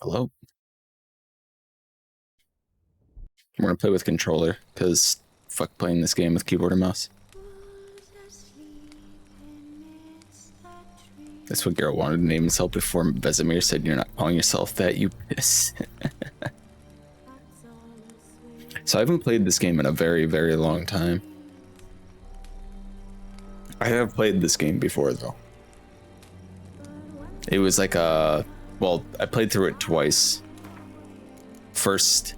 Hello. We're gonna play with controller, because fuck playing this game with keyboard and mouse. That's what Geralt wanted to name himself before Vesemir said, "You're not calling yourself that, you piss." So I haven't played this game in a very, very long time. I have played this game before, though. It was like well, I played through it twice. First,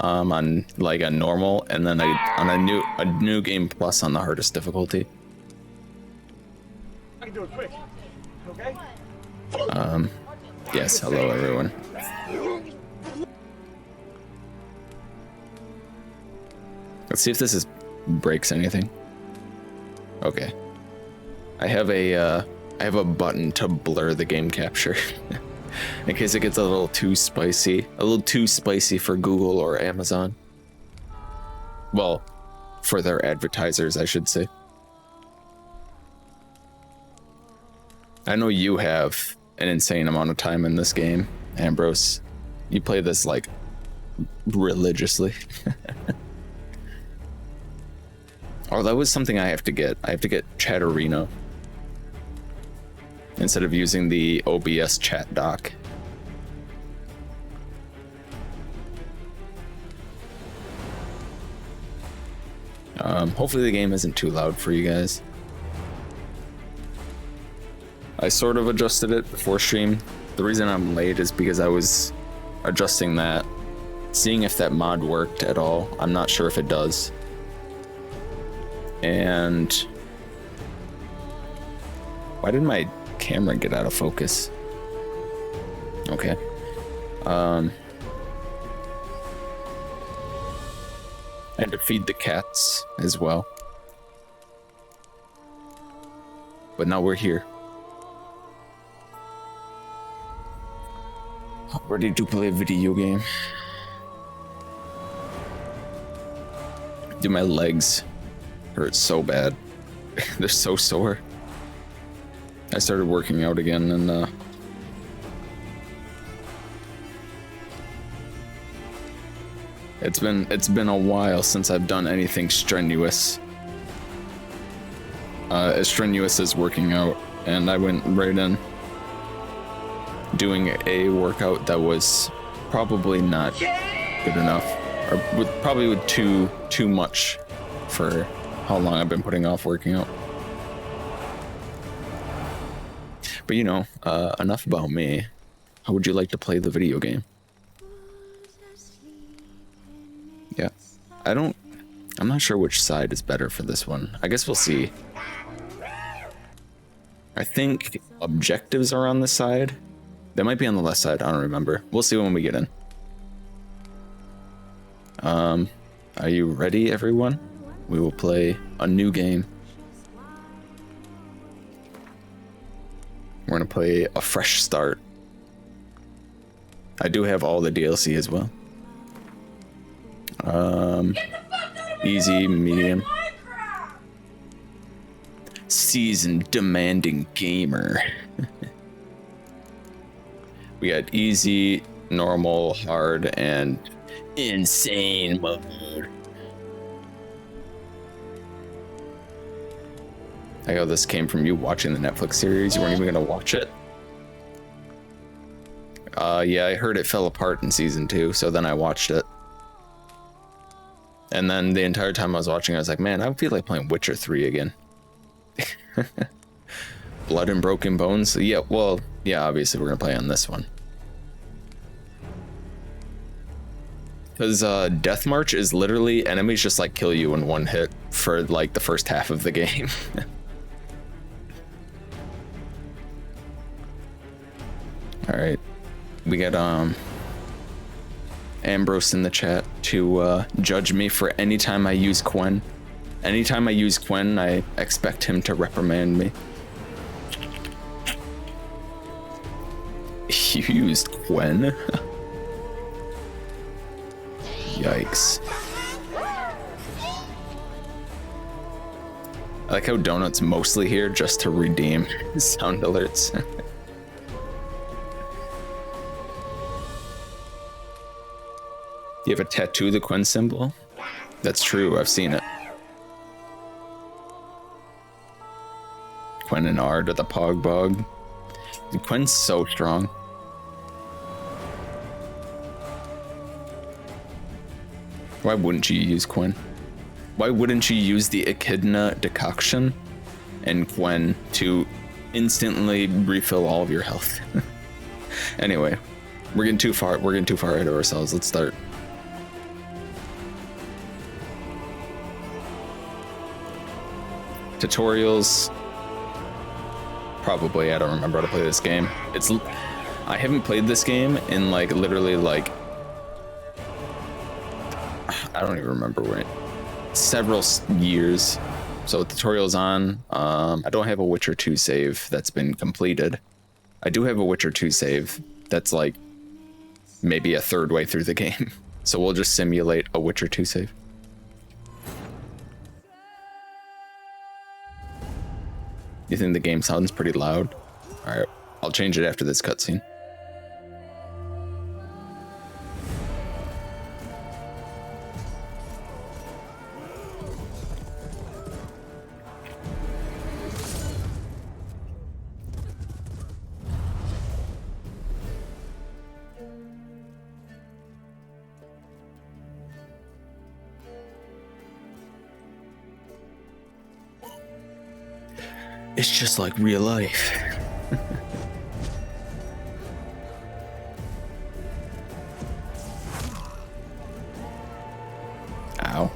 on like a normal, and then on a new game plus on the hardest difficulty. I can do it quick. Okay? Yes, hello everyone. Let's see if this breaks anything. Okay. I have a button to blur the game capture in case it gets a little too spicy for Google or Amazon. Well, for their advertisers, I should say. I know you have an insane amount of time in this game, Ambrose. You play this like religiously. Oh, that was something I have to get. I have to get Chatterino instead of using the OBS chat dock. Hopefully the game isn't too loud for you guys. I sort of adjusted it before stream. The reason I'm late is because I was adjusting that, seeing if that mod worked at all. I'm not sure if it does. And why did my camera get out of focus? Okay. And to feed the cats as well. But now we're here. Ready to play a video game. Dude, my legs hurt so bad. They're so sore. I started working out again, and it's been a while since I've done anything strenuous. As strenuous as working out, and I went right in doing a workout that was probably not good enough, or probably with too much for how long I've been putting off working out. But you know, enough about me. How would you like to play the video game? Yeah, I'm not sure which side is better for this one. I guess we'll see. I think objectives are on this side. They might be on the left side, I don't remember. We'll see when we get in. Are you ready, everyone? We will play a new game. We're gonna play a fresh start. I do have all the DLC as well. Easy, medium. Seasoned, demanding gamer. We got easy, normal, hard, and insane mode. I know this came from you watching the Netflix series. You weren't even gonna watch it. Yeah, I heard it fell apart in season 2, so then I watched it. And then the entire time I was watching, I was like, man, I feel like playing Witcher 3 again. Blood and Broken Bones. Yeah, well, yeah, obviously we're gonna play on this one. Because Death March is literally enemies just like kill you in one hit for like the first half of the game. All right, we got Ambrose in the chat to judge me for any time I use Gwent. Anytime I use Gwent, I expect him to reprimand me. You used Gwent? Yikes. I like how Donut's mostly here just to redeem sound alerts. You have a tattoo, the Gwent symbol? That's true, I've seen it. Gwent and Ard or the Pog Bog. Gwent's so strong. Why wouldn't you use Gwent? Why wouldn't you use the Echidna decoction and Gwent to instantly refill all of your health? Anyway, we're getting too far ahead of ourselves. Let's start. Tutorials. Probably, I don't remember how to play this game. I haven't played this game in like literally like, I don't even remember when. Several years. So tutorials on. I don't have a Witcher 2 save that's been completed. I do have a Witcher 2 save that's like maybe a third way through the game. So we'll just simulate a Witcher 2 save. You think the game sounds pretty loud? Alright, I'll change it after this cutscene. It's just like real life. Ow.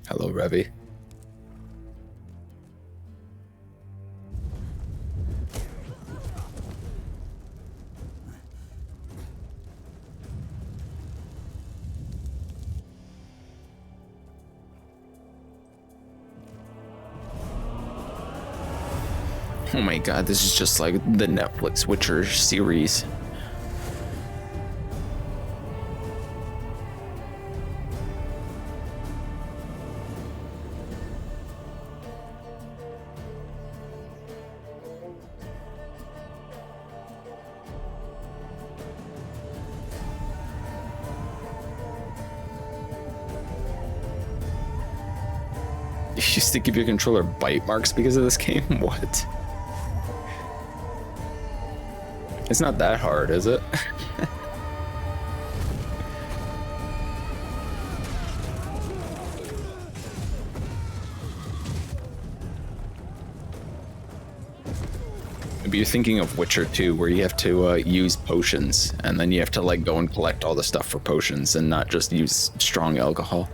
Hello, Revy. Oh my god, this is just like the Netflix Witcher series. You used to give your controller bite marks because of this game? What? It's not that hard, is it? Maybe you're thinking of Witcher 2, where you have to use potions, and then you have to like go and collect all the stuff for potions and not just use strong alcohol.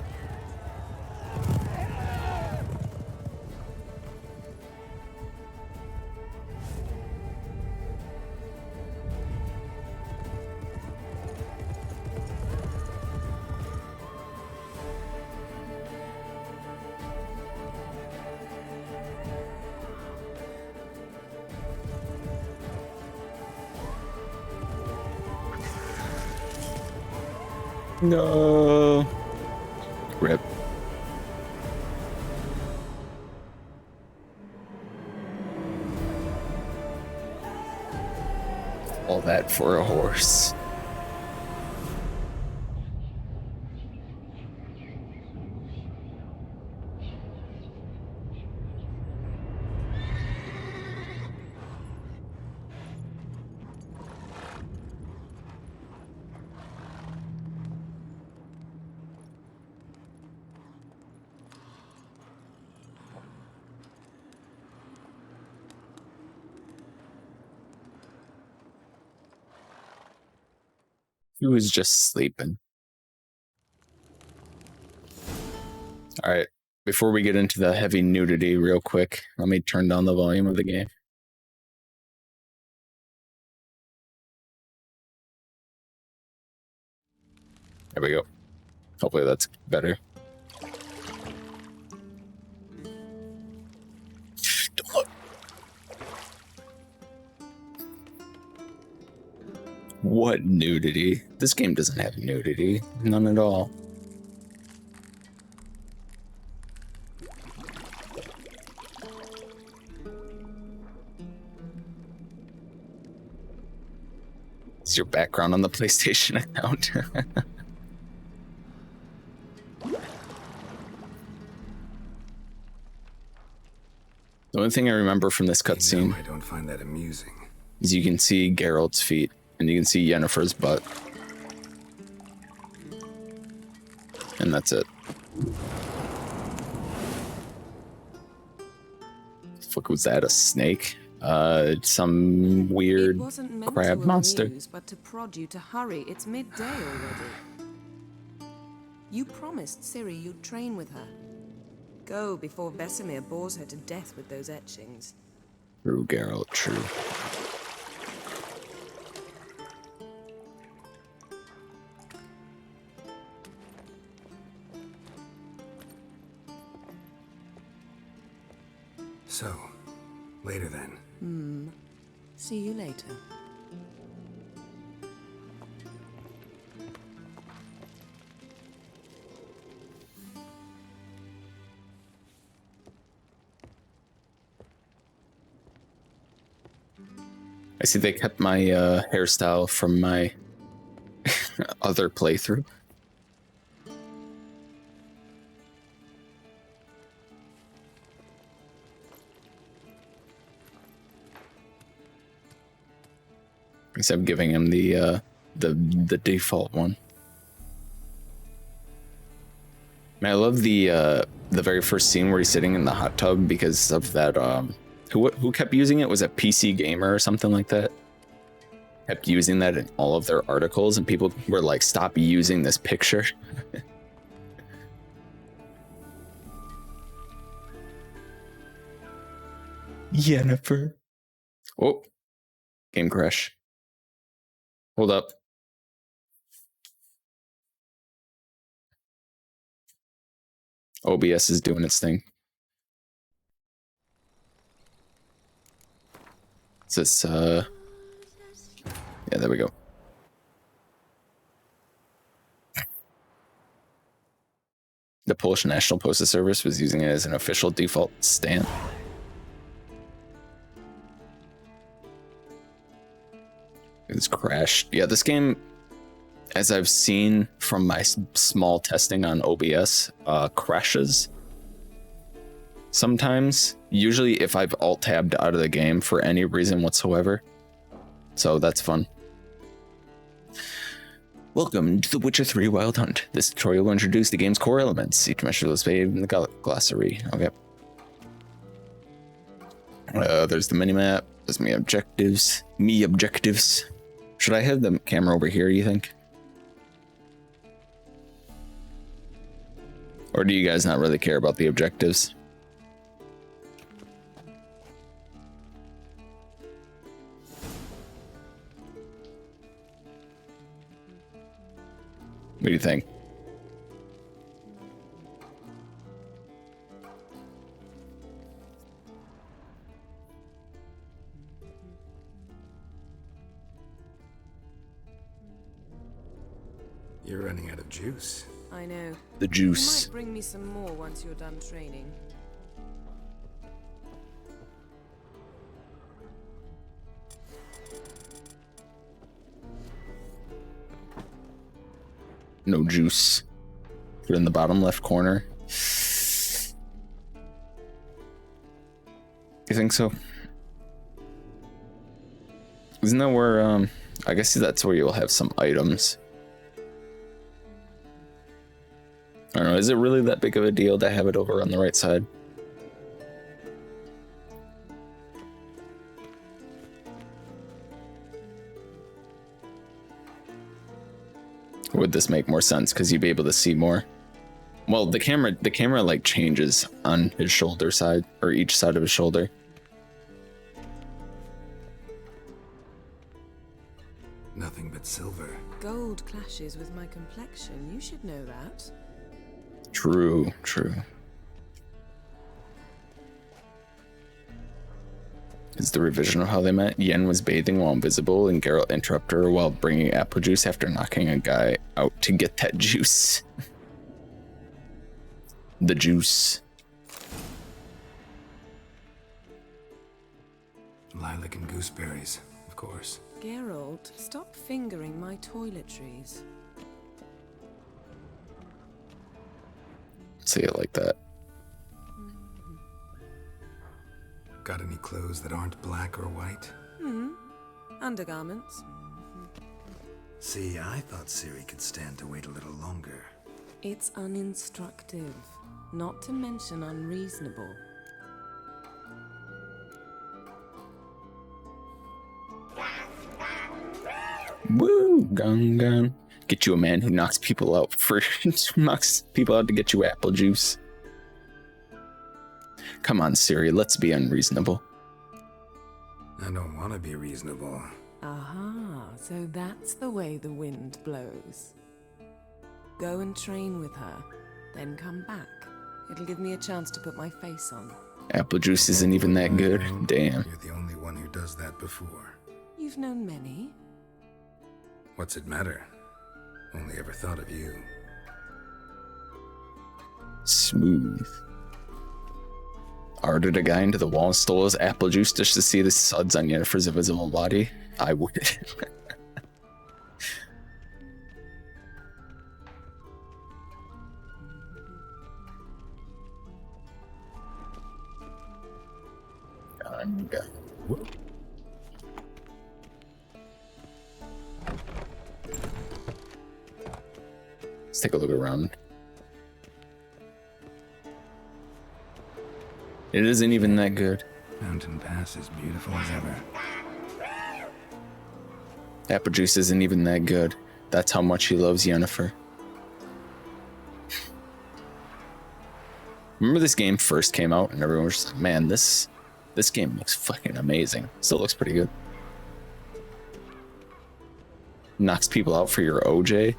No. Rip. All that for a horse. He was just sleeping. All right, before we get into the heavy nudity real quick, let me turn down the volume of the game. There we go. Hopefully that's better. Don't look. What nudity? This game doesn't have nudity. None at all. It's your background on the PlayStation account. The only thing I remember from this cutscene I don't find that amusing. is you can see Geralt's feet and you can see Yennefer's butt. And that's it. Fuck, was that a snake? Some weird crab monster. But to prod you to hurry. It's midday already. You promised Ciri you'd train with her. Go before Vesemir bores her to death with those etchings. True, Geralt, true. So, later then. See you later. I see they kept my hairstyle from my other playthrough. Except giving him the default one. Man, I love the very first scene where he's sitting in the hot tub because of that. Who kept using it? Was it PC Gamer or something like that? Kept using that in all of their articles, and people were like, "Stop using this picture." Yennefer. Oh, game crash. Hold up. OBS is doing its thing. Is this, yeah, there we go. The Polish National Postal Service was using it as an official default stamp. It's crashed. Yeah, this game, as I've seen from my small testing on OBS, crashes sometimes. Usually if I've alt-tabbed out of the game for any reason whatsoever. So that's fun. Welcome to The Witcher 3 Wild Hunt. This tutorial will introduce the game's core elements. Each measure is made in the glossary. Okay. There's the minimap. There's me objectives. Should I have the camera over here, you think? Or do you guys not really care about the objectives? What do you think? You're running out of juice. I know. The You juice. might bring me some more once you're done training. No juice. Put it in the bottom left corner. You think so? Isn't that where, I guess that's where you'll have some items. I don't know, is it really that big of a deal to have it over on the right side? Or would this make more sense because you'd be able to see more? Well, the camera like changes on his shoulder side, or each side of his shoulder. Nothing but silver. Gold clashes with my complexion. You should know that. True, true. Is the revision of how they met? Yen was bathing while invisible, and Geralt interrupted her while bringing apple juice after knocking a guy out to get that juice. The juice. Lilac and gooseberries, of course. Geralt, stop fingering my toiletries. Say it like that. Got any clothes that aren't black or white? Undergarments. See, I thought Ciri could stand to wait a little longer. It's uninstructive, not to mention unreasonable. Woo! Gun gun. Get you a man who knocks people out knocks people out to get you apple juice. Come on, Ciri, let's be unreasonable. I don't want to be reasonable. Aha, so that's the way the wind blows. Go and train with her, then come back. It'll give me a chance to put my face on. Apple juice isn't even that good. Damn. You're the only one who does that before. You've known many. What's it matter? Only ever thought of you. Smooth. Arted a guy into the wall and stole his apple juice just to see the suds on Yennefer's invisible body? I would. Let's take a look around. It isn't even that good. Mountain Pass is beautiful as ever. Apple juice isn't even that good. That's how much he loves Yennefer. Remember this game first came out and everyone was just like, man, this game looks fucking amazing. Still looks pretty good. Knocks people out for your OJ.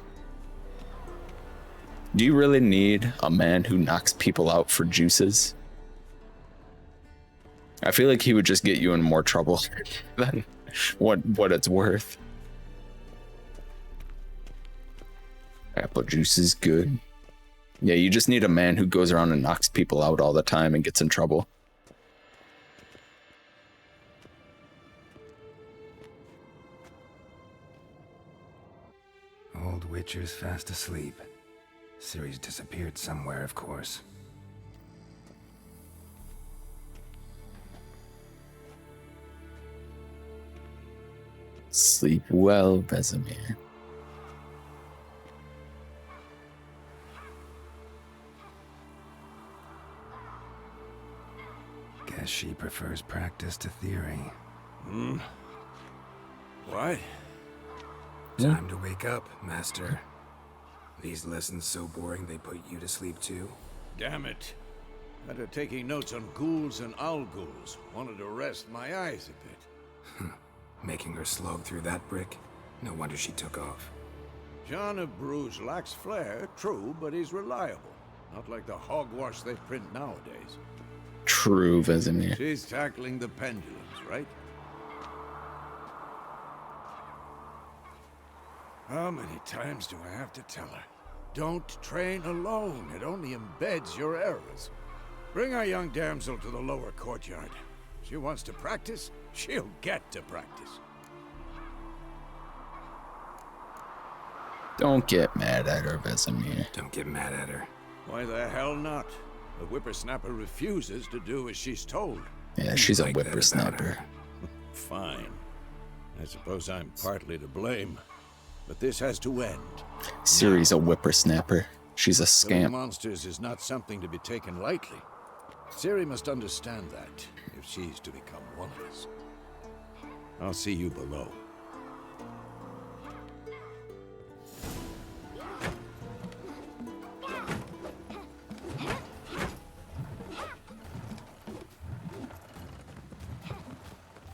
Do you really need a man who knocks people out for juices? I feel like he would just get you in more trouble than what it's worth. Apple juice is good. Yeah, you just need a man who goes around and knocks people out all the time and gets in trouble. Old Witcher's fast asleep. Ciri's disappeared somewhere, of course. Sleep well, Vesemir. Guess she prefers practice to theory. What? Time to wake up, Master. These lessons so boring they put you to sleep too? Damn it. After taking notes on ghouls and owl ghouls, wanted to rest my eyes a bit. Making her slog through that brick? No wonder she took off. John of Bruges lacks flair, true, but he's reliable. Not like the hogwash they print nowadays. True, Vesemir. She's tackling the pendulums, right? How many times do I have to tell her? Don't train alone. It only embeds your errors. Bring our young damsel to the lower courtyard. She wants to practice, she'll get to practice. Don't get mad at her, Vesemir. Don't get mad at her. Why the hell not? The whippersnapper refuses to do as she's told. Yeah, she's a Like that about whippersnapper. her. Fine. I suppose I'm partly to blame. But this has to end. Ciri's a whippersnapper. She's a Killing scamp. monsters is not something to be taken lightly. Ciri must understand that, if she's to become one of us. I'll see you below.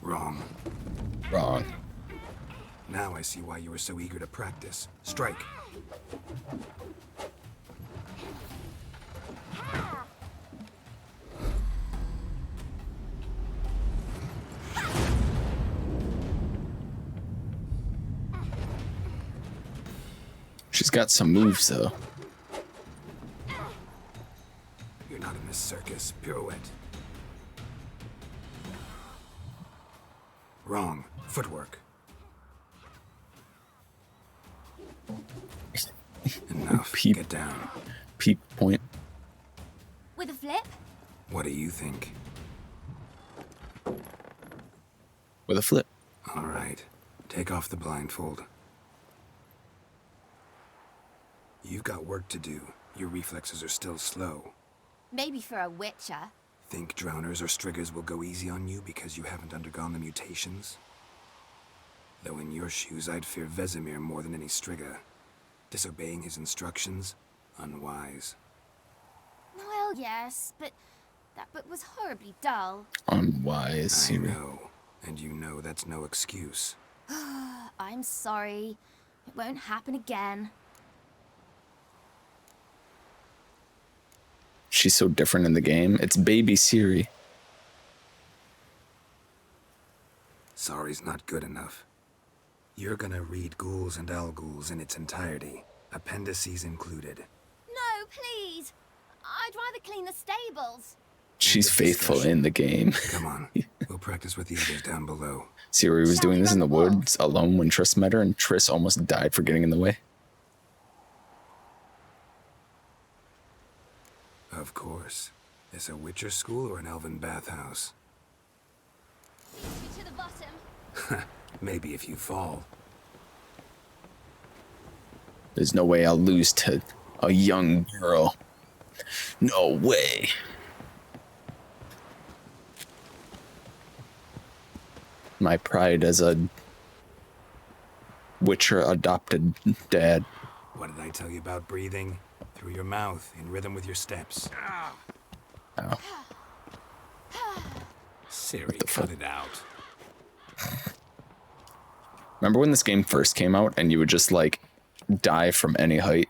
Wrong. Wrong. Now I see why you were so eager to practice. Strike. She's got some moves, though. You're not in this circus. Pirouette. Wrong. Footwork. Enough. Peep. Get down. Peep point. With a flip? What do you think? With a flip. All right. Take off the blindfold. You've got work to do. Your reflexes are still slow. Maybe for a witcher. Think drowners or striggers will go easy on you because you haven't undergone the mutations? Though in your shoes, I'd fear Vesemir more than any strigger. Disobeying his instructions? Unwise. Well, yes, but that book was horribly dull. Unwise, I Siri. know. And you know that's no excuse. I'm sorry. It won't happen again. She's so different in the game. It's baby Siri. Sorry's not good enough. You're gonna read Ghouls and Alghouls in its entirety, appendices included. No, please. I'd rather clean the stables. She's faithful in the game. Come on, we'll practice with the others down below. Siri was doing this in the woods alone when Triss met her, and Triss almost died for getting in the way. Of course. Is a Witcher school or an elven bathhouse? Leads me to the bottom. Maybe if you fall. There's no way I'll lose to a young girl. No way. My pride as a Witcher adopted dad. What did I tell you about breathing? Through your mouth, in rhythm with your steps. Oh. Siri, the fuck? cut it out. Remember when this game first came out and you would just like die from any height?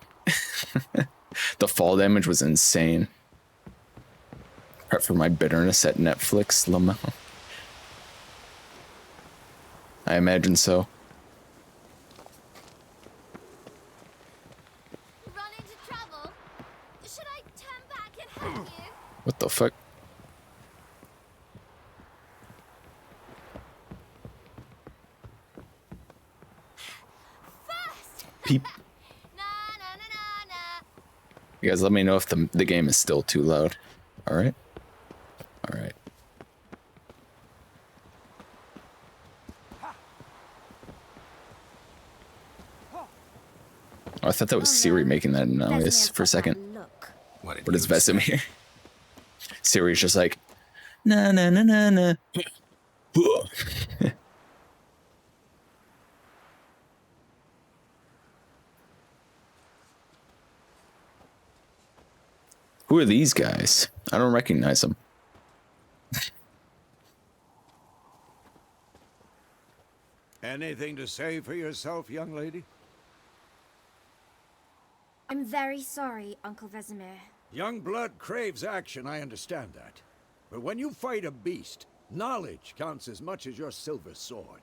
The fall damage was insane. Apart from my bitterness at Netflix, Lamau. I imagine so. Run into trouble? Should I turn back and help you? What the fuck? First! Peep. Na na na na na. You guys let me know if the game is still too loud. Alright? Alright. Oh, I thought that was Siri making that noise for a second. Look. What did But it's you say? Vesemir. Siri's just like, na na na na na. Who are these guys? I don't recognize them. Anything to say for yourself, young lady? I'm very sorry, Uncle Vesemir. Young blood craves action, I understand that. But when you fight a beast, knowledge counts as much as your silver sword.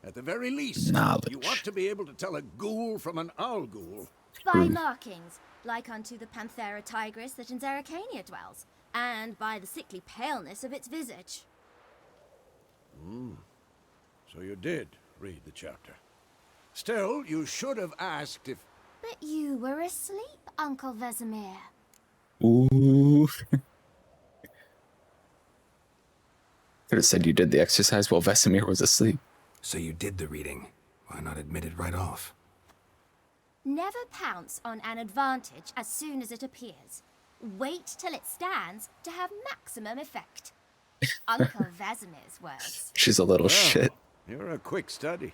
At the very least, Knowledge. you want to be able to tell a ghoul from an owl ghoul. By markings, like unto the Panthera tigris that in Zerrikania dwells, and by the sickly paleness of its visage. So you did read the chapter. Still, you should have asked if... But you were asleep, Uncle Vesemir. Ooh. Could have said you did the exercise while Vesemir was asleep. So you did the reading. Why not admit it right off? Never pounce on an advantage as soon as it appears. Wait till it stands to have maximum effect. Uncle Vesemir's words. She's a little Well, shit. You're a quick study.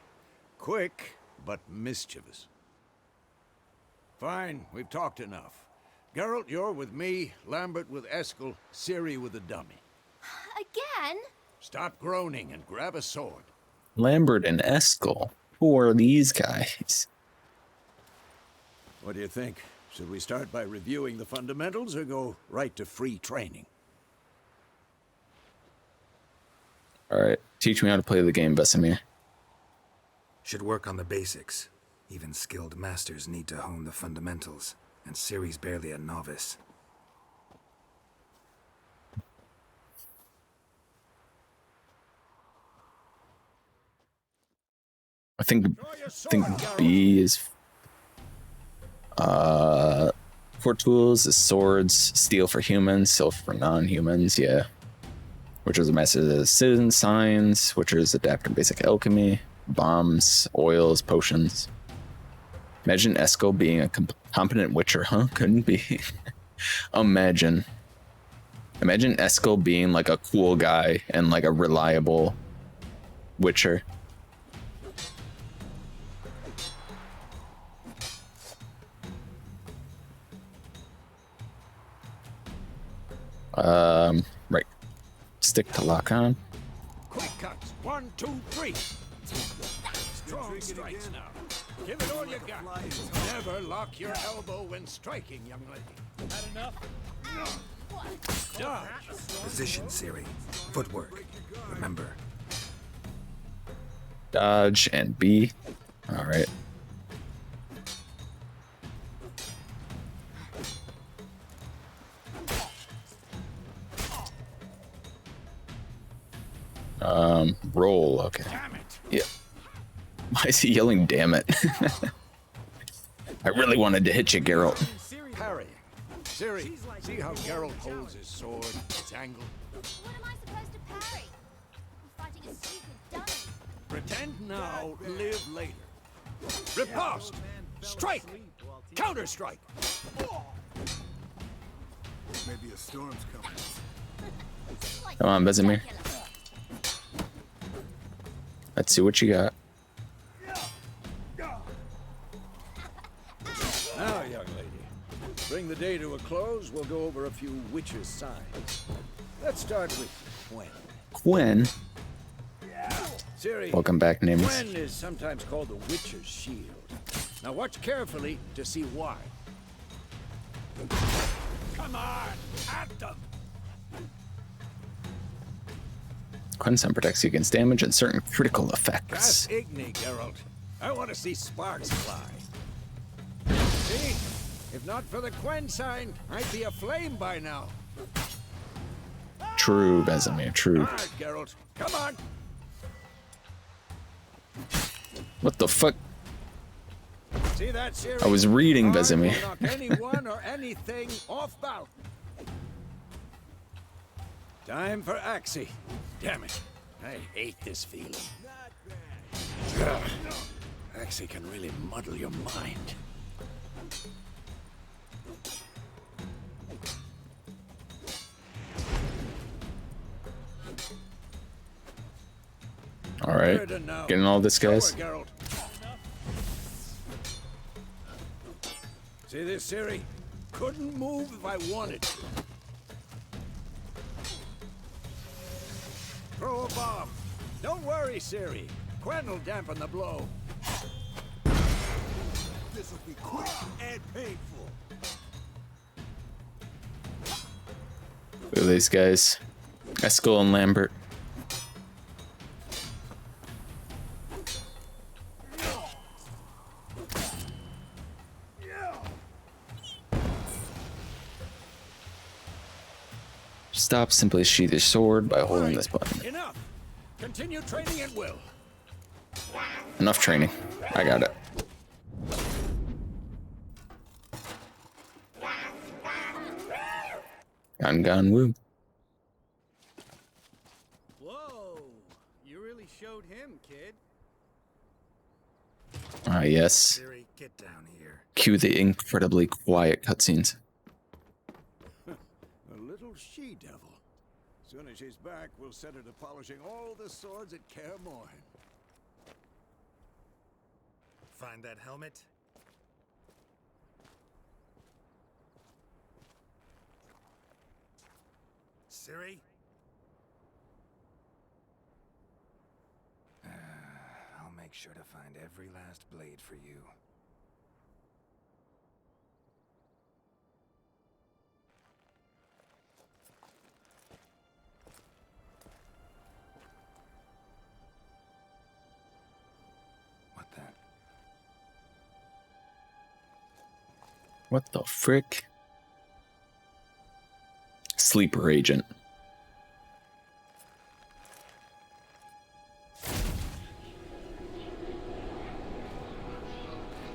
Quick, but mischievous. Fine, we've talked enough. Geralt, you're with me, Lambert with Eskel, Ciri with the dummy. Again? Stop groaning and grab a sword. Lambert and Eskel. Who are these guys? What do you think? Should we start by reviewing the fundamentals or go right to free training? Alright, teach me how to play the game, Vesemir. Should work on the basics. Even skilled masters need to hone the fundamentals, and Ciri's barely a novice. I think Draw your sword, Geralt. B is... For tools is swords, steel for humans, silver for non-humans, yeah. Witcher's a master of citizen signs, Witcher's adept in basic alchemy, bombs, oils, potions. Imagine Eskel being a competent Witcher, huh? Couldn't be. Imagine Eskel being like a cool guy and like a reliable Witcher. Right. Stick to lock on. Quick cuts. 1, 2, 3. Strong strikes now. Give it all you got. Never lock your elbow when striking, young lady. Had enough? Dodge. Position, Ciri. Footwork. Remember. Dodge and B. All right. Roll. Okay. Damn it. Yeah. Why is he yelling, damn it? I really wanted to hit you, Geralt. Parrying. Ciri, see how Geralt holds his sword? It's angled. What am I supposed to parry? I'm fighting a stupid dummy. Pretend now, live later. Riposte! Strike! Counter-strike! Maybe a storm's coming. Like Come on, Vesemir. killer. Let's see what you got. Now, young lady, bring the day to a close. We'll go over a few witches' signs. Let's start with Gwent. Gwen. Ciri, Welcome back, Nameless. Gwen is sometimes called the Witcher's Shield. Now watch carefully to see why. Come on, at them! Gwen's sun protects you against damage and certain critical Cast effects. Igni, Geralt. I want to see sparks fly. See? If not for the Gwen sign, I'd be aflame by now. True, Vesemir, true. All right, Geralt. Come on. What the fuck? See that, Ciri? I was reading I will Vesemir. knock anyone or anything off balance. Time for Axie. Damn it. I hate this feeling. Ugh. Axie can really muddle your mind. All right. Good enough. Getting all this, guys. Show her, Geralt. See this, Ciri? Couldn't move if I wanted to. Throw a bomb. Don't worry, Ciri. Gwen will dampen the blow. This'll be quick and painful. Look at these guys. Eskel and Lambert. Stop, simply sheath your sword by holding this button. Enough. Continue training at will. Enough training. I got it. Gone, woo. Whoa! You really showed him, kid. Ah, yes. Ciri, get down here. Cue the incredibly quiet cutscenes. A little she-devil. Soon as she's back, we'll set her to polishing all the swords at Kaer Morhen. Find that helmet? Ciri? I'll make sure to find every last blade for you. What the? What the frick? Sleeper agent.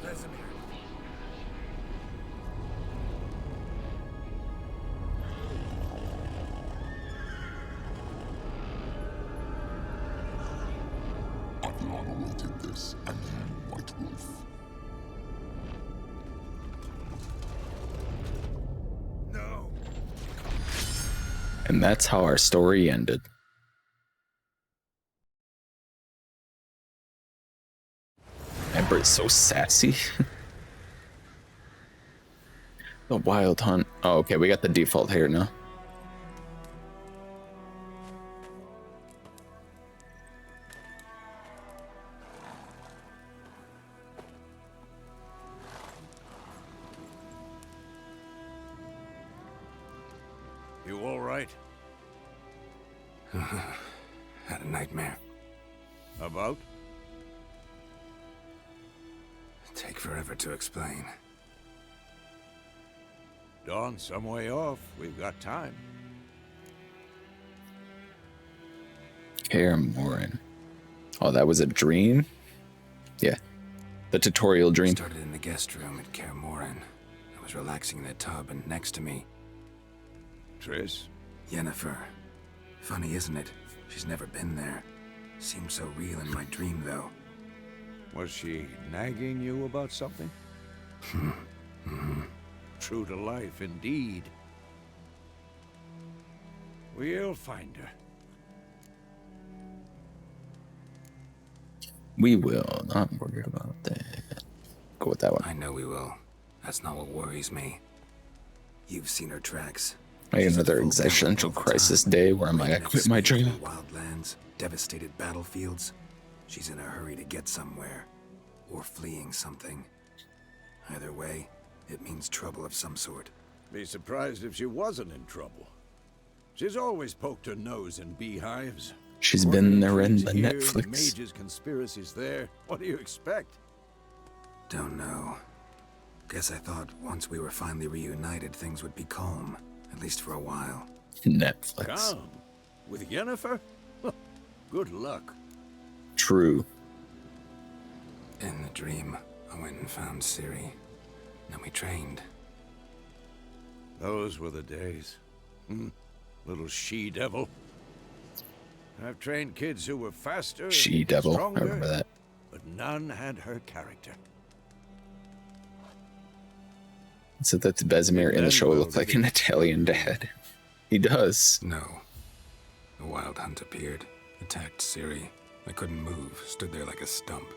Vesemir. this and you, White Wolf. No. And that's how our story ended. Ember is so sassy. The Wild Hunt. Oh, okay, we got the default here now. You all right? Had a nightmare. About? Take forever to explain. Dawn's some way off. We've got time. Kaer Morhen. Oh, that was a dream? Yeah. The tutorial dream. Started in the guest room at Kaer Morhen. I was relaxing in the tub, and next to me, Triss? Yennefer. Funny, isn't it? She's never been there. Seemed so real in my dream, though. Was she nagging you about something? True to life, indeed. We'll find her. We will. Not worried about that. Go with that one. I know we will. That's not what worries me. You've seen her tracks. I had She's another full existential all the crisis time. day where I'm like, I Running at quit my speed dream. through Wildlands, devastated battlefields. She's in a hurry to get somewhere. Or fleeing something. Either way, it means trouble of some sort. Be surprised if she wasn't in trouble. She's always poked her nose in beehives. She's been there in Trees the here, Netflix. Mages' conspiracies there. What do you expect? Don't know. Guess I thought once we were finally reunited, things would be calm. At least for a while. Netflix. Calm? With Yennefer? Good luck. True. In the dream, I went and found Ciri. Then we trained. Those were the days. Little she-devil. I've trained kids who were faster, She-devil. I stronger, remember that. but none had her character. So that's Vesemir in the Then show we'll looked like begin. an Italian dad. He does. No. The Wild Hunt appeared, attacked Ciri. I couldn't move, stood there like a stump.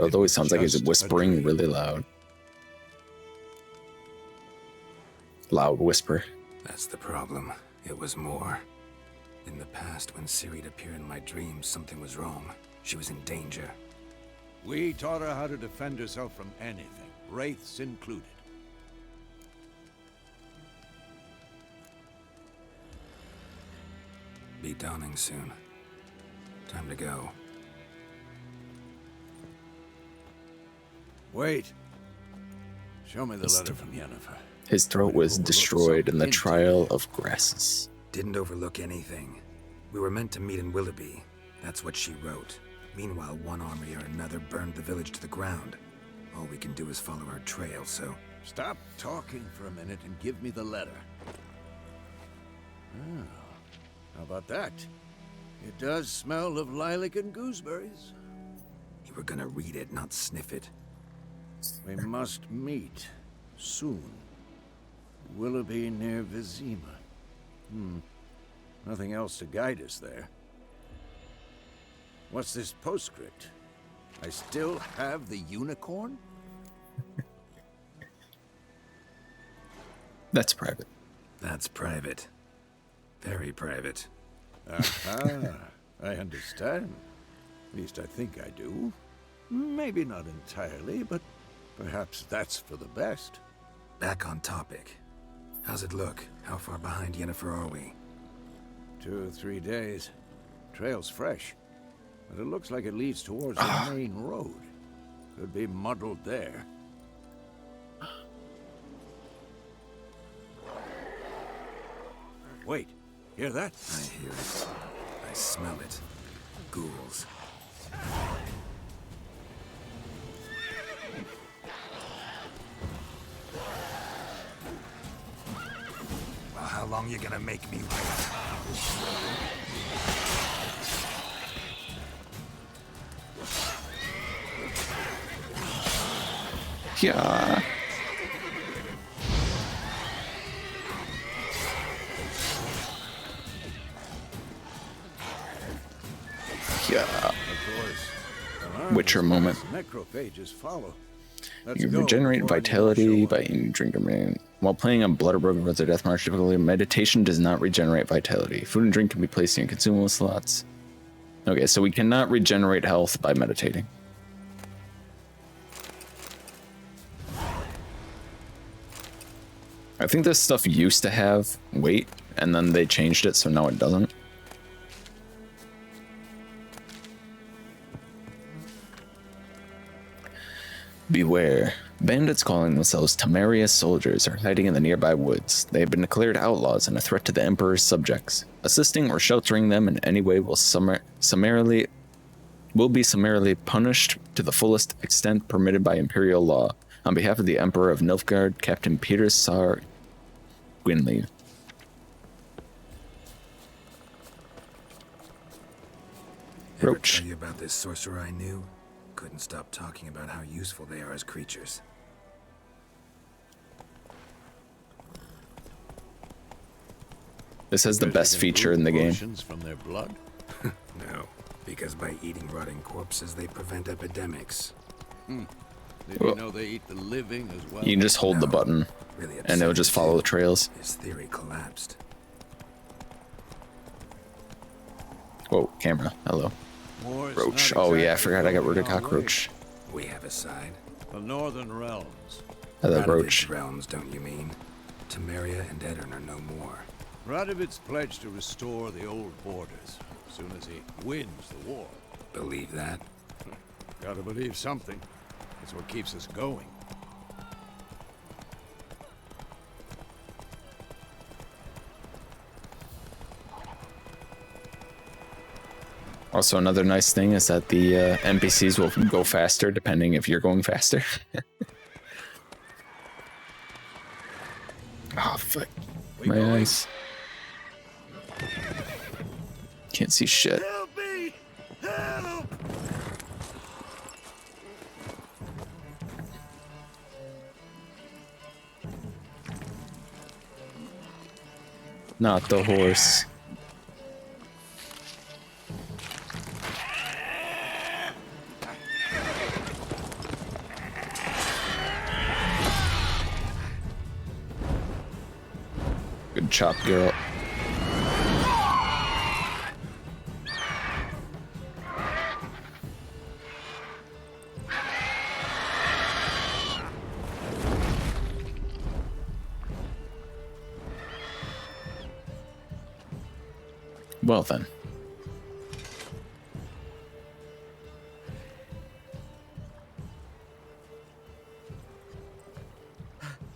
Although he sounds like he's Just a whispering dream. really loud. Loud whisper. That's the problem. It was more. In the past, when Ciri'd appear in my dreams, something was wrong. She was in danger. We taught her how to defend herself from anything, wraiths included. Be dawning soon. Time to go. Wait. Show me the Let's letter do- from Yennefer. His throat was Overlooked destroyed in the something. trial of grasses. Didn't overlook anything. We were meant to meet in Willoughby. That's what she wrote. Meanwhile, one army or another burned the village to the ground. All we can do is follow her trail, so... Stop talking for a minute and give me the letter. Oh, how about that? It does smell of lilac and gooseberries. You were gonna read it, not sniff it. We must meet soon. Willoughby near Vizima. Nothing else to guide us there. What's this postscript? I still have the unicorn? That's private. That's private. Very private. Aha, I understand. At least I think I do. Maybe not entirely, but perhaps that's for the best. Back on topic. How's it look? How far behind Yennefer are we? 2 or 3 days. Trail's fresh, but it looks like it leads towards the main road. Could be muddled there. Wait, hear that? I hear it. I smell it. Ghouls. Well, how long you gonna make me wait? Yeah. Yeah. Of course. Witcher moment. Necrophages follow. Let's You go regenerate before anyone vitality show by up. eating drink or man. While playing on Blood or Broken Roads or Death March, typically meditation does not regenerate vitality. Food and drink can be placed in consumable slots. Okay, so we cannot regenerate health by meditating. I think this stuff used to have weight, and then they changed it, so now it doesn't. Beware. Bandits calling themselves Temeria's soldiers are hiding in the nearby woods. They have been declared outlaws and a threat to the Emperor's subjects. Assisting or sheltering them in any way will be summarily punished to the fullest extent permitted by imperial law. On behalf of the Emperor of Nilfgaard, Captain Peter Sar Gwynley. Ever Roach. tell you about this sorcerer I knew? Couldn't stop talking about how useful they are as creatures. This has the best feature in the game. Potions from their blood? No, because by eating rotting corpses, they prevent epidemics. Did Well, you know they eat the living as well? You can just hold the No. button, Really and it'll just follow the trails. His theory collapsed. Whoa, camera. Hello. War's Roach. not Oh yeah, I exactly forgot I got going rid of our way. cockroach. We have a side. The Northern Realms. Hello, Radovich Roach. realms, don't you mean? Temeria and Edirn are no more. Radovich pledged to restore the old borders as soon as he wins the war. Believe that? Gotta believe something. That's what keeps us going. Also, another nice thing is that the NPCs will go faster depending if you're going faster. Oh, fuck. My going? eyes. Can't see shit. Help me! Help! Not the horse. Good chop, girl. Well then.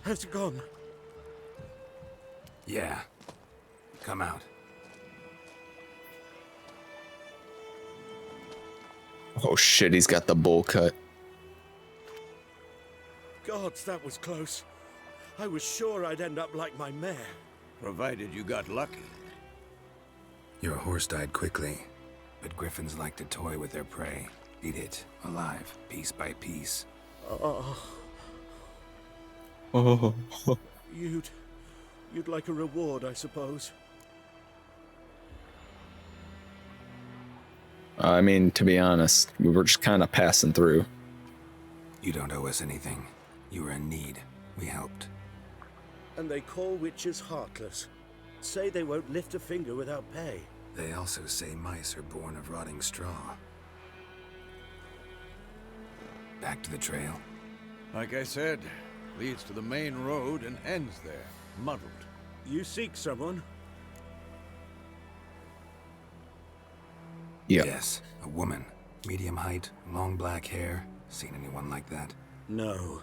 Has it gone? Yeah. Come out. Oh shit, he's got the bowl cut. Gods, that was close. I was sure I'd end up like my mare. Provided you got lucky. Your horse died quickly, but griffins like to toy with their prey. Eat it, alive, piece by piece. Oh, Oh. you'd like a reward, I suppose. I mean, to be honest, we were just kind of passing through. You don't owe us anything. You were in need. We helped. And they call witches heartless. Say they won't lift a finger without pay. They also say mice are born of rotting straw. Back to the trail. Like I said, leads to the main road and ends there, muddled. You seek someone? Yeah. Yes, a woman. Medium height, long black hair. Seen anyone like that? No.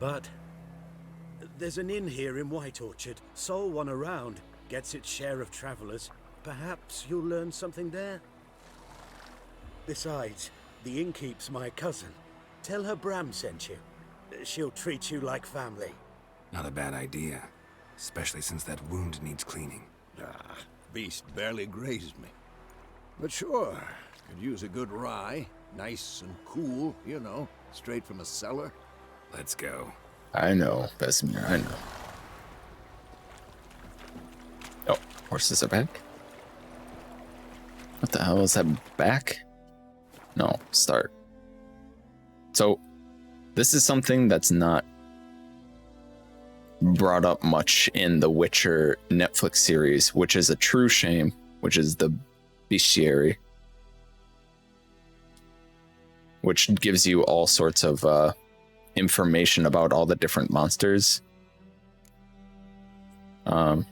But there's an inn here in White Orchard. Sole one around. Gets its share of travelers. Perhaps you'll learn something there? Besides, the innkeep's my cousin. Tell her Bram sent you. She'll treat you like family. Not a bad idea. Especially since that wound needs cleaning. Ah, beast barely grazed me. But sure, could use a good rye. Nice and cool, you know, straight from a cellar. Let's go. I know, Vesemir, I know. Oh, horses are back? What the hell is that back? No, start. So, this is something that's not brought up much in the Witcher Netflix series, which is a true shame, which is the bestiary, which gives you all sorts of information about all the different monsters. I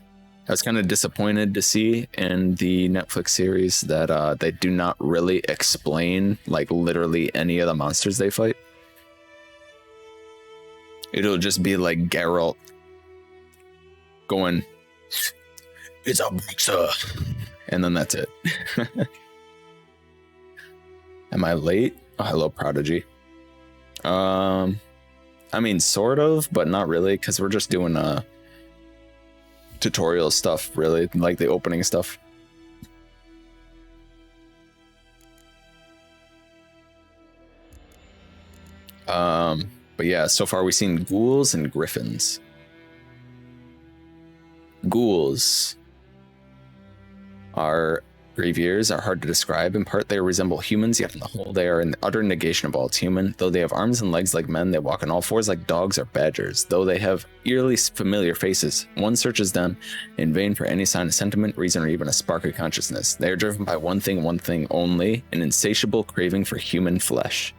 was kind of disappointed to see in the Netflix series that they do not really explain like literally any of the monsters they fight. It'll just be like Geralt going, "It's a mixer," and then that's it. Am I late? Oh, hello, Prodigy. I mean, sort of, but not really, because we're just doing tutorial stuff, really, like the opening stuff. But yeah, so far we've seen ghouls and griffins. Ghouls are Graveyears are hard to describe. In part, they resemble humans, yet on the whole, they are an utter negation of all its human. Though they have arms and legs like men, they walk on all fours like dogs or badgers. Though they have eerily familiar faces, one searches them in vain for any sign of sentiment, reason, or even a spark of consciousness. They are driven by one thing only, an insatiable craving for human flesh.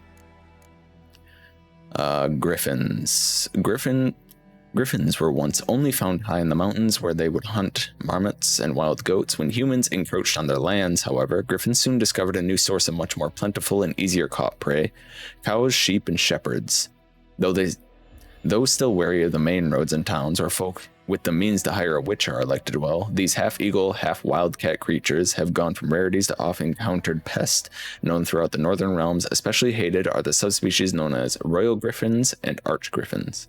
Griffins. Griffins were once only found high in the mountains where they would hunt marmots and wild goats. When humans encroached on their lands, however, griffins soon discovered a new source of much more plentiful and easier caught prey: cows, sheep, and shepherds. Though still wary of the main roads and towns where folk with the means to hire a witcher are like to dwell, these half-eagle, half-wildcat creatures have gone from rarities to oft-encountered pests known throughout the northern realms. Especially hated are the subspecies known as royal griffins and arch griffins.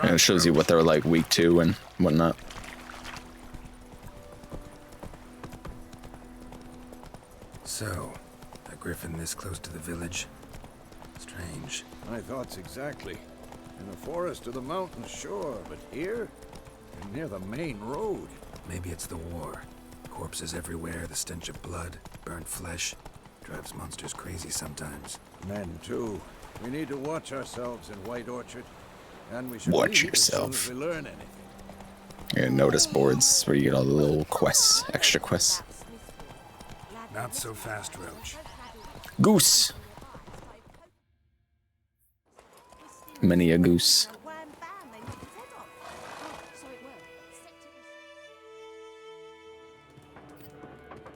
And it shows you what they're like week 2 and whatnot. So, a griffin this close to the village? Strange. My thoughts exactly. In the forest or the mountains, sure, but here? You're near the main road. Maybe it's the war. Corpses everywhere, the stench of blood, burnt flesh. Drives monsters crazy sometimes. Men, too. We need to watch ourselves in White Orchard. And we should Watch leave as soon yourself. as we learn anything. Yeah, notice boards where you get all the little quests, extra quests. Not so fast, Roach. Goose. Many a goose.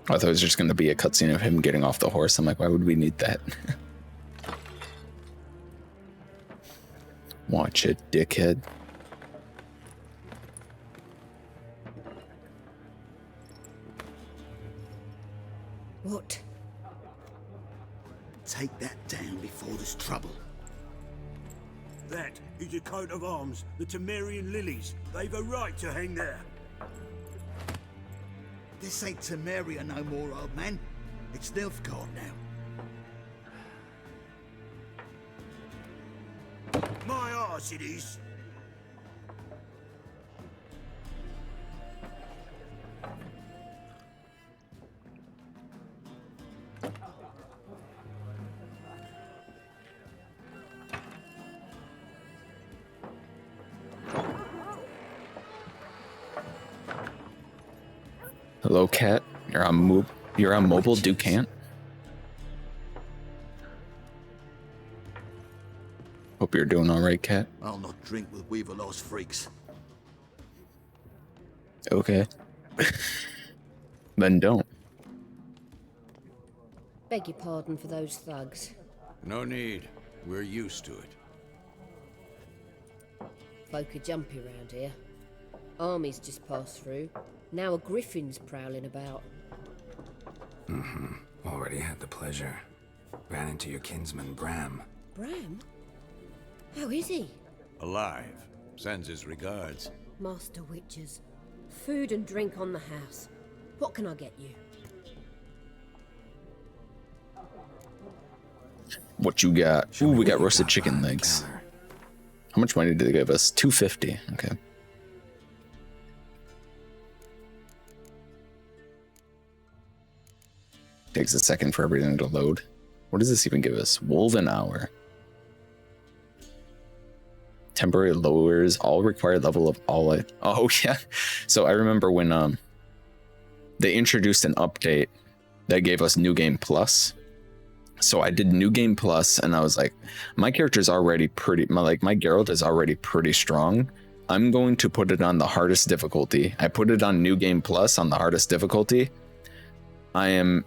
I thought it was just going to be a cutscene of him getting off the horse. I'm like, why would we need that? Watch it, dickhead. What? Take that down before there's trouble. That is a coat of arms, the Temerian lilies. They've a right to hang there. This ain't Temeria no more, old man. It's Nilfgaard now. My arse it is. Hello, cat. You're on mobile. Do can't. Hope you're doing all right, cat. I'll not drink with Weaverlost freaks. Okay. Then don't. Beg your pardon for those thugs. No need. We're used to it. Folk are jumpy round here. Armies just passed through. Now a griffin's prowling about. Already had the pleasure. Ran into your kinsman, Bram. Bram? How is he? Alive. Sends his regards. Master Witchers. Food and drink on the house. What can I get you? What you got? Show Ooh, me we what got you roasted chicken behind the legs. counter. How much money did they give us? 250. Okay. Takes a second for everything to load. What does this even give us? Woven hour. Temporary lowers all required level of all it. Oh yeah. So I remember when they introduced an update that gave us New Game Plus. So I did New Game Plus and I was like, my character's already my Geralt is already pretty strong. I'm going to put it on the hardest difficulty. I put it on New Game Plus on the hardest difficulty. I am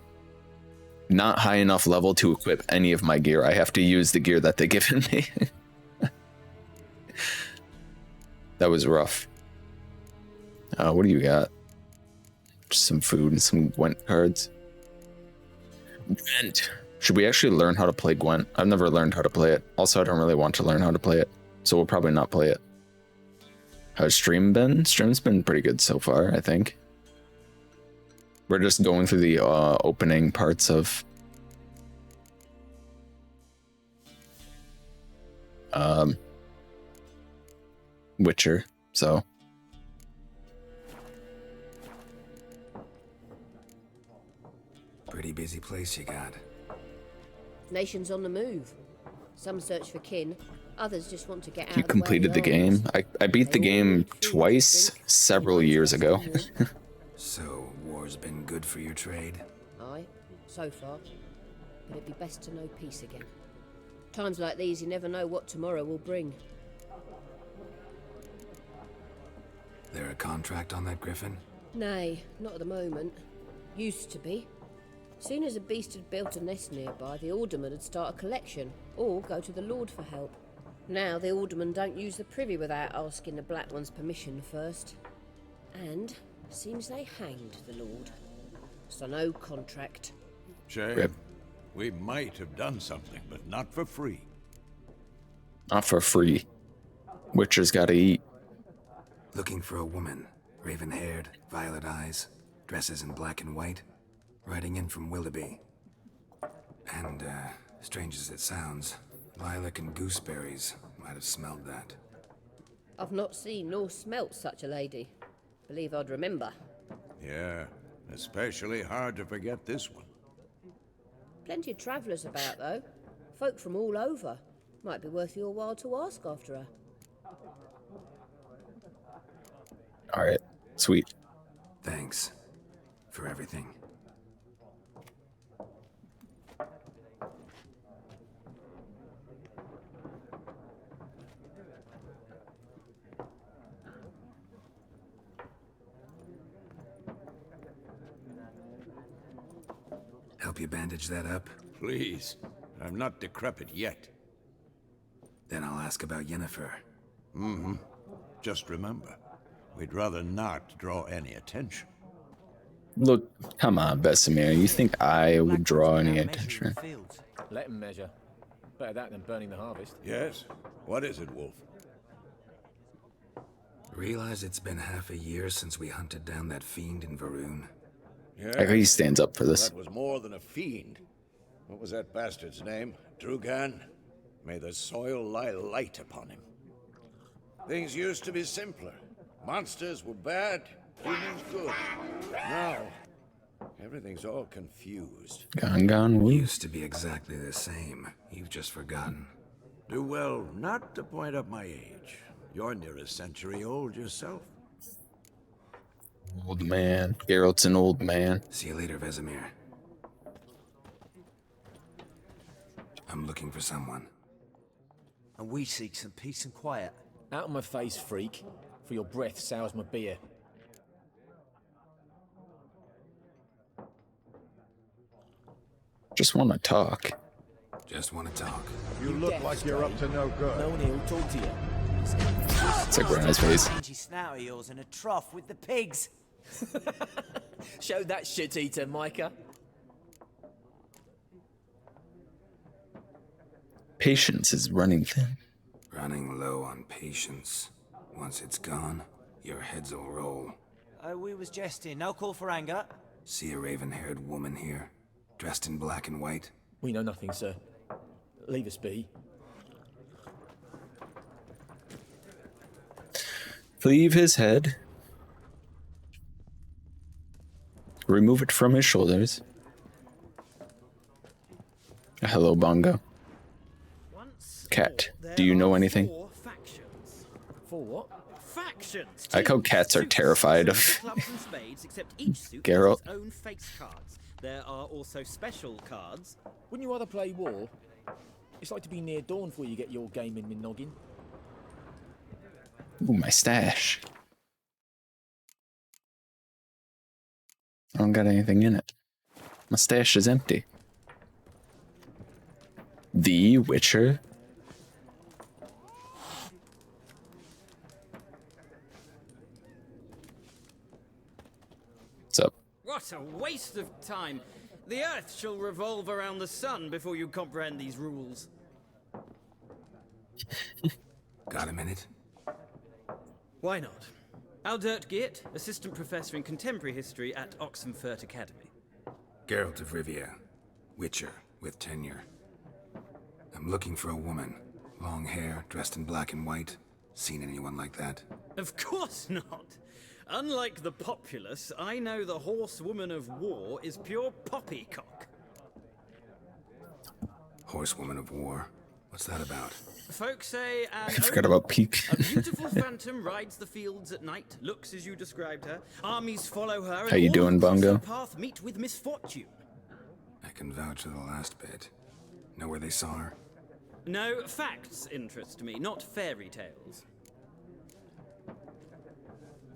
not high enough level to equip any of my gear. I have to use the gear that they given me. That was rough. What do you got? Just some food and some Gwent cards. Gwent. Should we actually learn how to play Gwent? I've never learned how to play it. Also, I don't really want to learn how to play it, so we'll probably not play it. How's stream been? Stream's been pretty good so far, I think. We're just going through the opening parts of Witcher, so Pretty busy place you got. Nations on the move. Some search for kin, others just want to get out you of the way of completed the armies. game. I beat the game twice several years ago. So, war's been good for your trade? Aye, so far. But it'd be best to know peace again. Times like these, you never know what tomorrow will bring. There a contract on that Griffin? Nay, not at the moment. Used to be. Soon as a beast had built a nest nearby, the alderman would start a collection, or go to the lord for help. Now the aldermen don't use the privy without asking the Black One's permission first. And seems they hanged the lord. So no contract. Shame. Rip. We might have done something, but not for free. Not for free. Witcher's gotta eat. Looking for a woman. Raven-haired, violet eyes, dresses in black and white. Riding in from Willoughby. And, strange as it sounds, lilac and gooseberries might have smelled that. I've not seen nor smelt such a lady. Believe I'd remember. Yeah, especially hard to forget this one. Plenty of travellers about, though. Folk from all over. Might be worth your while to ask after her. Alright, sweet. Thanks. For everything. Help you bandage that up? Please, I'm not decrepit yet. Then I'll ask about Yennefer. Mm-hmm. Just remember, we'd rather not draw any attention. Look, come on, Vesemir. You think I would draw any attention? Let him measure. Better that than burning the harvest. Yes? What is it, Wolf? Realize it's been half a year since we hunted down that fiend in Varun. Yeah, I think he stands up for this. that was more than a fiend. What was that bastard's name? Drugan? May the soil lie light upon him. Things used to be simpler. Monsters were bad, humans good. Now, everything's all confused. Gone, woo. Used to be exactly the same. You've just forgotten. Do well not to point up my age. You're near a century old yourself. Old man. Geralt's an old man. See you later, Vesemir. I'm looking for someone. And we seek some peace and quiet. Out of my face, freak. For your breath sours my beer. Just want to talk. Just want to talk. You look like you're up to no good. No one here will talk to you. It's like right in his face. Mangy snout of yours in a trough with the pigs. Show that shit eater, Micah. Patience is running thin. Running low on patience. Once it's gone, your heads will roll. We was jesting. No call for anger. See a raven-haired woman here, dressed in black and white? We know nothing, sir. Leave us be. Cleave his head. Remove it from his shoulders. Hello, Bongo. Cat, do you know anything? For what? Factions. I like how cats are terrified of Geralt. Own face cards. There are also special cards. Wouldn't you rather play war? It's like to be near dawn before you get your game in noggin. Ooh, my stash. I don't got anything in it. My stash is empty. The Witcher? What's up? What a waste of time. The Earth shall revolve around the sun before you comprehend these rules. Got a minute? Why not? Aldert Geert, Assistant Professor in Contemporary History at Oxenfurt Academy. Geralt of Rivia, Witcher with tenure. I'm looking for a woman. Long hair, dressed in black and white. Seen anyone like that? Of course not. Unlike the populace, I know the horsewoman of war is pure poppycock. Horsewoman of war? What's that about? Folks say I forgot about Peak. a beautiful phantom rides the fields at night, looks as you described her. Armies follow her. How you and doing, all who cross Bongo? her path meet with misfortune. I can vouch for the last bit. Know where they saw her? No, facts interest me, not fairy tales.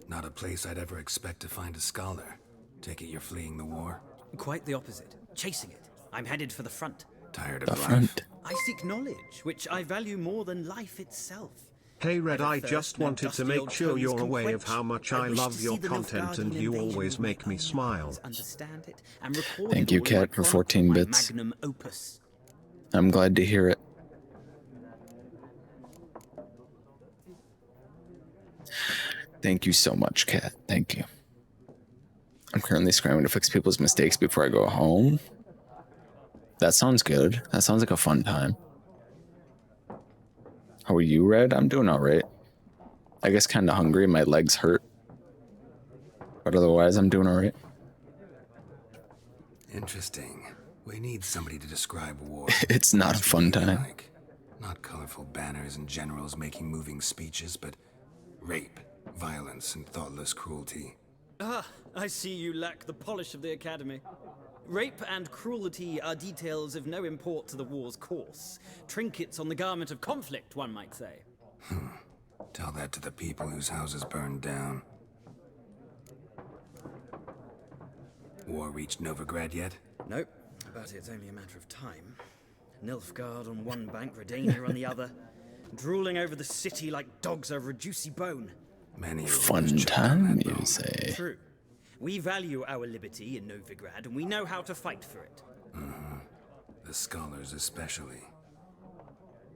Not a place I'd ever expect to find a scholar. Take it you're fleeing the war? Quite the opposite. Chasing it. I'm headed for the front. Tired of The life? front. I seek knowledge, which I value more than life itself. Hey Red, I First, just no wanted to dusty make old sure tomes you're can aware of quench. how much I I wish to love see your the content and Nilfgaardian you invasion always of my make me own smile. hands, understand it, and record Thank it you, all in my Cat, for chronicle, 14 my bits. magnum opus. I'm glad to hear it. Thank you so much, Cat. Thank you. I'm currently scrambling to fix people's mistakes before I go home. That sounds good. That sounds like a fun time. How are you, Red? I'm doing alright. I guess kind of hungry. My legs hurt. But otherwise, I'm doing alright. Interesting. We need somebody to describe war. It's not a fun time. Like, not colorful banners and generals making moving speeches, but rape, violence, and thoughtless cruelty. Ah, I see you lack the polish of the Academy. Rape and cruelty are details of no import to the war's course. Trinkets on the garment of conflict, one might say. Tell that to the people whose houses burned down. War reached Novigrad yet? Nope, but it's only a matter of time. Nilfgaard on one bank, Redania on the other, drooling over the city like dogs over a juicy bone. Many Fun time, you say? True. We value our liberty in Novigrad, and we know how to fight for it. The scholars especially.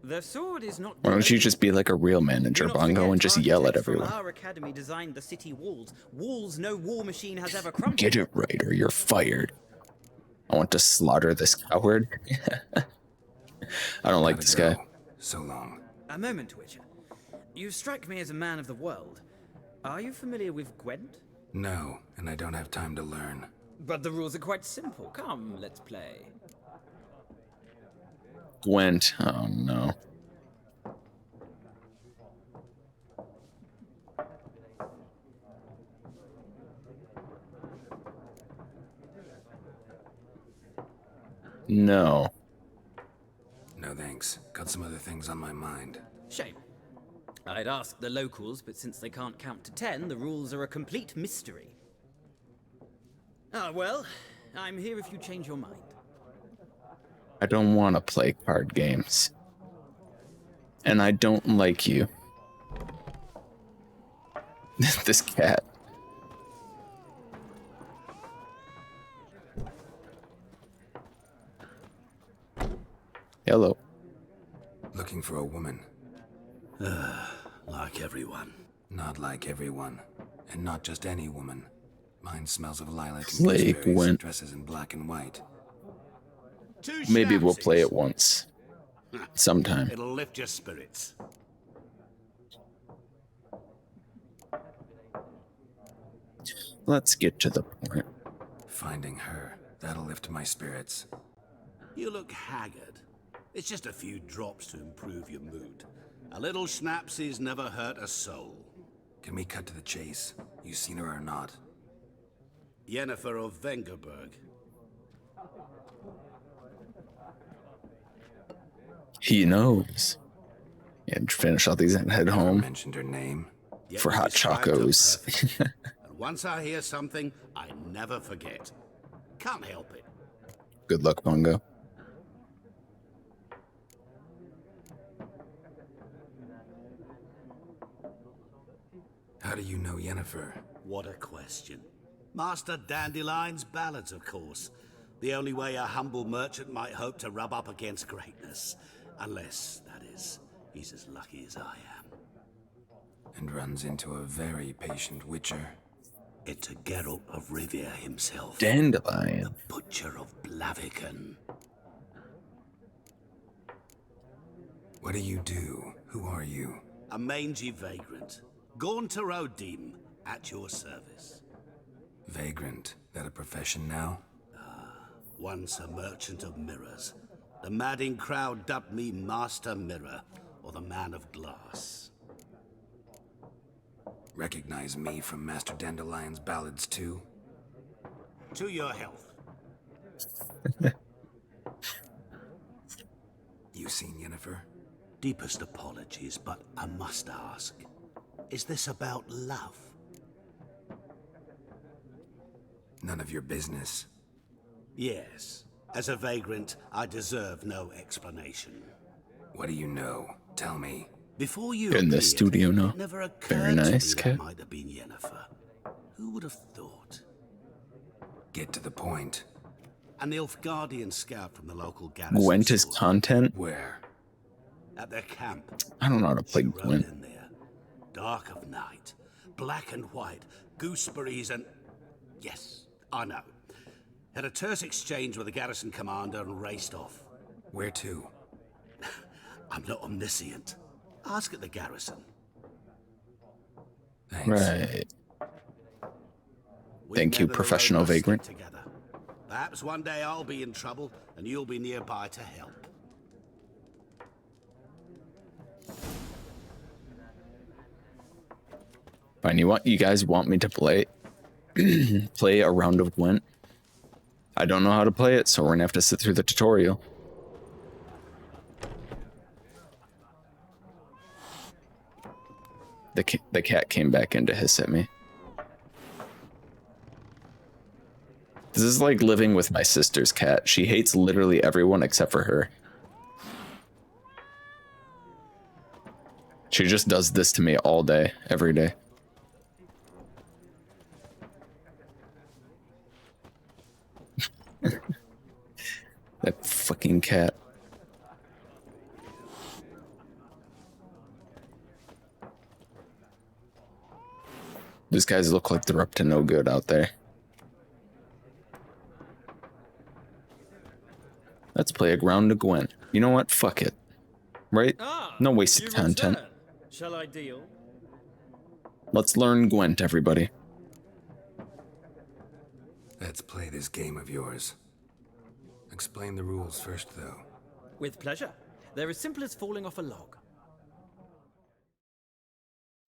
The sword is not. Why don't you just be like a real manager, Do not Bongo, forget and just yell at architects from everyone? Our academy designed the city walls. Walls no war machine has ever crumbled. Get it right or you're fired. I want to slaughter this coward. I don't like this guy. So long. A moment, Witcher. You strike me as a man of the world. Are you familiar with Gwent? No, and I don't have time to learn. But the rules are quite simple. Come, let's play. Gwent. Oh no. No. No thanks. Got some other things on my mind. Shame. I'd ask the locals, but since they can't count to 10, the rules are a complete mystery. Ah, well, I'm here if you change your mind. I don't want to play card games. And I don't like you. This cat. Hello. Looking for a woman. Like everyone. Not like everyone. And not just any woman. Mine smells of lilac and Play gooseberries, Gwent. dresses in black and white. Maybe we'll play it once. Sometime. It'll lift your spirits. Let's get to the point. Finding her, that'll lift my spirits. You look haggard. It's just a few drops to improve your mood. A little schnapsy's never hurt a soul. Can we cut to the chase? You seen her or not? Yennefer of Vengerberg. He knows. Yeah, finish all these and head home. Mentioned her name. Yet For you hot described her chocos. perfectly. And once I hear something, I never forget. Can't help it. Good luck, Bungo. How do you know Yennefer? What a question. Master Dandelion's ballads, of course. The only way a humble merchant might hope to rub up against greatness. Unless, that is, he's as lucky as I am. And runs into a very patient witcher. Into Geralt of Rivia himself. Dandelion. The Butcher of Blaviken. What do you do? Who are you? A mangy vagrant. Gaunter Odim, at your service. Vagrant. That a profession now? Once a merchant of mirrors. The madding crowd dubbed me Master Mirror, or the Man of Glass. Recognize me from Master Dandelion's ballads too? To your health. You seen Yennefer? Deepest apologies, but I must ask. Is this about love? None of your business. Yes. As a vagrant, I deserve no explanation. What do you know? Tell me. Before you In the appeared, studio now. it never occurred Very nice, to me Cat. that might have been Yennefer. Who would have thought? Get to the point. A Nilfgaardian scout from the local garrison. Gwent is saw her. content? Where? At their camp. I don't know how to play She rode Gwent. in there. Dark of night. Black and white. Gooseberries and... Yes, I know. Had a terse exchange with the garrison commander and raced off. Where to? I'm not omniscient. Ask at the garrison. Thanks. Right. We Thank you, never professional rode our vagrant. stick together. Perhaps one day I'll be in trouble and you'll be nearby to help. Fine, you guys want me to play play a round of Gwent? I don't know how to play it, so we're gonna have to sit through the tutorial. The cat came back in to hiss at me. This is like living with my sister's cat. She hates literally everyone except for her. She just does this to me all day, every day. That fucking cat. These guys look like they're up to no good out there. Let's play a round of Gwent. You know what? Fuck it. Right? No wasted you content. return. Shall I deal? Let's learn Gwent, everybody. Let's play this game of yours. Explain the rules first, though. With pleasure. They're as simple as falling off a log.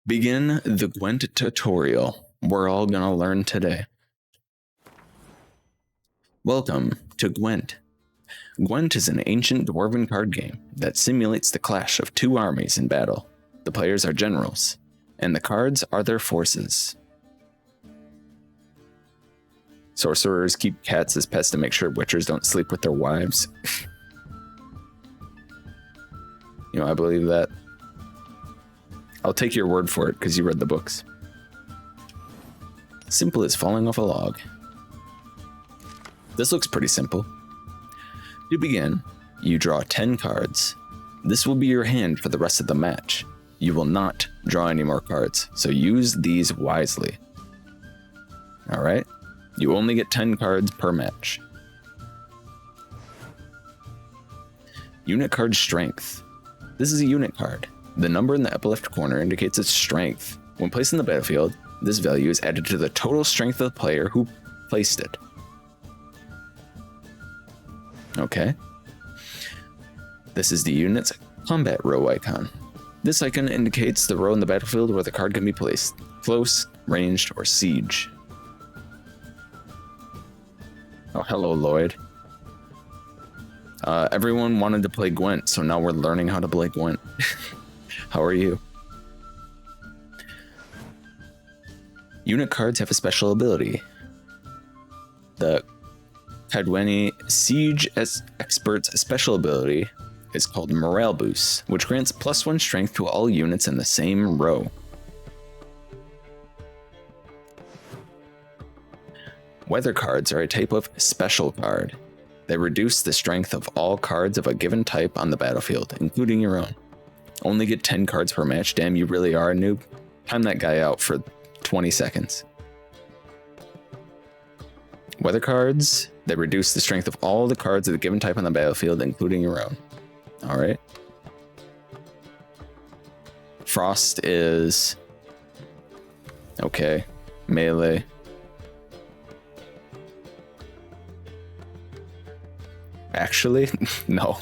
Begin the Gwent tutorial we're all gonna learn today. Welcome to Gwent. Gwent is an ancient dwarven card game that simulates the clash of two armies in battle. The players are generals, and the cards are their forces. Sorcerers keep cats as pets to make sure witchers don't sleep with their wives. You know, I believe that. I'll take your word for it because you read the books. Simple as falling off a log. This looks pretty simple. To begin, you draw 10 cards. This will be your hand for the rest of the match. You will not draw any more cards, so use these wisely. Alright? You only get 10 cards per match. Unit card strength. This is a unit card. The number in the upper left corner indicates its strength. When placed in the battlefield, this value is added to the total strength of the player who placed it. Okay. This is the unit's combat row icon. This icon indicates the row in the battlefield where the card can be placed. Close, ranged, or siege. Oh, hello, Lloyd. Everyone wanted to play Gwent, so now we're learning how to play Gwent. How are you? Unit cards have a special ability. The Kadweni Siege as Expert's special ability is called Morale Boost, which grants +1 strength to all units in the same row. Weather cards are a type of special card. They reduce the strength of all cards of a given type on the battlefield, including your own. Only get 10 cards per match. Damn, you really are a noob. Time that guy out for 20 seconds. Weather cards, they reduce the strength of all the cards of the given type on the battlefield, including your own. Alright. Frost is... okay. Melee. Actually, no.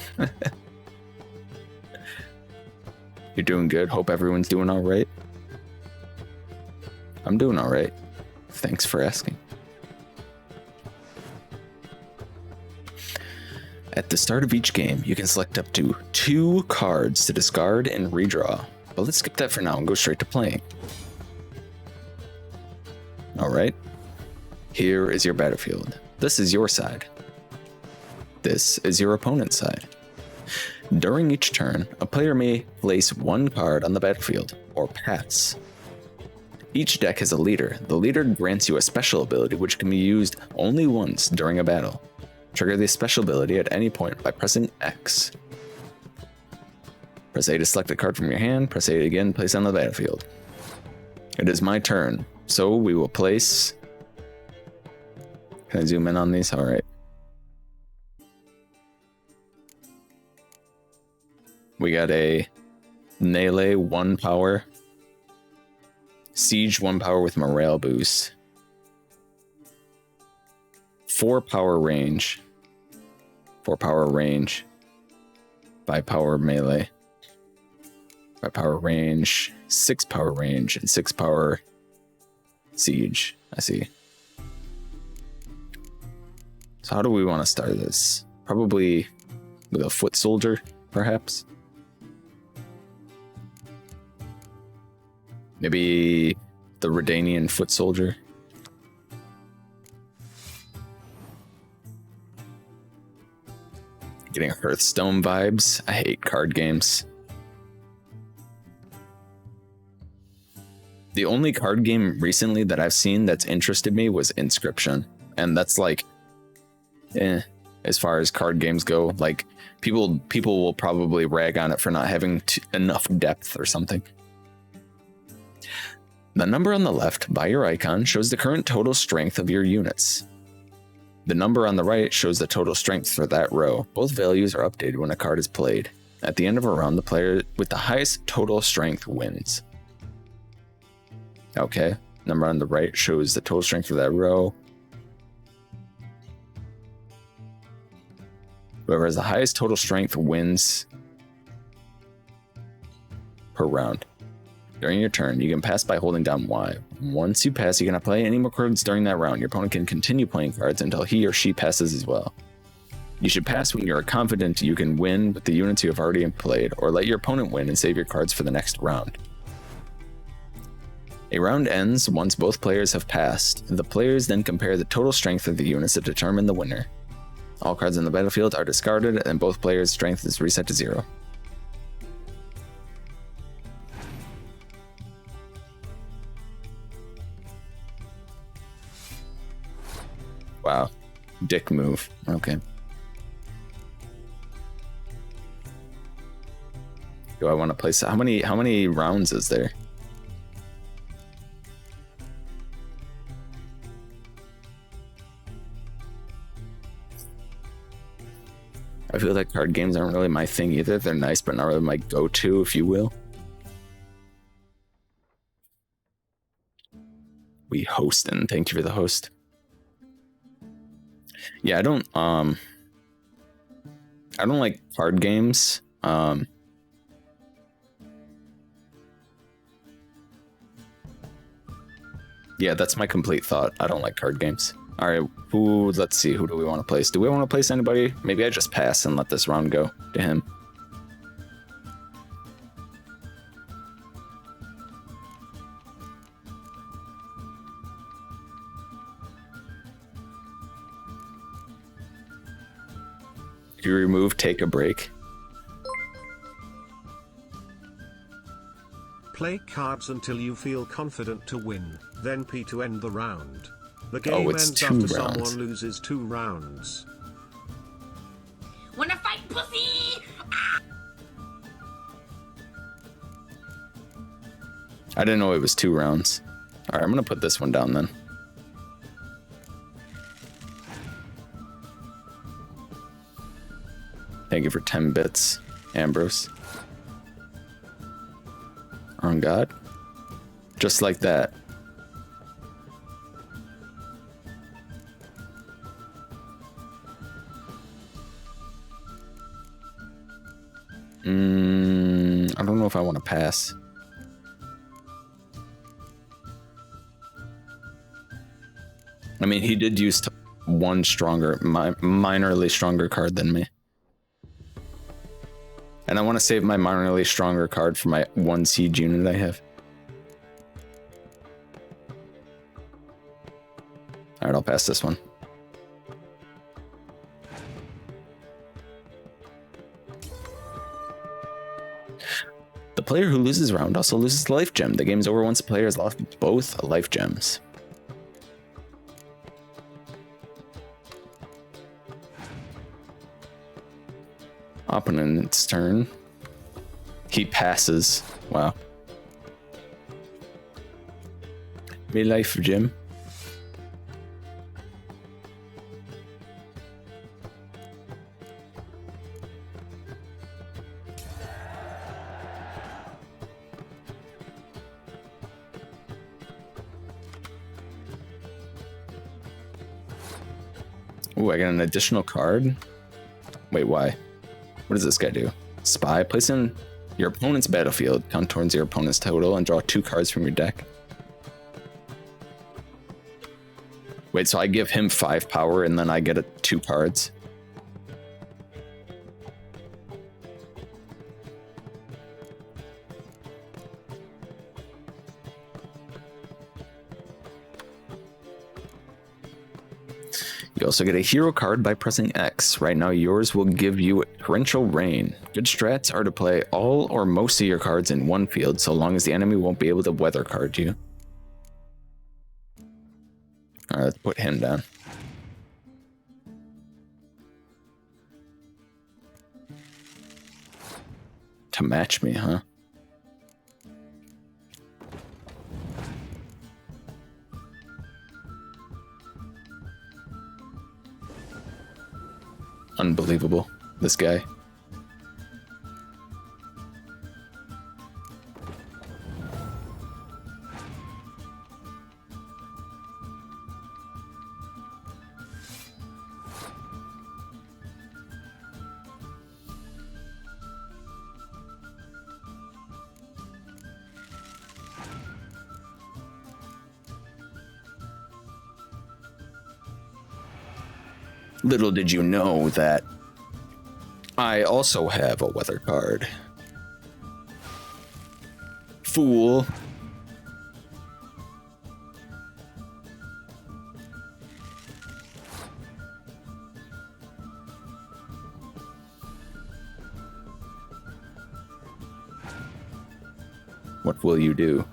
You're doing good. Hope everyone's doing all right. I'm doing all right. Thanks for asking. At the start of each game, you can select up to 2 cards to discard and redraw. But let's skip that for now and go straight to playing. All right. Here is your battlefield. This is your side. This is your opponent's side. During each turn, a player may place 1 card on the battlefield, or pass. Each deck has a leader. The leader grants you a special ability which can be used only once during a battle. Trigger the special ability at any point by pressing X. Press A to select a card from your hand, press A again, place it on the battlefield. It is my turn, so we will place... Can I zoom in on these? Alright. We got a Melee 1 power, Siege 1 power with Morale Boost, 4 power range, 5 power melee, 5 power range, 6 power range, and 6 power siege. I see. So how do we want to start this? Probably with a foot soldier, perhaps? Maybe the Redanian foot soldier. Getting Hearthstone vibes. I hate card games. The only card game recently that I've seen that's interested me was Inscription. And that's like, as far as card games go. Like, people will probably rag on it for not having enough depth or something. The number on the left by your icon shows the current total strength of your units. The number on the right shows the total strength for that row. Both values are updated when a card is played. At the end of a round, the player with the highest total strength wins. Okay, number on the right shows the total strength for that row. Whoever has the highest total strength wins per round. During your turn, you can pass by holding down Y. Once you pass, you cannot play any more cards during that round. Your opponent can continue playing cards until he or she passes as well. You should pass when you are confident you can win with the units you have already played, or let your opponent win and save your cards for the next round. A round ends once both players have passed. The players then compare the total strength of the units to determine the winner. All cards on the battlefield are discarded, and both players' strength is reset to 0. Wow. Dick move. Okay. Do I want to place... How many rounds is there? I feel like card games aren't really my thing either. They're nice, but not really my go-to, if you will. We hosting. Thank you for the host. Yeah, I don't like card games. Yeah, that's my complete thought. I don't like card games. All right, let's see, who do we want to place? Do we want to place anybody? Maybe I just pass and let this round go to him. You remove, take a break. Play cards until you feel confident to win, then P to end the round. The game ends after someone loses 2 rounds. Wanna fight, pussy? I didn't know it was 2 rounds. All right, I'm gonna put this one down then. Thank you for 10 bits, Ambrose. On God. Just like that. I don't know if I want to pass. I mean, he did use one stronger, minorly stronger card than me. And I want to save my minorly stronger card for my 1 siege unit I have. Alright, I'll pass this one. The player who loses round also loses the life gem. The game's over once the player has lost both life gems. Opponent's turn. He passes. Wow. Me life gem. Ooh, I got an additional card. Wait, why? What does this guy do? Spy. Place in your opponent's battlefield. Count towards your opponent's total and draw 2 cards from your deck. Wait, so I give him 5 power and then I get 2 cards? You also get a hero card by pressing X. Right now, yours will give you Torrential Rain. Good strats are to play all or most of your cards in one field, so long as the enemy won't be able to weather card you. Alright, let's put him down. To match me, huh? Unbelievable, this guy. Little did you know that I also have a weather card. Fool. What will you do?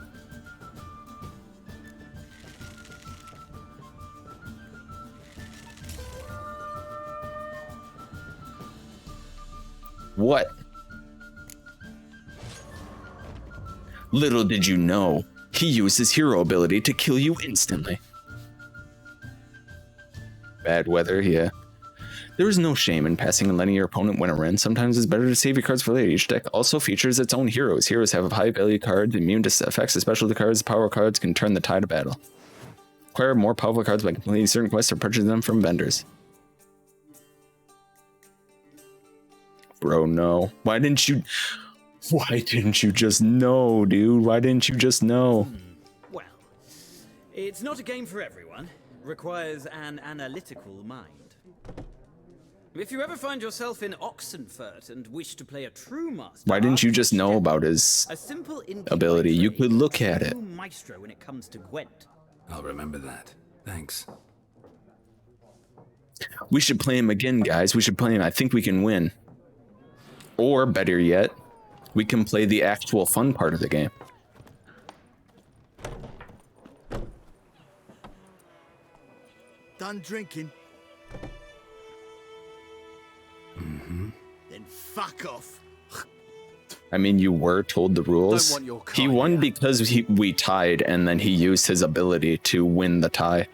What? Little did you know, he used his hero ability to kill you instantly. Bad weather, yeah. There is no shame in passing and letting your opponent win a run. Sometimes it's better to save your cards for later. Each deck also features its own heroes. Heroes have high value cards, immune to effects, especially cards. Power cards can turn the tide of battle. Acquire more powerful cards by completing certain quests or purchasing them from vendors. Bro, no. Why didn't you just know, dude? Why didn't you just know? Well, it's not a game for everyone. Requires an analytical mind. If you ever find yourself in Oxenfurt and wish to play a true master, why didn't you just know about his ability? You could look at it. Maestro when it comes to Gwent. I'll remember that. Thanks. We should play him again, guys. We should play him. I think we can win. Or better yet, we can play the actual fun part of the game. Done drinking? Then fuck off. I mean, you were told the rules. He won because we tied, and then he used his ability to win the tie.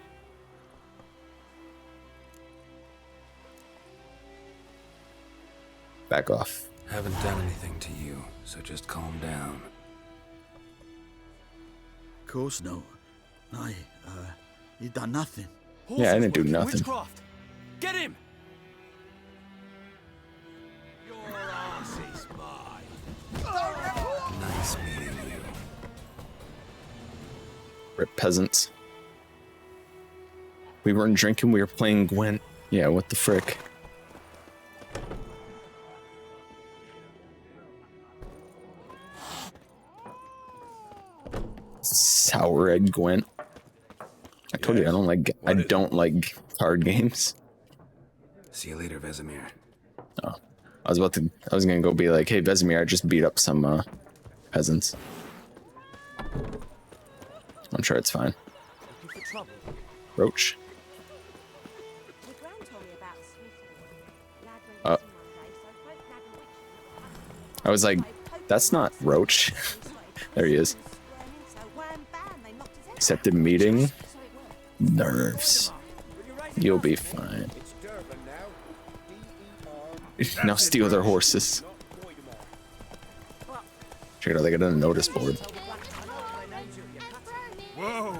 Back off. Haven't done anything to you, so just calm down. Of course no. You done nothing. Yeah, I didn't do nothing. Witchcraft. Get him! Nice meeting you. Rip peasants. We weren't drinking, we were playing Gwent. Yeah, what the frick? Sour egg Gwent. I told you I don't like card games. See you later, Vesemir. Oh. I was gonna go be like, hey Vesemir, I just beat up some peasants. I'm sure it's fine. Roach. I was like, that's not Roach. There he is. Accepted meeting. Nerves. You'll be fine. Now steal their horses. Check it out, they got a notice board. Whoa!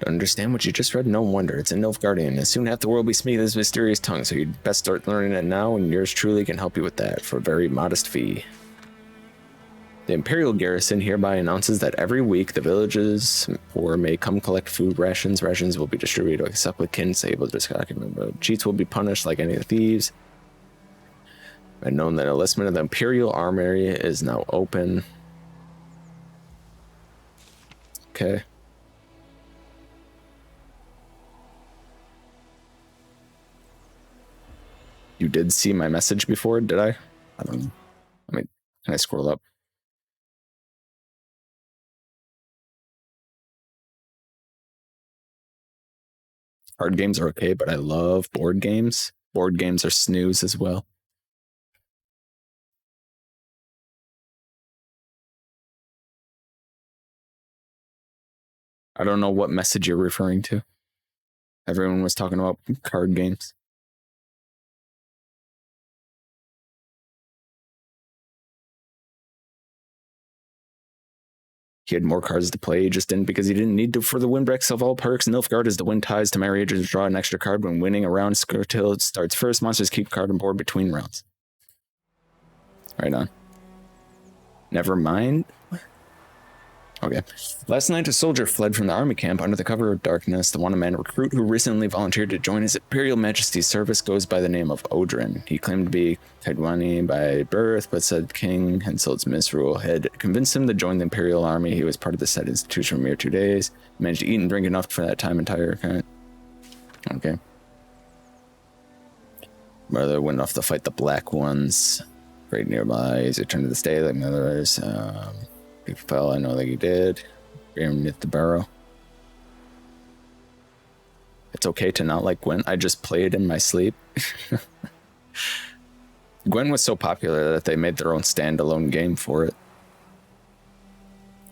Don't understand what you just read? No wonder. It's a Nilfgaardian, and soon half the world will be speaking this mysterious tongue, so you'd best start learning it now, and yours truly can help you with that for a very modest fee. The Imperial Garrison hereby announces that every week the villages poor may come collect food rations. Rations will be distributed to supplicants able to discard. Cheats will be punished like any thieves. I've known that enlistment of the Imperial Armory is now open. Okay. You did see my message before, did I? I don't know. I mean, can I scroll up? Card games are okay, but I love board games. Board games are snooze as well. I don't know what message you're referring to. Everyone was talking about card games. He had more cards to play, he just didn't because he didn't need to for the windbreaks of all perks. Nilfgaard is to win ties to marry agents, draw an extra card when winning a round till it starts first. Monsters keep card on board between rounds. Right on. Never mind. Okay. Last night, a soldier fled from the army camp under the cover of darkness. The one-man recruit who recently volunteered to join His Imperial Majesty's service goes by the name of Odrin. He claimed to be Kaidwani by birth, but said King Henselt's misrule had convinced him to join the Imperial Army. He was part of the said institution for mere 2 days. Managed to eat and drink enough for that time entire kind. Okay. Brother went off to fight the Black Ones. Right nearby. He's returned to the state like others. He fell, I know that he did. Graham hit the barrow. It's okay to not like Gwent. I just played in my sleep. Gwent was so popular that they made their own standalone game for it.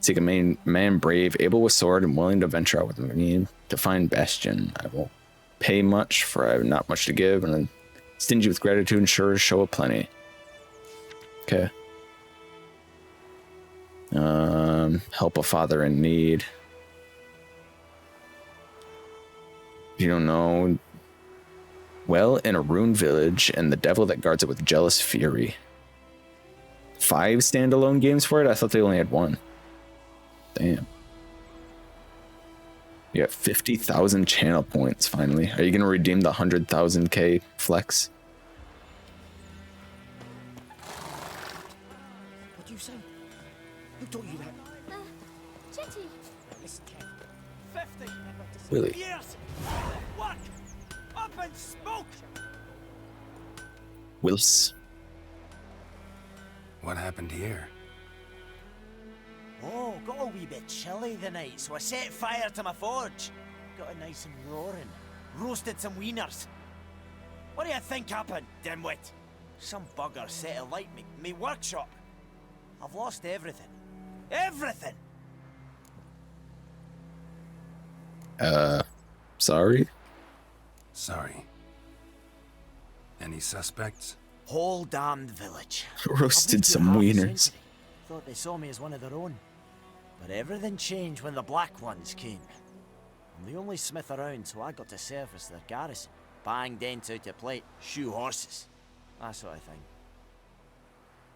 Seek a man brave, able with sword, and willing to venture out with me to find Bastion. I will pay much, for I have not much to give, and I'm stingy with gratitude and sure to show a plenty. Okay. Help a father in need. You don't know. Well, in a ruined village, and the devil that guards it with jealous fury. 5 standalone games for it? I thought they only had 1. Damn. You got 50,000 channel points, finally. Are you going to redeem the 100,000k flex? What do you say? Who taught you that? Chitty. Listen, Ken. 50 Really? years. Work. Up and smoke. Wills. What happened here? Oh, got a wee bit chilly the night, so I set fire to my forge. Got it nice and roaring. Roasted some wieners. What do you think happened, dimwit? Some bugger set alight me workshop. I've lost everything. Everything! Sorry? Sorry. Any suspects? Whole damned village. Roasted some wieners. Thought they saw me as one of their own. But everything changed when the black ones came. I'm the only smith around, so I got to service their garrison. Bang dents out of plate, shoe horses. That sort of thing.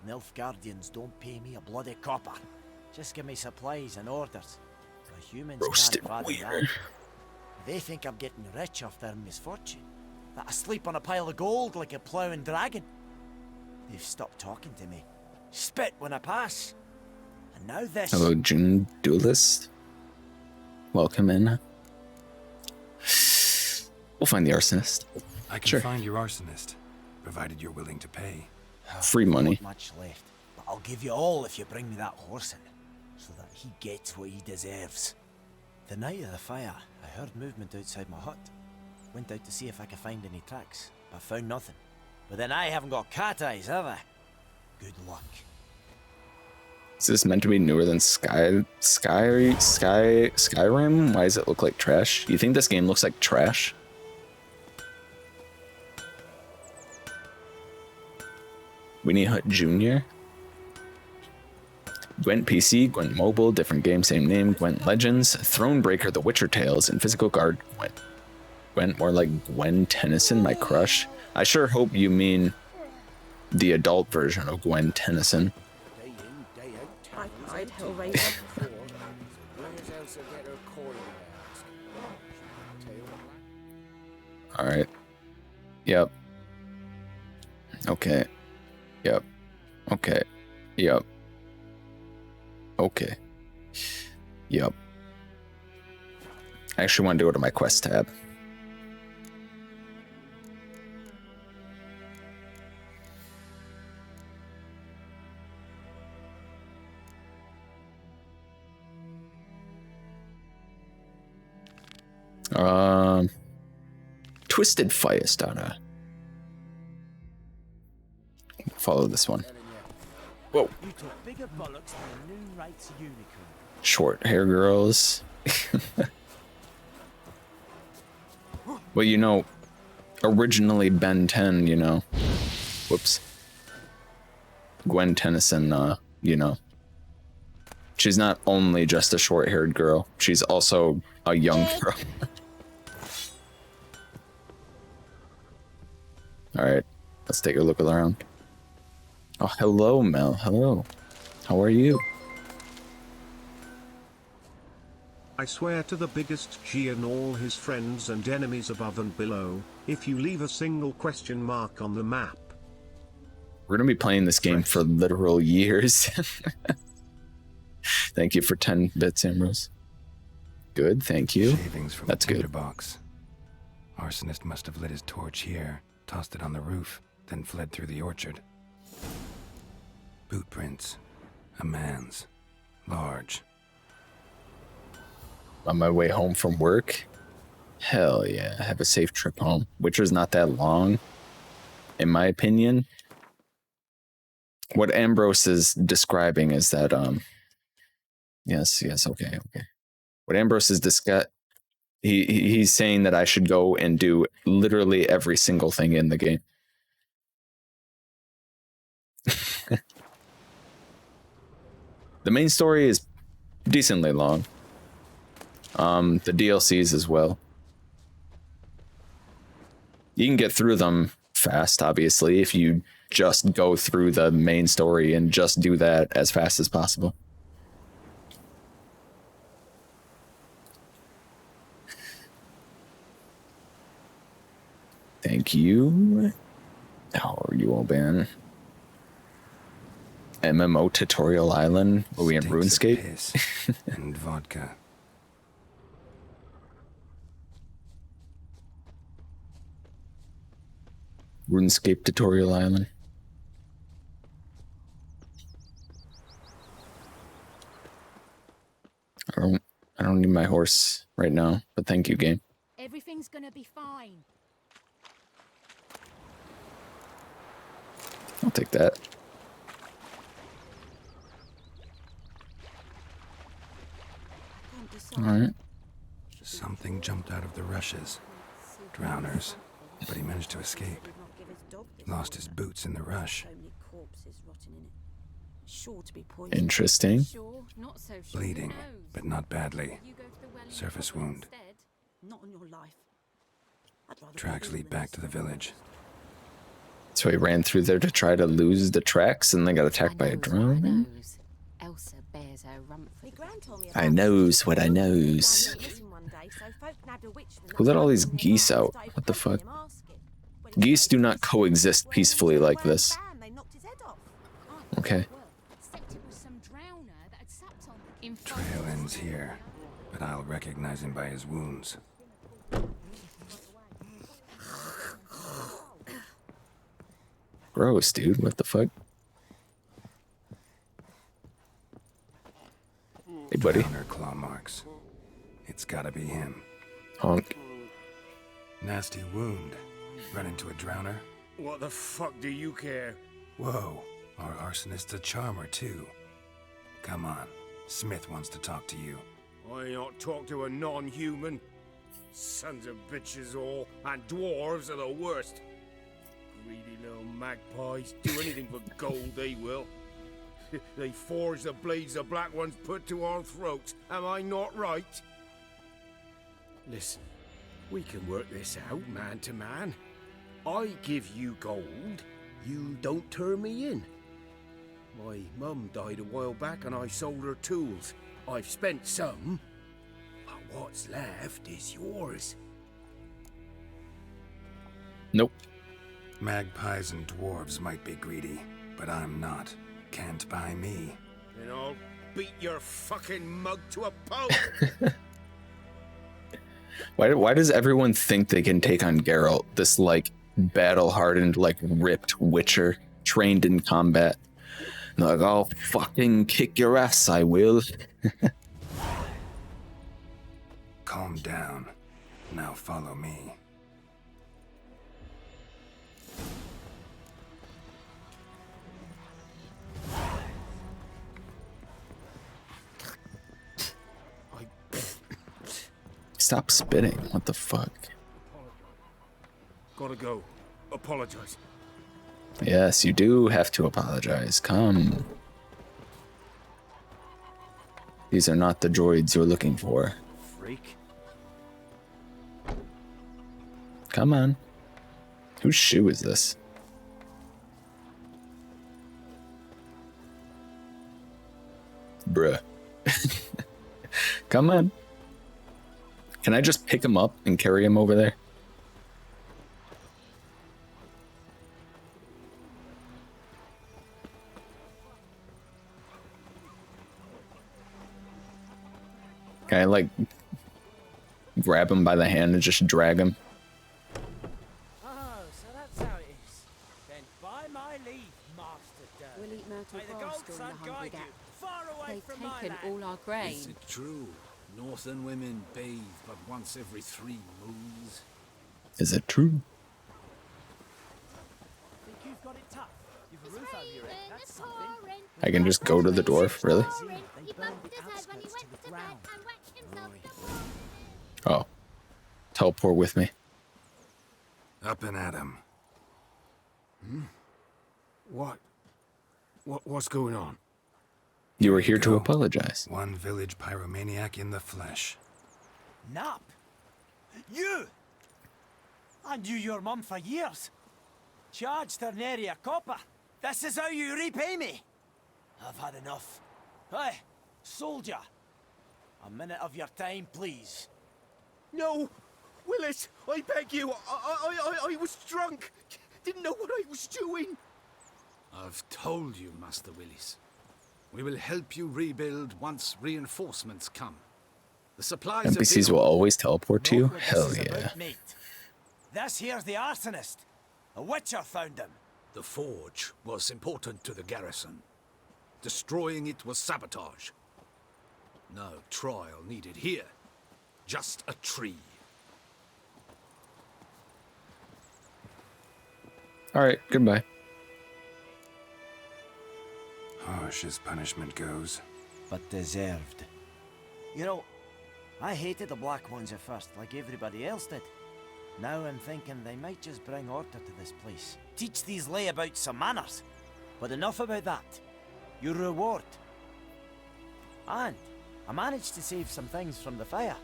Nilfgaardians don't pay me a bloody copper. Just give me supplies and orders. The humans Roasted can't fathom wiener. that. They think I'm getting rich off their misfortune. That I sleep on a pile of gold like a ploughing dragon. They've stopped talking to me. Spit when I pass. And now this. Hello, June Duelist. Welcome in. We'll find the arsonist. I can find your arsonist, provided you're willing to pay. Free money. Not much left, but I'll give you all if you bring me that horse in, so that he gets what he deserves. The night of the fire, I heard movement outside my hut. Went out to see if I could find any tracks, but found nothing. But then I haven't got cat eyes, have I? Good luck. Is this meant to be newer than Skyrim? Why does it look like trash? You think this game looks like trash? Winnie Hut Jr. Gwent PC, Gwent Mobile, different game, same name, Gwent Legends, Thronebreaker, The Witcher Tales, and Physical Guard Gwent. Gwent, more like Gwen Tennyson, my crush. I sure hope you mean the adult version of Gwen Tennyson. I cried Hellraiser. Alright. Yep. Okay. Yep. Okay. Yep. Okay. Yep. I actually want to go to my quest tab. Twisted Firestarter. Follow this one. Whoa. You took bigger bollocks than a new rights unicorn. Short hair girls. Well, you know, originally Ben 10, you know. Whoops. Gwen Tennyson, you know. She's not only just a short-haired girl, she's also a young girl. Alright, let's take a look around. Oh, hello, Mel. Hello. How are you? I swear to the biggest G and all his friends and enemies above and below, if you leave a single question mark on the map. We're gonna be playing this game for literal years. Thank you for 10 bits, Ambrose. Good, thank you. Shavings from That's a good. box. Arsonist must have lit his torch here, tossed it on the roof, then fled through the orchard. Boot prints. A man's. Large. On my way home from work? Hell yeah, have a safe trip home. Witcher's not that long, in my opinion. What Ambrose is describing is that Yes, okay. What Ambrose is he's saying that I should go and do literally every single thing in the game. The main story is decently long. The DLCs as well. You can get through them fast, obviously, if you just go through the main story and just do that as fast as possible. Thank you. How are you all been? MMO Tutorial Island? Are we in RuneScape? Piss and vodka. RuneScape Tutorial Island. I don't need my horse right now, but thank you, game. Everything's gonna be fine. I'll take that. Alright. Something jumped out of the rushes. Drowners. But he managed to escape. Lost his boots in the rush. Interesting. Bleeding, but not badly. Surface wound. Not on your life. Tracks lead back to the village. So he ran through there to try to lose the tracks and then got attacked by a drone? Elsa bears her rump. I knows what I knows. Who let all these geese out? What the fuck? Geese do not coexist peacefully like this. Okay. Trail ends here, but I'll recognize him by his wounds. Gross, dude. What the fuck? Hey, buddy. Drowner claw marks. It's gotta be him. Honk. Nasty wound. Run into a drowner? What the fuck do you care? Whoa, our arsonist's a charmer too. Come on, Smith wants to talk to you. I ain't not talk to a non-human. Sons of bitches all, and dwarves are the worst. Greedy little magpies, do anything for gold they will. They forge the blades the black ones put to our throats, am I not right? Listen, we can work this out man to man. I give you gold, you don't turn me in. My mum died a while back and I sold her tools. I've spent some, but what's left is yours. Nope. Magpies and dwarves might be greedy, but I'm not. Can't buy me. Then I'll beat your fucking mug to a pulp. Why does everyone think they can take on Geralt, this like battle-hardened, like ripped witcher trained in combat? And they're like, I'll fucking kick your ass, I will. Calm down. Now follow me. Stop spitting. What the fuck? Gotta go. Apologize. Yes, you do have to apologize. Come. These are not the droids you're looking for. Freak. Come on. Whose shoe is this? Bruh. Come on. Can I just pick him up and carry him over there? Can I, like, grab him by the hand and just drag him? Oh, so that's how it is. Then by my leave, Master Dirk. We'll eat myrtle May the grass gold during sun the hungry guide gap. you far away They've from my taken land. all our grain. Is it true? Northern women bathe but once every 3 moons. Is it true? Think you've got it tough. You've a roof over your head. That's something. I can just go to the dwarf, really? Oh. Teleport with me. Up and at him. What's going on? You were here to apologize. One village pyromaniac in the flesh. Nap? You? I knew your mum for years. Charged her nary a copper. This is how you repay me. I've had enough. Hey, soldier. A minute of your time, please. No! Willis, I beg you. I was drunk. Didn't know what I was doing. I've told you, Master Willis. We will help you rebuild once reinforcements come. The supplies NPCs will always teleport to you? Hell yeah. This here's the arsonist. A witcher found him. The forge was important to the garrison. Destroying it was sabotage. No trial needed here. Just a tree. Alright, goodbye. Harsh as punishment goes. But deserved. You know, I hated the Black Ones at first, like everybody else did. Now I'm thinking they might just bring order to this place. Teach these layabouts some manners. But enough about that. Your reward. And I managed to save some things from the fire.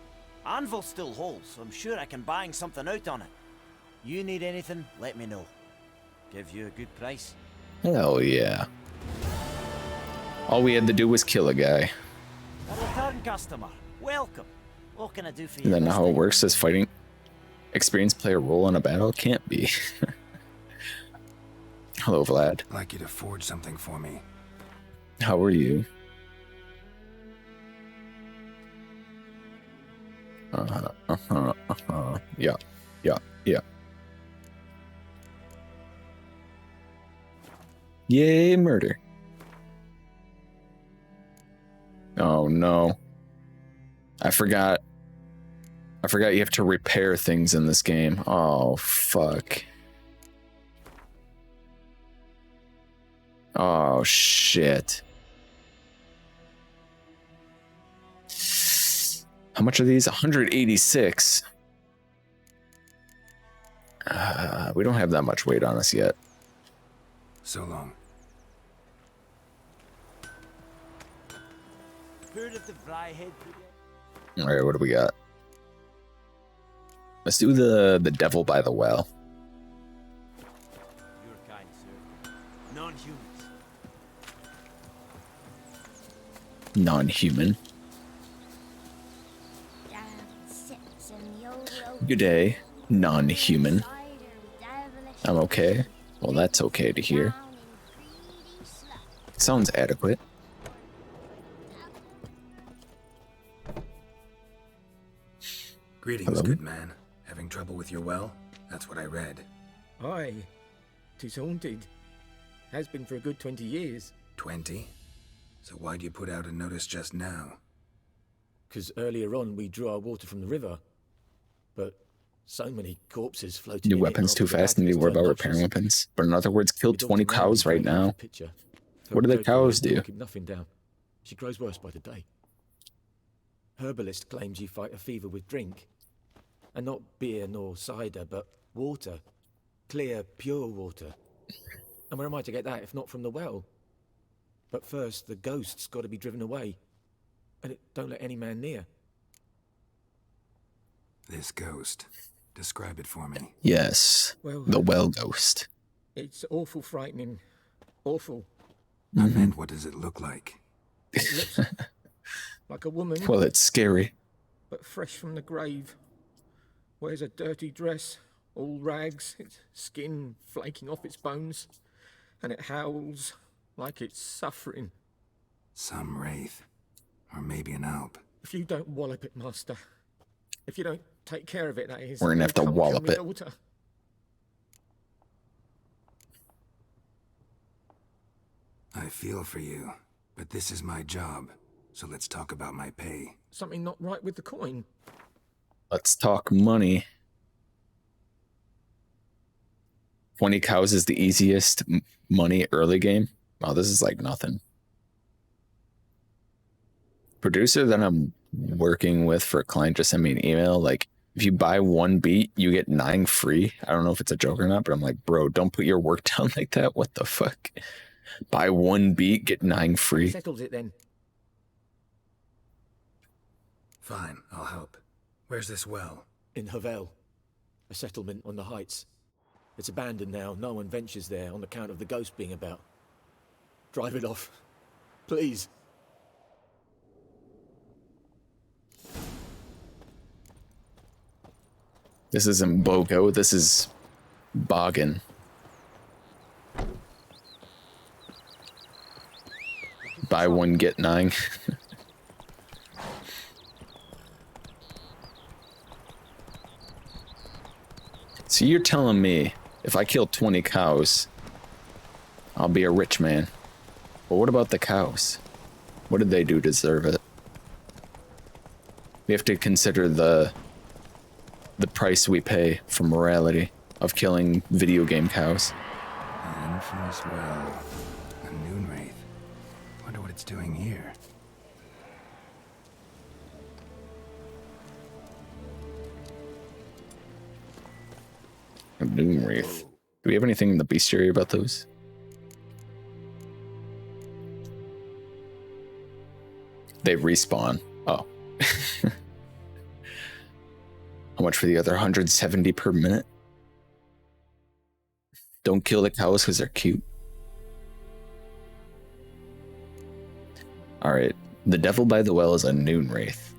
Anvil still holds, so I'm sure I can bang something out on it. You need anything, let me know. Give you a good price. Hell yeah. All we had to do was kill a guy. A return customer. Welcome. What can I do for you? And then how it works is fighting experience play a role in a battle? Can't be. Hello, Vlad. I'd like you to forge something for me. How are you? Yeah. Yay, murder. Oh no. I forgot you have to repair things in this game. Oh, fuck. Oh, shit. How much are these? 186. We don't have that much weight on us yet. So long. Alright, what do we got? Let's do the devil by the well. Your kind, sir. Non-humans. Non-human. Good day, non-human. I'm okay. Well, that's okay to hear. Sounds adequate. Greetings, good man. Having trouble with your well? That's what I read. Aye. 'Tis haunted. Has been for a good 20 years. 20? So why'd you put out a notice just now? 'Cause earlier on we drew our water from the river. But so many corpses floating. New weapons too fast and need to worry about repairing weapons. But in other words, kill 20 cows right now. What do the cows do? Keep nothing down. She grows worse by the day. Herbalist claims you fight a fever with drink. And not beer nor cider, but water. Clear, pure water. And where am I to get that if not from the well? But first, the ghost's got to be driven away. And it don't let any man near. This ghost. Describe it for me. Yes. Well, the well ghost. It's awful frightening. Awful. I meant, what does it look like? It looks like a woman. Well, it's scary. But fresh from the grave. Wears a dirty dress, all rags, its skin flaking off its bones, and it howls like it's suffering. Some wraith. Or maybe an alp. If you don't wallop it, Master. If you don't take care of it, that is. We're gonna have to wallop it. Daughter. I feel for you, but this is my job, so let's talk about my pay. Something not right with the coin. Let's talk money. 20 cows is the easiest money early game. Oh, this is like nothing. producer that I'm working with for a client just sent me an email. Like, if you buy 1 beat, you get 9 free. I don't know if it's a joke or not, but I'm like, bro, don't put your work down like that. What the fuck? Buy 1 beat, get 9 free. Settles it then. Fine, I'll help. Where's this well? In Havel, a settlement on the heights. It's abandoned now. No one ventures there on account of the ghost being about. Drive it off. Please. This isn't Bogo, this is Boggin. Buy 1, get 9. So you're telling me if I kill 20 cows, I'll be a rich man. But what about the cows? What did they do to deserve it? We have to consider the price we pay for morality of killing video game cows. An infamous well. A noon wraith. Wonder what it's doing here. A noon wraith. Do we have anything in the bestiary about those? They respawn. Oh. How much for the other 170 per minute? Don't kill the cows because they're cute. Alright. The Devil by the Well is a noon wraith.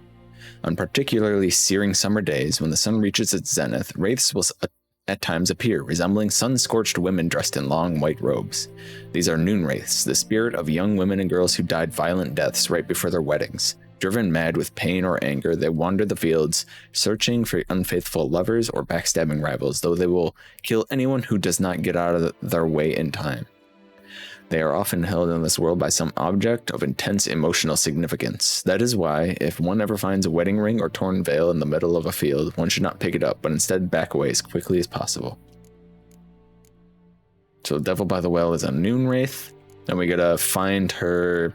On particularly searing summer days, when the sun reaches its zenith, wraiths will at times appear, resembling sun-scorched women dressed in long white robes. These are noon wraiths, the spirit of young women and girls who died violent deaths right before their weddings. Driven mad with pain or anger, they wander the fields, searching for unfaithful lovers or backstabbing rivals, though they will kill anyone who does not get out of their way in time. They are often held in this world by some object of intense emotional significance. That is why, if one ever finds a wedding ring or torn veil in the middle of a field, one should not pick it up, but instead back away as quickly as possible. So the Devil by the Well is a noon wraith, and we gotta find her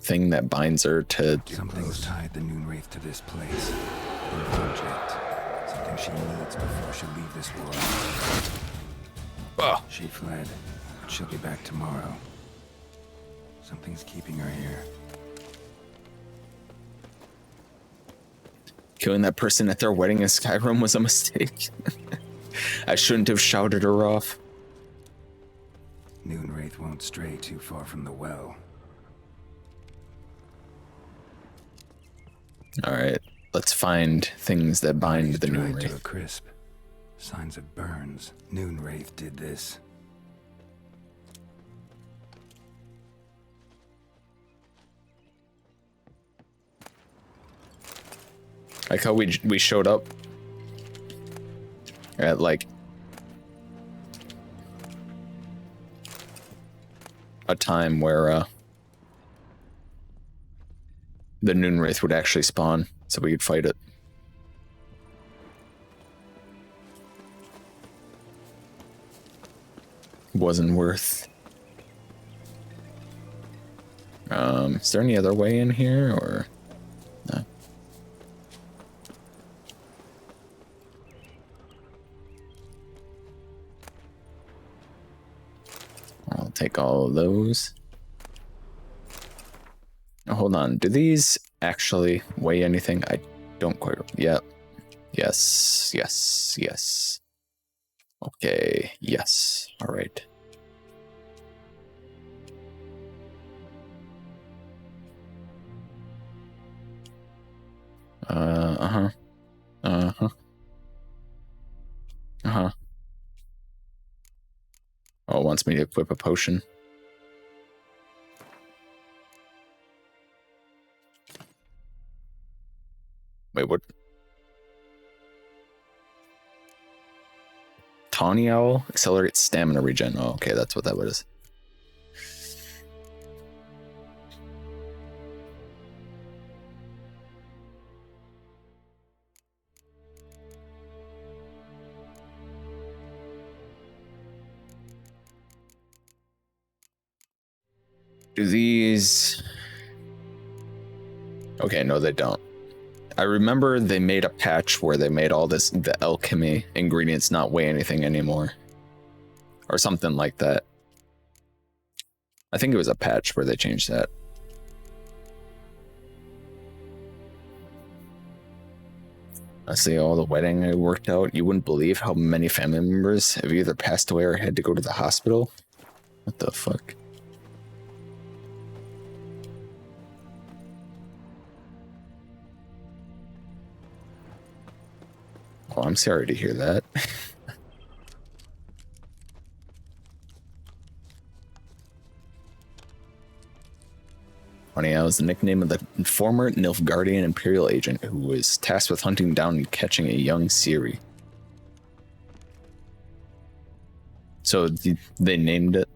thing that binds her to... Something's tied the noon wraith to this place. An object. Something she needs before she'll leave this world. Oh. She fled. She'll be back tomorrow. Something's keeping her here. Killing that person at their wedding in Skyrim was a mistake. I shouldn't have shouted her off. Noon wraith won't stray too far from the well. Alright, let's find things that bind the noon dried to a wraith. crisp. Signs of burns. Noon wraith did this. Like how we showed up at like a time where the noon wraith would actually spawn, so we could fight it. Wasn't worth. Is there any other way in here, or no? I'll take all of those. Oh, hold on, do these actually weigh anything? I don't quite. Yep. Yes, yes, yes. Okay, yes. All right. Uh-huh. Uh-huh. Uh-huh. Oh, it wants me to equip a potion. Wait, what? Tawny Owl? Accelerates stamina regen. Oh, okay, that's what that was. Do these... Okay, no, they don't. I remember they made a patch where they made all the alchemy ingredients not weigh anything anymore. Or something like that. I think it was a patch where they changed that. I see all the wedding I worked out. You wouldn't believe how many family members have either passed away or had to go to the hospital. What the fuck? Oh, I'm sorry to hear that. Funny, I was the nickname of the former Nilfgaardian Imperial agent who was tasked with hunting down and catching a young Ciri. So they named it.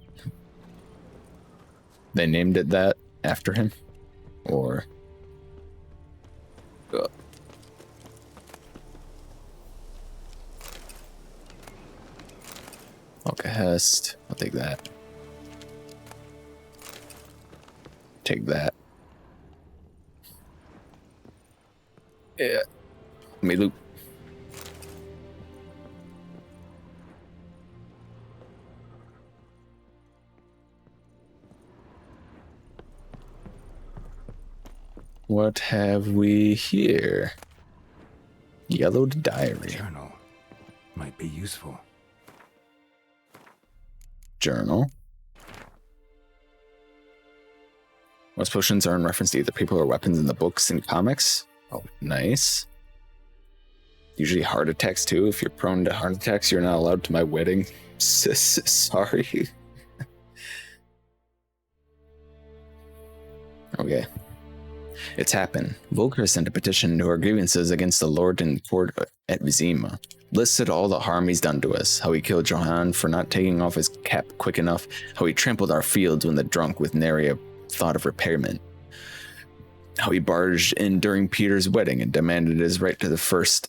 They named it that after him, or. Okay, Hest. I'll take that. Take that. Yeah. Let me loot. What have we here? Yellowed diary. Journal might be useful. Journal. Most potions are in reference to either people or weapons in the books and comics. Oh, nice. Usually heart attacks too. If you're prone to heart attacks, you're not allowed to my wedding. Sorry. Okay. It's happened. Volker sent a petition to our grievances against the Lord in court at Vizima. Listed all the harm he's done to us. How he killed Johann for not taking off his cap quick enough. How he trampled our fields when the drunk with nary a thought of repairment. How he barged in during Peter's wedding and demanded his right of the first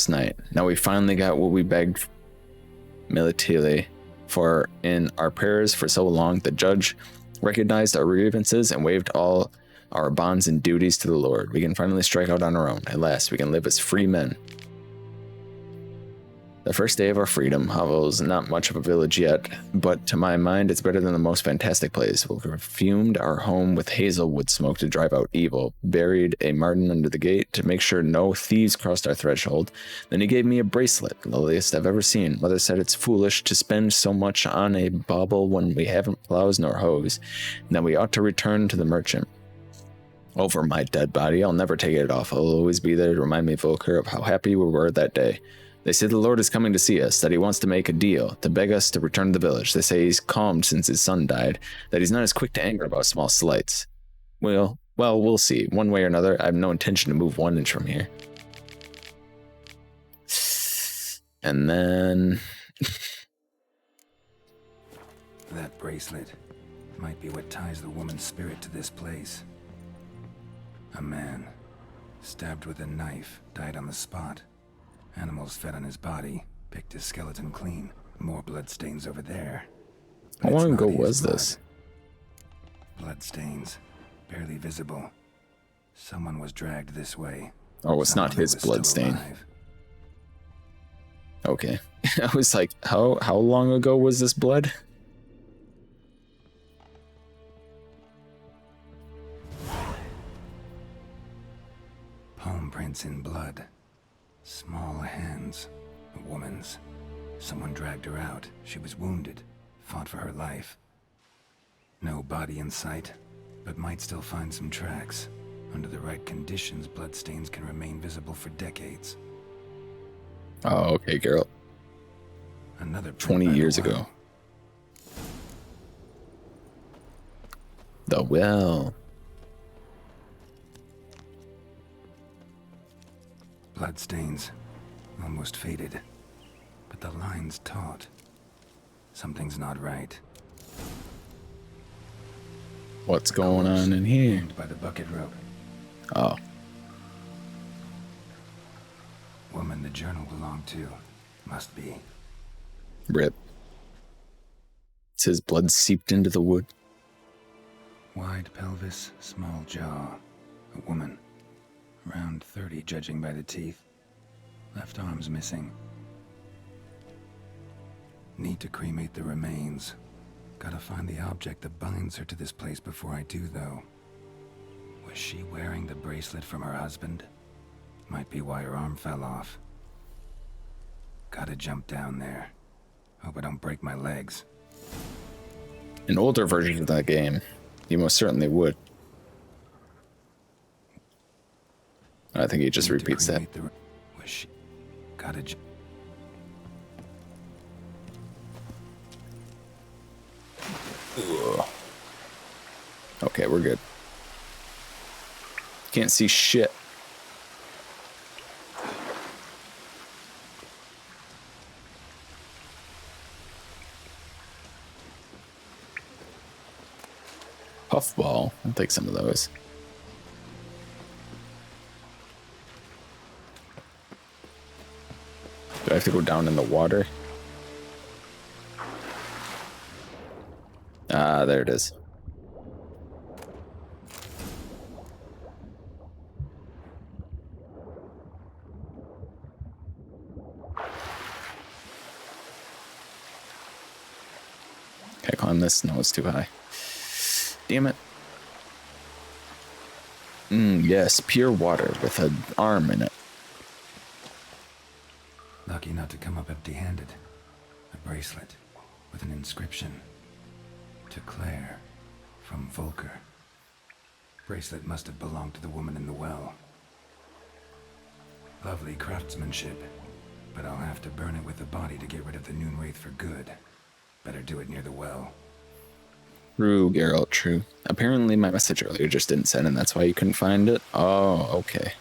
night. Now we finally got what we begged Militile for in our prayers for so long. The judge recognized our grievances and waived all our bonds and duties to the Lord. We can finally strike out on our own. At last, we can live as free men. The first day of our freedom. Hovel's not much of a village yet, but to my mind, it's better than the most fantastic place. We perfumed our home with hazelwood smoke to drive out evil, buried a marten under the gate to make sure no thieves crossed our threshold. Then he gave me a bracelet, the loveliest I've ever seen. Mother said it's foolish to spend so much on a bauble when we haven't plows nor hoes, and that we ought to return to the merchant. Over my dead body, I'll never take it off. I'll always be there to remind me, Volker, of how happy we were that day. They say the Lord is coming to see us, that he wants to make a deal, to beg us to return to the village. They say he's calmed since his son died, that he's not as quick to anger about small slights. Well, we'll see. One way or another, I have no intention to move 1 inch from here. And then... That bracelet might be what ties the woman's spirit to this place. A man, stabbed with a knife, died on the spot. Animals fed on his body, picked his skeleton clean. More bloodstains over there. How long ago was this? Bloodstains, barely visible. Someone was dragged this way. Oh, it's not his bloodstain. Okay. I was like, how long ago was this blood? Palm prints in blood. Small hands. A woman's. Someone dragged her out. She was wounded. Fought for her life. No body in sight, but might still find some tracks. Under the right conditions, bloodstains can remain visible for decades. Oh, okay, girl. Another 20 years ago. The well. Bloodstains. Almost faded. But the line's taut. Something's not right. What's going on in here? By the bucket rope. Oh. Woman the journal belonged to. Must be. Rip. It's his blood seeped into the wood. Wide pelvis, small jaw. A woman. Around 30, judging by the teeth. Left arm's missing. Need to cremate the remains. Gotta find the object that binds her to this place before I do, though. Was she wearing the bracelet from her husband? Might be why her arm fell off. Gotta jump down there. Hope I don't break my legs. In older versions of that game, you most certainly would. I think he just repeats that. Was she... Gotta Ugh. Okay, we're good. Can't see shit. Puffball. I'll take some of those. Do I have to go down in the water? Ah, there it is. Can I climb this? No, it's too high. Damn it. Yes, pure water with an arm in it. Lucky not to come up empty-handed. A bracelet with an inscription. To Claire, from Volker. Bracelet must have belonged to the woman in the well. Lovely craftsmanship, but I'll have to burn it with the body to get rid of the Noon Wraith for good. Better do it near the well. True, Geralt, true. Apparently my message earlier just didn't send, and that's why you couldn't find it. Oh, okay.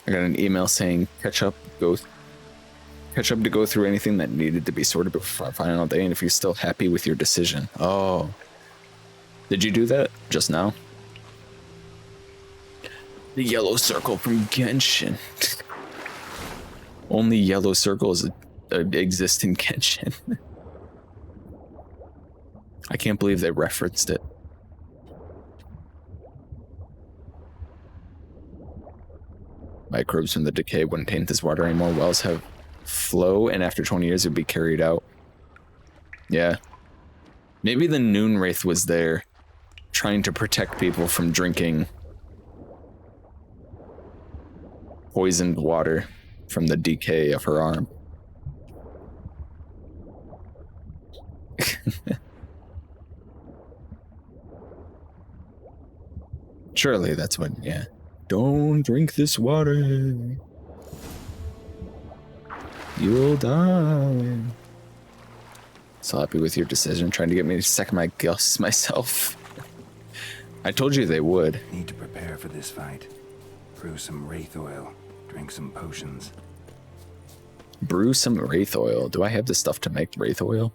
I got an email saying catch up to go through anything that needed to be sorted before our final day, and if you're still happy with your decision. Oh. Did you do that just now? The yellow circle from Genshin. Only yellow circles exist in Genshin. I can't believe they referenced it. Microbes from the decay wouldn't taint this water anymore. Wells have flow, and after 20 years it would be carried out. Yeah. Maybe the Noon Wraith was there trying to protect people from drinking poisoned water from the decay of her arm. Surely that's what, yeah. Don't drink this water. You'll die. So happy with your decision, trying to get me to second my guess myself. I told you they would. Need to prepare for this fight. Brew some wraith oil. Drink some potions. Brew some wraith oil. Do I have the stuff to make wraith oil?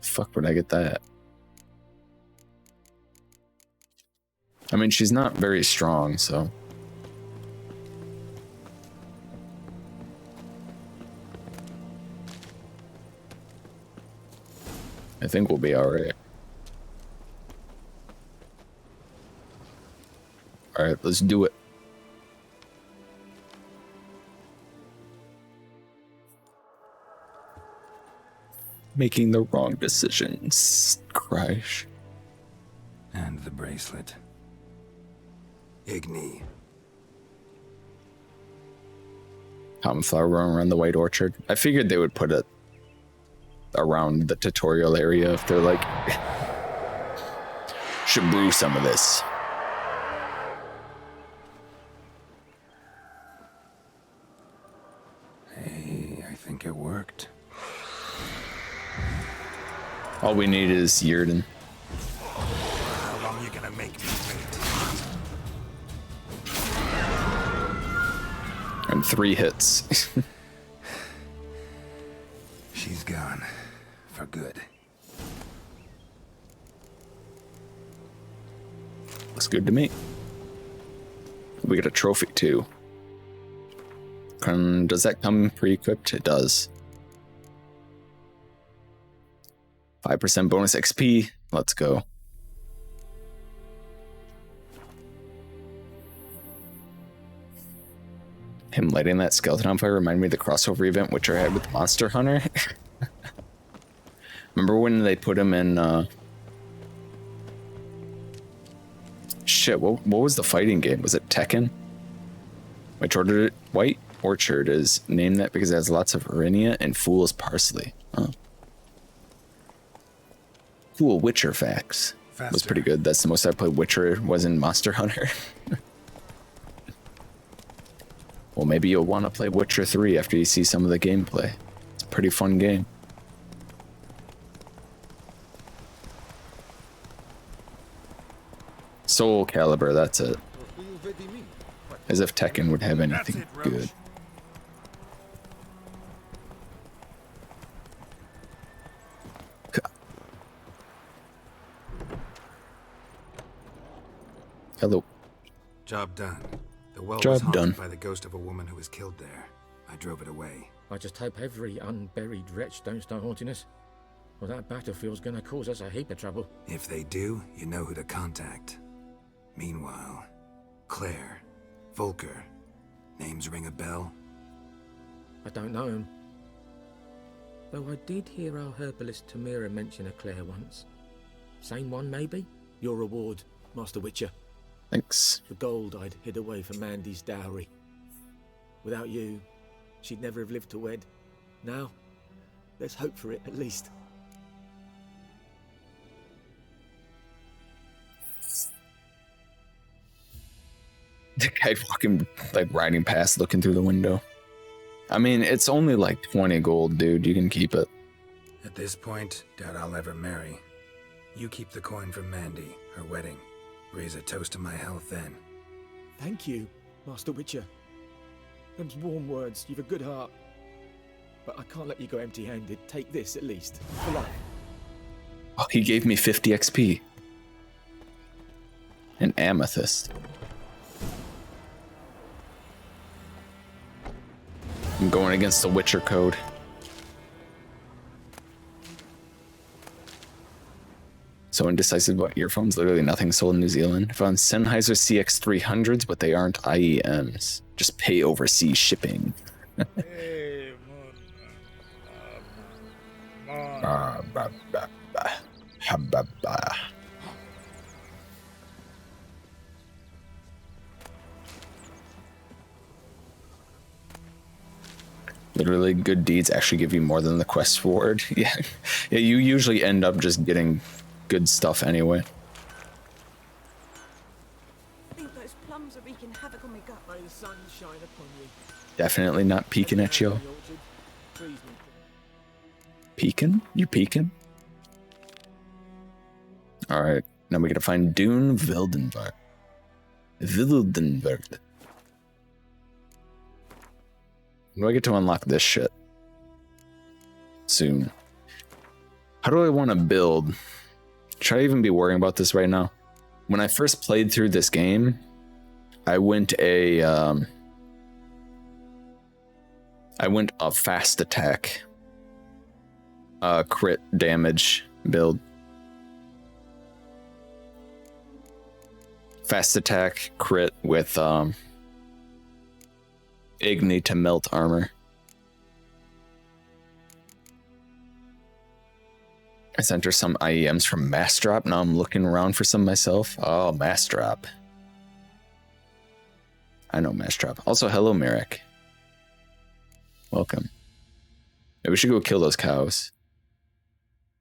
Fuck would I get that? I mean, she's not very strong, so. I think we'll be alright. Alright, let's do it. Making the wrong decisions, Crash. And the bracelet. Igni. Common flower growing around the White Orchard. I figured they would put it around the tutorial area if they're like, should brew some of this. Hey, I think it worked. All we need is Yurden. How long are you gonna make me wait? And 3 hits. She's gone. For good. Looks good to me. we got a trophy too. Does that come pre-equipped? It does. 5% bonus XP. Let's go. Him lighting that skeleton on fire reminded me of the crossover event Witcher had with Monster Hunter. Remember when they put him in shit, what was the fighting game? Was it Tekken? White Orchard is named that because it has lots of Arinia and Fool's Parsley. Oh. Cool Witcher facts. Faster. Was pretty good. That's the most I played Witcher was in Monster Hunter. Well, maybe you'll want to play Witcher 3 after you see some of the gameplay. It's a pretty fun game. Soul Calibur, that's it. As if Tekken would have anything good. Hello. Job done. The well Job was haunted done. by the ghost of a woman who was killed there. I drove it away. I just hope every unburied wretch don't start haunting us. Well, that battlefield's gonna cause us a heap of trouble. If they do, you know who to contact. Meanwhile, Claire, Volker, names ring a bell? I don't know him. Though I did hear our herbalist Tamira mention a Claire once. Same one, maybe? Your reward, Master Witcher. Thanks. The gold I'd hid away for Mandy's dowry. Without you, she'd never have lived to wed. Now, let's hope for it at least. The guy walking, like riding past, looking through the window. I mean, it's only like 20 gold, dude. You can keep it. At this point, doubt I'll ever marry. You keep the coin from Mandy, her wedding. Raise a toast to my health then. Thank you, Master Witcher. Them's warm words. You've a good heart. But I can't let you go empty-handed. Take this, at least. For life. Oh, he gave me 50 XP. An amethyst. I'm going against the Witcher code. So indecisive about earphones, literally nothing sold in New Zealand. Found Sennheiser CX300s, but they aren't IEMs. Just pay overseas shipping. Literally, good deeds actually give you more than the quest reward. Yeah, you usually end up just getting good stuff anyway. I think those plums are wreaking havoc on my gut. May the sun shine upon you. Definitely not peeking at you. Peeking? You peeking? Alright, now we gotta find Dune Wildenberg. Wildenberg. When do I get to unlock this shit? Soon. How do I want to build? Should I even be worrying about this right now? When I first played through this game, I went a fast attack, crit damage build. Fast attack crit with Igni to melt armor. I sent her some IEMs from Mass Drop. Now I'm looking around for some myself. Oh, Mass Drop. I know Mass Drop. Also, hello, Merrick. Welcome. Maybe we should go kill those cows.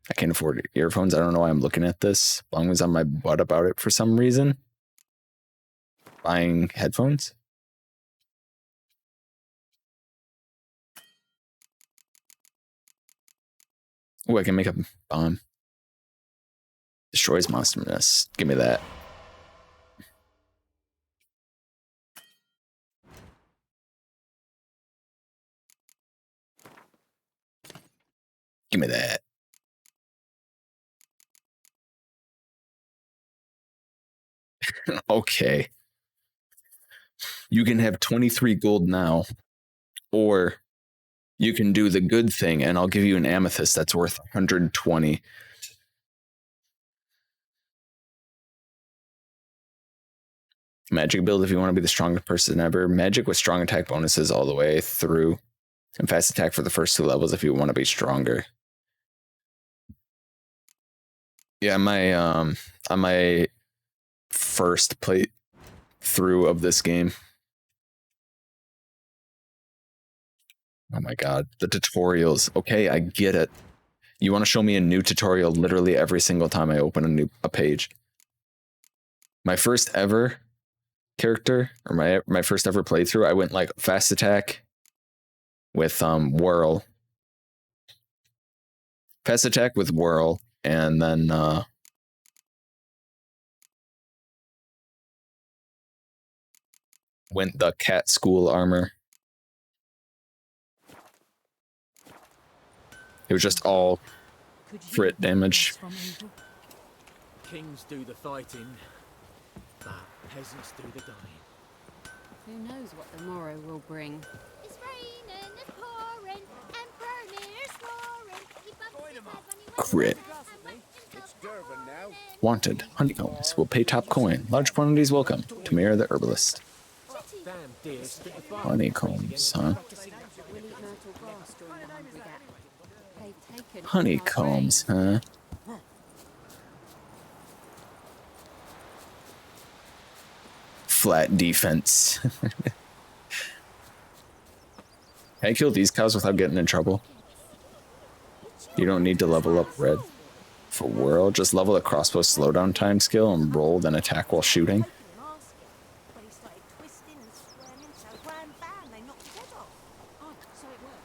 I can't afford earphones. I don't know why I'm looking at this. Long was on my butt about it for some reason. Buying headphones. Oh, I can make a bomb. Destroys monster nests. Give me that. Give me that. Okay. You can have 23 gold now, or you can do the good thing, and I'll give you an amethyst that's worth 120. Magic build if you want to be the strongest person ever. Magic with strong attack bonuses all the way through. And fast attack for the first 2 levels if you want to be stronger. Yeah, on my first playthrough of this game. Oh my god, the tutorials. Okay, I get it. You want to show me a new tutorial literally every single time I open a page. My first ever character, or my first ever playthrough, I went like fast attack with whirl. Fast attack with whirl, and then went the cat school armor. It was just all crit damage. Kings do the fighting, but peasants do the dying. Who knows what the morrow will bring? It's raining, it's pouring, Emperor Near's roaring. He bumped his head when he went Crit. It's Durban now. Wanted. Honeycombs will pay top coin. Large quantities welcome. To Mira the herbalist. Honeycombs, huh? Honeycombs, huh? Flat defense. Can I kill these cows without getting in trouble? You don't need to level up red. For whirl, just level the crossbow slowdown time skill and roll, then attack while shooting.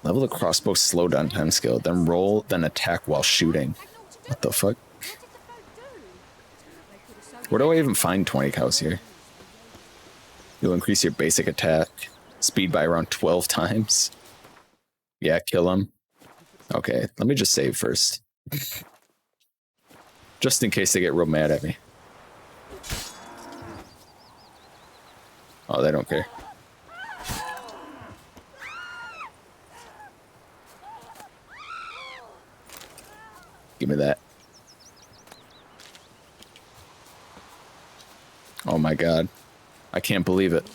Level the crossbow slowdown time skill, then roll, then attack while shooting. What the fuck? Where do I even find 20 cows here? You'll increase your basic attack speed by around 12 times. Yeah, kill them. Okay, let me just save first. Just in case they get real mad at me. Oh, they don't care. Give me that. Oh my god. I can't believe it.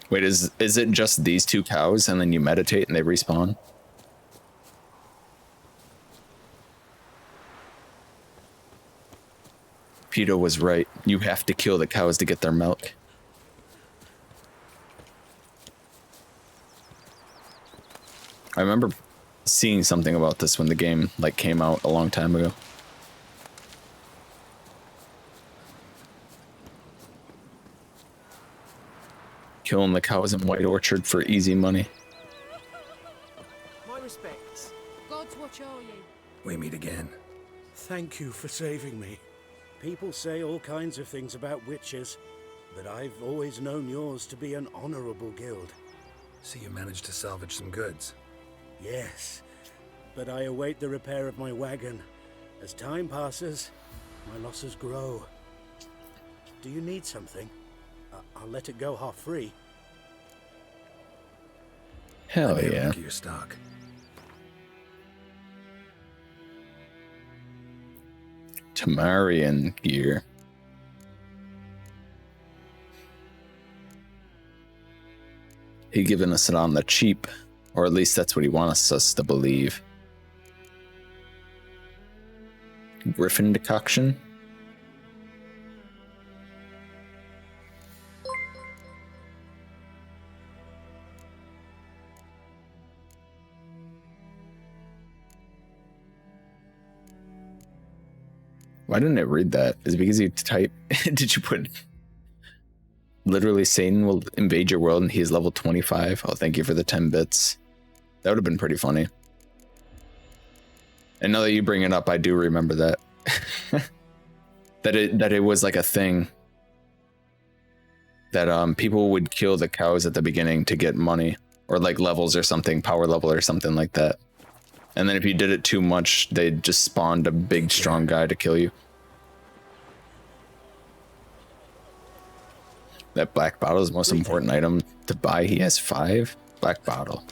Wait, is it just these 2 cows and then you meditate and they respawn? Peter was right. You have to kill the cows to get their milk. I remember seeing something about this when the game like came out a long time ago. Killing the cows in White Orchard for easy money. My respects. God's watch are you? We meet again. Thank you for saving me. People say all kinds of things about witches, but I've always known yours to be an honorable guild. So you managed to salvage some goods? Yes, but I await the repair of my wagon. As time passes, my losses grow. Do you need something? I'll let it go half-free. Hell yeah. Look at your stock. Tamarian gear. He giving us it on the cheap, or at least that's what he wants us to believe. Griffin decoction. Why didn't it read that? Is it because you type? Did you put literally Satan will invade your world and he is level 25? Oh, thank you for the 10 bits. That would have been pretty funny. And now that you bring it up, I do remember that. that it was like a thing that people would kill the cows at the beginning to get money or like levels or something, power level or something like that. And then if you did it too much, they just spawned a big, strong guy to kill you. That black bottle is the most important item to buy. He has 5. Black bottle.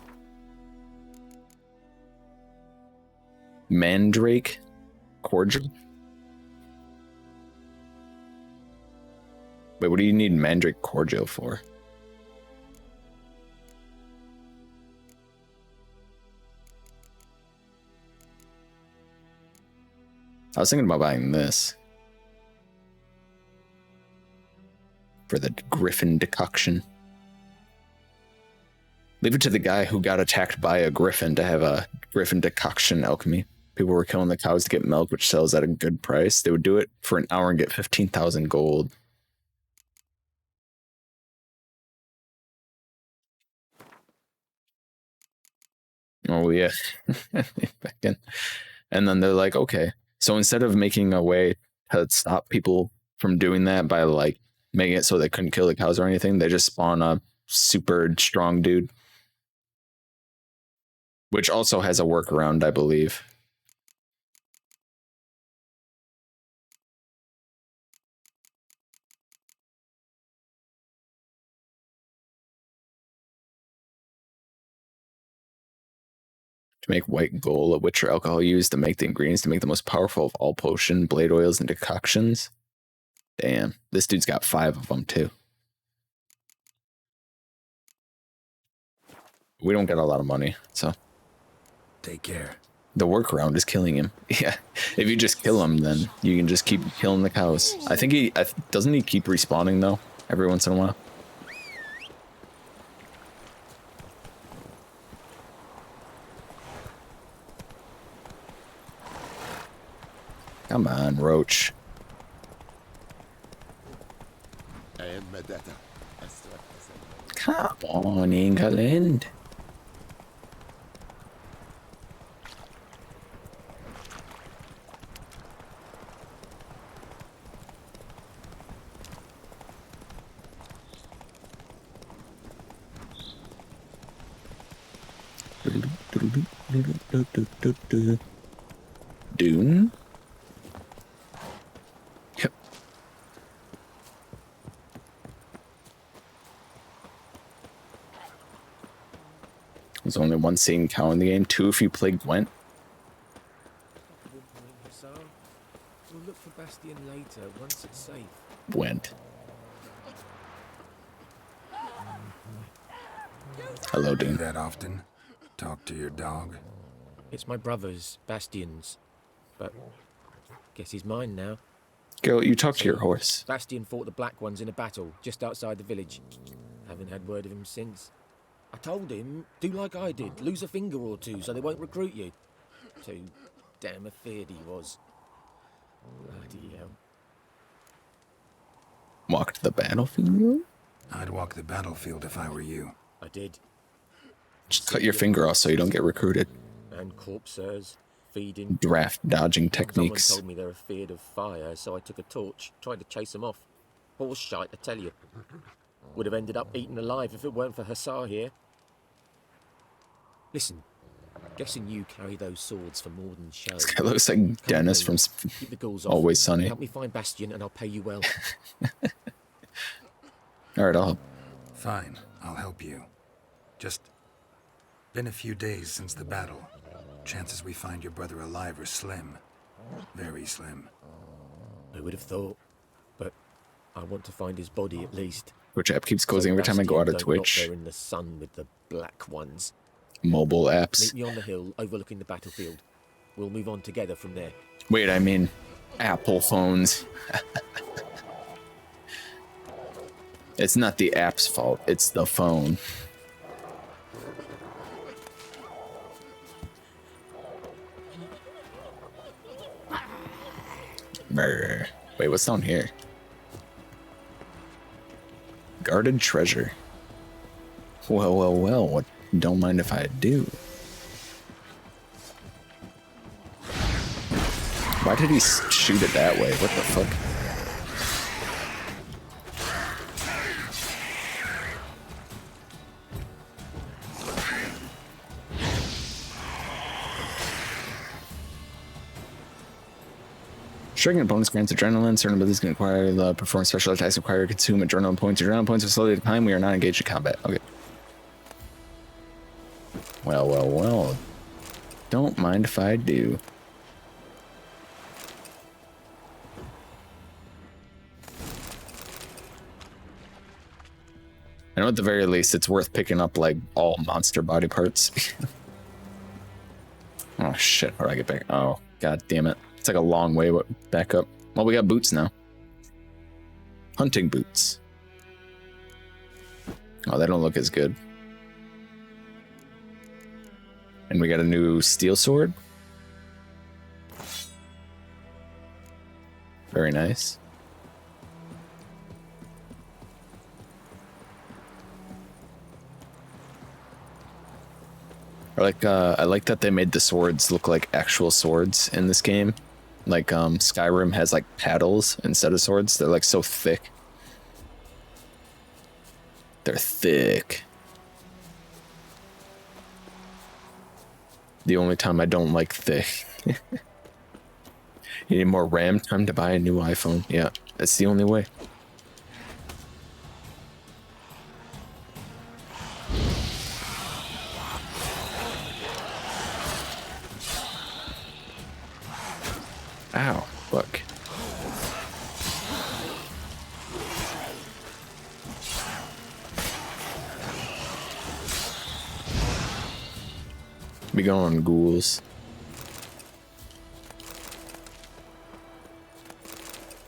Mandrake cordial. Wait, what do you need Mandrake cordial for? I was thinking about buying this. For the Griffin decoction. Leave it to the guy who got attacked by a Griffin to have a Griffin decoction alchemy. People were killing the cows to get milk, which sells at a good price. They would do it for an hour and get 15,000 gold. Oh, yeah. And then they're like, okay. So instead of making a way to stop people from doing that by like making it so they couldn't kill the cows or anything, they just spawn a super strong dude. Which also has a workaround, I believe. To make white gold, a witcher alcohol used to make the ingredients to make the most powerful of all potion, blade oils, and decoctions. Damn, this dude's got 5 of them too. We don't get a lot of money, so. Take care. The workaround is killing him. Yeah, if you just kill him, then you can just keep killing the cows. I think he, doesn't he keep respawning though, every once in a while? Come on, Roach. Come on, England. Dune? Yep. There's only one seeing cow in the game. 2 if you play Gwent. We'll look for Bastion later, once it's safe. Gwent. Hello, Dune. Do that often? Talk to your dog? It's my brother's, Bastion's, but guess he's mine now. Go, you talk to your horse. Bastion fought the Black Ones in a battle just outside the village. Haven't had word of him since. I told him, do like I did, lose a finger or 2 so they won't recruit you. Too damn afeard he was. Bloody hell. Walk to the battlefield? I'd walk the battlefield if I were you. I did. Just cut your finger off so you don't get recruited. And corpsers, feeding. Draft dodging techniques. Someone told me they're afeard of fire, so I took a torch, tried to chase them off. Horse shite, I tell you. Would have ended up eaten alive if it weren't for Hussar here. Listen, guessing you carry those swords for more than show. This guy looks like Dennis from Keep the ghouls off. Always Sunny. Help me find Bastion and I'll pay you well. Alright, I'll help. Fine, I'll help you. Just been a few days since the battle. Chances we find your brother alive are slim. Very slim. I would have thought, but I want to find his body at least. Which app keeps closing every time I go out of Twitch? There in the sun with the Black Ones. Mobile apps. Meet me on the hill overlooking the battlefield. We'll move on together from there. Wait, I mean Apple phones. It's not the app's fault, it's the phone. Brr. Wait, what's down here? Guarded treasure. Well, well, well, what? Don't mind if I do. Why did he shoot it that way? What the fuck? Striking opponents grants adrenaline. Certain abilities can acquire the perform special attacks require consume adrenaline points. Adrenaline points are slowly decline. We are not engaged in combat. Okay. Well. Don't mind if I do. I know at the very least it's worth picking up like all monster body parts. Oh shit, how do I get back? Oh, god damn it. It's like a long way back up. Well, we got boots now. Hunting boots. Oh, they don't look as good. And we got a new steel sword. Very nice. I like that they made the swords look like actual swords in this game. Like Skyrim has like paddles instead of swords. They're like so thick. They're thick. The only time I don't like thick. You need more RAM time to buy a new iPhone. Yeah, that's the only way. Ow, look. Be going, ghouls.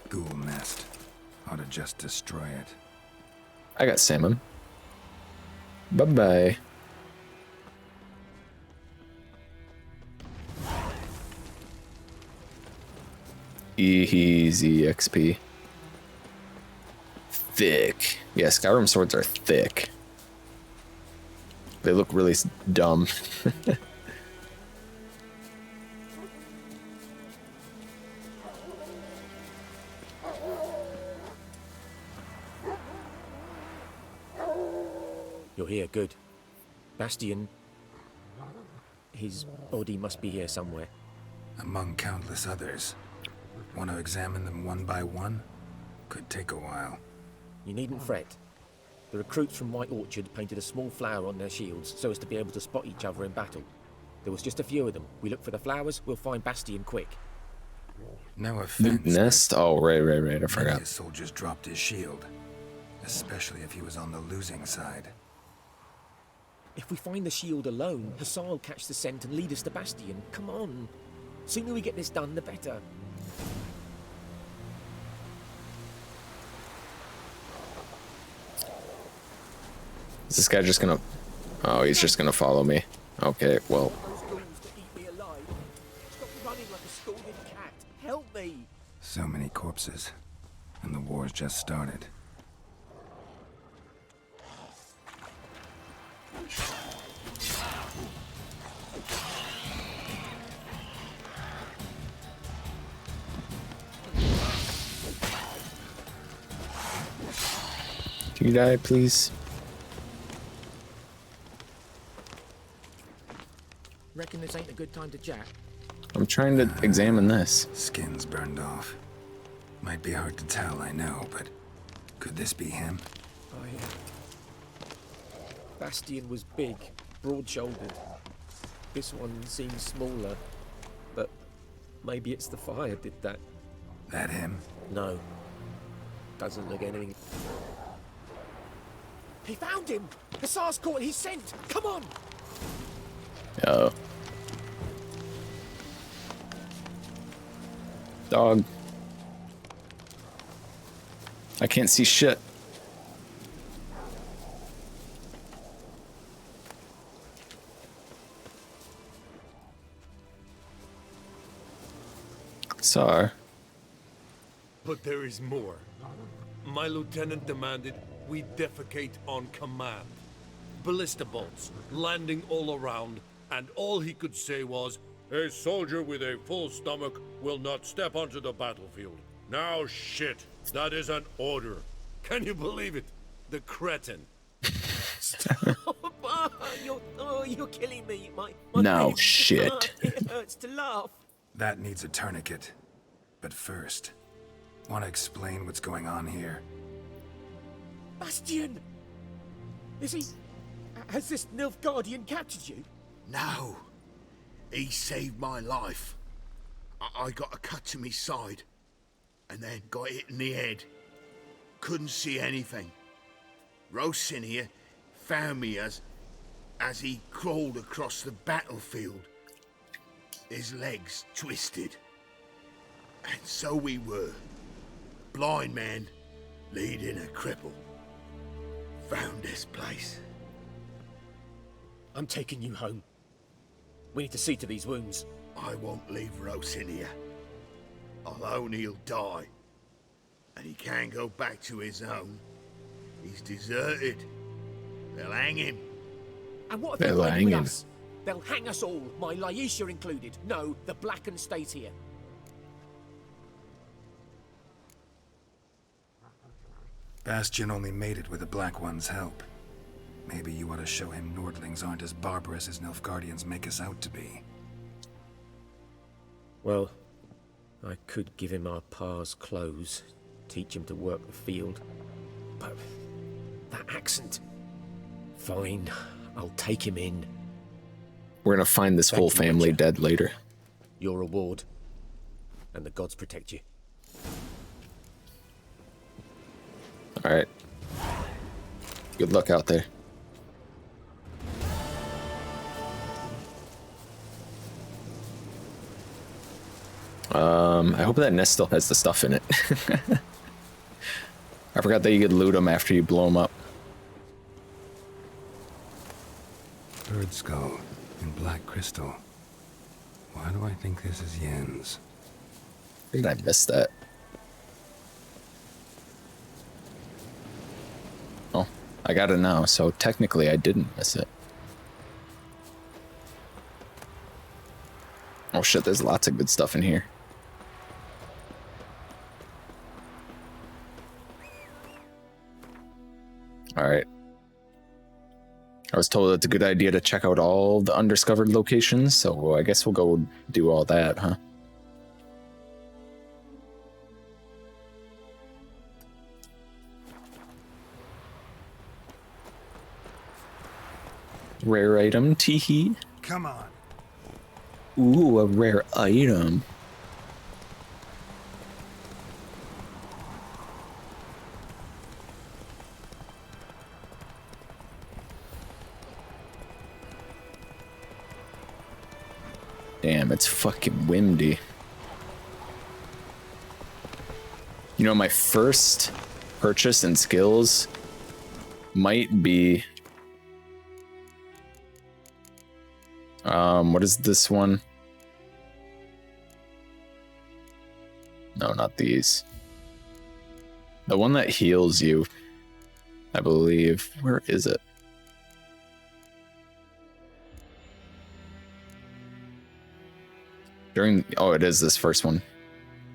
Ghoul nest. Ought to just destroy it. I got salmon. Bye-bye. Easy XP. Thick. Yeah, Skyrim swords are thick. They look really dumb. You're here, good. Bastion... His body must be here somewhere. Among countless others. Want to examine them one by one? Could take a while. You needn't fret. The recruits from White Orchard painted a small flower on their shields so as to be able to spot each other in battle. There was just a few of them. We look for the flowers, we'll find Bastion quick. No offense. Nest? Oh, right. I forgot. His soldiers dropped his shield. Especially if he was on the losing side. If we find the shield alone, Hussar will catch the scent and lead us to Bastion. Come on. Sooner we get this done, the better. Is this guy just gonna... Oh, he's just gonna follow me. Okay, well... Help me! So many corpses. And the war's just started. Can you die, please? Reckon this ain't a good time to chat? I'm trying to examine this. Skin's burned off. Might be hard to tell, I know, but could this be him? Oh, yeah. Bastion was big, broad-shouldered. This one seems smaller, but maybe it's the fire did that. That him? No. Doesn't look anything. He found him! Hussar's caught his scent! Come on! Oh. Dog. I can't see shit. Sir. But there is more. My lieutenant demanded we defecate on command. Ballista bolts landing all around, and all he could say was, "A soldier with a full stomach will not step onto the battlefield." Now shit, that is an order. Can you believe it? The cretin. You're killing me. My No face. shit. It hurts to laugh. That needs a tourniquet. But first, want to explain what's going on here? Bastian! Is he... Has this Nilfgaardian captured you? No. He saved my life. I got a cut to me side, and then got hit in the head. Couldn't see anything. Rosin here found me as he crawled across the battlefield. His legs twisted. And so we were. Blind man leading a cripple. Found this place. I'm taking you home. We need to see to these wounds. I won't leave Rosin here. Alone he'll die. And he can't go back to his own. He's deserted. They'll hang him. And what if they're riding with us? They'll hang us all, my Laisha included. No, the Blacken stays here. Bastian only made it with the Black One's help. Maybe you ought to show him Nordlings aren't as barbarous as Nilfgaardians make us out to be. Well, I could give him our pa's clothes, teach him to work the field. But that accent... Fine, I'll take him in. We're gonna find this whole family dead later. Your reward. And the gods protect you. Alright. Good luck out there. I hope that nest still has the stuff in it. I forgot that you could loot them after you blow them up. Bird skull and black crystal. Why do I think this is Yen's? Did I miss that? Oh, I got it now, so technically I didn't miss it. Oh shit, there's lots of good stuff in here. Alright. I was told it's a good idea to check out all the undiscovered locations, so I guess we'll go do all that, huh? Rare item, teehee. Come on. Ooh, a rare item. Damn, it's fucking windy. You know, my first purchase in skills might be... what is this one? No, not these. The one that heals you, I believe. Where is it? Oh, it is this first one.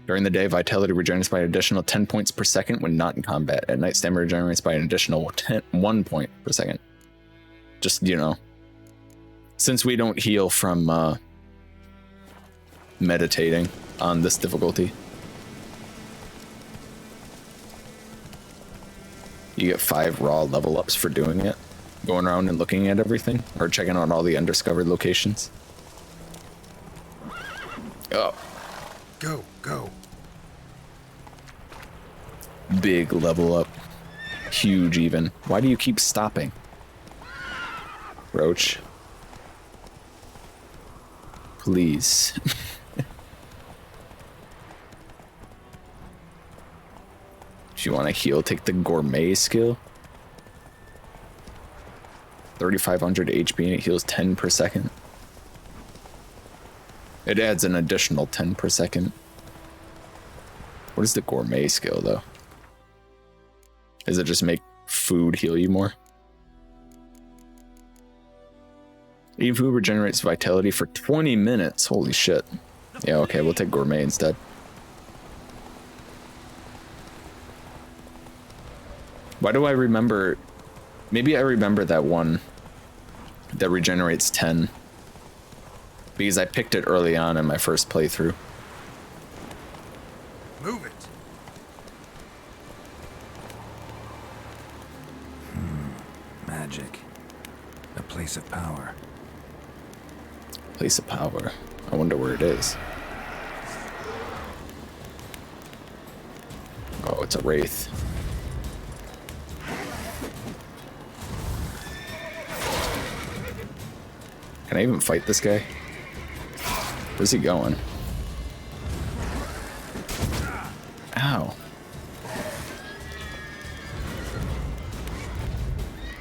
During the day, vitality regenerates by an additional 10 points per second when not in combat. At night, stamina regenerates by an additional 1 point per second. Just, you know, since we don't heal from meditating on this difficulty, you get 5 raw level ups for doing it. Going around and looking at everything, or checking out all the undiscovered locations. Oh. Go, go. Big level up. Huge even. Why do you keep stopping? Roach. Please. If you want to heal, take the gourmet skill. 3,500 HP and it heals 10 per second. It adds an additional 10 per second. What is the gourmet skill, though? Does it just make food heal you more? Eating food regenerates vitality for 20 minutes. Holy shit. Yeah, okay, we'll take gourmet instead. Why do I remember... Maybe I remember that one that regenerates 10. Because I picked it early on in my first playthrough. magic. A place of power. Place of power. I wonder where it is. Oh, it's a wraith. Can I even fight this guy? Where's he going? Ow.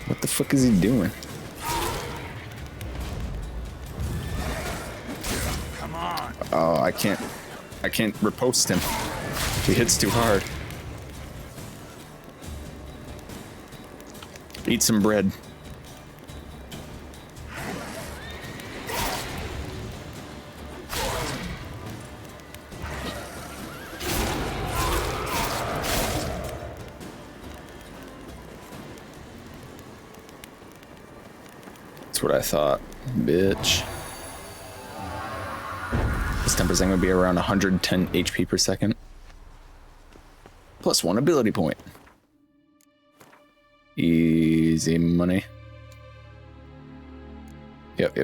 What the fuck is he doing? Come on. Oh, I can't riposte him. He hits too hard. Eat some bread. That's what I thought, bitch. This temper's gonna be around 110 HP per second. Plus 1 ability point. Easy money. Yep.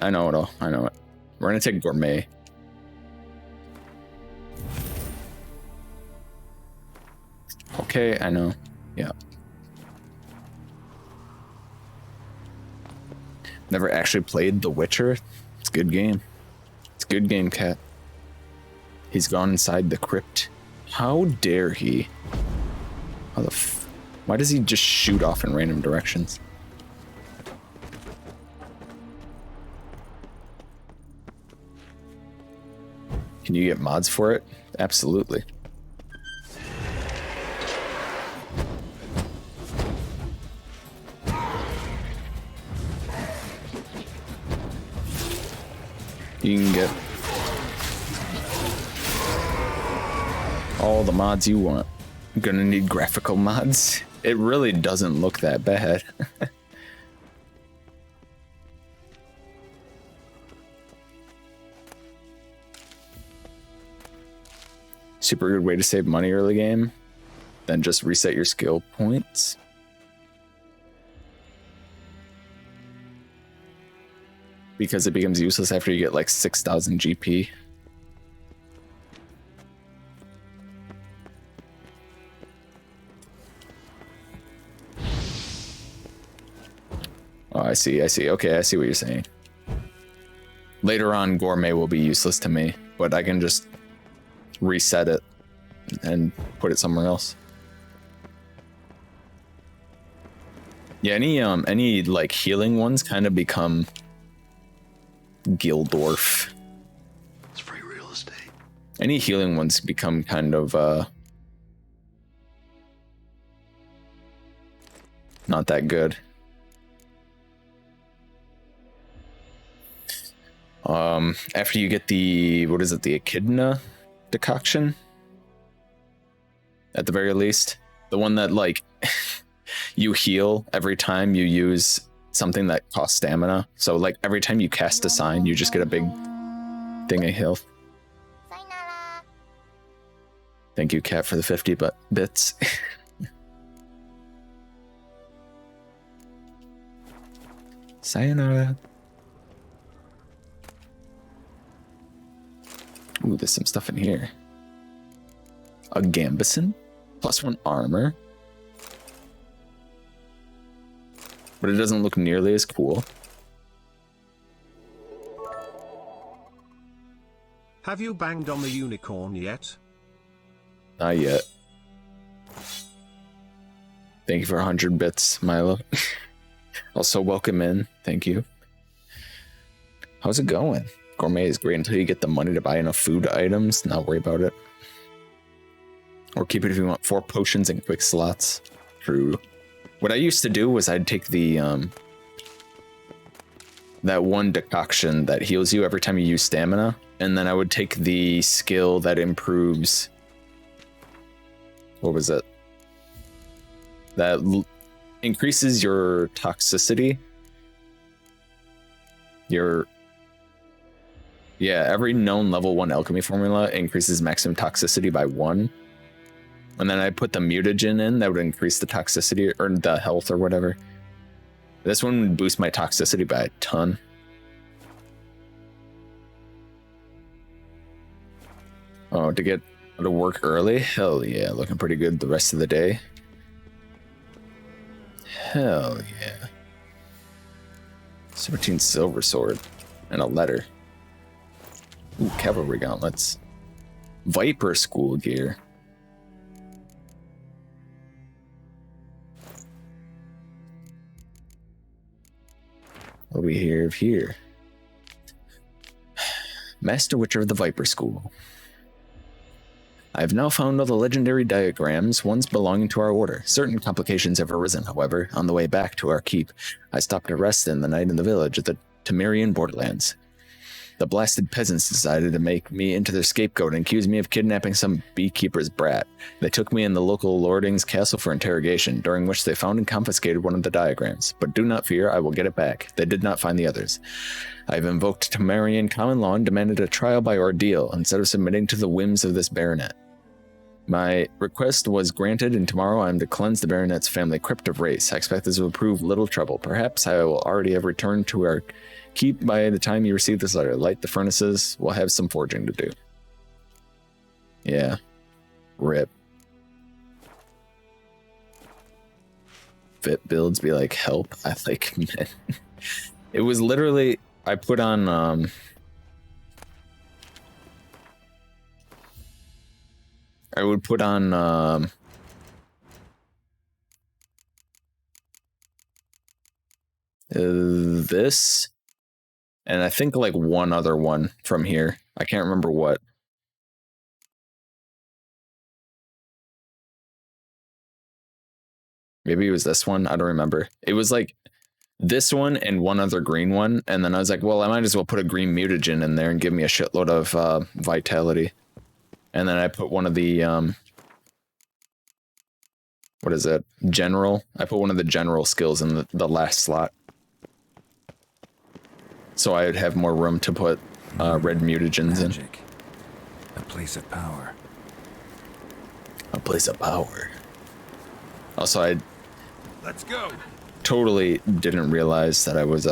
I know it all. I know it. We're gonna take Gourmet. Okay, I know. Yeah. Never actually played The Witcher. It's a good game. It's a good game, Cat. He's gone inside the crypt. How dare he? How the why does he just shoot off in random directions? Can you get mods for it? Absolutely. You can get all the mods you want. I'm gonna need graphical mods. It really doesn't look that bad. Super good way to save money early game. Then just reset your skill points. Because it becomes useless after you get like 6,000 GP. Oh, I see. Okay, I see what you're saying. Later on, Gourmet will be useless to me, but I can just reset it and put it somewhere else. Yeah, any like healing ones kind of become Gildorf. It's free real estate. Any healing ones become kind of not that good. After you get the, what is it, the Echidna decoction? At the very least. The one that, like, you heal every time you use something that costs stamina. So, like, every time you cast a sign, you just get a big thing of health. Thank you, Cat, for the 50 bits. Sayonara. Ooh, there's some stuff in here. A Gambison, +1 armor. But it doesn't look nearly as cool. Have you banged on the unicorn yet? Not yet. Thank you for 100 bits, Milo. Also, welcome in. Thank you. How's it going? Gourmet is great until you get the money to buy enough food items. Not worry about it. Or keep it if you want 4 potions and quick slots. True. What I used to do was I'd take the that one decoction that heals you every time you use stamina, and then I would take the skill that improves, what was it? That increases your toxicity. Every known level 1 alchemy formula increases maximum toxicity by 1. And then I put the mutagen in that would increase the toxicity or the health or whatever. This one would boost my toxicity by a ton. Oh, to get to work early? Hell yeah, looking pretty good the rest of the day. Hell yeah. 17 silver sword and a letter. Ooh, cavalry gauntlets. Viper school gear. What do we have here? Master Witcher of the Viper School. I have now found all the legendary diagrams, once belonging to our order. Certain complications have arisen, however. On the way back to our keep, I stopped to rest in the night in the village at the Temerian borderlands. The blasted peasants decided to make me into their scapegoat and accuse me of kidnapping some beekeeper's brat. They took me in the local lording's castle for interrogation, during which they found and confiscated one of the diagrams. But do not fear, I will get it back. They did not find the others. I have invoked Temerian common law and demanded a trial by ordeal, instead of submitting to the whims of this baronet. My request was granted, and tomorrow I am to cleanse the baronet's family crypt of race. I expect this will prove little trouble. Perhaps I will already have returned to our keep by the time you receive this letter. Light the furnaces. We'll have some forging to do. Yeah. Rip. Fit builds be like, help. I like, man. It was literally, I put on, I would put on, this, and I think like one other one from here. I can't remember what. Maybe it was this one. I don't remember. It was like this one and one other green one. And then I was like, well, I might as well put a green mutagen in there and give me a shitload of vitality. And then I put one of the, what is it? General. I put one of the general skills in the last slot. So I would have more room to put red mutagens in. A place of power. A place of power. Also, I Let's go. Totally didn't realize that I was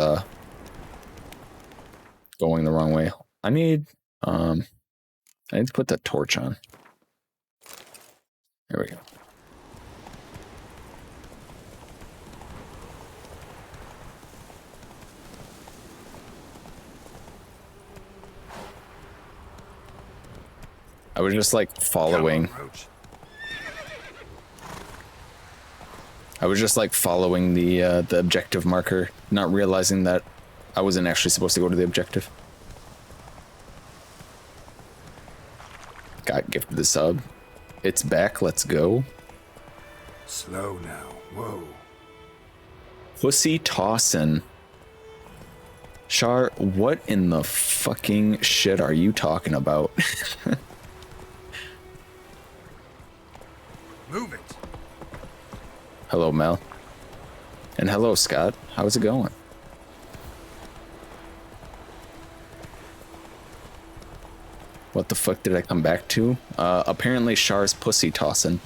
going the wrong way. I need to put the torch on. There we go. I was just like following. I was just like following the objective marker, not realizing that I wasn't actually supposed to go to the objective. Got gifted the sub. It's back. Let's go. Slow now. Whoa. Pussy tossin'. Char, what in the fucking shit are you talking about? Move it. Hello, Mel. And hello, Scott. How's it going? What the fuck did I come back to? Apparently Char's pussy tossin'.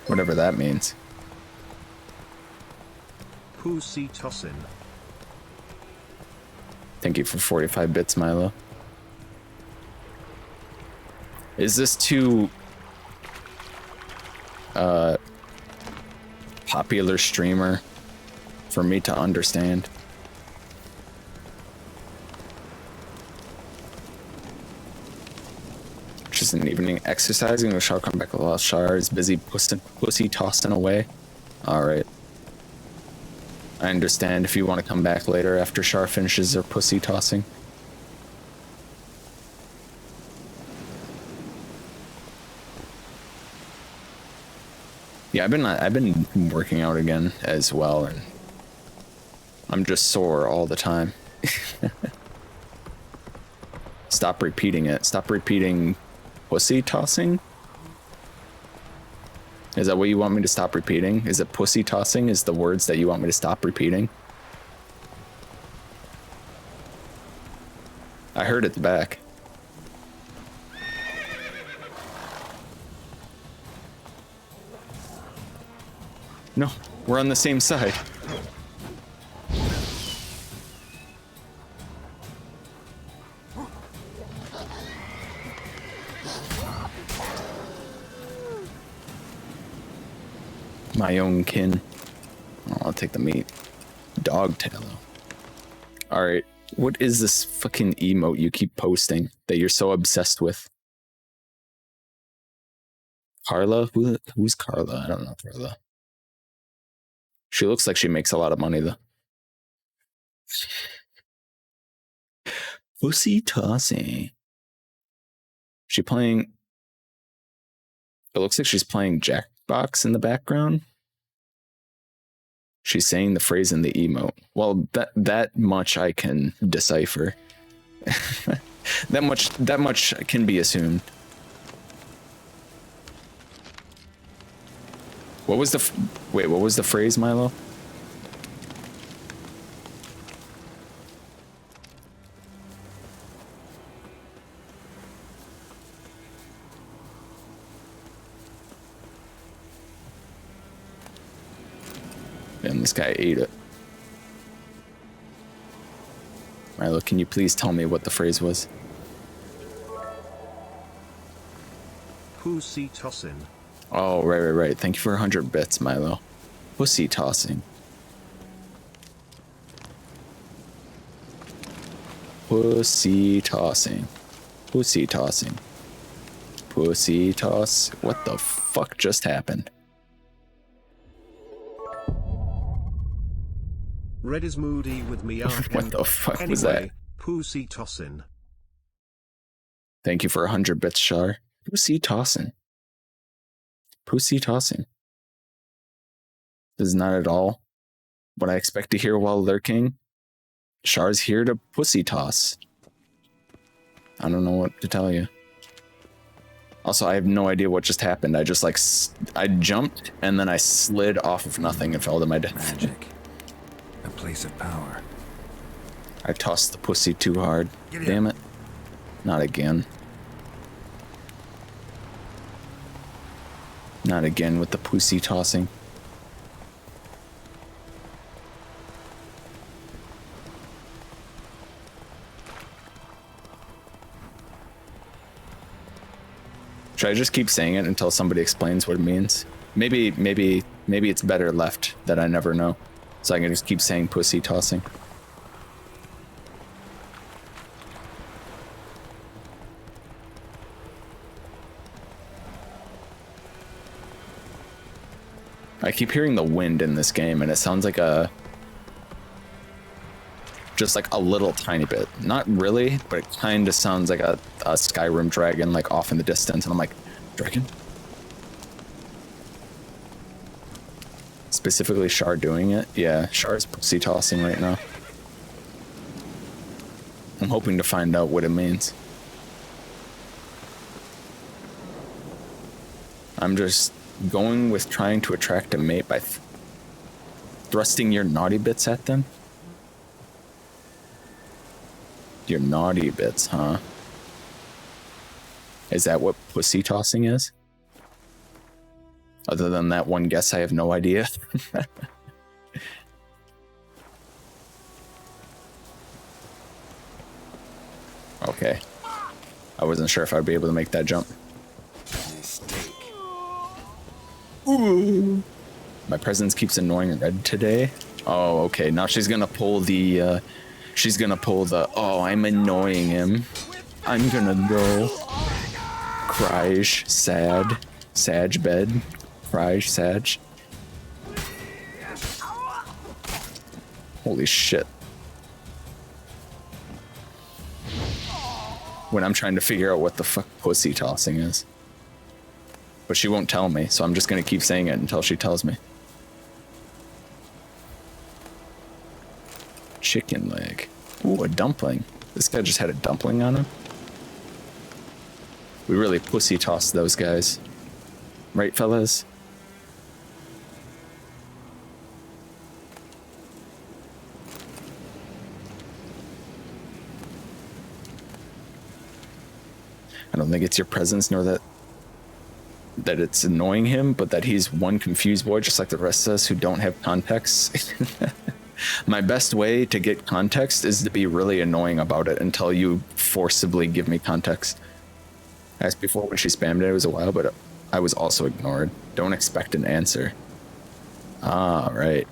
Whatever that means. Pussy tossin'. Thank you for 45 bits, Milo. Is this too popular streamer for me to understand? Just an evening exercising. We shall come back while Char is busy pussy tossing away. Alright. I understand if you want to come back later after Char finishes her pussy tossing. Yeah, I've been working out again as well, and I'm just sore all the time. Stop repeating it. Stop repeating pussy tossing? Is that what you want me to stop repeating? Is it pussy tossing is the words that you want me to stop repeating? I heard it's back. No, we're on the same side. My own kin. Oh, I'll take the meat. Dog tail. Alright, what is this fucking emote you keep posting that you're so obsessed with? Carla? Who's Carla? I don't know Carla. She looks like she makes a lot of money though. Pussy tossing. She playing... It looks like she's playing Jackbox in the background. She's saying the phrase in the emote. Well, that much I can decipher. that much can be assumed. What was the wait? What was the phrase, Milo? And this guy ate it. Milo, can you please tell me what the phrase was? Pussy tossing. Oh, right. Thank you for 100 bits, Milo. Pussy tossing. Pussy tossing. Pussy tossing. Pussy toss. What the fuck just happened? Red is moody with me. What the fuck anyway, was that? Pussy tossin'. Thank you for 100 bits, Shar. Pussy tossing. Pussy tossing. This is not at all what I expect to hear while lurking. Char's here to pussy toss. I don't know what to tell you. Also, I have no idea what just happened. I just I jumped and then I slid off of nothing and fell to my death. Magic. A place of power. I tossed the pussy too hard. Damn it. Not again. Not again with the pussy tossing. Should I just keep saying it until somebody explains what it means? Maybe it's better left that I never know. So I can just keep saying pussy tossing. I keep hearing the wind in this game and it sounds like just like a little tiny bit. Not really, but it kind of sounds like a Skyrim dragon like off in the distance and I'm like, dragon? Specifically Char doing it? Yeah, Char's pussy tossing right now. I'm hoping to find out what it means. I'm just going with trying to attract a mate by thrusting your naughty bits at them? Your naughty bits, huh? Is that what pussy tossing is? Other than that one guess, I have no idea. Okay. I wasn't sure if I'd be able to make that jump. Ooh. My presence keeps annoying Red today. Oh, okay. Now she's gonna pull the, oh, I'm annoying him. I'm gonna go. Crysh, sad. Sag bed. Crysh, Sag. Holy shit. When I'm trying to figure out what the fuck pussy tossing is. But she won't tell me, so I'm just gonna keep saying it until she tells me. Chicken leg. Ooh, a dumpling. This guy just had a dumpling on him. We really pussy tossed those guys. Right, fellas? I don't think it's your presence nor that that it's annoying him, but that he's one confused boy just like the rest of us who don't have context. My best way to get context is to be really annoying about it until you forcibly give me context. As before, when she spammed it was a while, but I was also ignored. Don't expect an answer. Ah, right.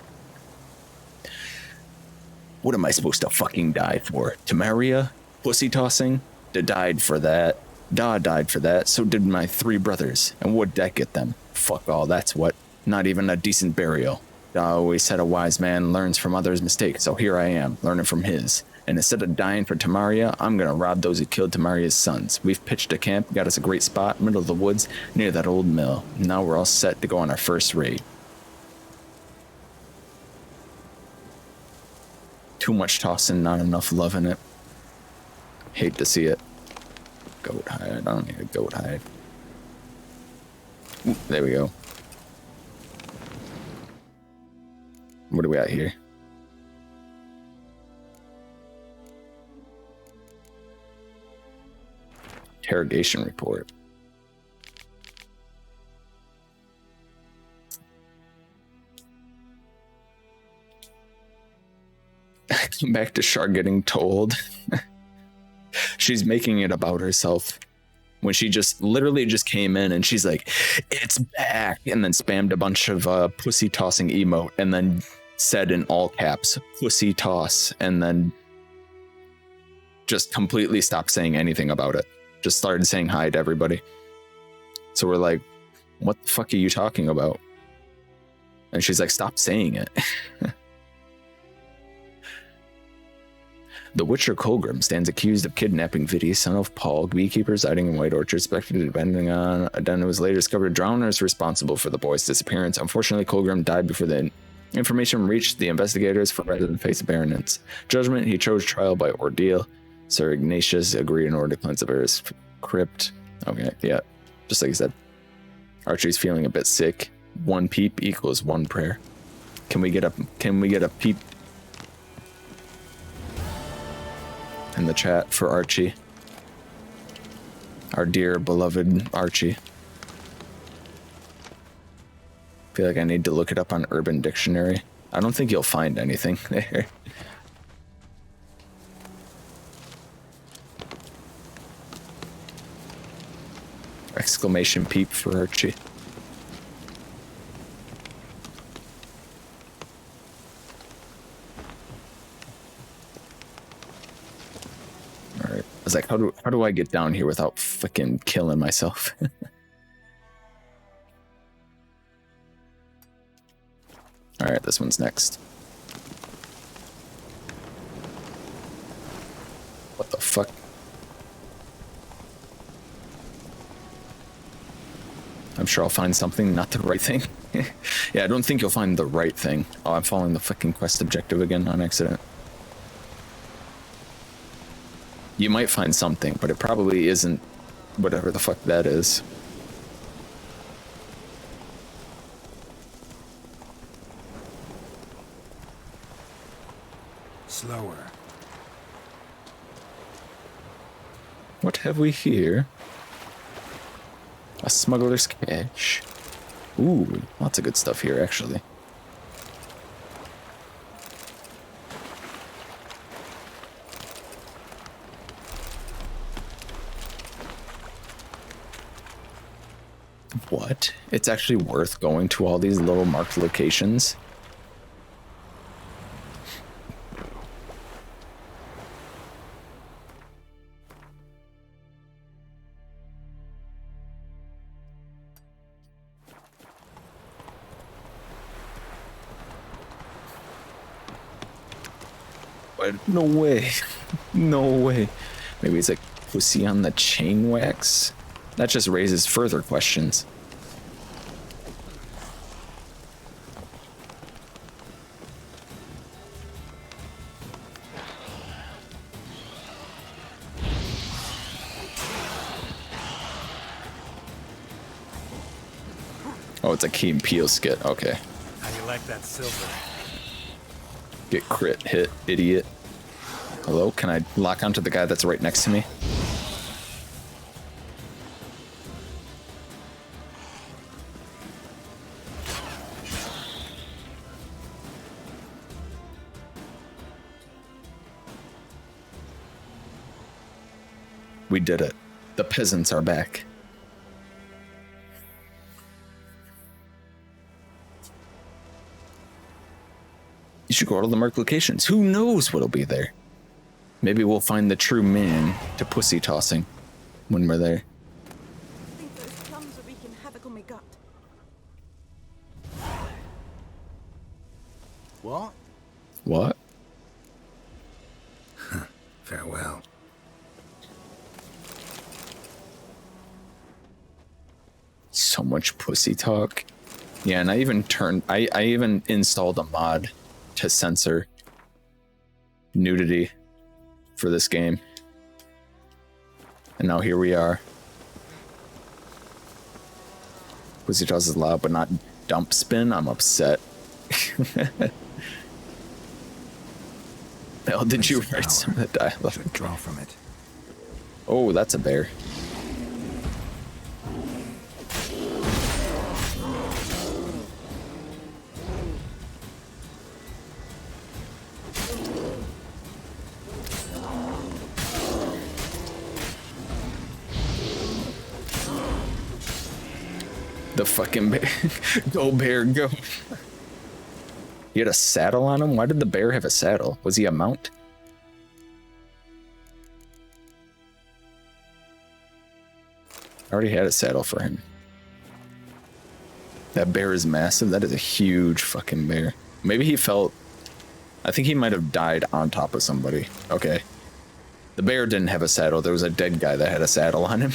What am I supposed to fucking die for? Tamaria? Pussy tossing? Da died for that. Da died for that. So did my 3 brothers. And what'd that get them? Fuck all, that's what. Not even a decent burial. Da always said a wise man learns from others' mistakes, so here I am, learning from his. And instead of dying for Tamaria, I'm gonna rob those who killed Tamaria's sons. We've pitched a camp, got us a great spot, middle of the woods, near that old mill. Now we're all set to go on our first raid. Too much tossing, not enough love in it. Hate to see it. Goat hide. I don't need a goat hide. Ooh, there we go. What do we got here? Interrogation report. I come back to Char getting told. She's making it about herself when she just literally just came in and she's like, it's back, and then spammed a bunch of pussy tossing emote and then said in all caps, pussy toss, and then just completely stopped saying anything about it. Just started saying hi to everybody. So we're like, what the fuck are you talking about? And she's like, stop saying it. The Witcher Colgrim stands accused of kidnapping Viti, son of Paul, beekeeper residing in White Orchard, suspected depending on then it was later discovered drowners responsible for the boy's disappearance. Unfortunately, Colgrim died before the information reached the investigators for rather than face baronets. Judgment, he chose trial by ordeal. Sir Ignatius agreed in order to cleanse the bear's crypt. Okay, yeah, just like I said. Archie's feeling a bit sick. 1 peep equals 1 prayer. Can we get a peep in the chat for Archie? Our dear beloved Archie. Feel like I need to look it up on Urban Dictionary. I don't think you'll find anything there. Exclamation peep for Archie. Alright. I was like, how do I get down here without fucking killing myself? Alright, this one's next. What the fuck? I'm sure I'll find something, not the right thing. Yeah, I don't think you'll find the right thing. Oh, I'm following the fucking quest objective again on accident. You might find something, but it probably isn't whatever the fuck that is. Slower. What have we here? A smuggler's cache. Ooh, lots of good stuff here, actually. What? It's actually worth going to all these little marked locations? No way. No way. Maybe it's like pussy on the chain wax? That just raises further questions. Oh, it's a Key and Peele skit. Okay. How you like that silver? Get crit hit, idiot. Hello? Can I lock onto the guy that's right next to me? We did it. The peasants are back. You should go to the marked locations. Who knows what'll be there? Maybe we'll find the true man to pussy tossing when we're there. I think those plums are wreaking havoc on my gut. What? What? Farewell. So much pussy talk. Yeah, and I even installed a mod to censor nudity for this game. And now here we are. Pussy toss is loud, but not dump spin. I'm upset. Hell, did you write some of the dialogue? Draw from it. Oh, that's a bear. The fucking bear. Go, bear, go. He had a saddle on him? Why did the bear have a saddle? Was he a mount? I already had a saddle for him. That bear is massive. That is a huge fucking bear. Maybe he felt... I think he might have died on top of somebody. Okay. The bear didn't have a saddle. There was a dead guy that had a saddle on him.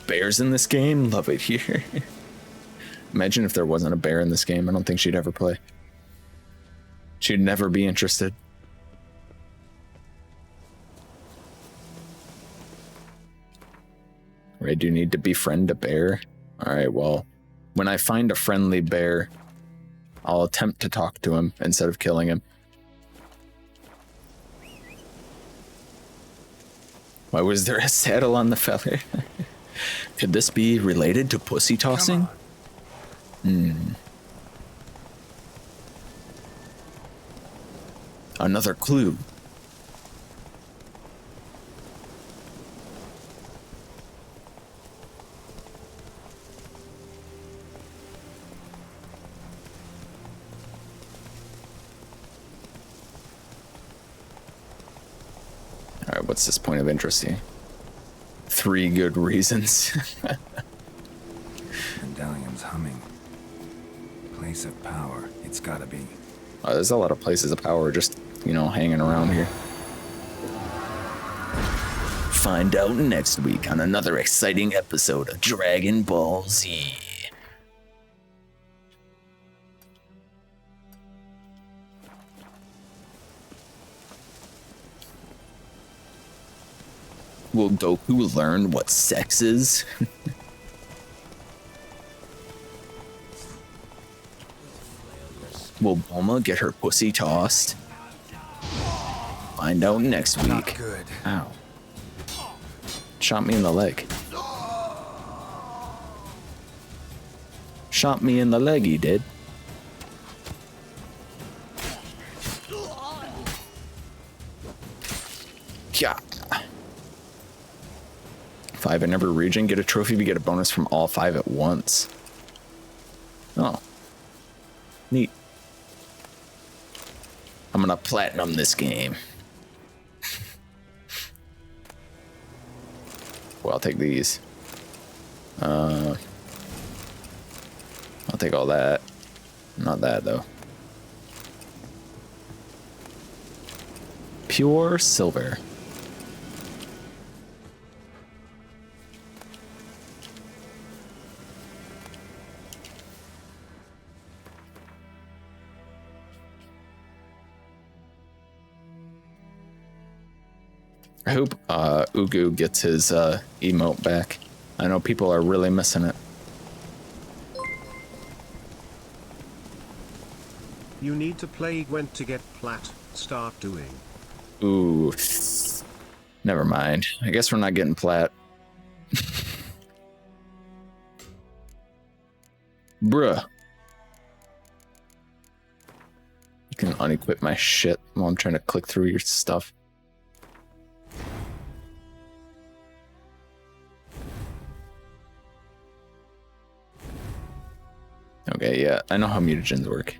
Bears in this game? Love it here. Imagine if there wasn't a bear in this game. I don't think she'd ever play. She'd never be interested. Right, do you need to befriend a bear? Alright, well, when I find a friendly bear, I'll attempt to talk to him instead of killing him. Why was there a saddle on the feather? Could this be related to pussy tossing? Another clue. Alright, what's this point of interest here? 3 good reasons. Medallion's humming. Place of power. It's gotta be. Oh, there's a lot of places of power just, you know, hanging around here. Find out next week on another exciting episode of Dragon Ball Z. Will Goku learn what sex is? Will Bulma get her pussy tossed? Find out next week. Not good. Ow. Shot me in the leg. Shot me in the leg, he did. Yeah. 5 in every region. Get a trophy if you get a bonus from all 5 at once. Oh. Neat. I'm gonna platinum this game. Well, I'll take these. I'll take all that. Not that, though. Pure silver. I hope Ugu gets his emote back. I know people are really missing it. You need to play Gwent to get plat. Start doing. Ooh. Never mind. I guess we're not getting plat. Bruh. Can unequip my shit while I'm trying to click through your stuff. Okay, yeah, I know how mutagens work.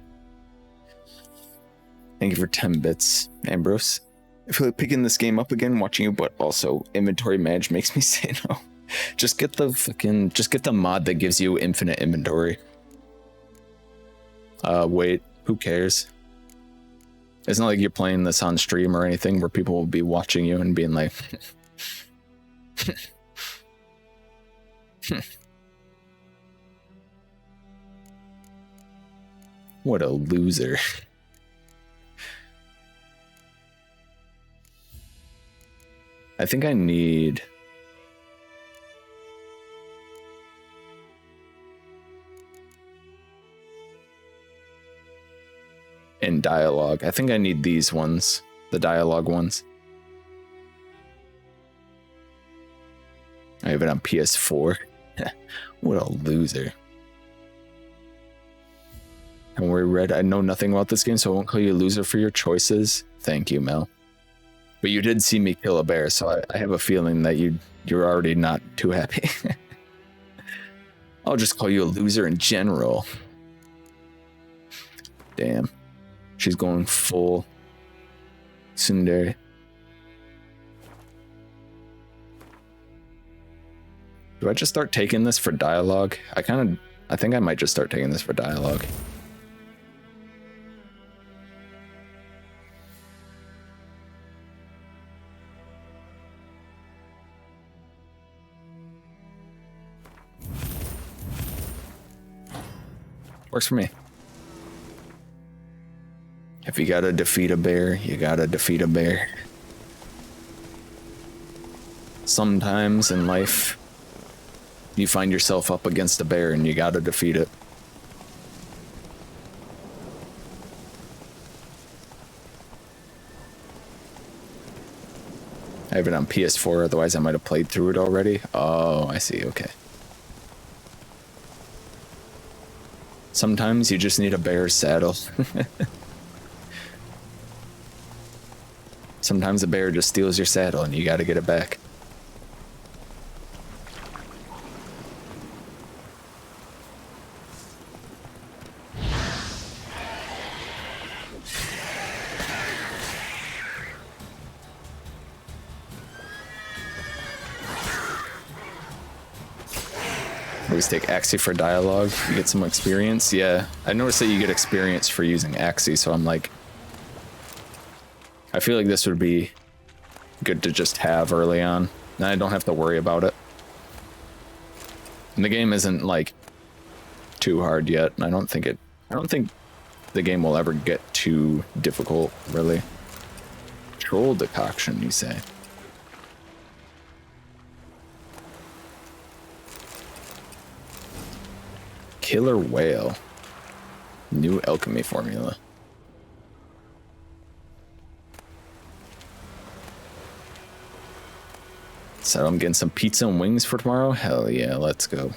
Thank you for 10 bits, Ambrose. I feel like picking this game up again, watching you, but also inventory manage makes me say no. Just get the mod that gives you infinite inventory. Wait, who cares? It's not like you're playing this on stream or anything where people will be watching you and being like, what a loser. I think I need... in dialogue. I think I need these ones, the dialogue ones. I have it on PS4. What a loser. Don't worry, Red, I know nothing about this game, so I won't call you a loser for your choices. Thank you, Mel. But you did see me kill a bear, so I have a feeling that you're already not too happy. I'll just call you a loser in general. Damn. She's going full tsundere. Do I just start taking this for dialogue? I think I might just start taking this for dialogue. Works for me. If you gotta defeat a bear, you gotta defeat a bear. Sometimes in life, you find yourself up against a bear and you gotta defeat it. I have it on PS4, otherwise I might have played through it already. Oh, I see, okay. Sometimes you just need a bear's saddle. Sometimes a bear just steals your saddle and you gotta get it back. Always take Axie for dialogue. You get some experience. Yeah, I noticed that you get experience for using Axie, so I'm like, I feel like this would be good to just have early on. And I don't have to worry about it. And the game isn't like too hard yet. I don't think the game will ever get too difficult, really. Troll decoction, you say? Killer whale. New alchemy formula. So I'm getting some pizza and wings for tomorrow? Hell yeah, let's go.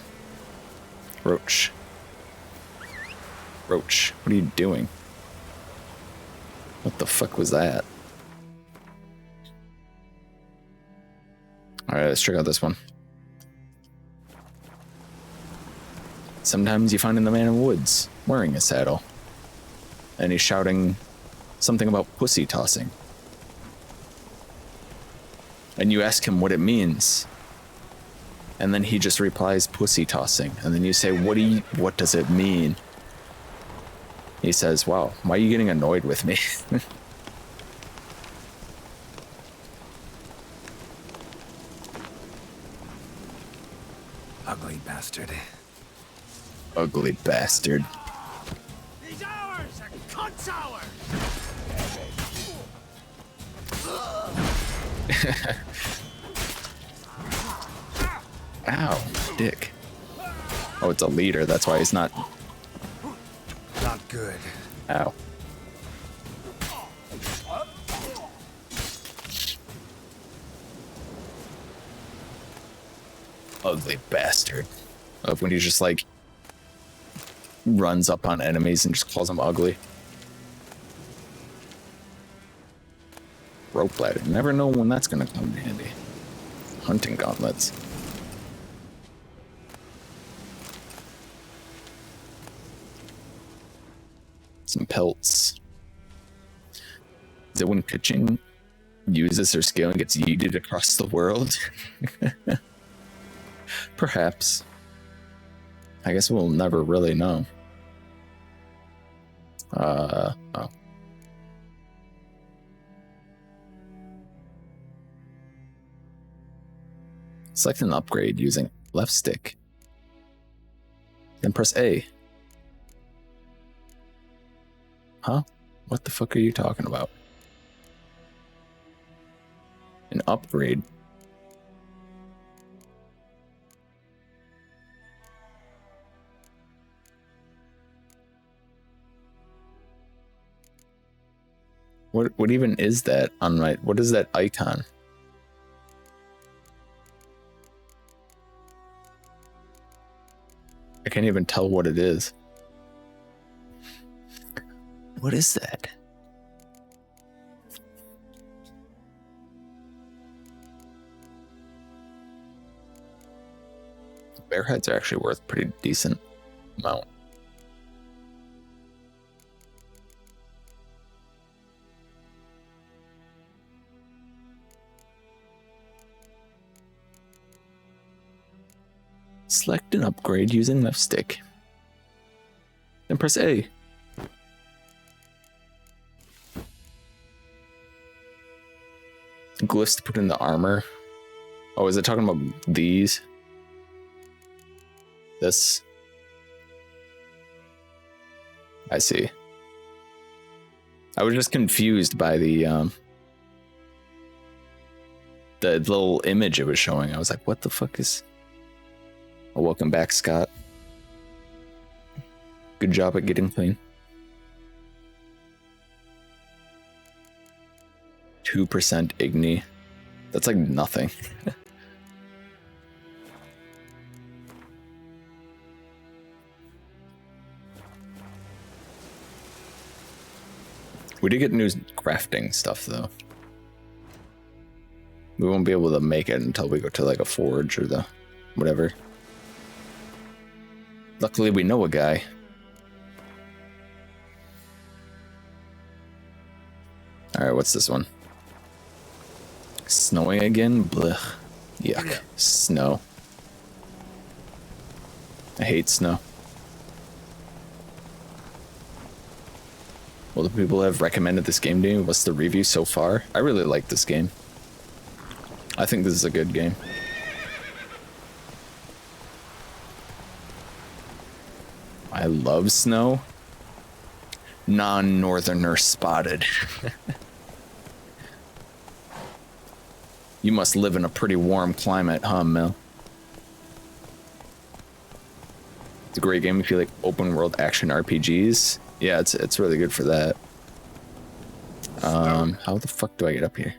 Roach. Roach, what are you doing? What the fuck was that? Alright, let's check out this one. Sometimes you find the man in the woods wearing a saddle. And he's shouting something about pussy tossing. And you ask him what it means. And then he just replies, pussy tossing. And then you say, what does it mean? He says, wow, why are you getting annoyed with me? Ugly bastard. Ugly bastard. He's ours! A cunt's ours! Ow, dick. Oh, it's a leader, that's why he's not... Not good. Ow. Ugly bastard. Love when he just like runs up on enemies and just calls them ugly. Rope ladder. Never know when that's gonna come in handy. Hunting gauntlets. Some pelts. Is it when pitching uses her skill and gets yeeted across the world? Perhaps. I guess we'll never really know. Oh. Select an upgrade using left stick. Then press A. Huh? What the fuck are you talking about? An upgrade? What even is that on my, what is that icon? I can't even tell what it is. What is that? Bear heads are actually worth a pretty decent amount. Select an upgrade using left stick. Then press A. Glyphs to put in the armor. Oh, is it talking about these? This? I see. I was just confused by the little image it was showing. I was like, what the fuck is... Oh, welcome back, Scott. Good job at getting clean. 2% Igni. That's like nothing. We did get new crafting stuff, though. We won't be able to make it until we go to like a forge or the whatever. Luckily, we know a guy. Alright, what's this one? Snowing again? Blech. Yuck. Snow. I hate snow. Well, the people have recommended this game to me. What's the review so far? I really like this game. I think this is a good game. I love snow. Non-northerner spotted. You must live in a pretty warm climate, huh, Mel? It's a great game if you like open world action RPGs. Yeah, it's really good for that. How the fuck do I get up here?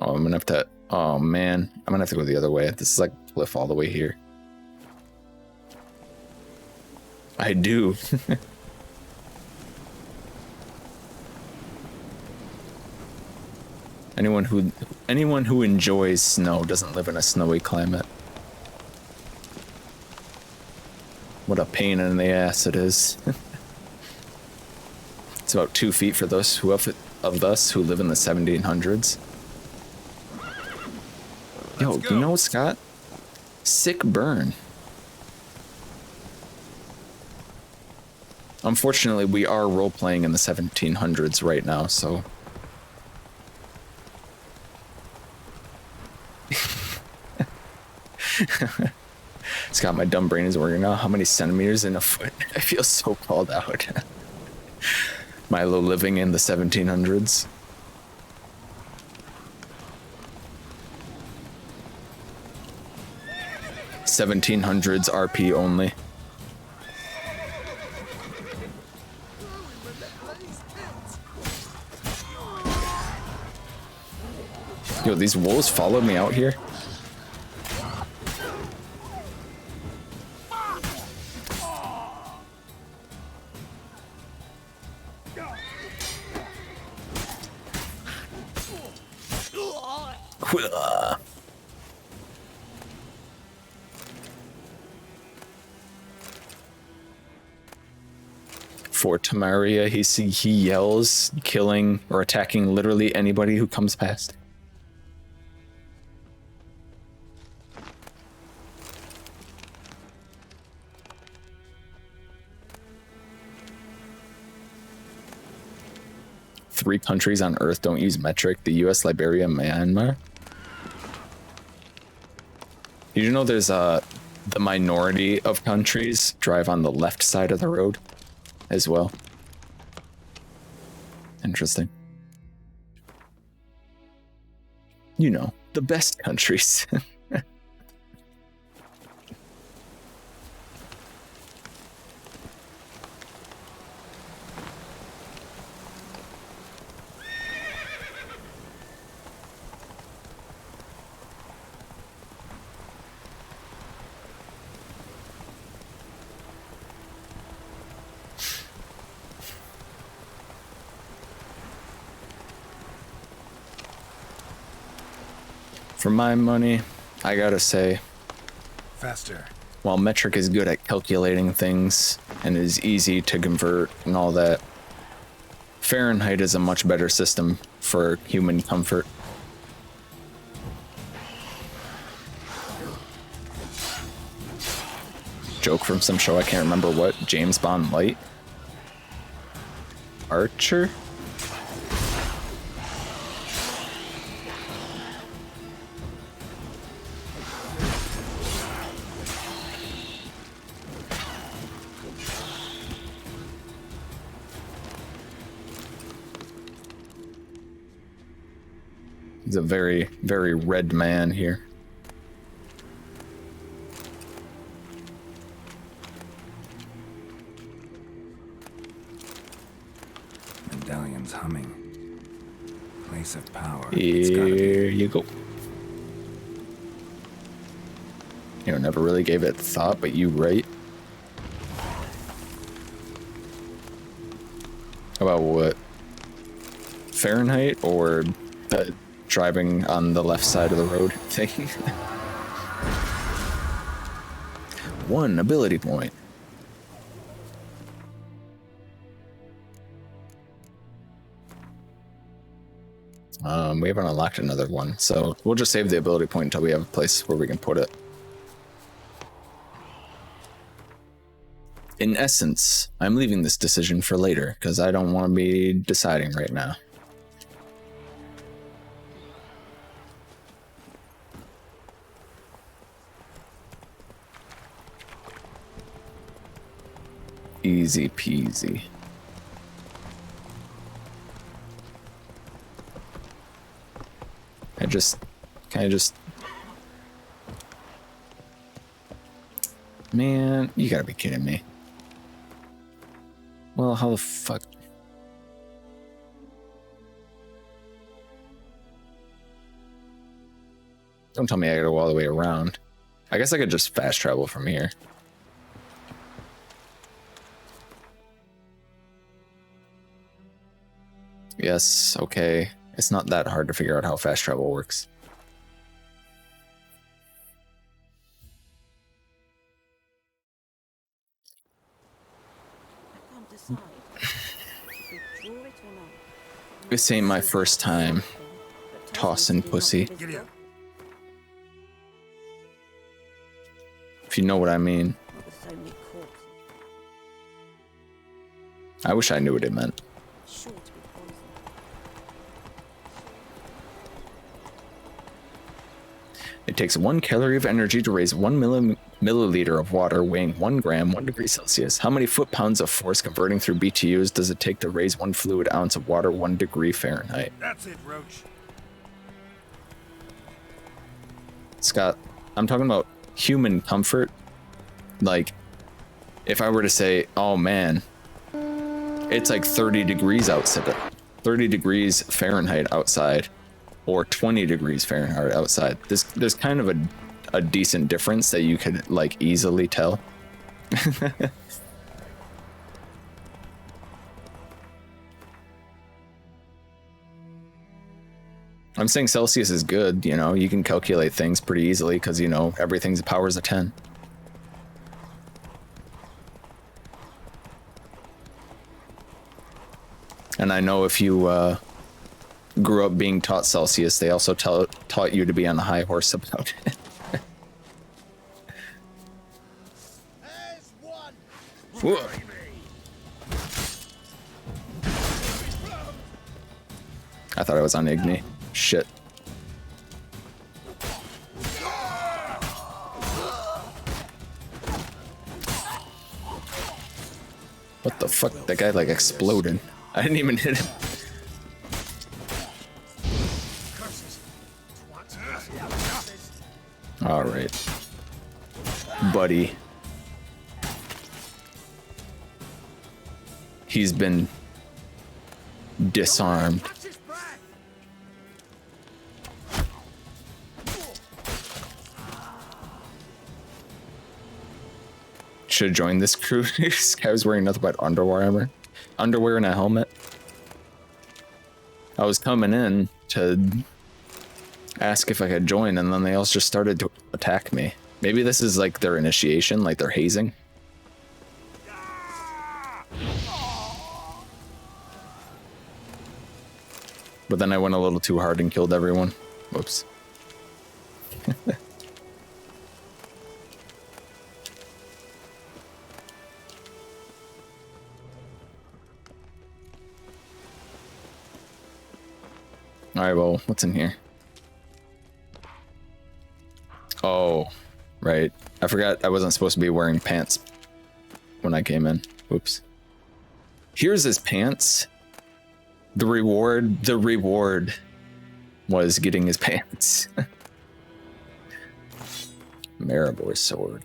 Oh, I'm gonna have to... Oh, man. I'm gonna have to go the other way. This is like cliff all the way here. I do. Anyone who enjoys snow doesn't live in a snowy climate. What a pain in the ass it is. It's about 2 feet for those of us who live in the 1700s. Yo, you know, Scott? Sick burn. Unfortunately, we are role-playing in the 1700s right now, so... Scott, my dumb brain is working out. How many centimeters in a foot? I feel so called out. Milo living in the 1700s. $1700s RP only. Yo, these wolves followed me out here. For Tamaria, he yells, killing or attacking literally anybody who comes past. Three countries on Earth don't use metric: the US, Liberia, Myanmar. Did you know there's the minority of countries drive on the left side of the road as well? Interesting. You know, the best countries. For my money, I gotta say, Faster. while metric is good at calculating things and is easy to convert and all that, Fahrenheit is a much better system for human comfort. Joke from some show, I can't remember what, James Bond Light? Archer? He's a very, very red man here. Medallion's humming. Place of power. Here you go. You know, never really gave it thought, but you right. About what? Fahrenheit or the driving on the left side of the road thing? One ability point. We haven't unlocked another one, so we'll just save the ability point until we have a place where we can put it. In essence, I'm leaving this decision for later, because I don't want to be deciding right now. Easy peasy. Can I just... Man, you gotta be kidding me. Well, how the fuck? Don't tell me I gotta go all the way around. I guess I could just fast travel from here. Yes, okay. It's not that hard to figure out how fast travel works. This ain't my first time tossing pussy. If you know what I mean. I wish I knew what it meant. It takes 1 calorie of energy to raise 1 milliliter of water weighing 1 gram, 1 degree Celsius. How many foot-pounds of force converting through BTUs does it take to raise 1 fluid ounce of water 1 degree Fahrenheit? That's it, Roach. Scott, I'm talking about human comfort. Like, if I were to say, oh man, it's like 30 degrees outside, 30 degrees Fahrenheit outside, or 20 degrees Fahrenheit outside. There's kind of a decent difference that you could like easily tell. I'm saying Celsius is good, you know, you can calculate things pretty easily because, you know, everything's powers of 10. And I know if you grew up being taught Celsius, they also taught you to be on a high horse about it. Whoa. I thought I was on Igni. Shit. What the fuck? That guy like exploded. I didn't even hit him. Alright. Buddy. He's been disarmed. Should have joined this crew. This guy was wearing nothing but underwear and a helmet. I was coming in to ask if I could join, and then they all just started to attack me. Maybe this is like their initiation, like they're hazing. But then I went a little too hard and killed everyone. Whoops. Alright, well, what's in here? Oh, right. I forgot I wasn't supposed to be wearing pants when I came in. Oops. Here's his pants. The reward was getting his pants. Maribor's sword.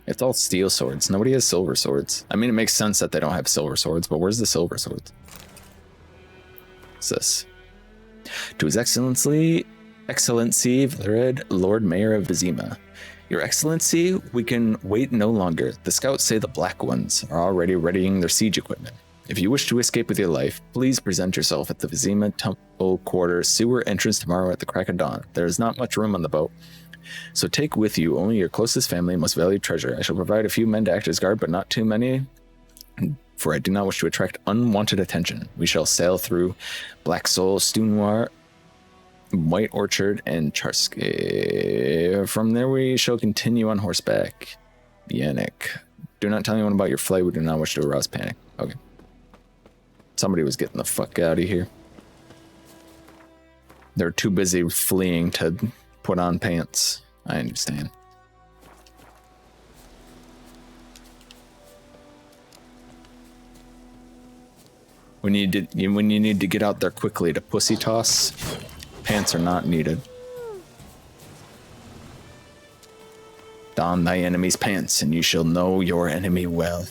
It's all steel swords. Nobody has silver swords. I mean, it makes sense that they don't have silver swords, but where's the silver swords? What's this? To His Excellency, Valerid, Lord Mayor of Vizima. Your Excellency, we can wait no longer. The scouts say the Black Ones are already readying their siege equipment. If you wish to escape with your life, please present yourself at the Vizima Temple Quarter sewer entrance tomorrow at the crack of dawn. There is not much room on the boat, so take with you only your closest family and most valued treasure. I shall provide a few men to act as guard, but not too many, for I do not wish to attract unwanted attention. We shall sail through Black Soul, Stunoir, White Orchard, and Charske. From there we shall continue on horseback. Yannick. Do not tell anyone about your flight. We do not wish to arouse panic. Okay. Somebody was getting the fuck out of here. They're too busy fleeing to put on pants. I understand. When you need to get out there quickly to pussy toss, pants are not needed. Don thy enemy's pants, and you shall know your enemy well.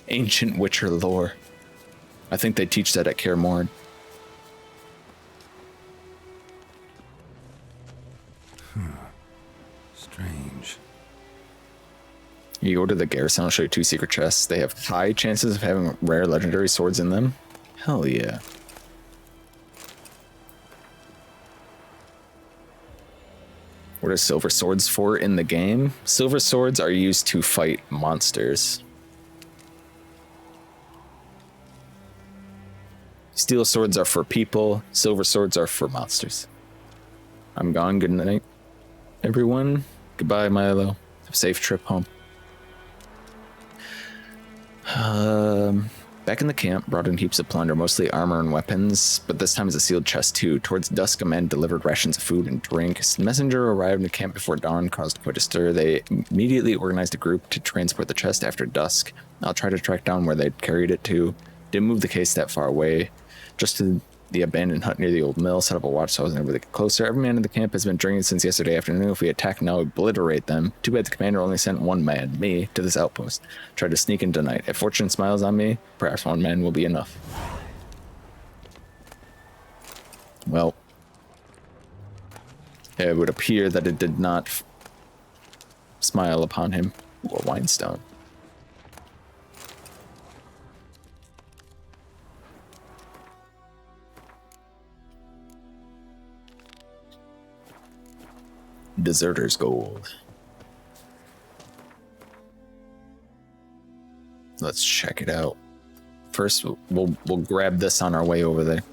Ancient Witcher lore. I think they teach that at Kaer Morhen. Strange. You go to the garrison, I'll show you 2 secret chests. They have high chances of having rare legendary swords in them. Hell yeah. What are silver swords for in the game? Silver swords are used to fight monsters. Steel swords are for people. Silver swords are for monsters. I'm gone. Good night, everyone. Goodbye, Milo. Have a safe trip home. Back in the camp, brought in heaps of plunder, mostly armor and weapons, but this time is a sealed chest too. Towards dusk, a man delivered rations of food and drink. A messenger arrived in the camp before dawn, caused quite a stir. They immediately organized a group to transport the chest after dusk. I'll try to track down where they'd carried it to. Didn't move the case that far away, just to the abandoned hut near the old mill. Set up a watch so I was never get closer. Every man in the camp has been drinking since yesterday afternoon. If we attack now, obliterate them. Too bad the commander only sent one man, me, to this outpost. Tried to sneak in tonight. If fortune smiles on me, perhaps one man will be enough. Well, it would appear that it did not smile upon him. Or Whinstone. Deserter's Gold. Let's check it out. First, we'll grab this on our way over there.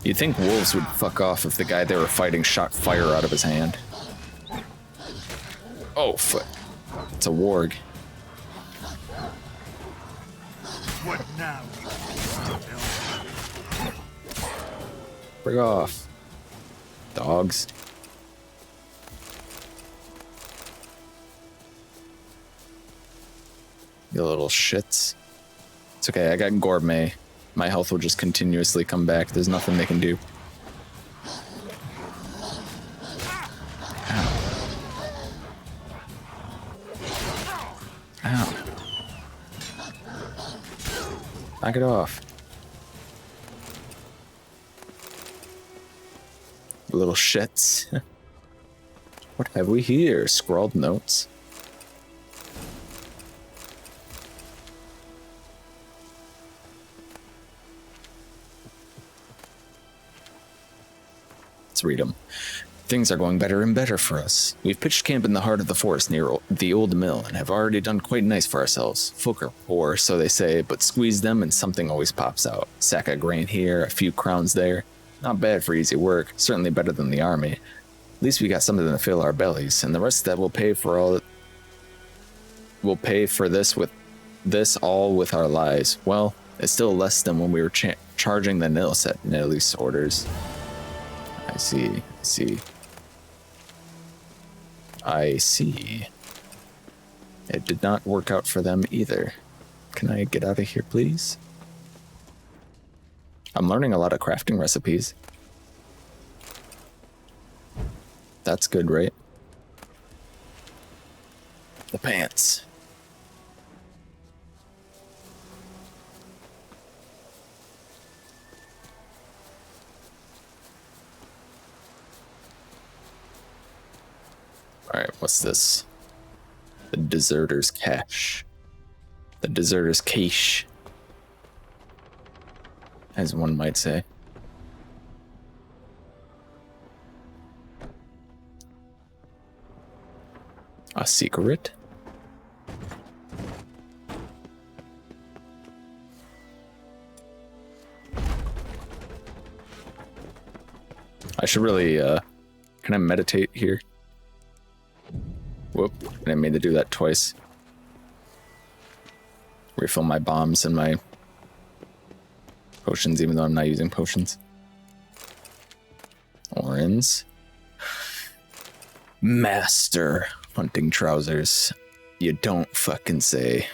You'd think wolves would fuck off if the guy they were fighting shot fire out of his hand. Oh, foot. It's a warg. What now? Bring off. Dogs. You little shits. It's okay, I got gourmet. My health will just continuously come back. There's nothing they can do. Ow. Ow. Knock it off. Little shits. What have we here? Scrawled notes. Let's read them. Things are going better and better for us. We've pitched camp in the heart of the forest near the old mill and have already done quite nice for ourselves. Folk are poor, so they say, but squeeze them and something always pops out. Sack of grain here, a few crowns there. Not bad for easy work, certainly better than the army. At least we got something to fill our bellies, and the rest of that we'll pay for all. We'll pay for this all with our lives. Well, it's still less than when we were charging the nils at Nelly's orders. I see. It did not work out for them either. Can I get out of here, please? I'm learning a lot of crafting recipes. That's good, right? The pants. Alright, what's this? The Deserter's Cache. The Deserter's Cache, as one might say. A secret? I should really, can I meditate here? Whoop, I didn't mean to do that twice. Refill my bombs and my potions, even though I'm not using potions. Orens. Master hunting trousers. You don't fucking say.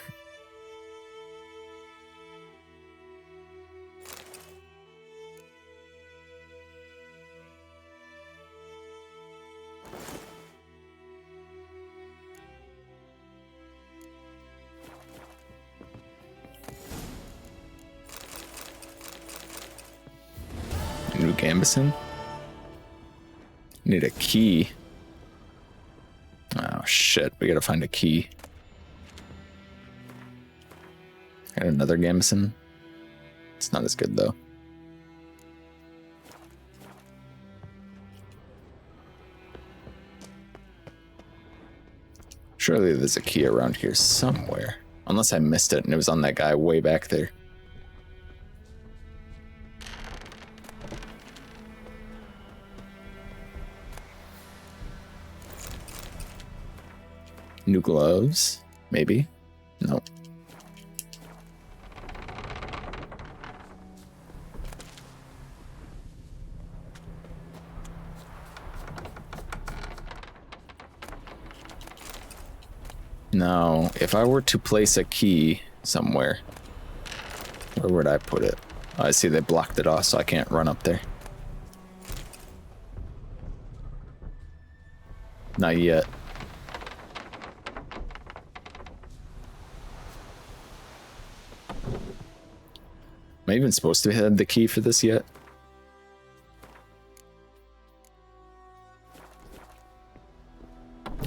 New Gambison? Need a key. Oh shit, we gotta find a key. Got another Gambison. It's not as good though. Surely there's a key around here somewhere. Unless I missed it and it was on that guy way back there. New gloves? Maybe? Nope. Now, if I were to place a key somewhere, where would I put it? Oh, I see they blocked it off, so I can't run up there. Not yet. Am I even supposed to have the key for this yet?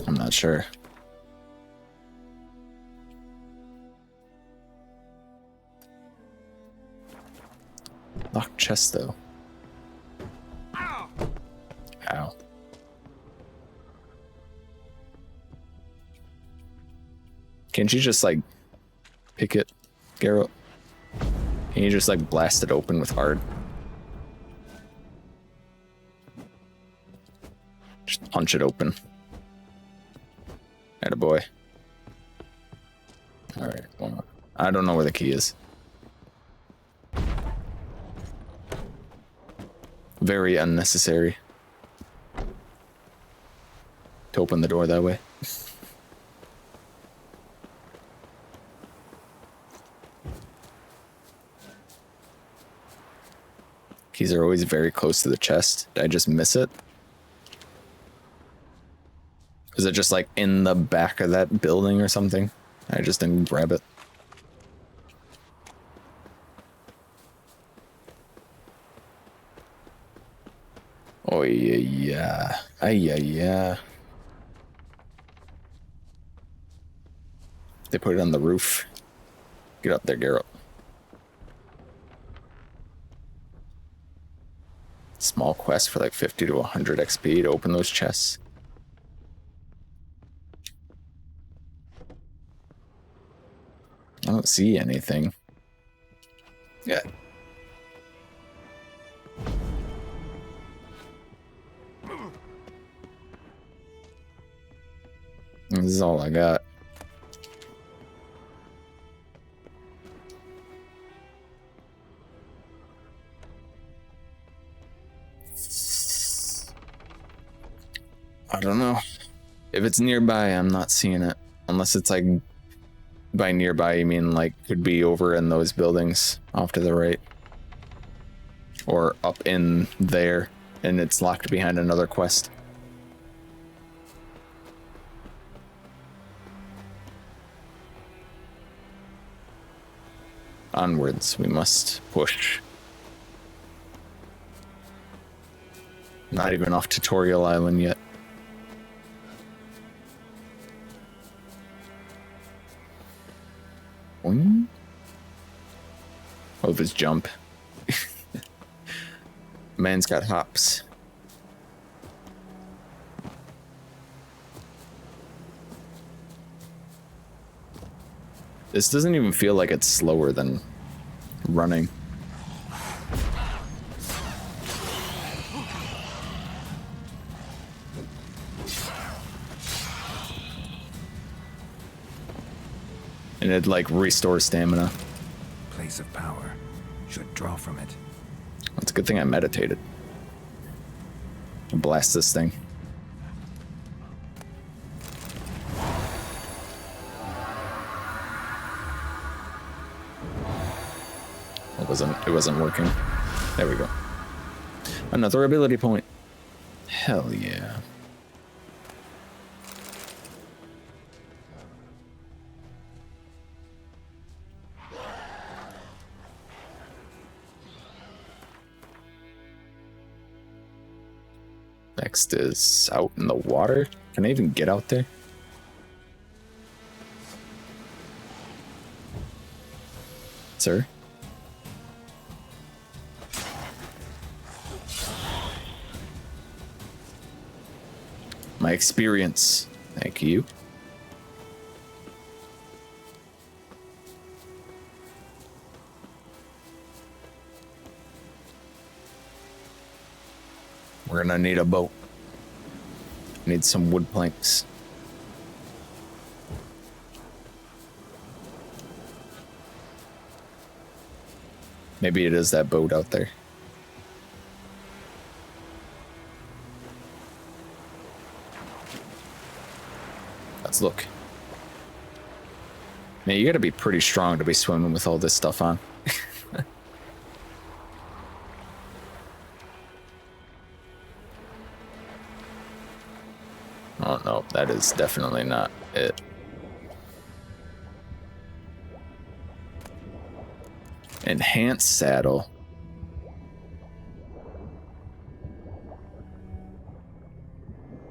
I'm not sure. Locked chest, though. Ow. Can't you just, like, pick it, Garrett? Can you just, like, blast it open with hard? Just punch it open. Attaboy. Alright, well, I don't know where the key is. Very unnecessary to open the door that way. Keys are always very close to the chest. Did I just miss it? Is it just like in the back of that building or something? I just didn't grab it. Oh yeah, yeah. Ay, yeah, yeah. They put it on the roof. Get up there, Garrett. Small quest for like 50 to 100 XP to open those chests. I don't see anything. Yeah. This is all I got. I don't know. If it's nearby, I'm not seeing it. Unless it's like, by nearby, you mean like could be over in those buildings off to the right. Or up in there, and it's locked behind another quest. Onwards, we must push. Not even off Tutorial Island yet. Boing. Oh, this jump. Man's got hops. This doesn't even feel like it's slower than running. And it like restores stamina. Place of power. Should draw from it. It's a good thing I meditated. Blast this thing. It wasn't working. There we go. Another ability point. Hell yeah. Next is out in the water. Can I even get out there? Sir? My experience. Thank you. We're gonna need a boat. Need some wood planks. Maybe it is that boat out there. Let's look. Man, you gotta be pretty strong to be swimming with all this stuff on. Oh no, that is definitely not it. Enhanced saddle.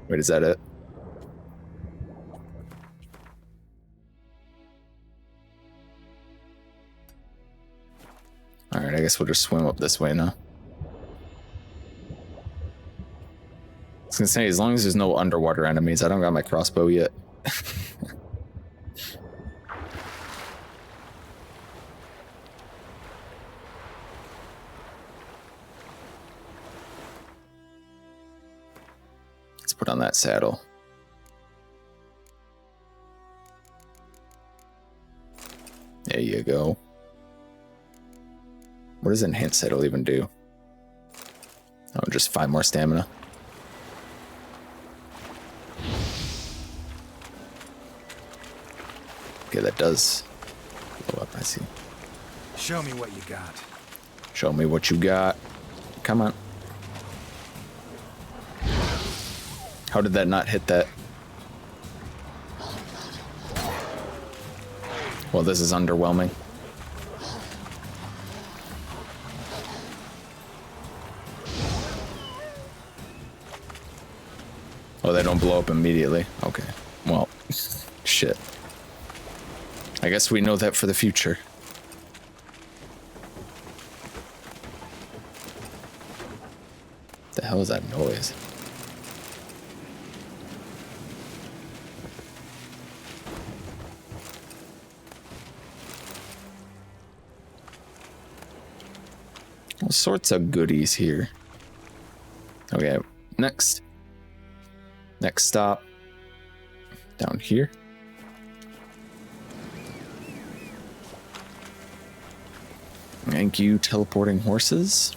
Wait, is that it? Alright, I guess we'll just swim up this way now. I was gonna say, as long as there's no underwater enemies, I don't got my crossbow yet. Let's put on that saddle. There you go. What does enhanced saddle even do? Oh, just 5 more stamina. Okay, that does blow up, I see. Show me what you got. Show me what you got. Come on. How did that not hit that? Well, this is underwhelming. Oh, they don't blow up immediately. Okay. Well, shit. I guess we know that for the future. The hell is that noise? All sorts of goodies here. Okay, next stop. Down here. Thank you, teleporting horses.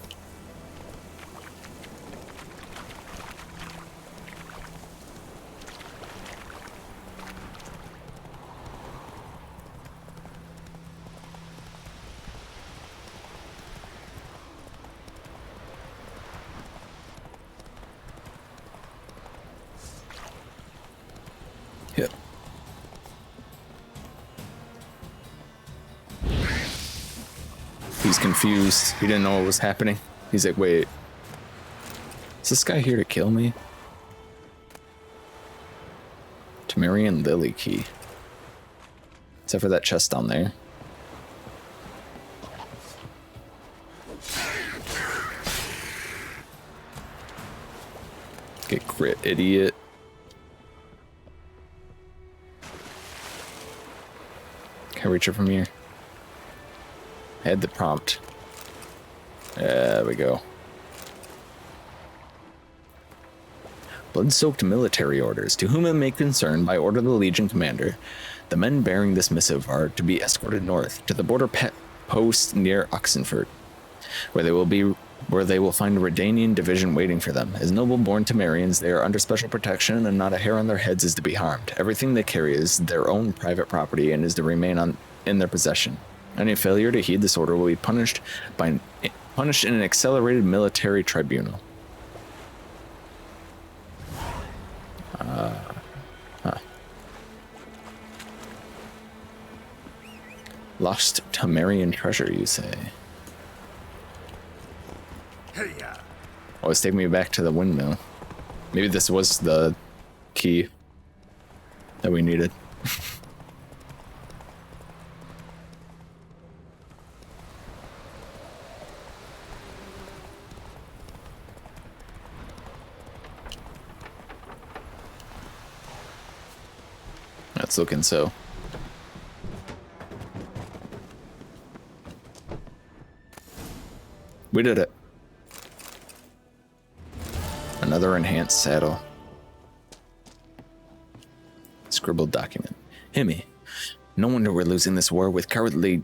Yep. He's confused. He didn't know what was happening. He's like, wait, is this guy here to kill me? Temerian Lily Key. Except for that chest down there. Get crit, idiot. Can I reach it from here? I had the prompt. There we go. Blood-soaked military orders. To whom it may concern, by order of the Legion Commander, the men bearing this missive are to be escorted north to the border post near Oxenford, where they will find a Redanian division waiting for them. As noble-born Temerians, they are under special protection, and not a hair on their heads is to be harmed. Everything they carry is their own private property and is to remain in their possession. Any failure to heed this order will be punished in an accelerated military tribunal. Lost Temerian treasure, you say? Oh, it's taking me back to the windmill. Maybe this was the key that we needed. That's looking so. We did it. Another enhanced saddle. Scribbled document. Himmy. No wonder we're losing this war with cowardly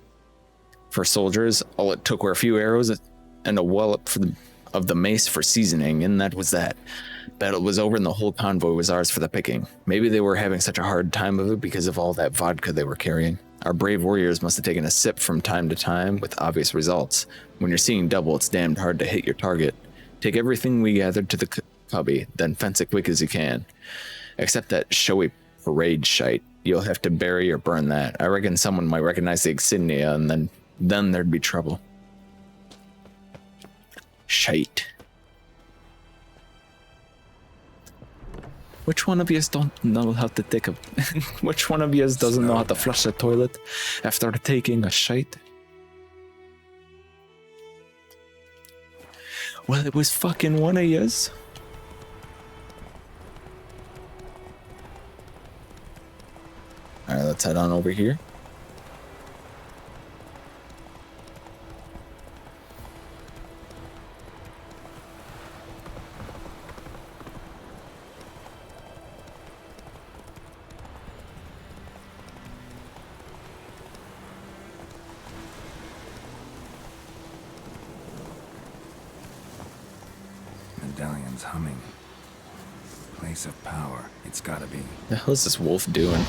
for soldiers. All it took were a few arrows and a wallop of the mace for seasoning, and that was that. Battle was over and the whole convoy was ours for the picking. Maybe they were having such a hard time of it because of all that vodka they were carrying. Our brave warriors must have taken a sip from time to time with obvious results. When you're seeing double, it's damned hard to hit your target. Take everything we gathered to the cubby, then fence it quick as you can. Except that showy parade shite. You'll have to bury or burn that. I reckon someone might recognize the insignia, and then there'd be trouble. Shite. Which one of you don't know how to take a... Which one of you doesn't know how to flush the toilet after taking a shite? Well, it was fucking one of yous. Alright, let's head on over here. Medallion's humming. Place of power. It's gotta be. The hell is this wolf doing?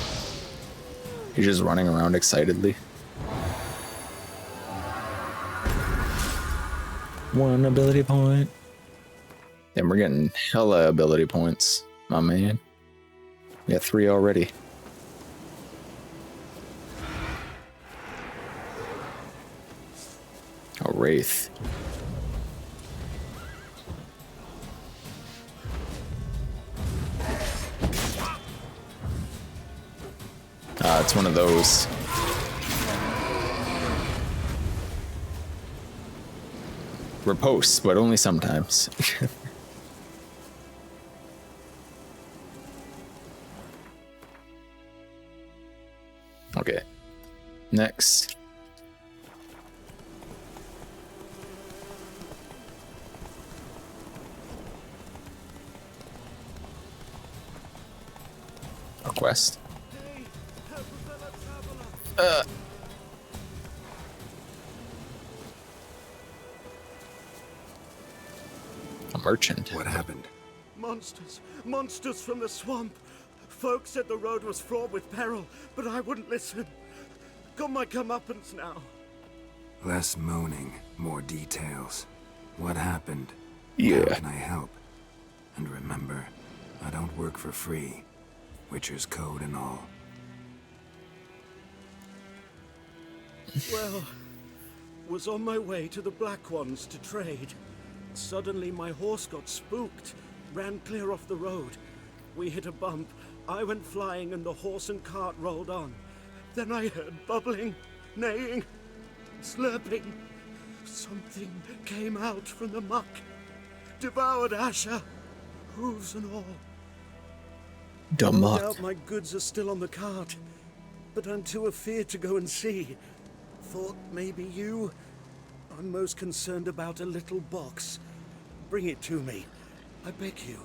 He's just running around excitedly. One ability point. And we're getting hella ability points, my man. We got 3 already. A wraith. It's one of those. Riposte, but only sometimes. Okay. Next. A quest. A merchant. What happened? Monsters! Monsters from the swamp! Folk said the road was fraught with peril, but I wouldn't listen. Got my comeuppance now. Less moaning, more details. What happened? Yeah. How can I help? And remember, I don't work for free. Witcher's code and all. Well, was on my way to the Black Ones to trade. Suddenly my horse got spooked, ran clear off the road. We hit a bump, I went flying and the horse and cart rolled on. Then I heard bubbling, neighing, slurping. Something came out from the muck, devoured Asher, hooves and all. The No muck. doubt my goods are still on the cart, but I'm too afeard to go and see. Thought maybe you. I'm most concerned about a little box. Bring it to me. I beg you.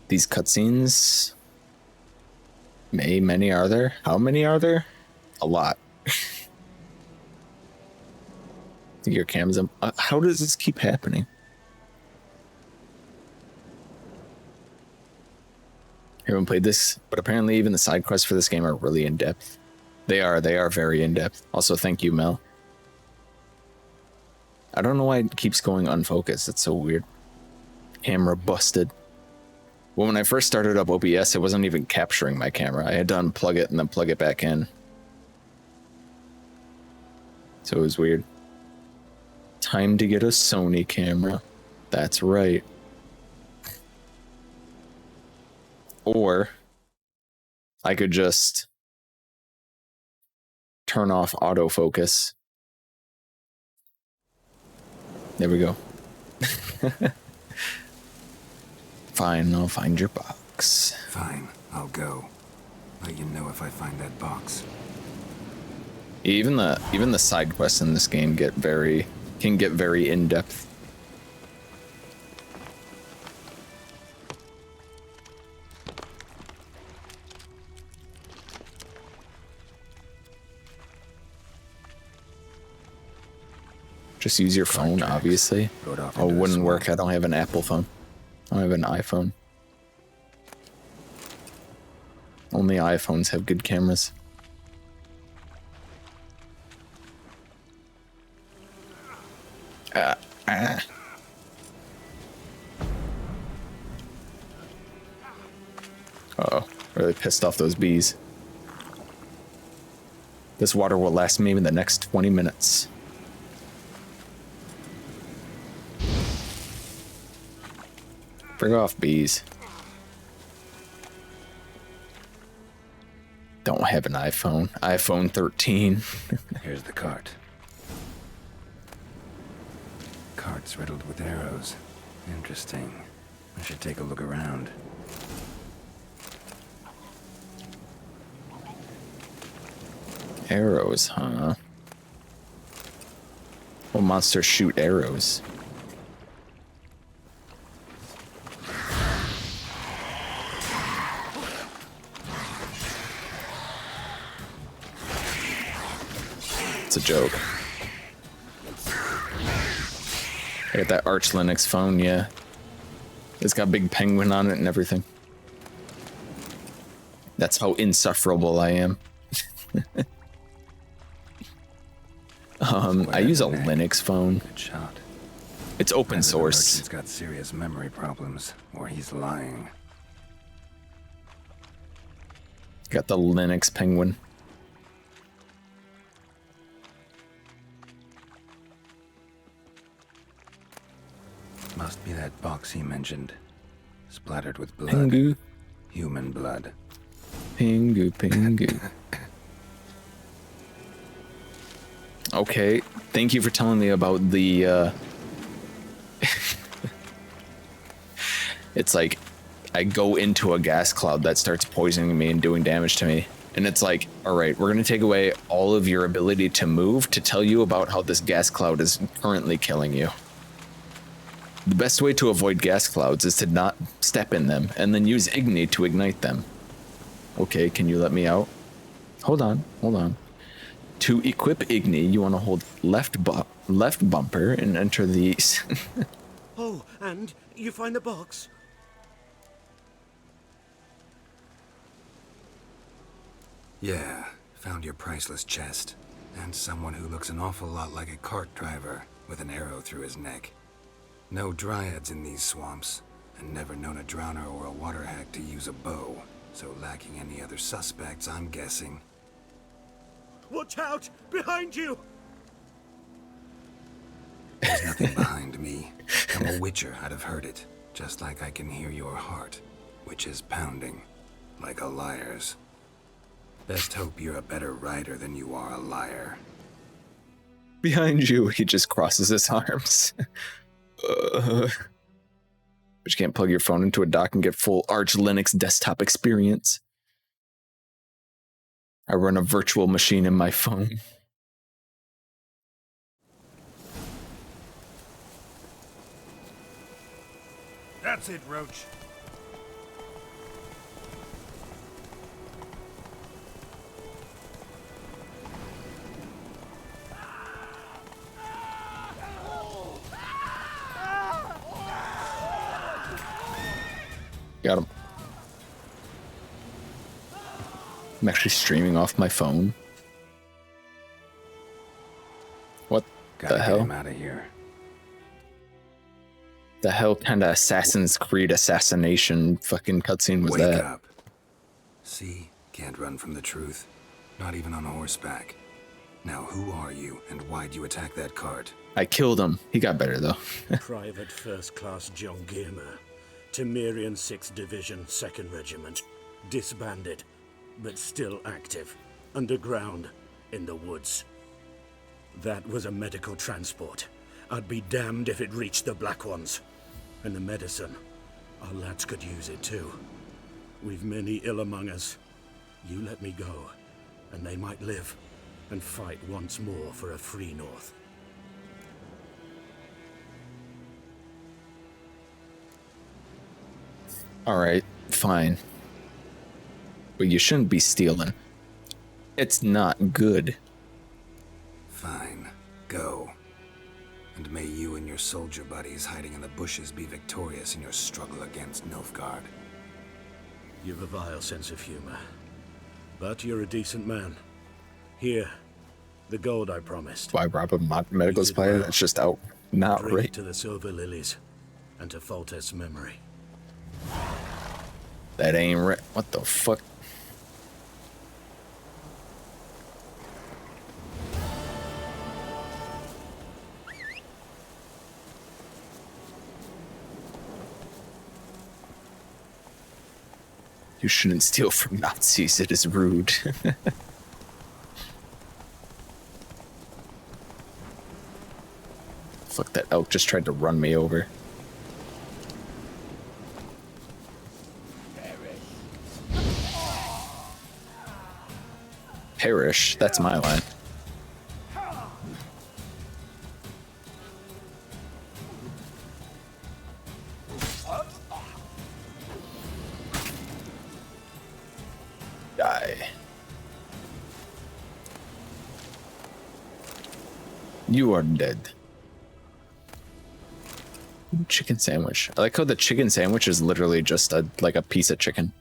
These cutscenes. Many are there? How many are there? A lot. Your cam's up. How does this keep happening? I haven't played this, but apparently even the side quests for this game are really in depth. They are very in depth. Also, thank you, Mel. I don't know why it keeps going unfocused. It's so weird. Camera busted. Well, when I first started up OBS, it wasn't even capturing my camera. I had to unplug it and then plug it back in. So it was weird. Time to get a Sony camera. That's right. Or I could just turn off autofocus. There we go. Fine, I'll find your box. Fine, I'll go. Let you know if I find that box. Even the side quests in this game can get very in depth. Just use your phone, obviously. Oh, it wouldn't work. I don't have an Apple phone. I don't have an iPhone. Only iPhones have good cameras. Uh-oh, really pissed off those bees. This water will last maybe the next 20 minutes. Bring off, bees. Don't have an iPhone. iPhone 13. Here's the cart. cart's riddled with arrows. Interesting. I should take a look around. Arrows, huh? Well, monsters shoot arrows. It's a joke. I got that Arch Linux phone, yeah. It's got a big penguin on it and everything. That's how insufferable I am. I use a Linux phone. Good shot. It's open source. He's got serious memory problems, or he's lying. Got the Linux penguin. Must be that box he mentioned. Splattered with blood. Pingu. Human blood. Pingu, pingu. Okay, thank you for telling me about the, It's like, I go into a gas cloud that starts poisoning me and doing damage to me. And it's like, alright, we're gonna take away all of your ability to move to tell you about how this gas cloud is currently killing you. The best way to avoid gas clouds is to not step in them, and then use Igni to ignite them. Okay, can you let me out? Hold on, hold on. To equip Igni, you want to hold left bumper and enter the... Oh, and you find the box? Yeah, found your priceless chest. And someone who looks an awful lot like a cart driver, with an arrow through his neck. No dryads in these swamps, and never known a drowner or a water hack to use a bow. So lacking any other suspects, I'm guessing. Watch out! Behind you! There's nothing behind me. I'm a witcher, I'd have heard it. Just like I can hear your heart, which is pounding, like a liar's. Best hope you're a better rider than you are a liar. Behind you, he just crosses his arms. But you can't plug your phone into a dock and get full Arch Linux desktop experience. I run a virtual machine in my phone. That's it, Roach. Got him. I'm actually streaming off my phone. What the hell? Get him out of here. The hell kind of Assassin's Creed assassination fucking cutscene was Wake that? up. See? Can't run from the truth. Not even on horseback. Now who are you, and why'd you attack that cart? I killed him. He got better though. Private First Class John Gilmer. Temerian 6th Division, 2nd Regiment. Disbanded, but still active. Underground, in the woods. That was a medical transport. I'd be damned if it reached the Black Ones. And the medicine. Our lads could use it too. We've many ill among us. You let me go, and they might live, and fight once more for a free North. Alright, fine. But you shouldn't be stealing. It's not good. Fine. Go. And may you and your soldier buddies hiding in the bushes be victorious in your struggle against Nilfgaard. You've a vile sense of humor. But you're a decent man. Here, the gold I promised. Why rob a medical supply? That's just out. Not Drink right. to the Silver Lilies, and to Foltest's memory. That ain't right. What the fuck? You shouldn't steal from Nazis. It is rude. fuck, that elk just tried to run me over. Perish, that's my line. Die. You are dead. Chicken sandwich. I like how the chicken sandwich is literally just like a piece of chicken.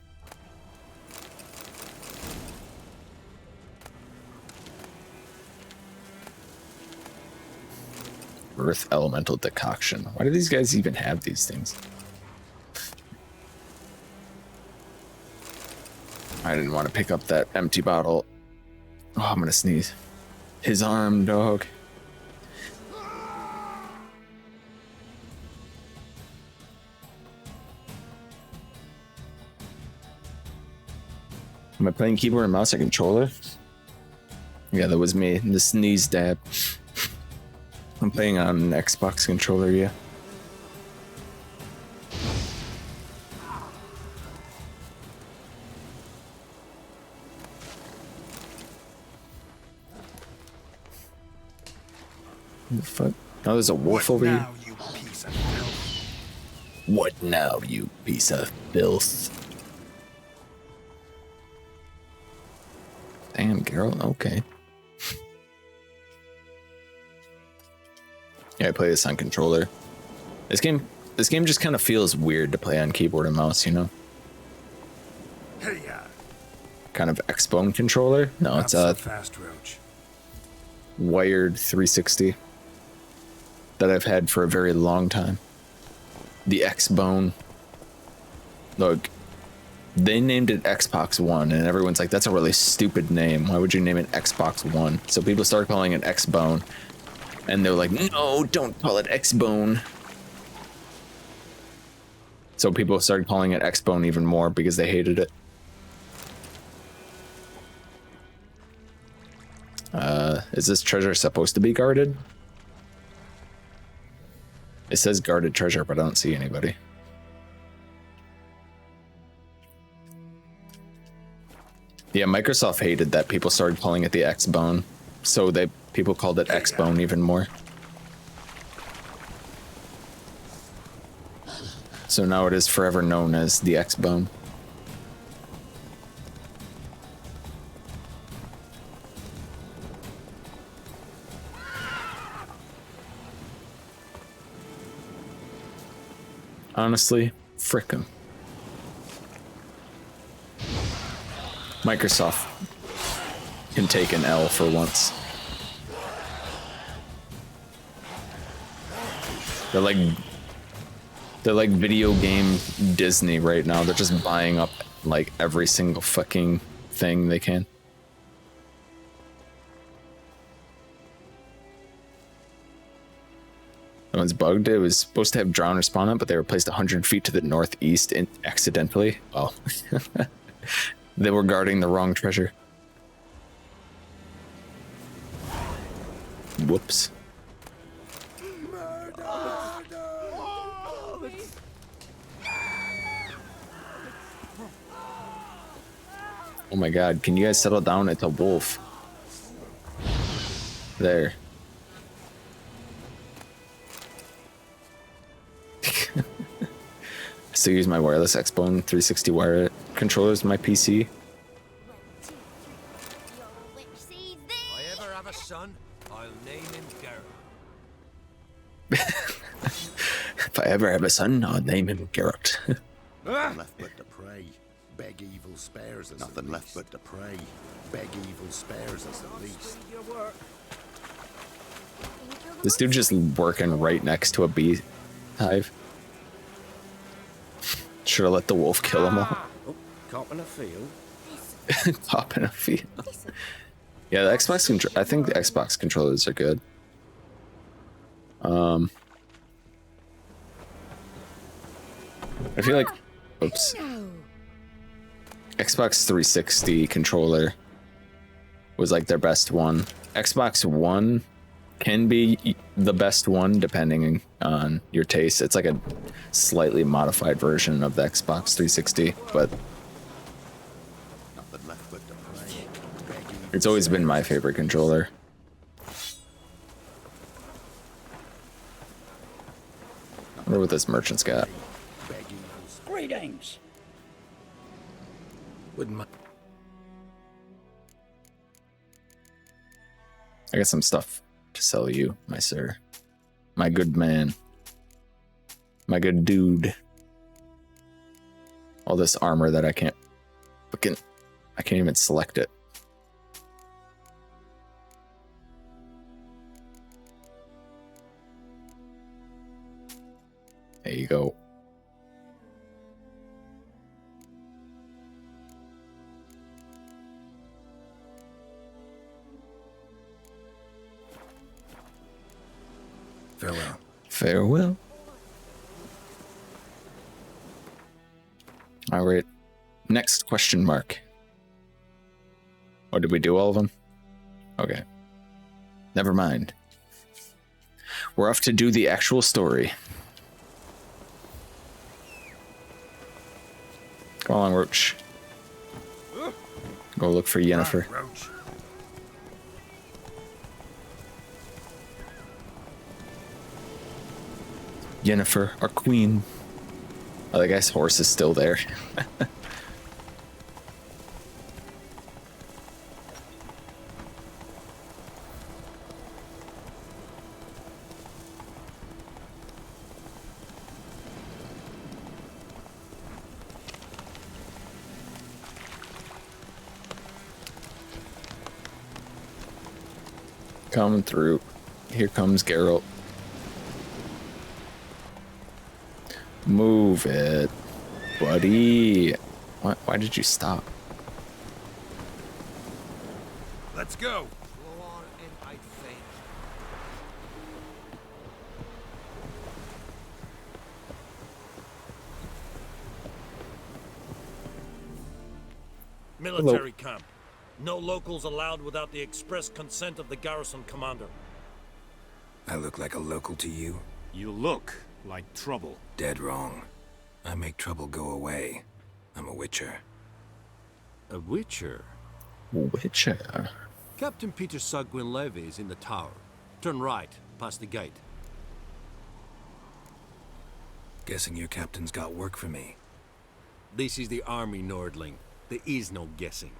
Earth elemental decoction. Why do these guys even have these things? I didn't want to pick up that empty bottle. Oh, I'm gonna sneeze. His arm, dog. Am I playing keyboard and mouse or controller? Yeah, that was me. The sneeze dab. I'm playing on an Xbox controller, yeah. What the fuck? Oh, there's a wolf over here. What now, you piece of filth? Damn, Geralt, okay. Yeah, I play this on controller. This game just kind of feels weird to play on keyboard and mouse, you know? Kind of X-Bone controller? No, it's a fast roach. wired 360 that I've had for a very long time. The X-Bone. Look, they named it Xbox One, and everyone's like, that's a really stupid name. Why would you name it Xbox One? So people started calling it X-Bone, and they're like, no, don't call it X-Bone. So people started calling it X-Bone even more because they hated it. Is this treasure supposed to be guarded? It says guarded treasure, but I don't see anybody. Yeah, Microsoft hated that people started calling it the X-Bone, so people called it X-Bone even more. So now it is forever known as the X-Bone. Honestly, frick 'em. Microsoft can take an L for once. They're like video game Disney right now. They're just buying up like every single fucking thing they can. That one's bugged. It was supposed to have drown respawn on, but they were placed 100 feet to the northeast accidentally. Oh. They were guarding the wrong treasure. Whoops. Oh my god, can you guys settle down? It's a wolf. There. I still use my wireless X-Bone 360 wire controllers in my PC. If I ever have a son, I'll name him Geralt. If I ever have a son, I'll name him Geralt. Nothing left but to pray. Beg evil spares us. Nothing left but to pray. Beg evil spares us at least. This dude just working right next to a bee hive. Should have let the wolf kill him all. Oh, cop in a field. Top in a field. Yeah, the Xbox I think the Xbox controllers are good. I feel like, oops. Xbox 360 controller was like their best one. Xbox One can be the best one depending on your taste. It's like a slightly modified version of the Xbox 360, but it's always been my favorite controller. I wonder what this merchant's got. Greetings. Wouldn't mind. I got some stuff to sell you, my sir. My good man. My good dude. All this armor that I can't even select it. There you go. Farewell. Farewell. All right. Next question mark. Or did we do all of them? Okay. Never mind. We're off to do the actual story. Go on, Roach. Go look for Yennefer. Yennefer, our queen. Oh, the guy's horse is still there. Coming through. Here comes Geralt. Move it, buddy. What? Why did you stop? Let's go. Military camp. No locals allowed without the express consent of the garrison commander. I look like a local to you? You look like trouble. Dead wrong. I make trouble go away. I'm a witcher. A witcher? Witcher? Captain Peter Sagwin Levy is in the tower. Turn right, past the gate. Guessing your captain's got work for me. This is the army, Nordling. There is no guessing.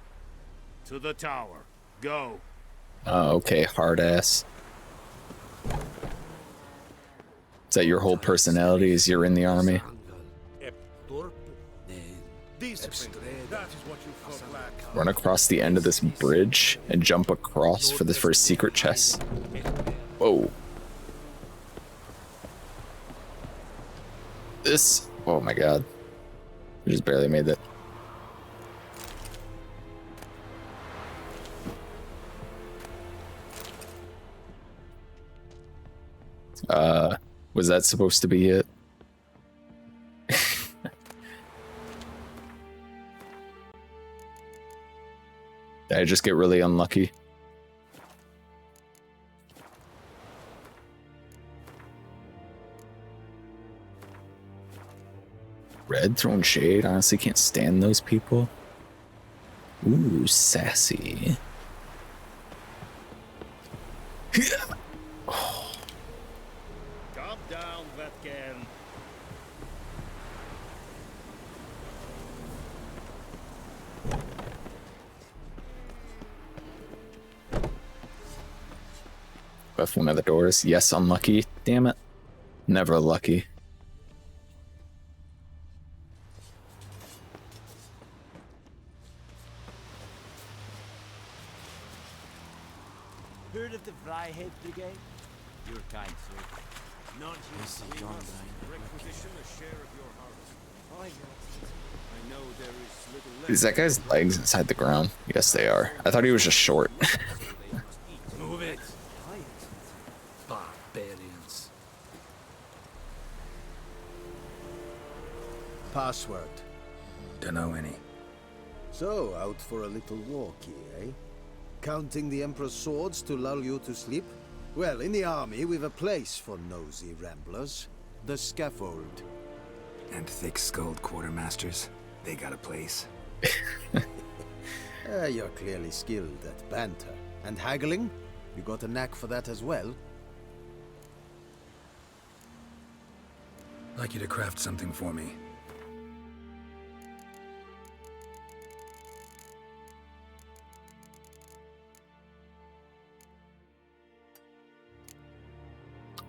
To the tower. Go. Oh, okay, hard ass. Is that your whole personality? Is you're in the army? Run across the end of this bridge and jump across for the first secret chest. Whoa. This, oh my god. We just barely made that. Was that supposed to be it? Did I just get really unlucky? Red throwing shade? Honestly, can't stand those people. Ooh, sassy. Calm down, Vetgen. Left one of the doors. Yes, unlucky. Damn it. Never lucky. Heard of the Vryhead Brigade? Your kind, sir. Not you. This is John Requisition a share of your harvest. I know there is little Is that guy's legs inside the ground? Yes, they are. I thought he was just short. Move it. Barbarians. Password. Dunno any. So, out for a little walkie, eh? Counting the Emperor's swords to lull you to sleep? Well, in the army, we've a place for nosy ramblers. The scaffold. And thick-skulled quartermasters, they got a place. You're clearly skilled at banter. And haggling? You got a knack for that as well? I'd like you to craft something for me.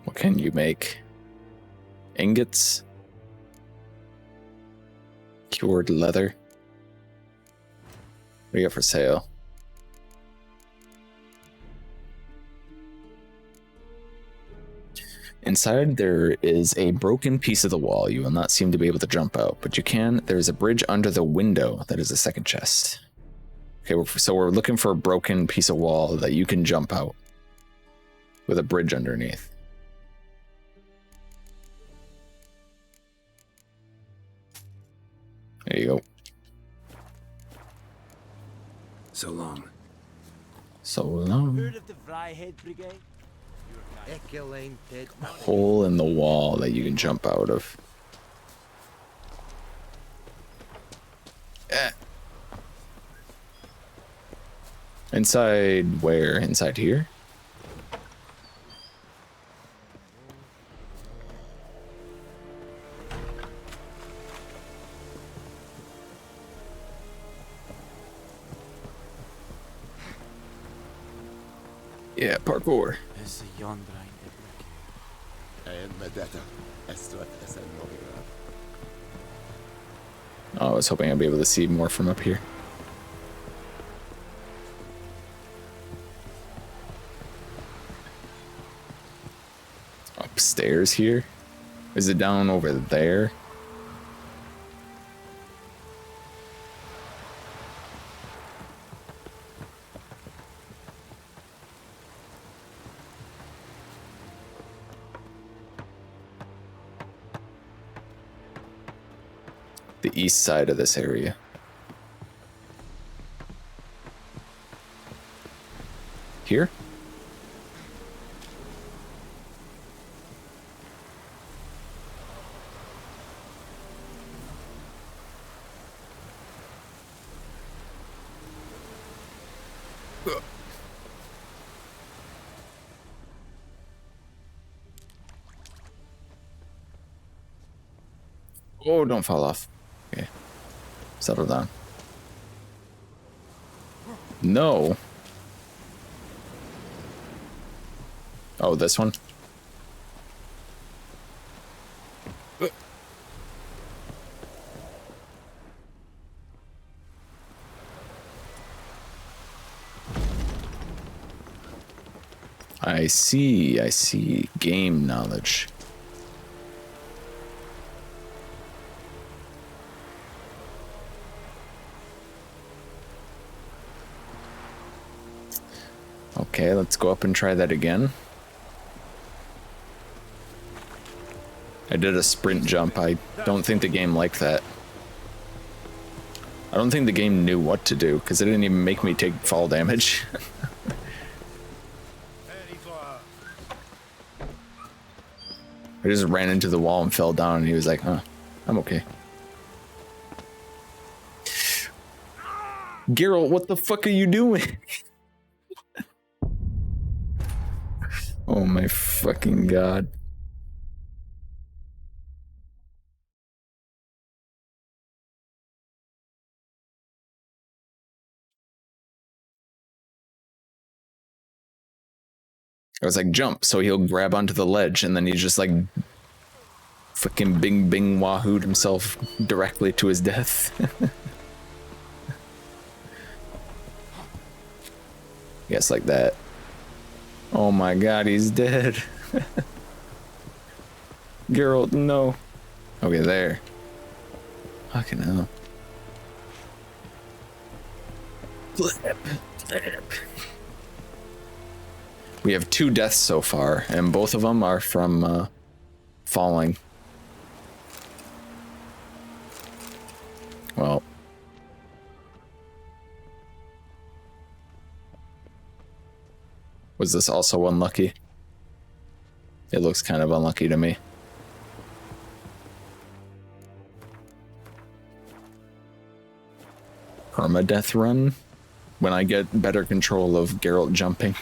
What can you make? Ingots? Cured leather? What do you got for sale? Inside there is a broken piece of the wall. You will not seem to be able to jump out, but you can. There's a bridge under the window. That is a second chest. Okay, so we're looking for a broken piece of wall that you can jump out with a bridge underneath. There you go. So long. So long. Heard of the Vryhead Brigade? A hole in the wall that you can jump out of. Inside where? Inside here? Yeah, parkour. Oh, I was hoping I'd be able to see more from up here. Upstairs here? Is it down over there? The east side of this area. Here? Oh, don't fall off. Okay. Settle down. No. Oh, this one? I see. Game knowledge. Okay, let's go up and try that again. I did a sprint jump. I don't think the game liked that. I don't think the game knew what to do, because it didn't even make me take fall damage. I just ran into the wall and fell down, and he was like, huh, I'm okay. Geralt, what the fuck are you doing? Oh my fucking god. I was like, jump, so he'll grab onto the ledge, and then he just like fucking bing bing wahooed himself directly to his death. Yes, like that. Oh my god, he's dead. Geralt, no. Okay, there. Fucking hell. Flip. We have 2 deaths so far, and both of them are from falling. Well. Was this also unlucky? It looks kind of unlucky to me. Permadeath run? When I get better control of Geralt jumping.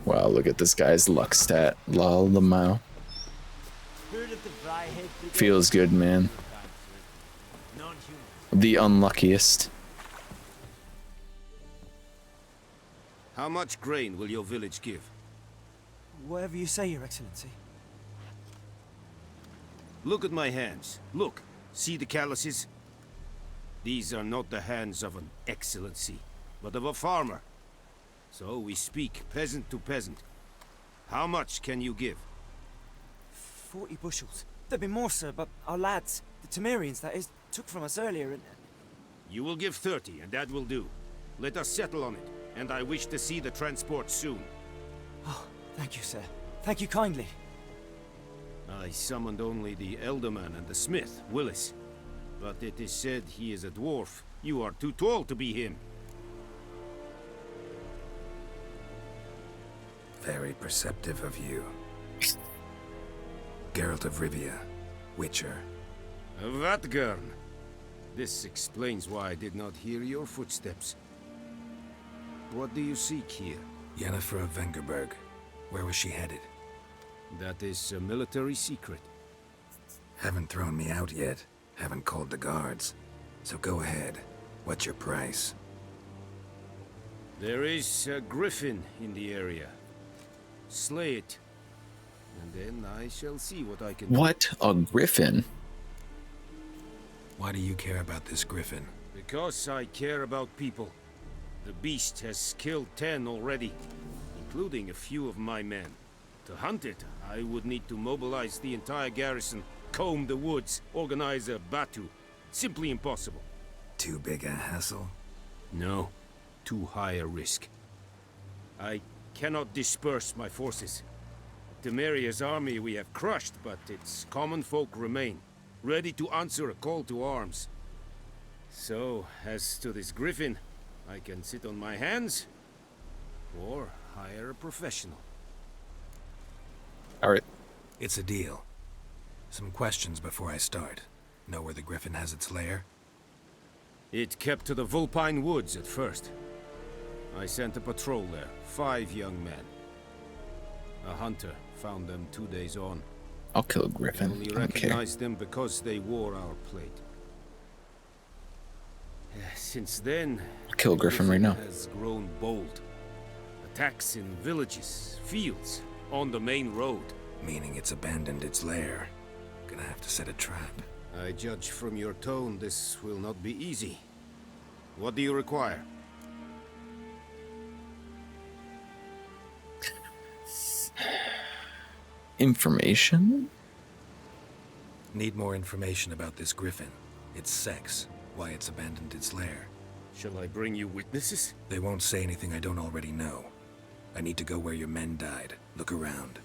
Wow, look at this guy's luck stat. Lol, the mile. Feels good, man. The unluckiest. How much grain will your village give? Whatever you say, Your Excellency. Look at my hands. Look. See the calluses? These are not the hands of an excellency, but of a farmer. So we speak peasant to peasant. How much can you give? 40 bushels. There'd be more, sir, but our lads, the Temerians, that is, took from us earlier and... You will give 30, and that will do. Let us settle on it, and I wish to see the transport soon. Oh, thank you, sir. Thank you kindly. I summoned only the Elderman and the smith, Willis. But it is said he is a dwarf. You are too tall to be him. Very perceptive of you. Geralt of Rivia, Witcher. Vatgern. This explains why I did not hear your footsteps. What do you seek here? Yennefer of Vengerberg. Where was she headed? That is a military secret. Haven't thrown me out yet. Haven't called the guards. So go ahead. What's your price? There is a griffin in the area. Slay it. And then I shall see what I can do. What? A griffin? Why do you care about this griffin? Because I care about people. The beast has killed 10 already, including a few of my men. To hunt it, I would need to mobilize the entire garrison, comb the woods, organize a batu. Simply impossible. Too big a hassle? No, too high a risk. I cannot disperse my forces. Temeria's army we have crushed, but its common folk remain, ready to answer a call to arms. So, as to this griffin, I can sit on my hands, or hire a professional. Alright. It's a deal. Some questions before I start. Know where the griffin has its lair? It kept to the Vulpine Woods at first. I sent a patrol there, 5 young men. A hunter found them 2 days on. I'll kill a griffin. I only recognized them because they wore our plate. Since then, I'll kill a griffin right now. Has grown bold. Attacks in villages, fields, on the main road. Meaning it's abandoned its lair. Gonna have to set a trap. I judge from your tone this will not be easy. What do you require? Information? Need more information about this griffin. Its sex, why it's abandoned its lair. Shall I bring you witnesses? They won't say anything I don't already know. I need to go where your men died. Look around.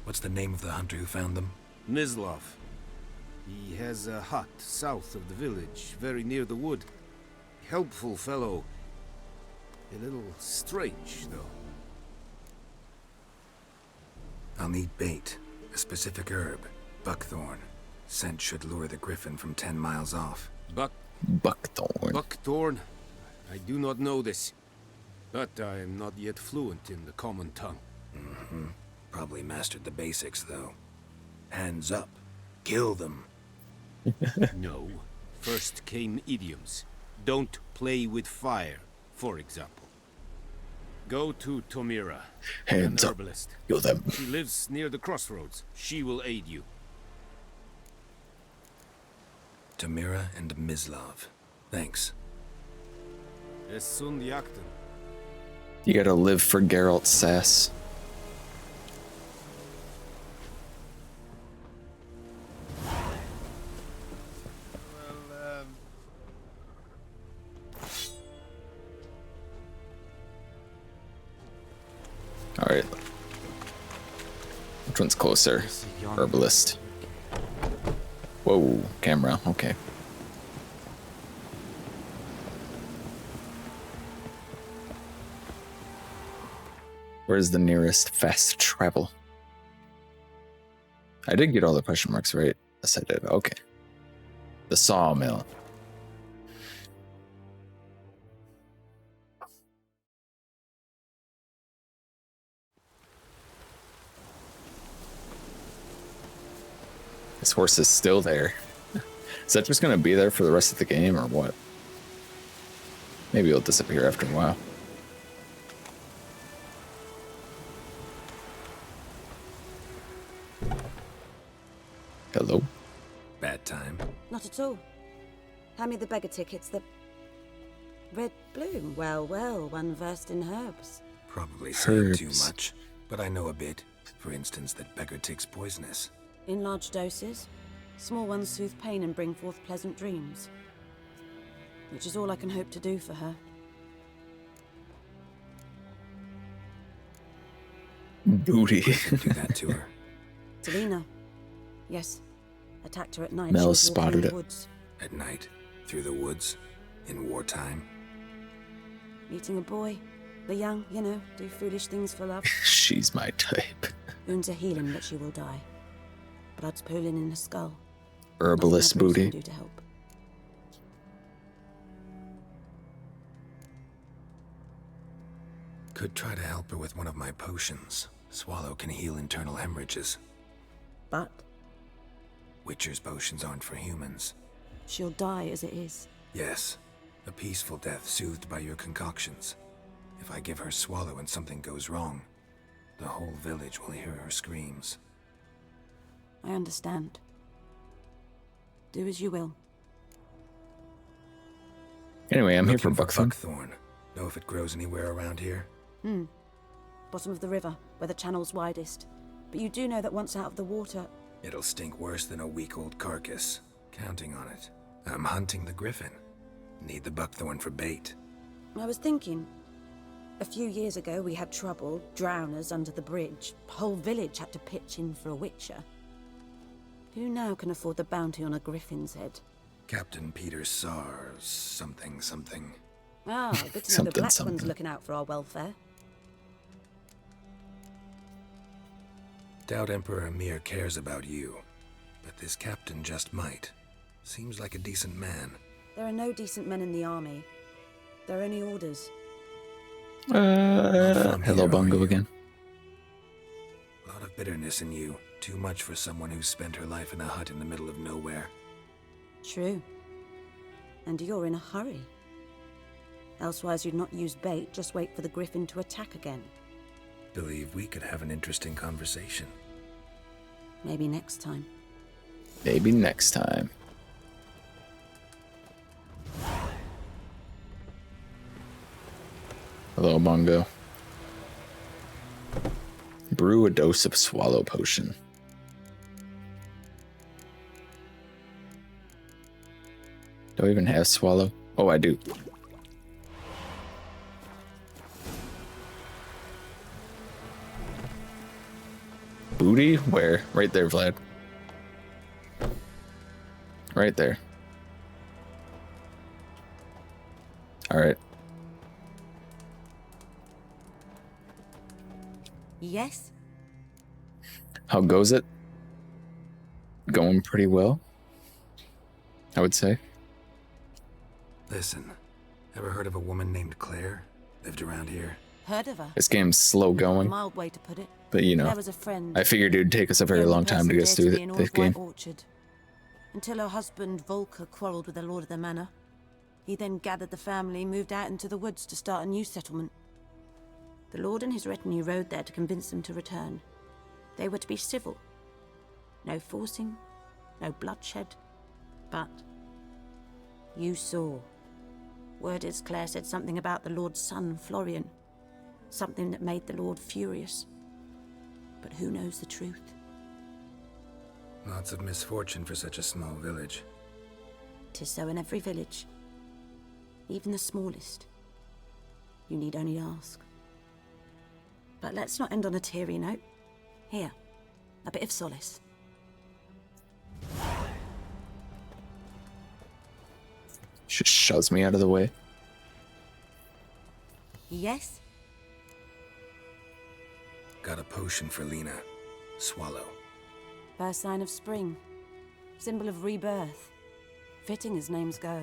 What's the name of the hunter who found them? Mislav. He has a hut south of the village, very near the wood. Helpful fellow. A little strange, though. I'll need bait. A specific herb. Buckthorn. Scent should lure the griffin from 10 miles off. Buckthorn. Buckthorn? I do not know this. But I am not yet fluent in the common tongue. Mm-hmm. Probably mastered the basics, though. Hands up. Kill them. No. First came idioms. Don't play with fire, for example. Go to Tomira, Hands an up. herbalist. Kill them. She lives near the crossroads. She will aid you. Tamira and Mislav. Thanks. Es sunt jagten. You gotta live for Geralt's sass. Alright. Which one's closer? Herbalist. Whoa, camera, okay. Where's the nearest fast travel? I did get all the question marks right. Yes, I did. Okay. The sawmill. This horse is still there. Is that just going to be there for the rest of the game or what? Maybe it'll disappear after a while. Hello? Bad time. Not at all. Hand me the beggar tickets, the red bloom. Well, well, one versed in herbs. Probably saying too much, but I know a bit. For instance, that beggar tick's poisonous. In large doses. Small ones soothe pain and bring forth pleasant dreams. Which is all I can hope to do for her. Booty. Do that to her. Talina. Yes. Attacked her at night. Mel She was walking spotted in the it. woods. At night, through the woods, in wartime. Meeting a boy. The young, you know, do foolish things for love. She's my type. Wounds are healing, but she will die. Blood's pooling in her skull. Herbalist Nothing a priest booty. can do to help. Could try to help her with one of my potions. Swallow can heal internal hemorrhages. But Witcher's potions aren't for humans. she'll die as it is. Yes, a peaceful death soothed by your concoctions. If I give her Swallow and something goes wrong, the whole village will hear her screams. I understand. Do as you will. Anyway, I'm here for Looking buckthorn. buckthorn. Know if it grows anywhere around here? Bottom of the river, where the channel's widest. But you do know that once out of the water... It'll stink worse than a week-old carcass. Counting on it. I'm hunting the griffin. Need the buckthorn for bait. I was thinking... A few years ago we had trouble, drowners under the bridge. Whole village had to pitch in for a witcher. Who now can afford the bounty on a griffin's head? Captain Peter Sars, something. Ah, good to know the Something, Black something. One's looking out for our welfare. Doubt Emperor Emir cares about you. But this captain just might. Seems like a decent man. There are no decent men in the army. There are only orders. Hello, Bungo again. A lot of bitterness in you. Too much for someone who spent her life in a hut in the middle of nowhere. True. And you're in a hurry. Elsewise you'd not use bait, just wait for the griffin to attack again. Believe we could have an interesting conversation. Maybe next time. Maybe next time. Hello, Bungo. Brew a dose of swallow potion. Do I even have swallow? Oh, I do. Booty? Where? Right there, Vlad. Right there. Alright. Yes? How goes it? Going pretty well, I would say. Listen, ever heard of a woman named Claire? Lived around here? Heard of her? This game's slow A going, mild way to put it. but you know, There was a friend. I figured it would take us a very the only long time to person get through dear to me in all this of White game. Orchard. Until her husband Volker quarreled with the lord of the manor. He then gathered the family, moved out into the woods to start a new settlement. The lord and his retinue rode there to convince them to return. They were to be civil. No forcing, no bloodshed. But you saw. Word is Claire said something about the lord's son, Florian. Something that made the lord furious. But who knows the truth? Lots of misfortune for such a small village. 'Tis so in every village. Even the smallest. You need only ask. But let's not end on a teary note. Here, a bit of solace. Just shoves me out of the way. Yes? Got a potion for Lena. Swallow. First sign of spring. Symbol of rebirth. Fitting as names go.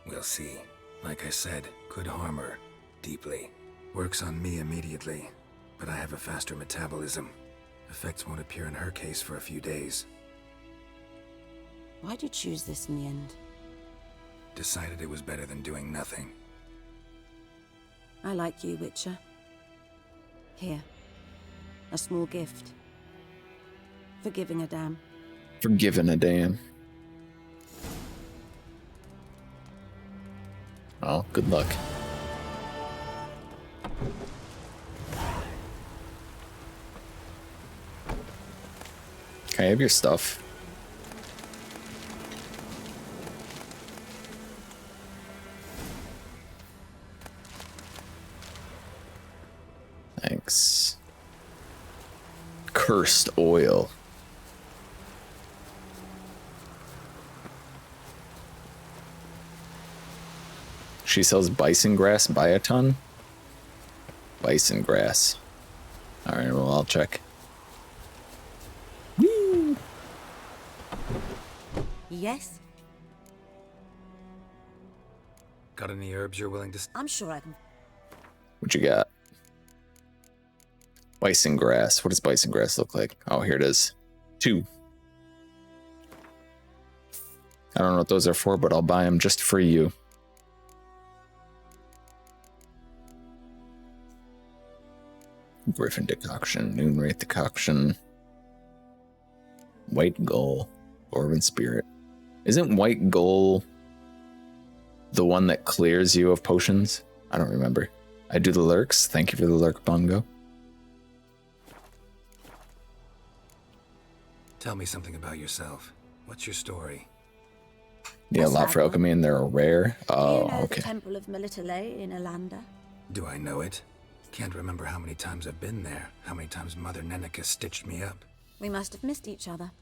We'll see. Like I said, could harm her. Deeply. Works on me immediately, but I have a faster metabolism. Effects won't appear in her case for a few days. Why'd you choose this in the end? Decided it was better than doing nothing. I like you, Witcher. Here. A small gift. For giving a damn. For giving a damn. Oh, good luck. Can I have your stuff? Thanks. Cursed oil. She sells bison grass by a ton? Bison grass. Alright, well, I'll check. Woo! Yes? Got any herbs you're willing to... I'm sure I can... What you got? Bison grass. What does bison grass look like? Oh, here it is. 2. I don't know what those are for, but I'll buy them just for you. Griffin decoction, Noonwraith decoction, white gull, Dwarven spirit. Isn't white gull the one that clears you of potions? I don't remember. I do the lurks. Thank you for the lurk, Bongo. Tell me something about yourself. What's your story? Yeah, a lot for alchemy, and they're rare. Oh, you know okay. the Temple of Melitele in Alanda? Do I know it? Can't remember how many times I've been there, how many times Mother Neneka stitched me up. We must have missed each other.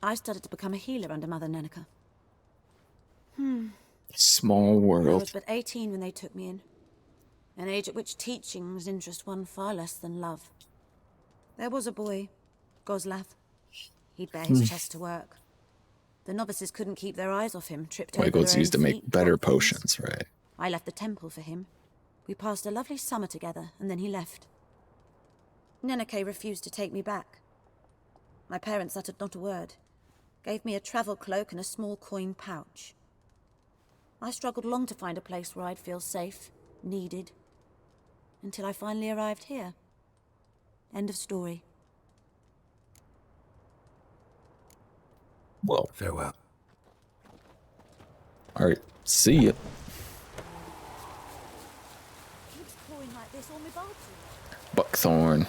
I started to become a healer under Mother Neneka. Small I world. was but 18 when they took me in. An age at which teachings interest one far less than love. There was a boy, Goslav. He'd bear his chest to work. The novices couldn't keep their eyes off him, tripped over White their gull's own used to make feet, better dropped things. potions, right? I left the temple for him. We passed a lovely summer together, and then he left. Neneke refused to take me back. My parents uttered not a word. Gave me a travel cloak and a small coin pouch. I struggled long to find a place where I'd feel safe, needed, until I finally arrived here. End of story. Well, farewell. All right, see ya. Keeps pouring like this on my bottom. Buckthorn.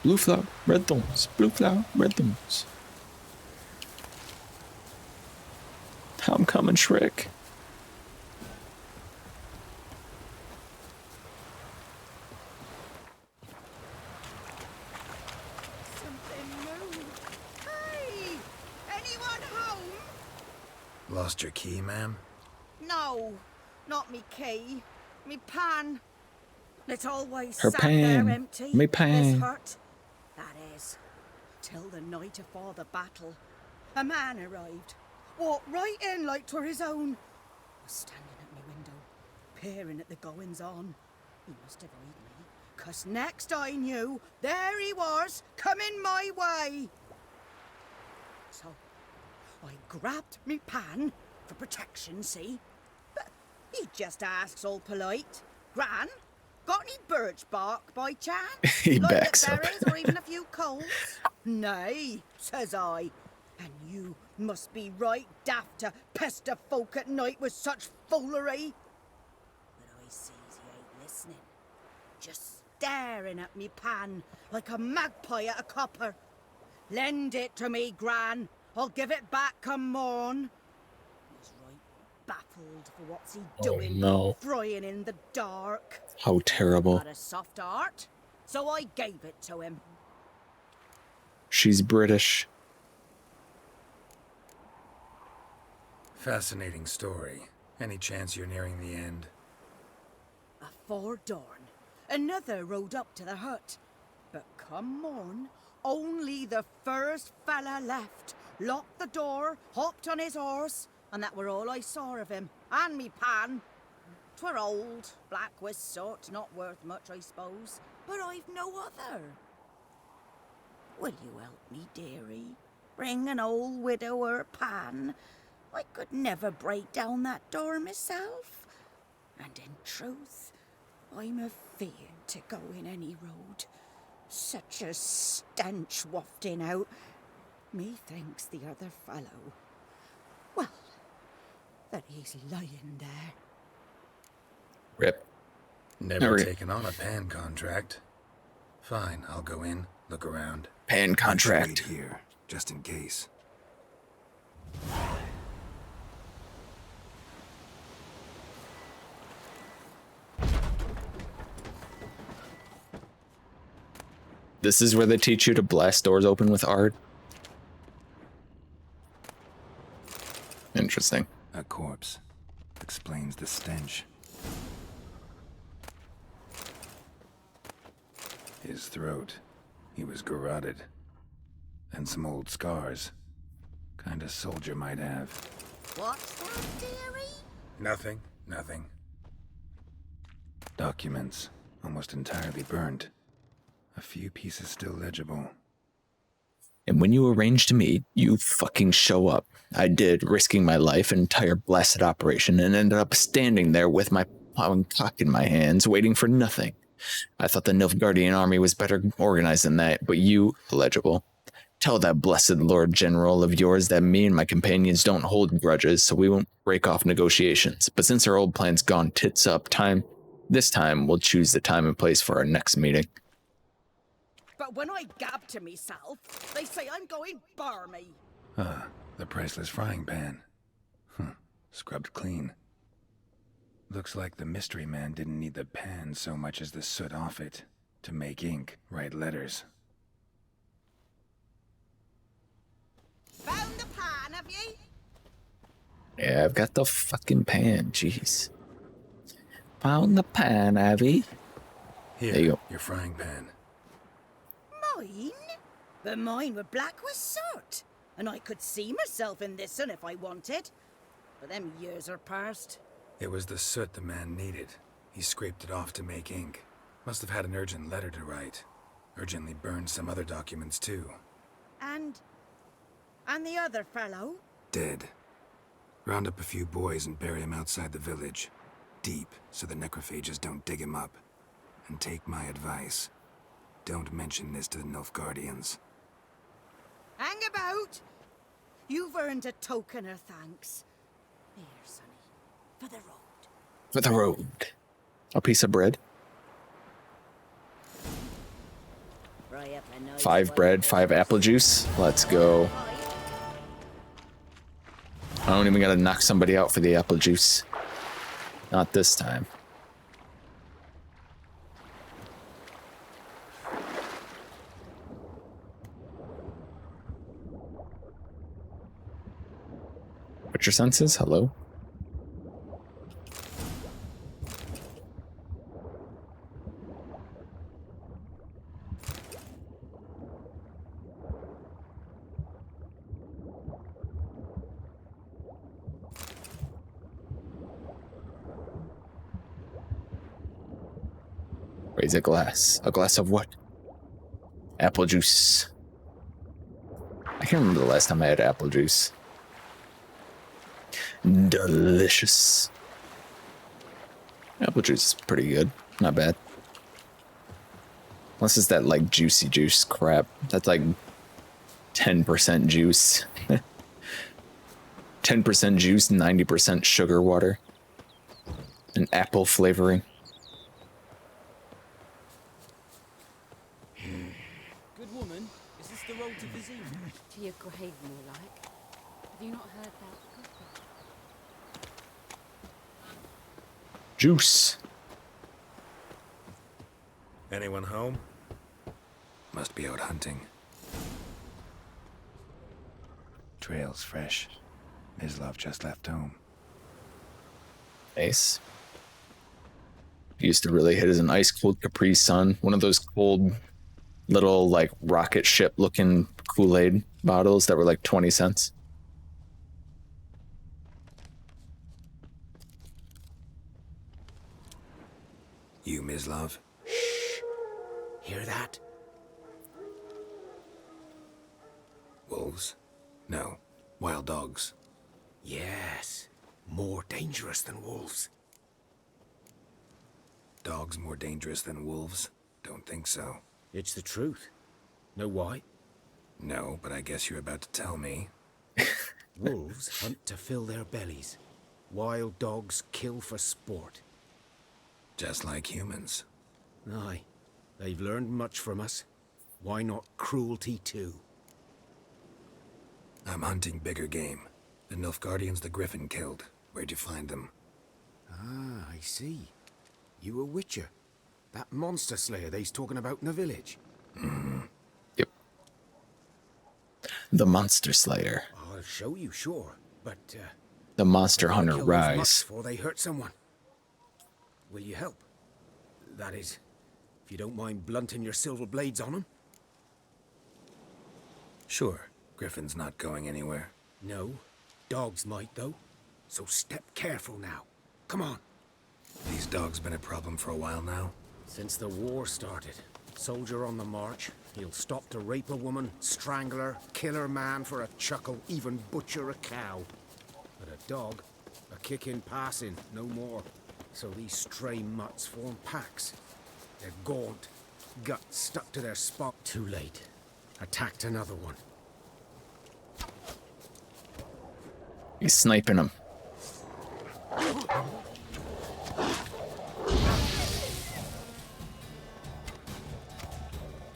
Blue flower, red thorns. Blue flower, red thorns. I'm coming, Shrek. Hey! Anyone home? Lost your key, ma'am? No, not me key. Me pan. It always Her sat pan. there empty. Me This pan. hut. That is, till the night afore the battle. A man arrived. Walked right in like 'twere his own. Was standing at me window, peering at the goings on. He must have heard me, 'cause next I knew, there he was, coming my way. So, I grabbed me pan, for protection, see? But he just asks all polite, Gran, got any birch bark by chance? He like backs up. berries or even a few coals? Nay, says I. And you must be right daft to pester folk at night with such foolery. But I sees he ain't listening. Just staring at me pan like a magpie at a copper. Lend it to me, Gran. I'll give it back come morn. He's right baffled for what's he doing, no. frying in the dark. How terrible. Got a soft heart, so I gave it to him. She's British. Fascinating story. Any chance you're nearing the end? A afore dawn, another rode up to the hut. But come morn, only the first fella left, locked the door, hopped on his horse, and that were all I saw of him, and me pan. 'Twere old, black with soot, not worth much, I suppose, but I've no other. Will you help me, dearie? Bring an old widower pan? I could never break down that door myself. And in truth, I'm afeard to go in any road. Such a stench wafting out. Methinks the other fellow, well, that he's lying there. Rip. Never taken on a pan contract. Fine, I'll go in, look around. Pan contract. Wait here, just in case. This is where they teach you to blast doors open with art. Interesting. A corpse. Explains the stench. His throat. He was garroted. And some old scars. Kind of soldier might have. What's that, dearie? Nothing. Documents. Almost entirely burned. A few pieces still legible. And when you arrange to meet, you fucking show up. I did, risking my life, an entire blasted operation, and ended up standing there with my plowing cock in my hands, waiting for nothing. I thought the Nilfgaardian army was better organized than that, but you, illegible, tell that blessed Lord General of yours that me and my companions don't hold grudges, so we won't break off negotiations. But since our old plan's gone tits up, this time we'll choose the time and place for our next meeting. But when I gab to myself, they say I'm going barmy. The priceless frying pan. Scrubbed clean. Looks like the mystery man didn't need the pan so much as the soot off it to make ink, write letters. Found the pan, have you? Yeah, I've got the fucking pan, jeez. Found the pan, have you? Here, there you go. Your frying pan. Mine? But mine were black with soot, and I could see myself in this one if I wanted. But them years are past. It was the soot the man needed. He scraped it off to make ink. Must have had an urgent letter to write. Urgently burned some other documents too. And the other fellow? Dead. Round up a few boys and bury him outside the village. Deep, so the necrophages don't dig him up. And take my advice. Don't mention this to the Nilfgaardians. Hang about! You've earned a token of thanks. Here, sonny, for the road. For the road. A piece of bread. 5 bread, 5 apple juice. Let's go. I don't even gotta knock somebody out for the apple juice. Not this time. What's your senses? Hello? Raise a glass. A glass of what? Apple juice. I can't remember the last time I had apple juice. Delicious. Apple juice is pretty good. Not bad. Unless it's that, like, juicy juice crap. That's like 10% juice. 10% juice, 90% sugar water. And apple flavoring. Good woman, is this the road to Vizim? To your grave, more like. Have you not heard that? Juice. Anyone home? Must be out hunting. Trail's fresh. Mislov just left home. Nice. used to really hit as an ice cold Capri Sun, one of those cold little like rocket ship looking Kool-Aid bottles that were like 20 cents. You, Mislav? Hear that? Wolves? No. Wild dogs. Yes. More dangerous than wolves. Dogs more dangerous than wolves? Don't think so. It's the truth. Know why? No, but I guess you're about to tell me. Wolves hunt to fill their bellies. Wild dogs kill for sport. Just like humans. Aye. They've learned much from us. Why not cruelty too? I'm hunting bigger game. The Nilfgaardians the Griffin killed. Where'd you find them? Ah, I see. You a witcher. That monster slayer they's talking about in the village. Yep. The Monster Slayer. I'll show you, sure. But, The Monster Hunter kill those mutts Rise. before they hurt someone. Will you help? That is, if you don't mind blunting your silver blades on them. Sure. Griffin's not going anywhere. No. Dogs might, though. So step careful now. Come on. These dogs been a problem for a while now? Since the war started. Soldier on the march. He'll stop to rape a woman, strangle her, kill her man for a chuckle, even butcher a cow. But a dog, a kick in passing, no more. So these stray mutts form packs. They're gaunt, guts stuck to their spot. Too late. Attacked another one. He's sniping him.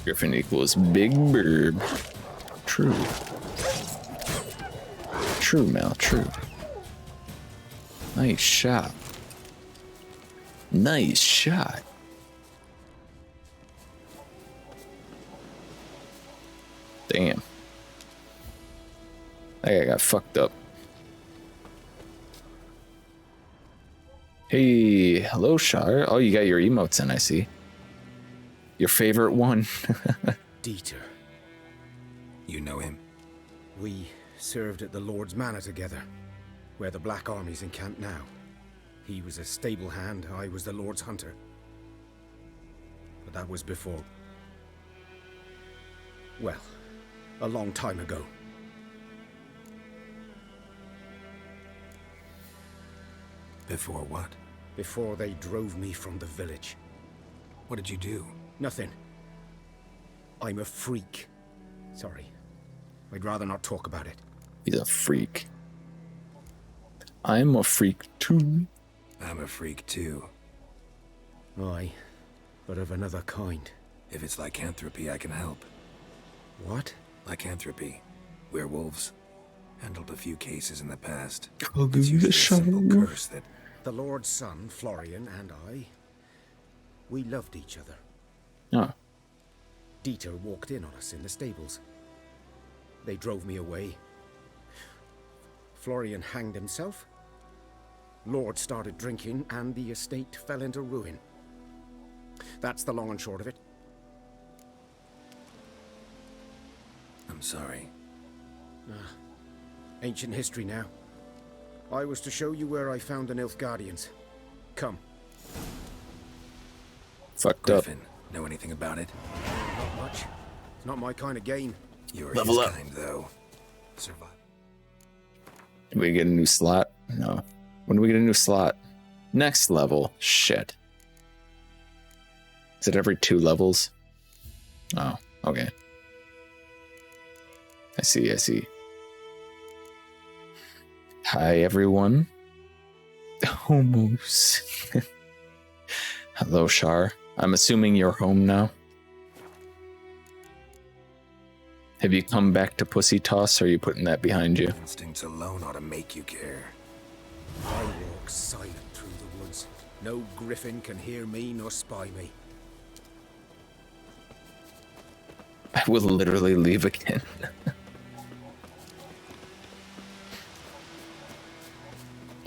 Griffin equals big bird. True. True, Mel, true. Nice shot. Nice shot. Damn. That guy got fucked up. Hey, hello, Shar. Oh, you got your emotes in, I see. Your favorite one. Dieter. You know him? We served at the Lord's Manor together, where the Black Army's encamped now. He was a stable hand, I was the Lord's hunter. But that was before... well, a long time ago. Before what? Before they drove me from the village. What did you do? Nothing. I'm a freak. Sorry. I'd rather not talk about it. He's a freak. I'm a freak too. I'm a freak too. Aye, but of another kind. If it's lycanthropy, I can help. What? Lycanthropy. Werewolves. Handled a few cases in the past. I'll give It's you the usually a simple shovel. curse that... The Lord's son, Florian, and I... we loved each other. Oh. Dieter walked in on us in the stables. They drove me away. Florian hanged himself. Lord started drinking, and the estate fell into ruin. That's the long and short of it. I'm sorry. Ancient history now. I was to show you where I found the Nilfgaardians. Come. Fucked Griffin, up. know anything about it? Not much. It's not my kind of game. You're Level his up. kind, though. Survive. Do we get a new slot? No. When do we get a new slot? Next level. Shit. Is it every 2 levels? Oh, okay. I see, I see. Hi, everyone. Almost. Hello, Shar. I'm assuming you're home now. Have you come back to Pussy Toss, or are you putting that behind you? Instincts alone ought to make you care. I walk silent through the woods. No griffin can hear me nor spy me. I will literally leave again.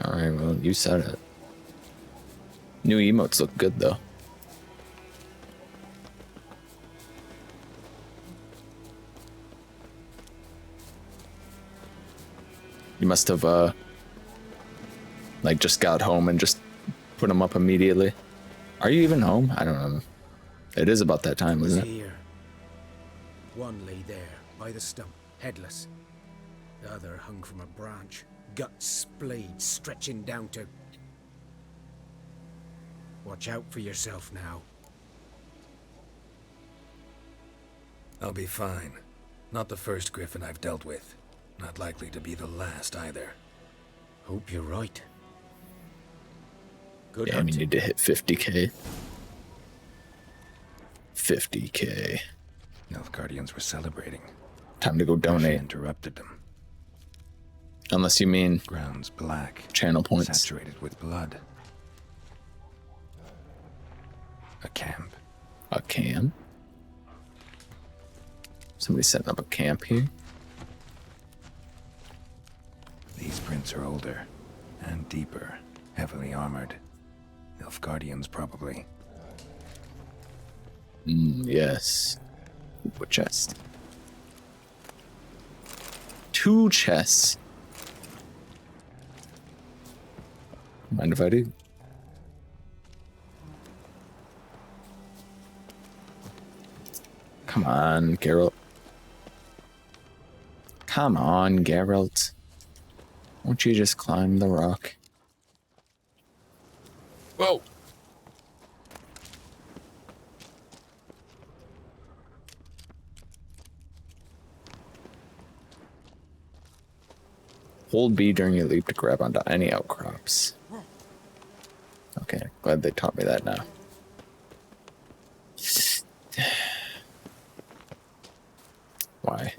Alright, well, you said it. New emotes look good though. You must have like just got home and just put them up immediately. Are you even home? I don't know. It is about that time, isn't it? Here. One lay there, by the stump, headless. The other hung from a branch, guts splayed, stretching down to... Watch out for yourself now. I'll be fine. Not the first Griffin I've dealt with. Not likely to be the last either. Hope you're right. Good Yeah, we need to hit 50k. 50k. Nilfgaardians were celebrating. Time to go donate. Interrupted them. Unless you mean ground's black, channel points. Saturated with blood. A camp. A camp? Somebody setting up a camp here? These prints are older and deeper, heavily armored. Nilfgaardians, probably. Yes. Ooh, a chest. 2 chests. Mind if I do? Come on, Geralt. Come on, Geralt. Won't you just climb the rock? Whoa! Hold B during your leap to grab onto any outcrops. Okay, glad they taught me that now. Why?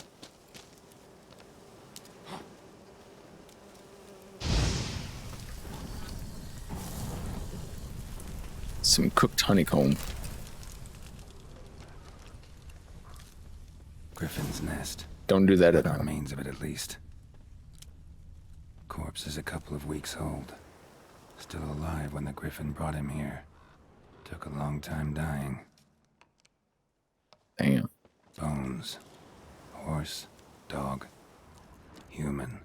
Some cooked honeycomb. Griffin's nest. Don't do that at all. Remains of it, at least. Corpse is a couple of weeks old. Still alive when the Griffin brought him here. Took a long time dying. Damn. Bones. Horse. Dog. Human.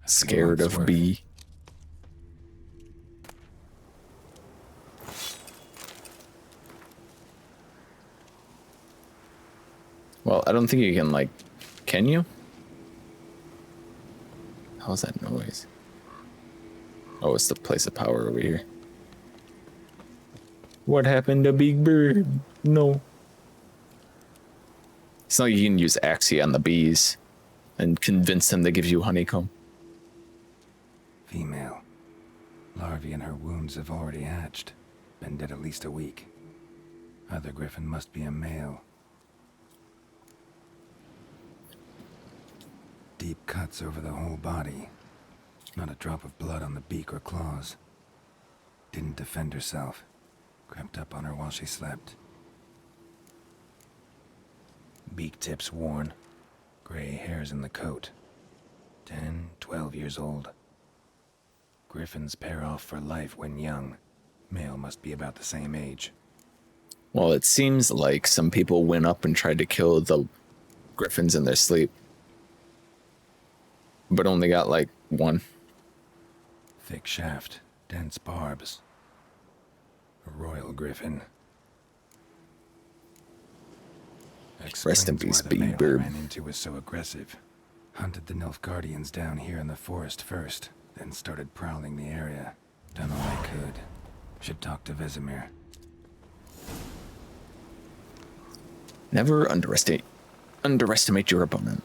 Scared of B. Well, I don't think you can, like... Can you? How's that noise? Oh, it's the place of power over here. What happened to Big Bird? No. It's not like you can use Axie on the bees and convince them to give you honeycomb. Female. Larvae in her wounds have already hatched. Been dead at least a week. Other Griffin must be a male. Deep cuts over the whole body. Not a drop of blood on the beak or claws. Didn't defend herself. Crept up on her while she slept. Beak tips worn. Gray hairs in the coat. 10, 12 years old. Griffins pair off for life when young. Male must be about the same age. Well, it seems like some people went up and tried to kill the Griffins in their sleep. But only got like one. Thick shaft, dense barbs. A royal Griffin. Rest in peace, Big Bird. Ran into was so aggressive. Hunted the Nilfgaardians down here in the forest first, then started prowling the area. Done all I could. Should talk to Vesemir. Never underestimate your opponent.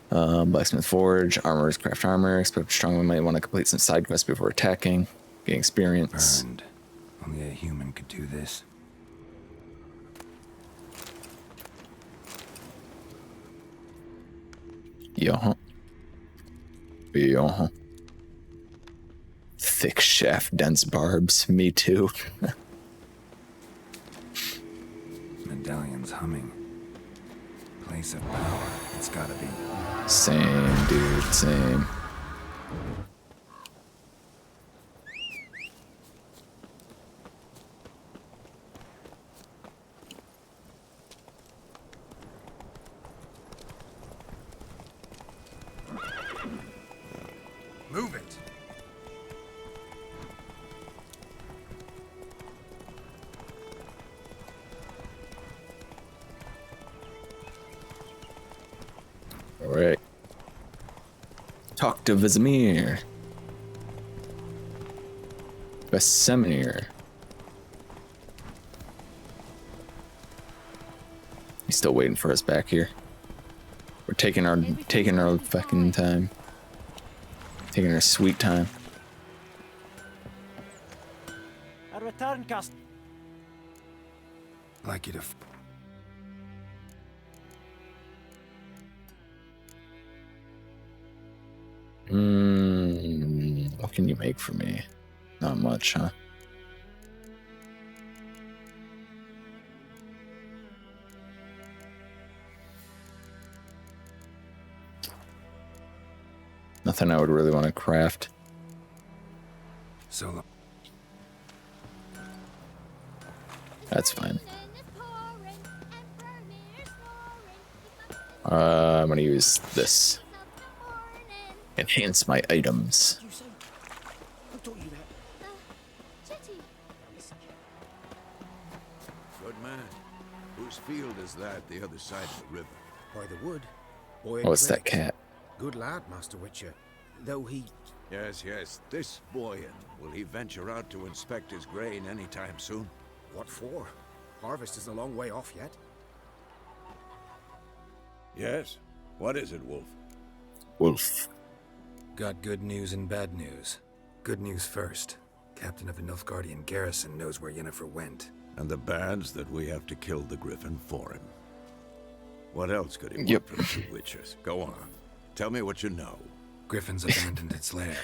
Blacksmith Forge, armorers craft armor. Expect strongman might want to complete some side quests before attacking. Gain experience. Burned. Only a human could do this. Yo. Thick shaft, dense barbs. Me too. Medallion's humming. Place of power. It's gotta be. Same, dude. Same. Move it. All right. Talk to Vesemir. Vesemir. He's still waiting for us back here. We're taking our fucking time. Taking our sweet time. A return, cast. Like you to. What can you make for me? Not much, huh? Nothing I would really want to craft. So. That's fine. I'm gonna use this. Enhance my items. Good man. Whose field is that the other side of the river? By the wood. Boy, Oh, it's that cat. Good lad, Master Witcher. Though he... Yes, yes. This Boyan. Will he venture out to inspect his grain anytime soon? What for? Harvest is a long way off yet. Yes. What is it, Wolf? Wolf. Got good news and bad news. Good news first. Captain of the Nilfgaardian garrison knows where Yennefer went. And the bad's that we have to kill the Griffin for him. What else could he want Yep. from two witches? Go on. Tell me what you know. Griffins abandoned its lair.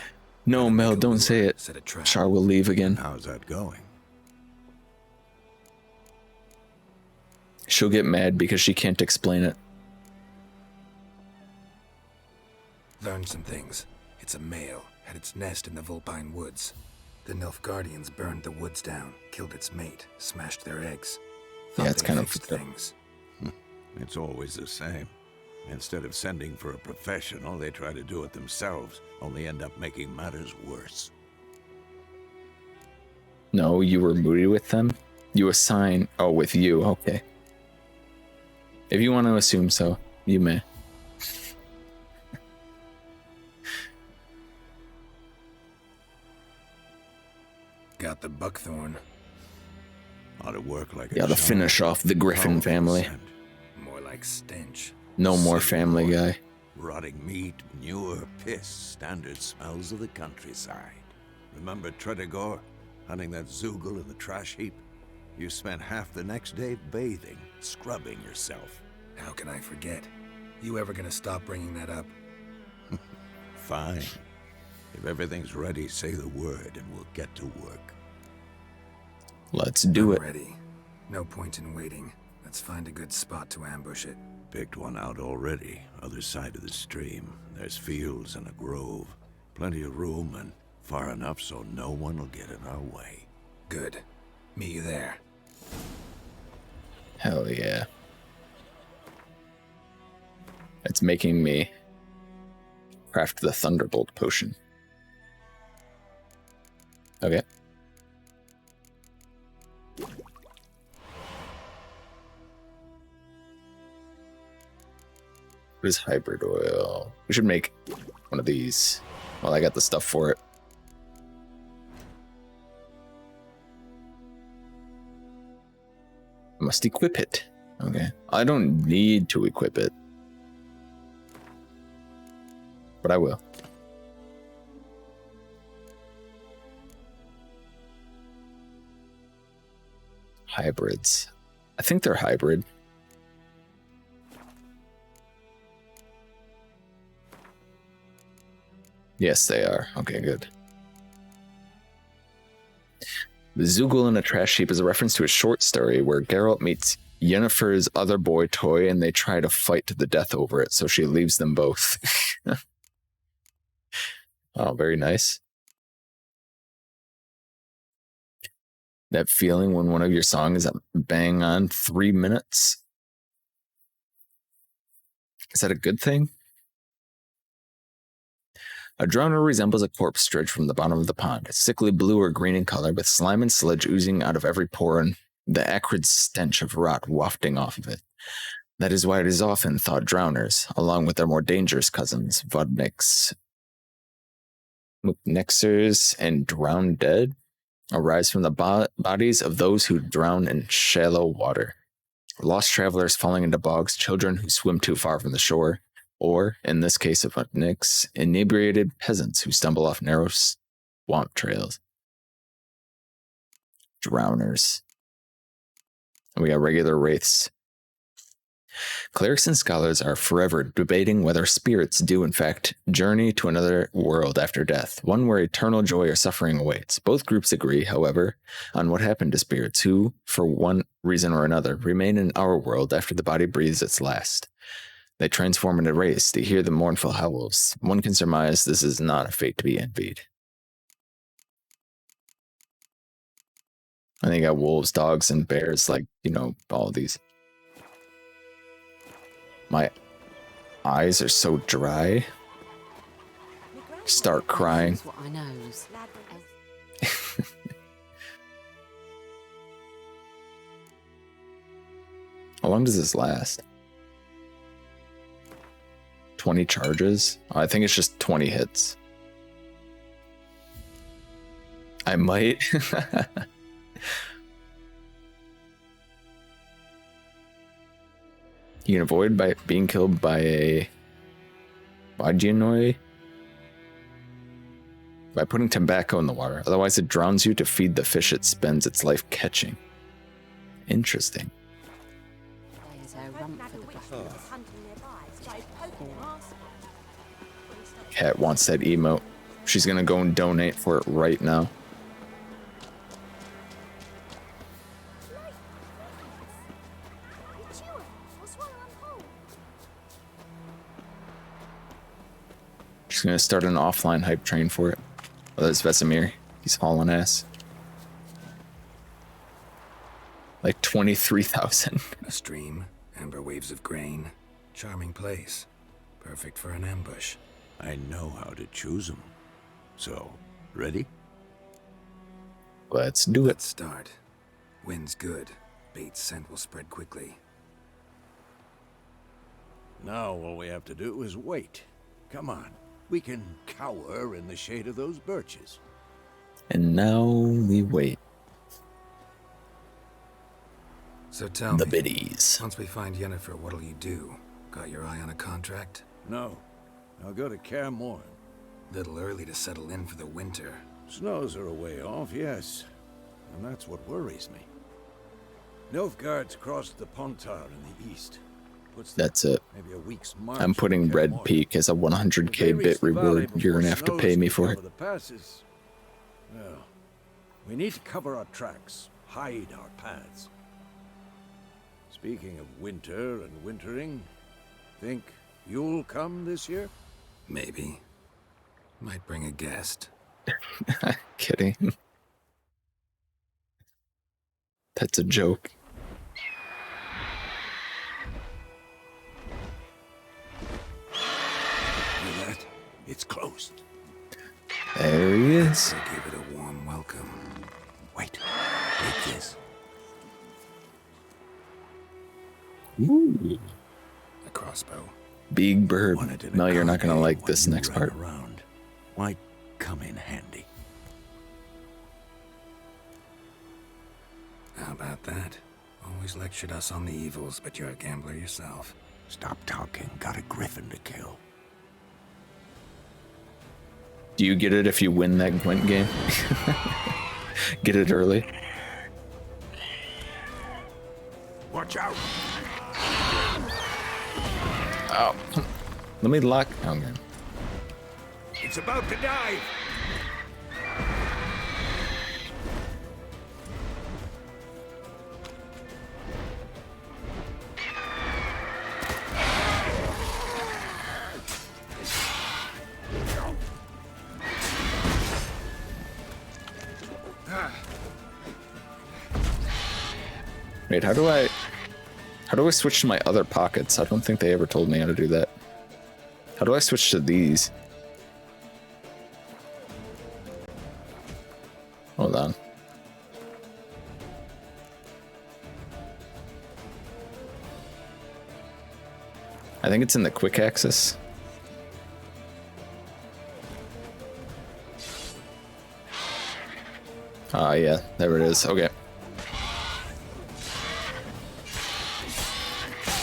No, Mel, don't say it. Set a trap. Char will leave again. How's that going? She'll get mad because she can't explain it. Learned some things. It's a male. Had its nest in the Vulpine Woods. The Nilfgaardians burned the woods down, killed its mate, smashed their eggs. Yeah, it's they kind of fixed fucked up. things. It's always the same. Instead of sending for a professional, they try to do it themselves, only end up making matters worse. No, you were moody with them? You assign... Oh, with you. Okay. If you want to assume so, you may. Got the buckthorn. Ought to work like Yeah, to finish off the Griffin family. More like stench. No more Family Guy. Rotting meat, manure, piss, standard smells of the countryside. Remember Tredegor? Hunting that Zoogle in the trash heap? You spent half the next day bathing, scrubbing yourself. How can I forget? You ever gonna stop bringing that up? Fine. If everything's ready, say the word and we'll get to work. Let's do it. Ready. No point in waiting. Let's find a good spot to ambush it. Picked one out already, other side of the stream. There's fields and a grove. Plenty of room and far enough so no one will get in our way. Good. Meet you there. Hell yeah. It's making me craft the Thunderbolt potion. Okay. What is hybrid oil? We should make one of these. Well, I got the stuff for it. Must equip it. Okay. I don't need to equip it. But I will. Hybrids. I think they're hybrid. Yes, they are. Okay, good. The Zoogle in a Trash Heap is a reference to a short story where Geralt meets Yennefer's other boy toy and they try to fight to the death over it, so she leaves them both. Oh, very nice. That feeling when one of your songs is bang on 3 minutes. Is that a good thing? A drowner resembles a corpse dredged from the bottom of the pond, sickly blue or green in color, with slime and sludge oozing out of every pore and the acrid stench of rot wafting off of it. That is why it is often thought drowners, along with their more dangerous cousins, vodniks, muknexers, and drowned dead, arise from the bodies of those who drown in shallow water. Lost travelers falling into bogs, children who swim too far from the shore, or, in this case of vodniks, inebriated peasants who stumble off narrow swamp trails. Drowners. And we got regular wraiths. Clerics and scholars are forever debating whether spirits do, in fact, journey to another world after death, one where eternal joy or suffering awaits. Both groups agree, however, on what happened to spirits who, for one reason or another, remain in our world after the body breathes its last. They transform into wraiths to hear the mournful howls. One can surmise this is not a fate to be envied. And you got wolves, dogs, and bears, like, all of these. My eyes are so dry. Start crying. What I knows. How long does this last? 20 charges? I think it's just 20 hits. I might. You can avoid by being killed by a Vaginoi by putting tobacco in the water. Otherwise, it drowns you to feed the fish it spends its life catching. Interesting. There's a rump for the buffalo. Cat wants that emote. She's gonna go and donate for it right now. She's gonna start an offline hype train for it. Oh, there's Vesemir. He's hauling ass. Like 23,000. A stream, amber waves of grain, charming place, perfect for an ambush. I know how to choose them. So, ready? Let's do it. Let's start. Wind's good. Bait's scent will spread quickly. Now all we have to do is wait. Come on. We can cower in the shade of those birches. And now we wait. So tell the me, biddies. Once we find Yennefer, what'll you do? Got your eye on a contract? No. I'll go to Kaer Morhen. Little early to settle in for the winter. Snows are a way off, yes. And that's what worries me. Nilfgaard's crossed the Pontar in the east. That's it. Maybe a week's march. I'm putting Red Peak as a 100k bit reward. You're gonna have to pay me for it. The passes. Well, we need to cover our tracks, hide our paths. Speaking of winter and wintering, think you'll come this year? Maybe. Might bring a guest. Kidding. That's a joke. Hear that? It's closed. There he is. I give it a warm welcome. Wait. Take this. Ooh. A crossbow. Big bird. No, you're not gonna like this next part. Around. Might come in handy. How about that? Always lectured us on the evils, but you're a gambler yourself. Stop talking. Got a griffin to kill. Do you get it if you win that Gwent game? Get it early. Watch out! Oh, let me lock. Oh, man. It's about to dive. Wait, how do I switch to my other pockets? I don't think they ever told me how to do that. How do I switch to these? Hold on. I think it's in the quick access. Ah, yeah, there it is. Okay.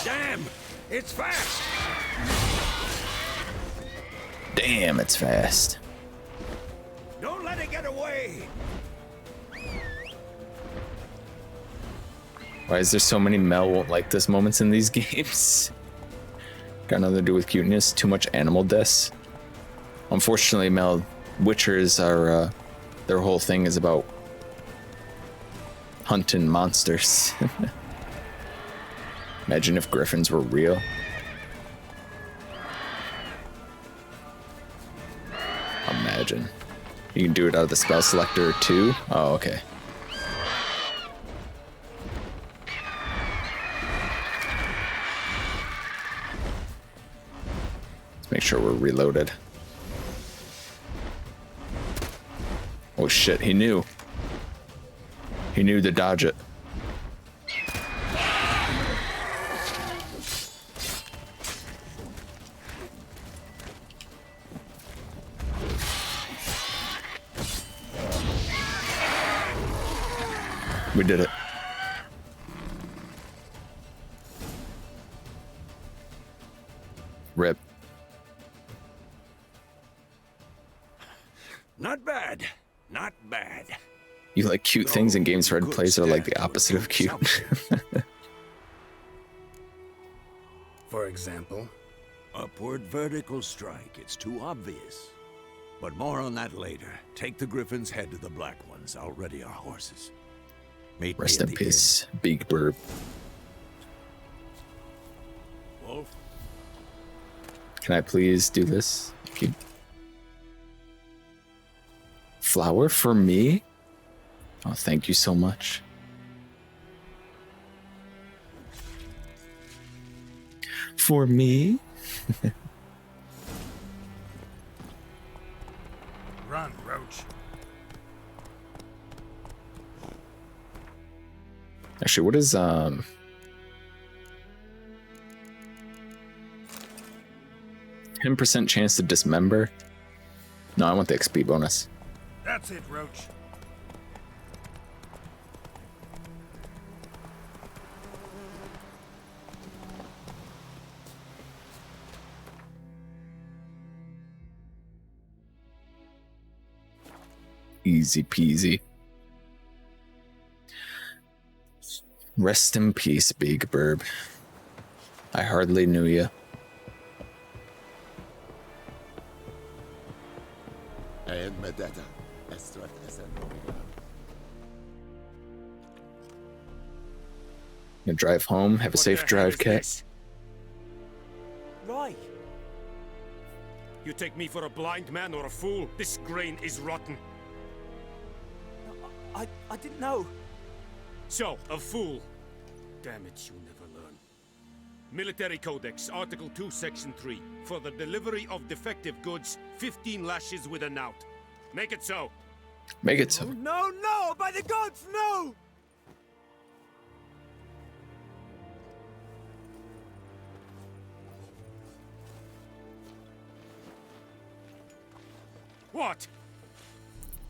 Damn! It's fast! Damn, it's fast. Don't let it get away! Why is there so many Mel won't like this moments in these games? Got nothing to do with cuteness. Too much animal deaths. Unfortunately, Mel, Witchers are, their whole thing is about hunting monsters. Imagine if Griffins were real. Imagine. You can do it out of the spell selector too? Oh, okay. Let's make sure we're reloaded. Oh shit, he knew. He knew to dodge it. We did it. Rip. Not bad. Not bad. You like cute things, and games Red plays are like the opposite of cute. For example? Upward vertical strike. It's too obvious. But more on that later. Take the Griffins, head to the Black Ones. I'll ready our horses. Meet Rest me in at the peace, Big Bird. inn. Wolf? Can I please do this? Thank you. Flower for me? Oh, thank you so much. For me? Run, Roach. Actually, what is 10% chance to dismember? No, I want the XP bonus. That's it, Roach. Easy peasy. Rest in peace, Big Burb. I hardly knew you. Gonna drive home. Have a safe drive, Cat. Right. You take me for a blind man or a fool? This grain is rotten. I didn't know. So, a fool. Damn it, you never learn. Military Codex, Article 2, Section 3. For the delivery of defective goods, 15 lashes with a knout. Make it so. Make it so. No, no! By the gods, no! What?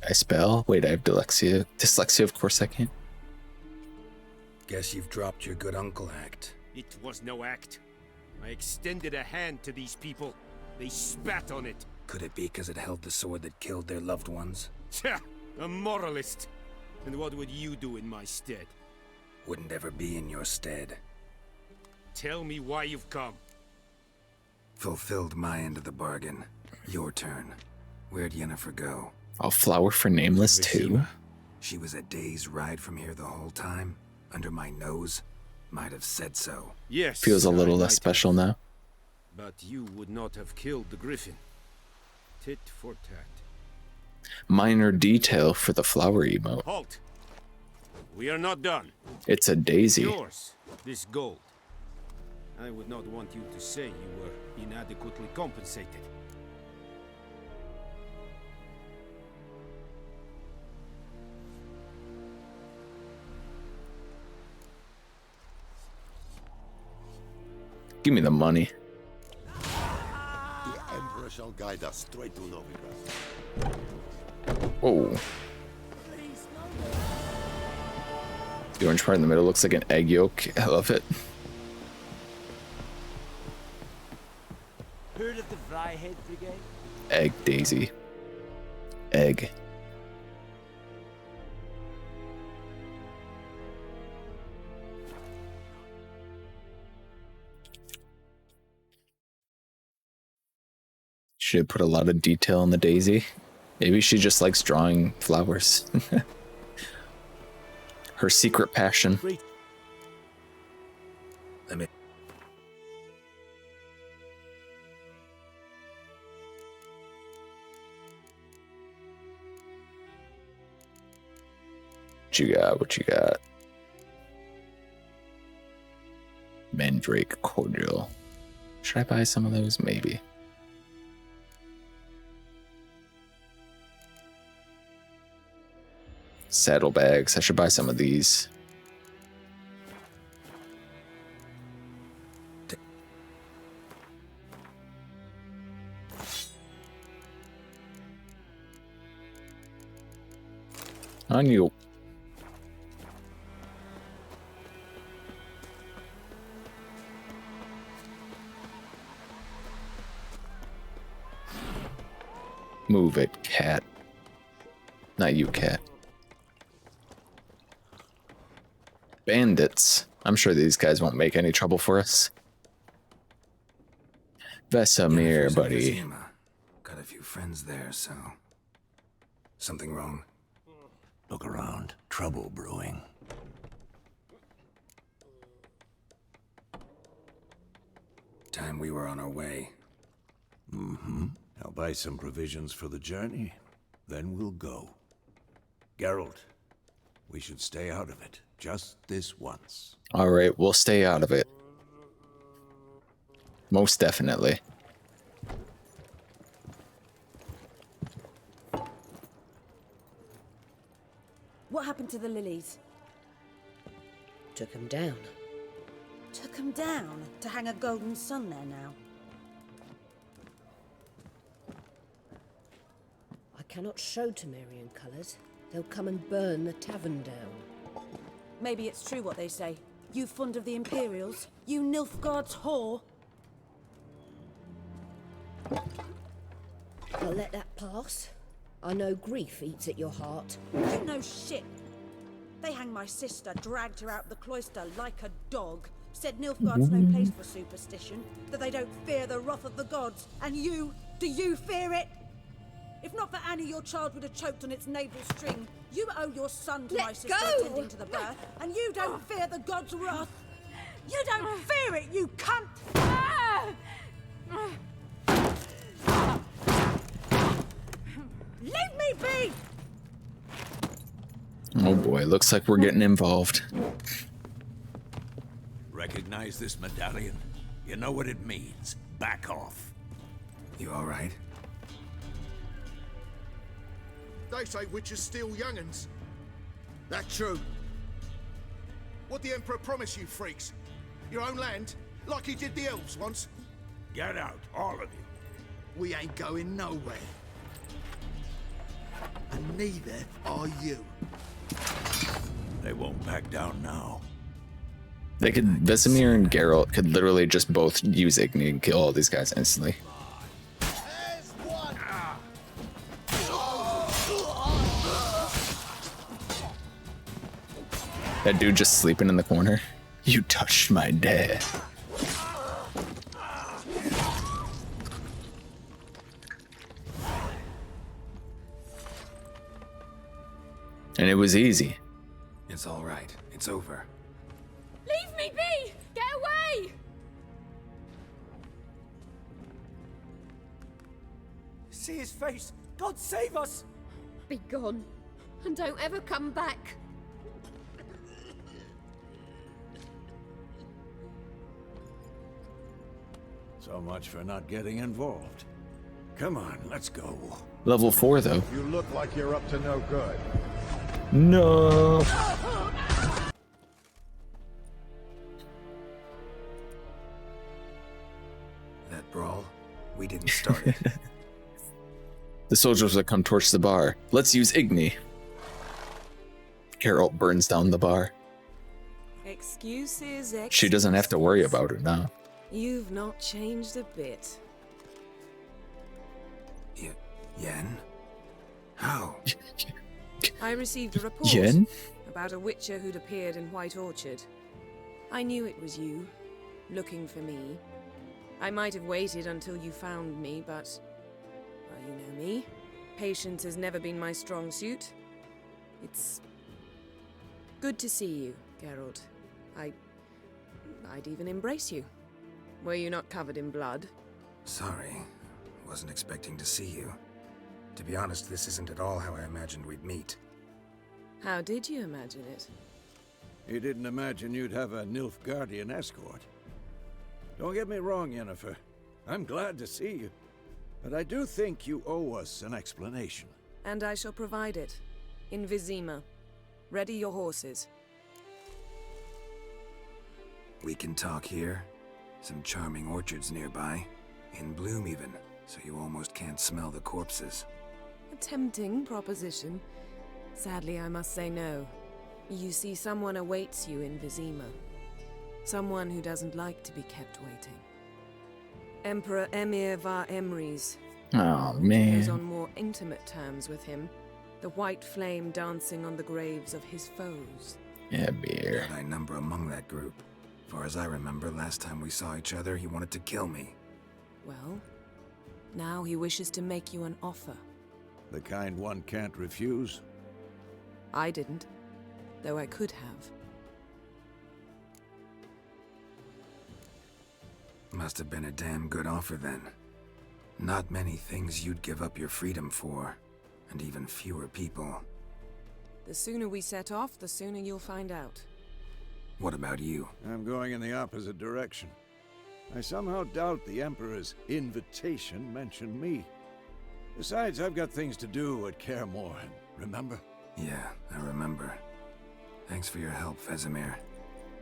I spell? Wait, I have dyslexia. Dyslexia, of course I can. Guess you've dropped your good uncle act. It was no act. I extended a hand to these people. They spat on it. Could it be because it held the sword that killed their loved ones? Tja, a moralist. And what would you do in my stead? Wouldn't ever be in your stead. Tell me why you've come. Fulfilled my end of the bargain. Your turn. Where'd Yennefer go? I'll flower for Nameless too. She was a day's ride from here the whole time. Under my nose. Might have said so. Yes. Feels a little less special now. But you would not have killed the Griffin. Tit for tat. Minor detail for the flower emote. Halt! We are not done. It's a daisy. Yours, this gold. I would not want you to say you were inadequately compensated. Give me the money. The Emperor shall guide us straight to Novigrad. Whoa. The orange part in the middle looks like an egg yolk. I love it. Heard of the Vryhead Brigade? Egg Daisy. Egg. Should put a lot of detail in the daisy. Maybe she just likes drawing flowers. Her secret passion. Let me. What you got? What you got? Mandrake cordial. Should I buy some of those? Maybe. Saddlebags. I should buy some of these. On you. Move it, cat. Not you, cat. Bandits. I'm sure these guys won't make any trouble for us. Vesemir, buddy. Got a few friends there, so... Something wrong? Look around. Trouble brewing. Time we were on our way. Mm-hmm. I'll buy some provisions for the journey. Then we'll go. Geralt, we should stay out of it. Just this once. All right, we'll stay out of it. Most definitely. What happened to the lilies? Took him down. Took them down to hang a golden sun there now. I cannot show Temerian colours. They'll come and burn the tavern down. Maybe it's true what they say. You fond of the Imperials? You Nilfgaard's whore? I'll let that pass. I know grief eats at your heart. You know shit. They hanged my sister, dragged her out the cloister like a dog. Said Nilfgaard's no place for superstition, that they don't fear the wrath of the gods. And you, do you fear it? If not for Annie, your child would have choked on its navel string. You owe your son to my sister attending to the birth, and you don't fear the gods' wrath. You don't fear it, you cunt! Leave me be! Oh boy, looks like we're getting involved. Recognize this medallion? You know what it means. Back off. You all right? They say witches steal young'uns. That true. What the Emperor promised you, freaks? Your own land? Like he did the elves once? Get out, all of you. We ain't going nowhere. And neither are you. They won't back down now. They could, Vesemir and Geralt could literally just both use Igni and kill all these guys instantly. That dude just sleeping in the corner. You touched my dad. And it was easy. It's all right. It's over. Leave me be! Get away! See his face! God save us! Be gone, and don't ever come back. So much for not getting involved. Come on, let's go. Level 4 though. You look like you're up to no good. No. We didn't start it. The soldiers will come torch the bar. Let's use Igni. Geralt burns down the bar. Excuses. She doesn't have to worry about it now. You've not changed a bit. Yen? How? I received a report Yen? about a witcher who'd appeared in White Orchard. I knew it was you, looking for me. I might have waited until you found me, but... well, you know me. Patience has never been my strong suit. It's... good to see you, Geralt. I'd even embrace you. Were you not covered in blood? Sorry. Wasn't expecting to see you. To be honest, this isn't at all how I imagined we'd meet. How did you imagine it? You didn't imagine you'd have a Nilfgaardian escort. Don't get me wrong, Yennefer. I'm glad to see you. But I do think you owe us an explanation. And I shall provide it. In Vizima. Ready your horses. We can talk here. Some charming orchards nearby. In bloom even, so you almost can't smell the corpses. A tempting proposition. Sadly, I must say no. You see, someone awaits you in Vizima. Someone who doesn't like to be kept waiting. Emperor Emir var Emrys. Oh, Is man. on more intimate terms with him. The white flame dancing on the graves of his foes. Yeah, beer. I number among that group. Far as I remember, last time we saw each other, he wanted to kill me. Well, now he wishes to make you an offer. The kind one can't refuse? I didn't, though I could have. Must have been a damn good offer then. Not many things you'd give up your freedom for, and even fewer people. The sooner we set off, the sooner you'll find out. What about you? I'm going in the opposite direction. I somehow doubt the Emperor's invitation mentioned me. Besides, I've got things to do at Kaer Morhen, remember? Yeah, I remember. Thanks for your help, Vesemir.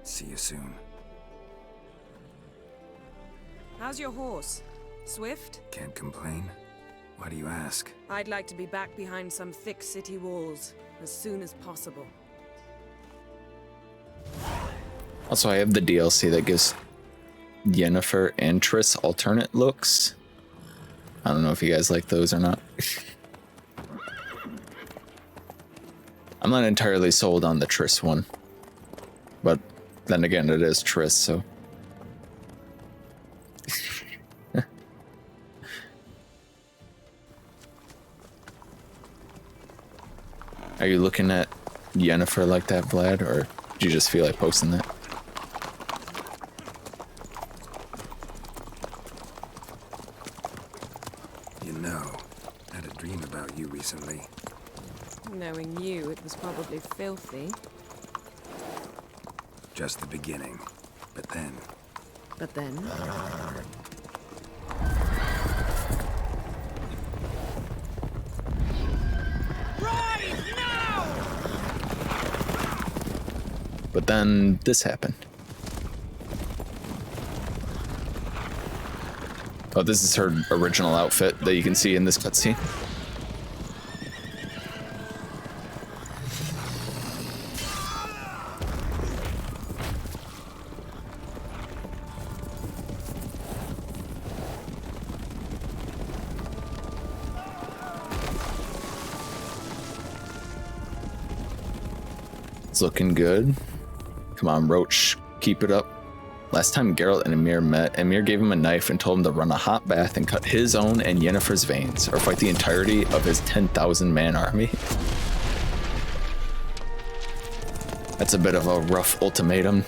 See you soon. How's your horse? Swift? Can't complain. Why do you ask? I'd like to be back behind some thick city walls as soon as possible. Also, I have the DLC that gives Yennefer and Triss alternate looks. I don't know if you guys like those or not. I'm not entirely sold on the Triss one. But then again, it is Triss, so... Are you looking at Yennefer like that, Vlad, or do you just feel like posting that? You know, I had a dream about you recently. Knowing you, it was probably filthy. Just the beginning. But then... But then? But then this happened. Oh, this is her original outfit that you can see in this cutscene. It's looking good. Come on, Roach, keep it up. Last time Geralt and Emir met, Emir gave him a knife and told him to run a hot bath and cut his own and Yennefer's veins, or fight the entirety of his 10,000-man army. That's a bit of a rough ultimatum. We'll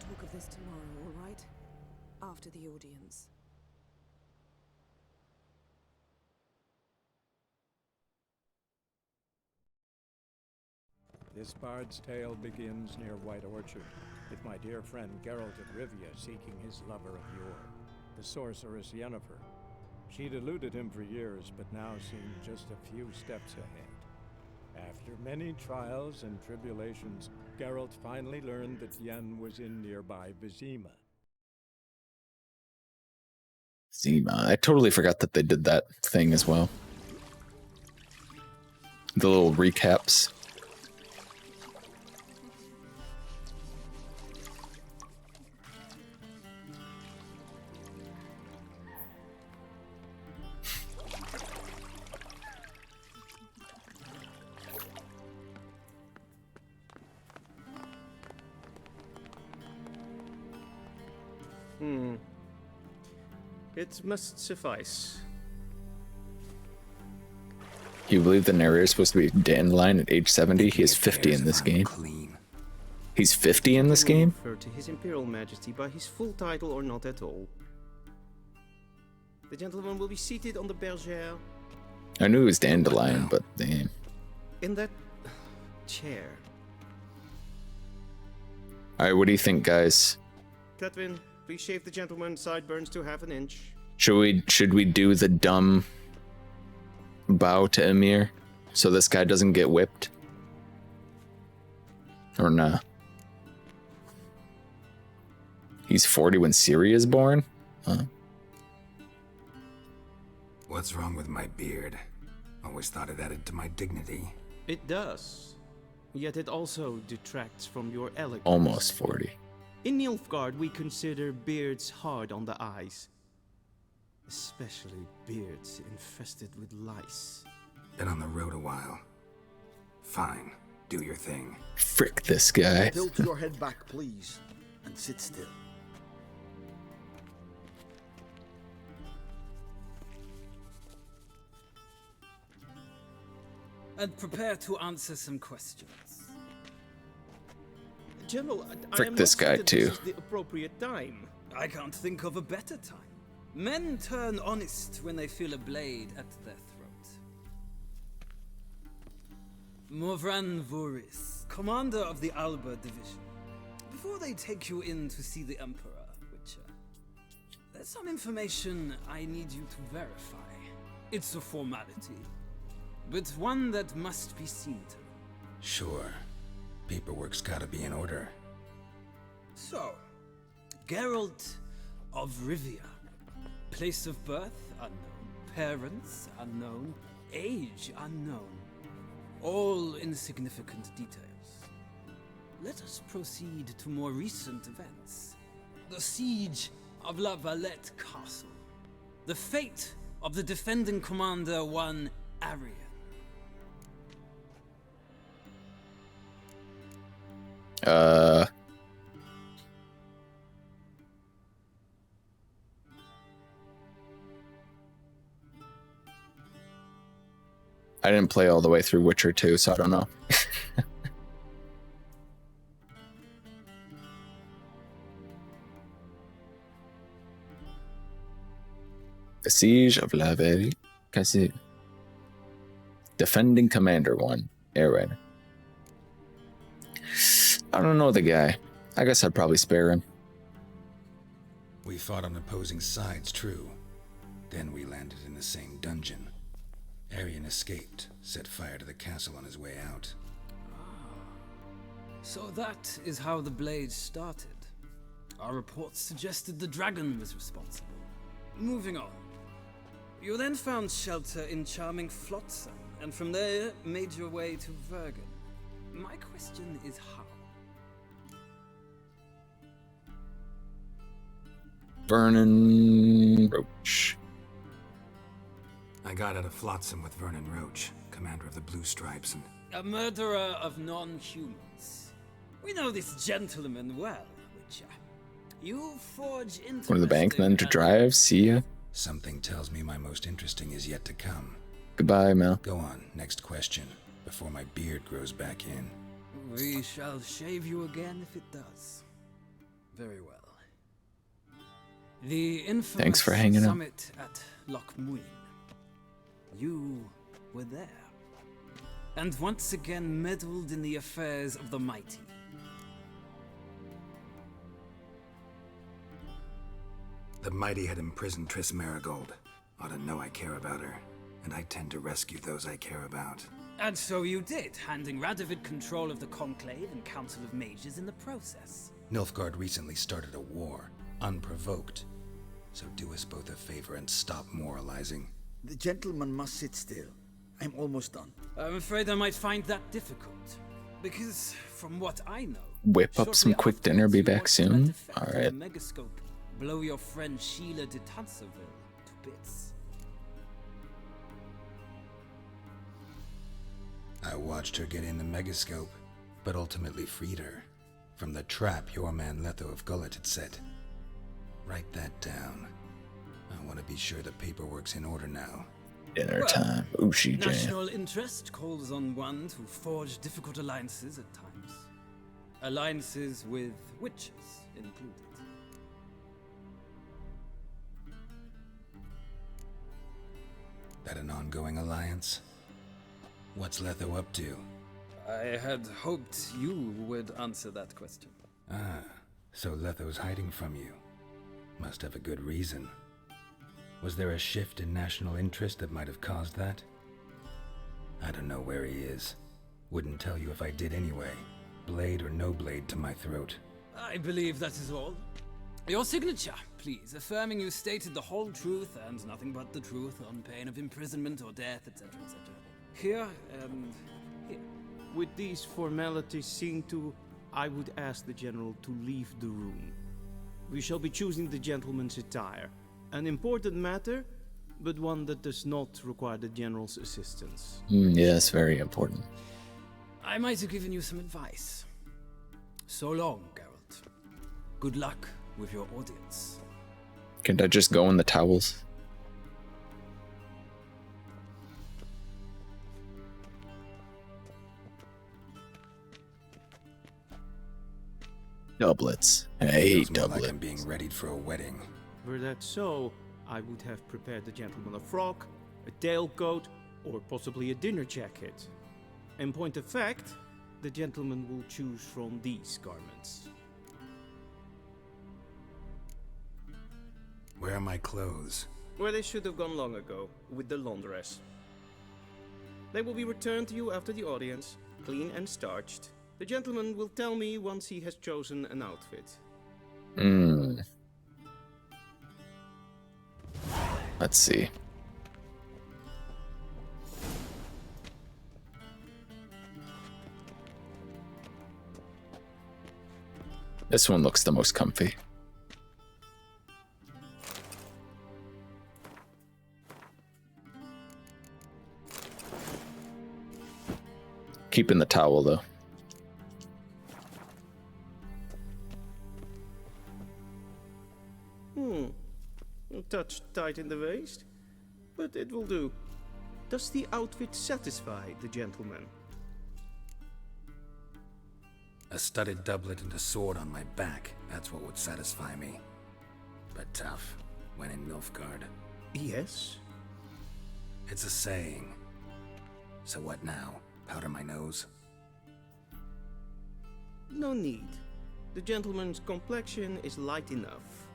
talk of this tomorrow, all right? After the audience. This bard's tale begins near White Orchard, with my dear friend Geralt of Rivia seeking his lover of yore, the sorceress Yennefer. She'd eluded him for years, but now seemed just a few steps ahead. After many trials and tribulations, Geralt finally learned that Yen was in nearby Vizima. Zima. I totally forgot that they did that thing as well. The little recaps. It must suffice. You believe the narrator is supposed to be Dandelion at age 70? He is 50 in this game. He's 50 in this game? Refer to His Imperial Majesty by his full title or not at all. The gentleman will be seated on the bergère. I knew it was Dandelion, but damn. In that chair. Alright, what do you think, guys? Catwin, please shave the gentleman's sideburns to half an inch. Should we do the dumb bow to Emir so this guy doesn't get whipped? Or nah? He's 40 when Ciri is born? Huh. What's wrong with my beard? Always thought it added to my dignity. It does. Yet it also detracts from your elegance. Almost 40. In Nilfgaard, we consider beards hard on the eyes. Especially beards infested with lice. Been on the road a while. Fine, do your thing. Frick this guy. Tilt your head back, please, and sit still. And prepare to answer some questions. General, I Frick am this not guy certain too. This is the appropriate time. I can't think of a better time. Men turn honest when they feel a blade at their throat. Morvran Voris, commander of the Alba Division. Before they take you in to see the Emperor, Witcher, there's some information I need you to verify. It's a formality, but one that must be seen to. Sure. Paperwork's gotta be in order. So, Geralt of Rivia. Place of birth unknown. Parents unknown. Age unknown. All insignificant details. Let us proceed to more recent events. The siege of La Valette Castle. The fate of the defending commander, one Arian. I didn't play all the way through Witcher 2, so I don't know. The Siege of La Valette Castle. Defending Commander 1, Aaron. I don't know the guy. I guess I'd probably spare him. We fought on opposing sides, true. Then we landed in the same dungeon. Arian escaped, set fire to the castle on his way out. So that is how the blade started. Our reports suggested the dragon was responsible. Moving on. You then found shelter in charming Flotsam, and from there made your way to Vergen. My question is how? Vernon Roach. I got out of Flotsam with Vernon Roach, commander of the Blue Stripes, and... A murderer of non-humans. We know this gentleman well, Witcher. You forge into One of the bankmen to drive, see ya. Something tells me my most interesting is yet to come. Goodbye, Mel. Go on, next question, before my beard grows back in. We shall shave you again if it does. Very well. The infamous Thanks for hanging out. summit at Loch Muin. You were there. And once again meddled in the affairs of the mighty. The mighty had imprisoned Triss Marigold. Ought to know I care about her. and I tend to rescue those I care about. And so you did, handing Radovid control of the Conclave and Council of Mages in the process. Nilfgaard recently started a war, unprovoked. So do us both a favor and stop moralizing. The gentleman must sit still. I'm almost done. I'm afraid I might find that difficult. Because, from what I know... Whip up some quick dinner, be back soon? Alright. Megascope, blow your friend Sheila de Tanserville to bits. I watched her get in the megascope, but ultimately freed her from the trap your man Letho of Gullet had set. Write that down. I want to be sure the paperwork's in order now. Dinner time. Ushi jam. National interest calls on one to forge difficult alliances at times. Alliances with witches included. That an ongoing alliance? What's Letho up to? I had hoped you would answer that question. Ah, so Letho's hiding from you. Must have a good reason. Was there a shift in national interest that might have caused that? I don't know where he is. Wouldn't tell you if I did anyway. Blade or no blade to my throat. I believe that is all. Your signature, please, affirming you stated the whole truth and nothing but the truth on pain of imprisonment or death, etc., etc. Here and here. With these formalities seen to, I would ask the General to leave the room. We shall be choosing the gentleman's attire. An important matter, but one that does not require the General's assistance. Yes, very important. I might have given you some advice. So long, Geralt. Good luck with your audience. Can't I just go in the towels? Doublets. I hate doublets. Like I'm being readied for a wedding. Were that so, I would have prepared the gentleman a frock, a tailcoat, or possibly a dinner jacket. In point of fact, the gentleman will choose from these garments. Where are my clothes? Where they should have gone long ago, with the laundress. They will be returned to you after the audience, clean and starched. The gentleman will tell me once he has chosen an outfit. Let's see. This one looks the most comfy. Keeping the towel though. A touch tight in the waist, but it will do. Does the outfit satisfy the gentleman? A studded doublet and a sword on my back, that's what would satisfy me. But tough, when in Nilfgaard. Yes? It's a saying. So what now? Powder my nose? No need. The gentleman's complexion is light enough.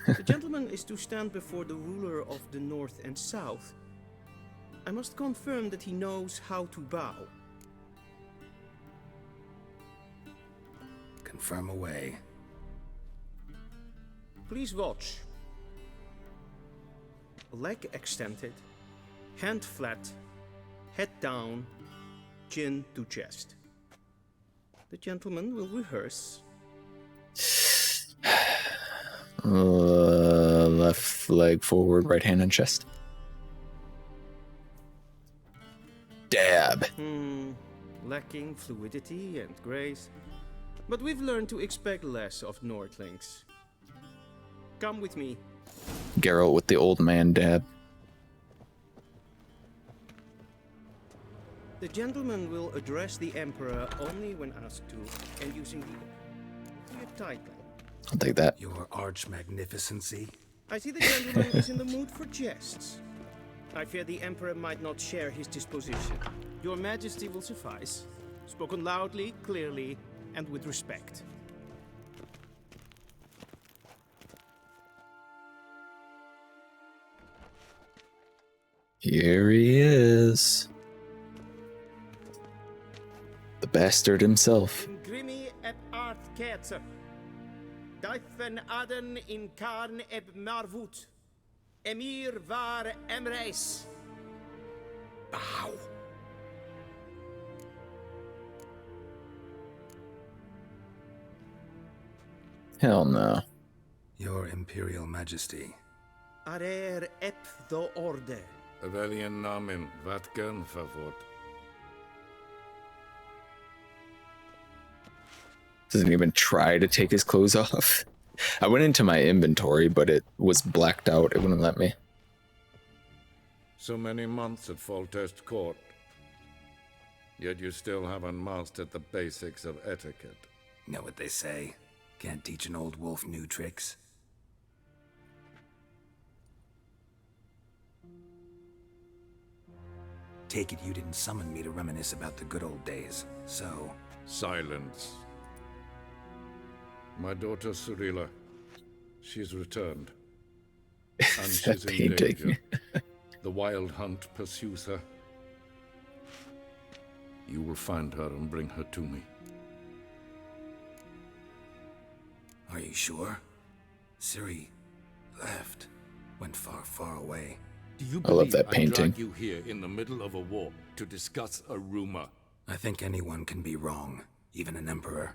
The gentleman is to stand before the ruler of the North and South. I must confirm that he knows how to bow. Confirm away. Please watch. Leg extended, hand flat, head down, chin to chest. The gentleman will rehearse. Left leg forward, right hand on chest. Dab. Lacking fluidity and grace. But we've learned to expect less of Nordlings. Come with me. Geralt with the old man dab. The gentleman will address the Emperor only when asked to, and using the title. I'll take that. Your arch-magnificency? I see the gentleman is in the mood for jests. I fear the Emperor might not share his disposition. Your Majesty will suffice. Spoken loudly, clearly, and with respect. Here he is. The bastard himself. Grimmy eb art ketzer. Duifen aden in karn eb marvut. Emir var emreis. Bow. Hell no. Your Imperial Majesty. Arer ep do orde. Evelian namen, vatgen favort. Doesn't even try to take his clothes off. I went into my inventory, but it was blacked out. It wouldn't let me. So many months at Foltest Court. Yet you still haven't mastered the basics of etiquette. Know what they say? Can't teach an old wolf new tricks. Take it you didn't summon me to reminisce about the good old days, so... Silence. My daughter Cyrilla, she's returned. And she's in danger. The wild hunt pursues her. You will find her and bring her to me. Are you sure? Ciri left. Went far, far away. Do you I love that painting. I drag you here in the middle of a war to discuss a rumor? I think anyone can be wrong, even an emperor.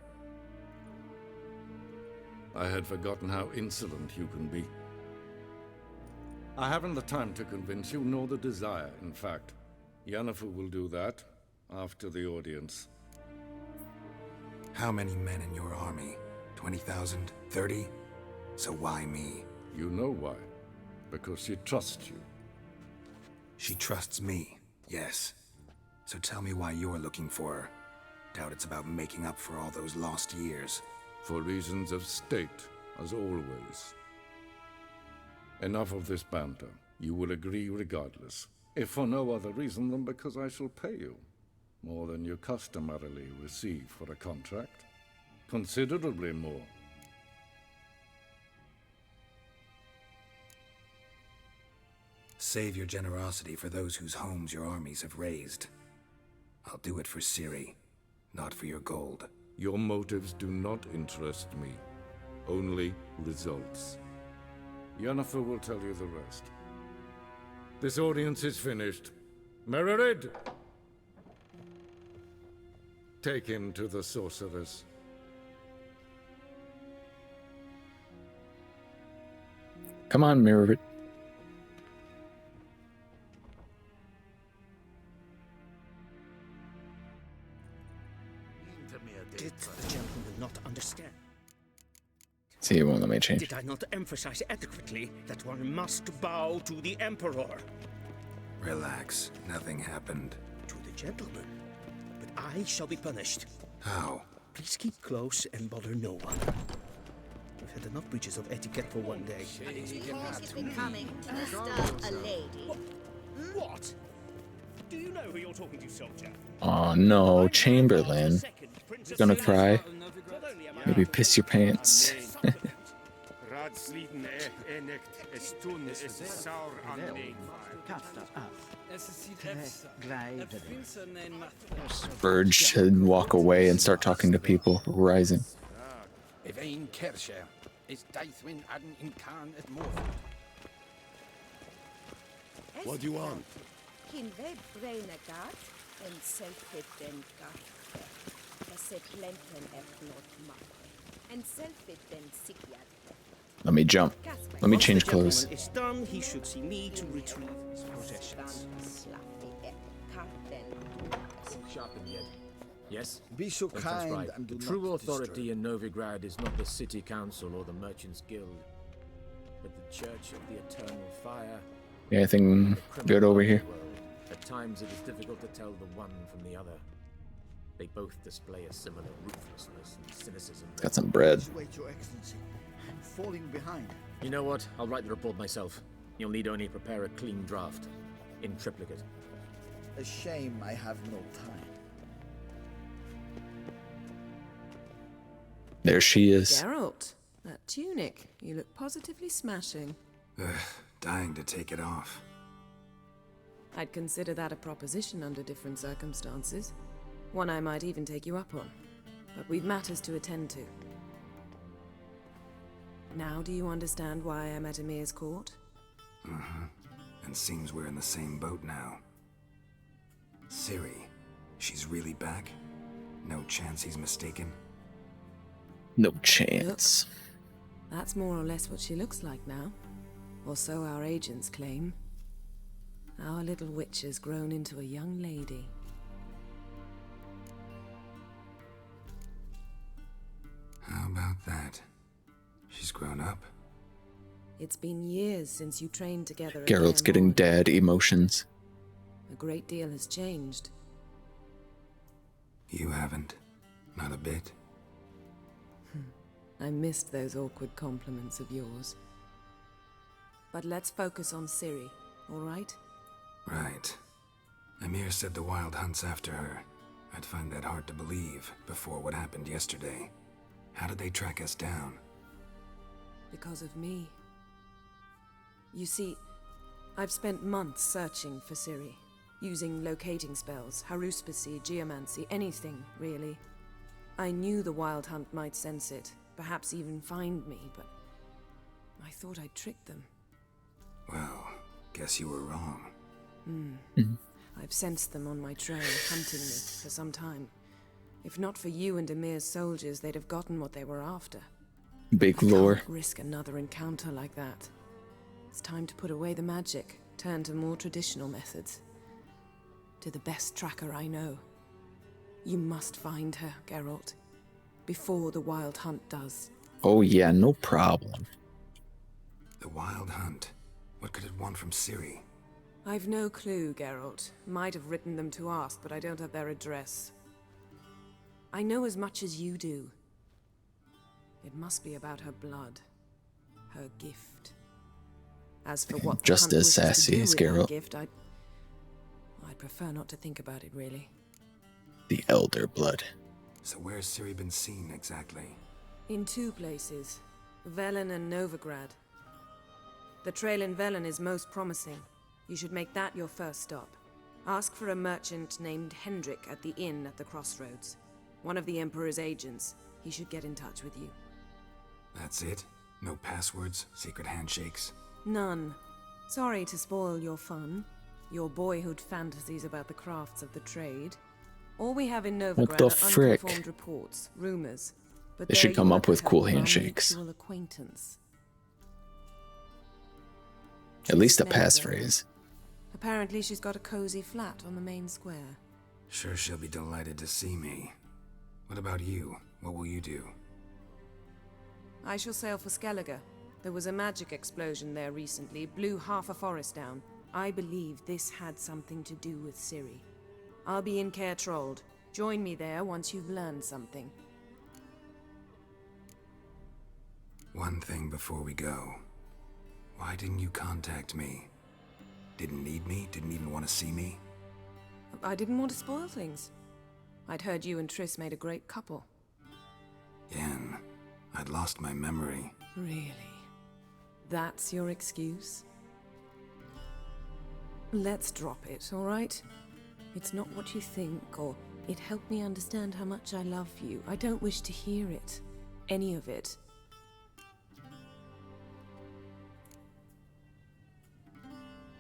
I had forgotten how insolent you can be. I haven't the time to convince you, nor the desire, in fact. Yennefer will do that after the audience. How many men in your army? 20,000? 30? So why me? You know why. Because she trusts you. She trusts me, yes. So tell me why you're looking for her. Doubt it's about making up for all those lost years. For reasons of state, as always. Enough of this banter. You will agree regardless. If for no other reason than because I shall pay you. More than you customarily receive for a contract. Considerably more. Save your generosity for those whose homes your armies have razed. I'll do it for Ciri, not for your gold. Your motives do not interest me. Only results. Yennefer will tell you the rest. This audience is finished. Mererid! Take him to the sorceress. Come on, Mererid. Did the gentleman not understand? See, it won't let me change. Did I not emphasize adequately that one must bow to the Emperor? Relax. Nothing happened. To the gentleman. But I shall be punished. How? Please keep close and bother no one. We've had enough breaches of etiquette for one day. Becoming Mr. a lady. What? Do you know who you're talking to, soldier? Oh no, Chamberlain. Gonna cry. Maybe piss your pants. Verge should walk away and start talking to people. Rising. What do you want? Let me jump. Let me change clothes. It's done. He should see me to retrieve his possessions. Sharpened yet? Yes? Be so That sounds kind right. and do The true not authority in Novigrad is not the city council or the merchants guild, but the Church of the Eternal Fire. Anything good over here? At times it is difficult to tell the one from the other. They both display a similar ruthlessness and cynicism. Got some bread. Wait, Your Excellency. I'm falling behind. You know what? I'll write the report myself. You'll need only prepare a clean draft. In triplicate. A shame I have no time. There she is. Geralt, that tunic. You look positively smashing. Ugh, dying to take it off. I'd consider that a proposition under different circumstances. One I might even take you up on. But we've matters to attend to. Now do you understand why I'm at Emir's court? Mm-hmm. And seems we're in the same boat now. Ciri, she's really back? No chance he's mistaken? No chance. Look, that's more or less what she looks like now. Or so our agents claim. Our little witch has grown into a young lady. How about that? She's grown up? It's been years since you trained together. Geralt's getting dad emotions. A great deal has changed. You haven't? Not a bit? I missed those awkward compliments of yours. But let's focus on Ciri, all right? Right. Emir said the Wild Hunt's after her. I'd find that hard to believe before what happened yesterday. How did they track us down? Because of me. You see, I've spent months searching for Ciri, using locating spells, haruspicy, geomancy, anything, really. I knew the Wild Hunt might sense it, perhaps even find me, but I thought I'd tricked them. Well, guess you were wrong. I've sensed them on my trail, hunting me for some time. If not for you and Emir's soldiers, they'd have gotten what they were after. Big lore. Can't risk another encounter like that. It's time to put away the magic, turn to more traditional methods. To the best tracker I know. You must find her, Geralt, before the Wild Hunt does. Oh yeah, no problem. The Wild Hunt? What could it want from Ciri? I've no clue, Geralt. Might have written them to ask, but I don't have their address. I know as much as you do. It must be about her blood. Her gift. As for what Just the hunt as wishes to sassy do as with her Geralt. gift, I'd prefer not to think about it, really. The Elder Blood. So where's Ciri been seen, exactly? In two places. Velen and Novigrad. The trail in Velen is most promising. You should make that your first stop. Ask for a merchant named Hendrik at the inn at the crossroads. One of the Emperor's agents. He should get in touch with you. That's it? No passwords? Secret handshakes? None. Sorry to spoil your fun. Your boyhood fantasies about the crafts of the trade. All we have in Novigrad What the are frick? unconfirmed reports, rumors. But They there should come you up have with the cool help of our handshakes. mutual acquaintance. At least a Smells it. passphrase. Apparently she's got a cozy flat on the main square. Sure she'll be delighted to see me. What about you? What will you do? I shall sail for Skellige. There was a magic explosion there recently, blew half a forest down. I believe this had something to do with Ciri. I'll be in Caer Trold. Join me there once you've learned something. One thing before we go. Why didn't you contact me? Didn't need me? Didn't even want to see me? I didn't want to spoil things. I'd heard you and Triss made a great couple. Yen, I'd lost my memory. Really? That's your excuse? Let's drop it, all right? It's not what you think, or it helped me understand how much I love you. I don't wish to hear it. Any of it.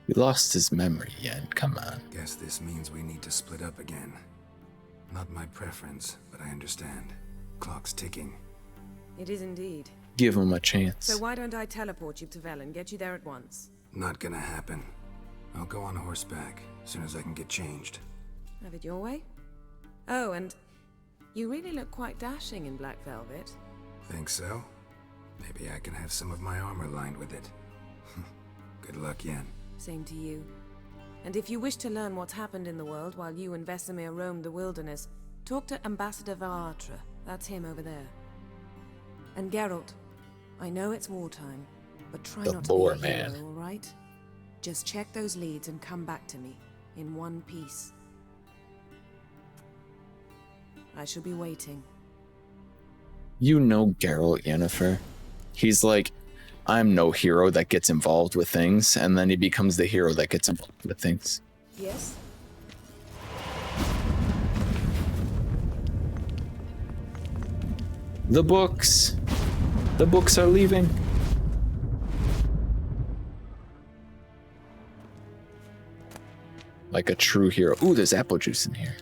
He lost his memory, Yen. Come on. Guess this means we need to split up again. Not my preference, but I understand. Clock's ticking. It is indeed. Give him a chance. So why don't I teleport you to Velen, get you there at once? Not gonna happen. I'll go on horseback, as soon as I can get changed. Have it your way? Oh, and you really look quite dashing in black velvet. Think so? Maybe I can have some of my armor lined with it. Good luck, Yen. Same to you. And if you wish to learn what's happened in the world while you and Vesemir roamed the wilderness, talk to Ambassador Varatra. That's him over there. And Geralt, I know it's wartime, but try The not to lore be a hero, man. all right? Just check those leads and come back to me, in one piece. I shall be waiting. You know Geralt, Yennefer. He's like, I'm no hero that gets involved with things, and then he becomes the hero that gets involved with things. Yes? The books! The books are leaving! Like a true hero. Ooh, there's apple juice in here.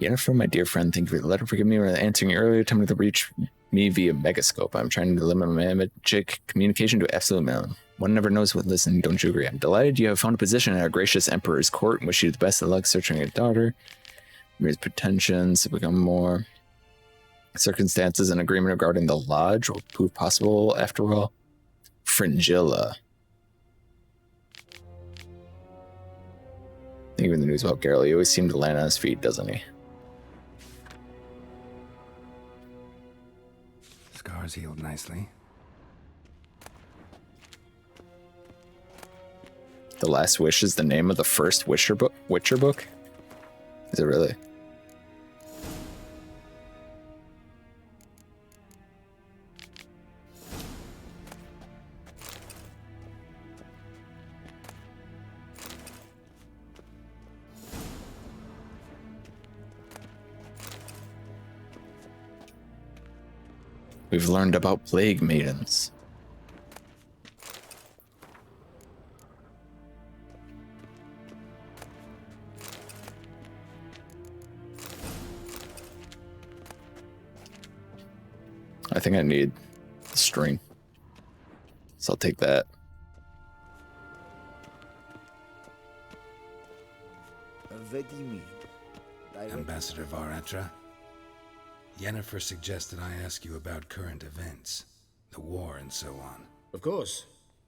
Jennifer, my dear friend, thank you for the letter. Forgive me for answering you earlier. Tell me to reach me via Megascope. I'm trying to limit my magic communication to absolute minimum. One never knows what listening. Don't you agree? I'm delighted you have found a position at our gracious Emperor's court and wish you the best of luck searching your daughter. Raise pretensions to become more. Circumstances and agreement regarding the lodge will prove possible after all. Fringilla. Thinking of the news about Geralt, he always seemed to land on his feet, doesn't he? Scars healed nicely. The Last Wish is the name of the first Witcher book? Is it really? We've learned about plague maidens. I think I need string, so I'll take that. Ambassador Varatra, Yennefer suggested I ask you about current events, the war and so on. Of course.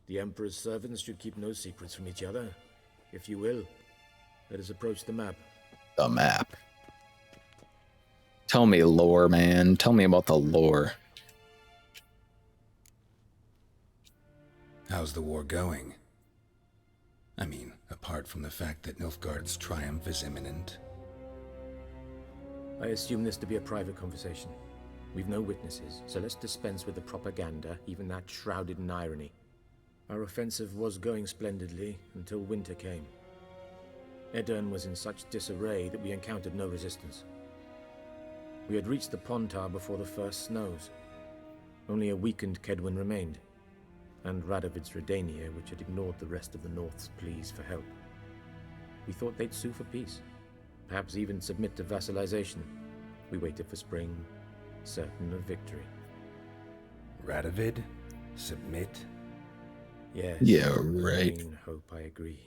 The Emperor's servants should keep no secrets from each other. If you will, let us approach the map. The map. Tell me lore, man. Tell me about the lore. How's the war going? I mean, apart from the fact that Nilfgaard's triumph is imminent. I assume this to be a private conversation. We've no witnesses, so let's dispense with the propaganda, even that shrouded in irony. Our offensive was going splendidly until winter came. Edirn was in such disarray that we encountered no resistance. We had reached the Pontar before the first snows. Only a weakened Kedwin remained, and Radovid's Redania, which had ignored the rest of the North's pleas for help. We thought they'd sue for peace, perhaps even submit to vassalization. We waited for spring, certain of victory. Radovid? Submit? Yes. Yeah, right. Vain hope, I agree.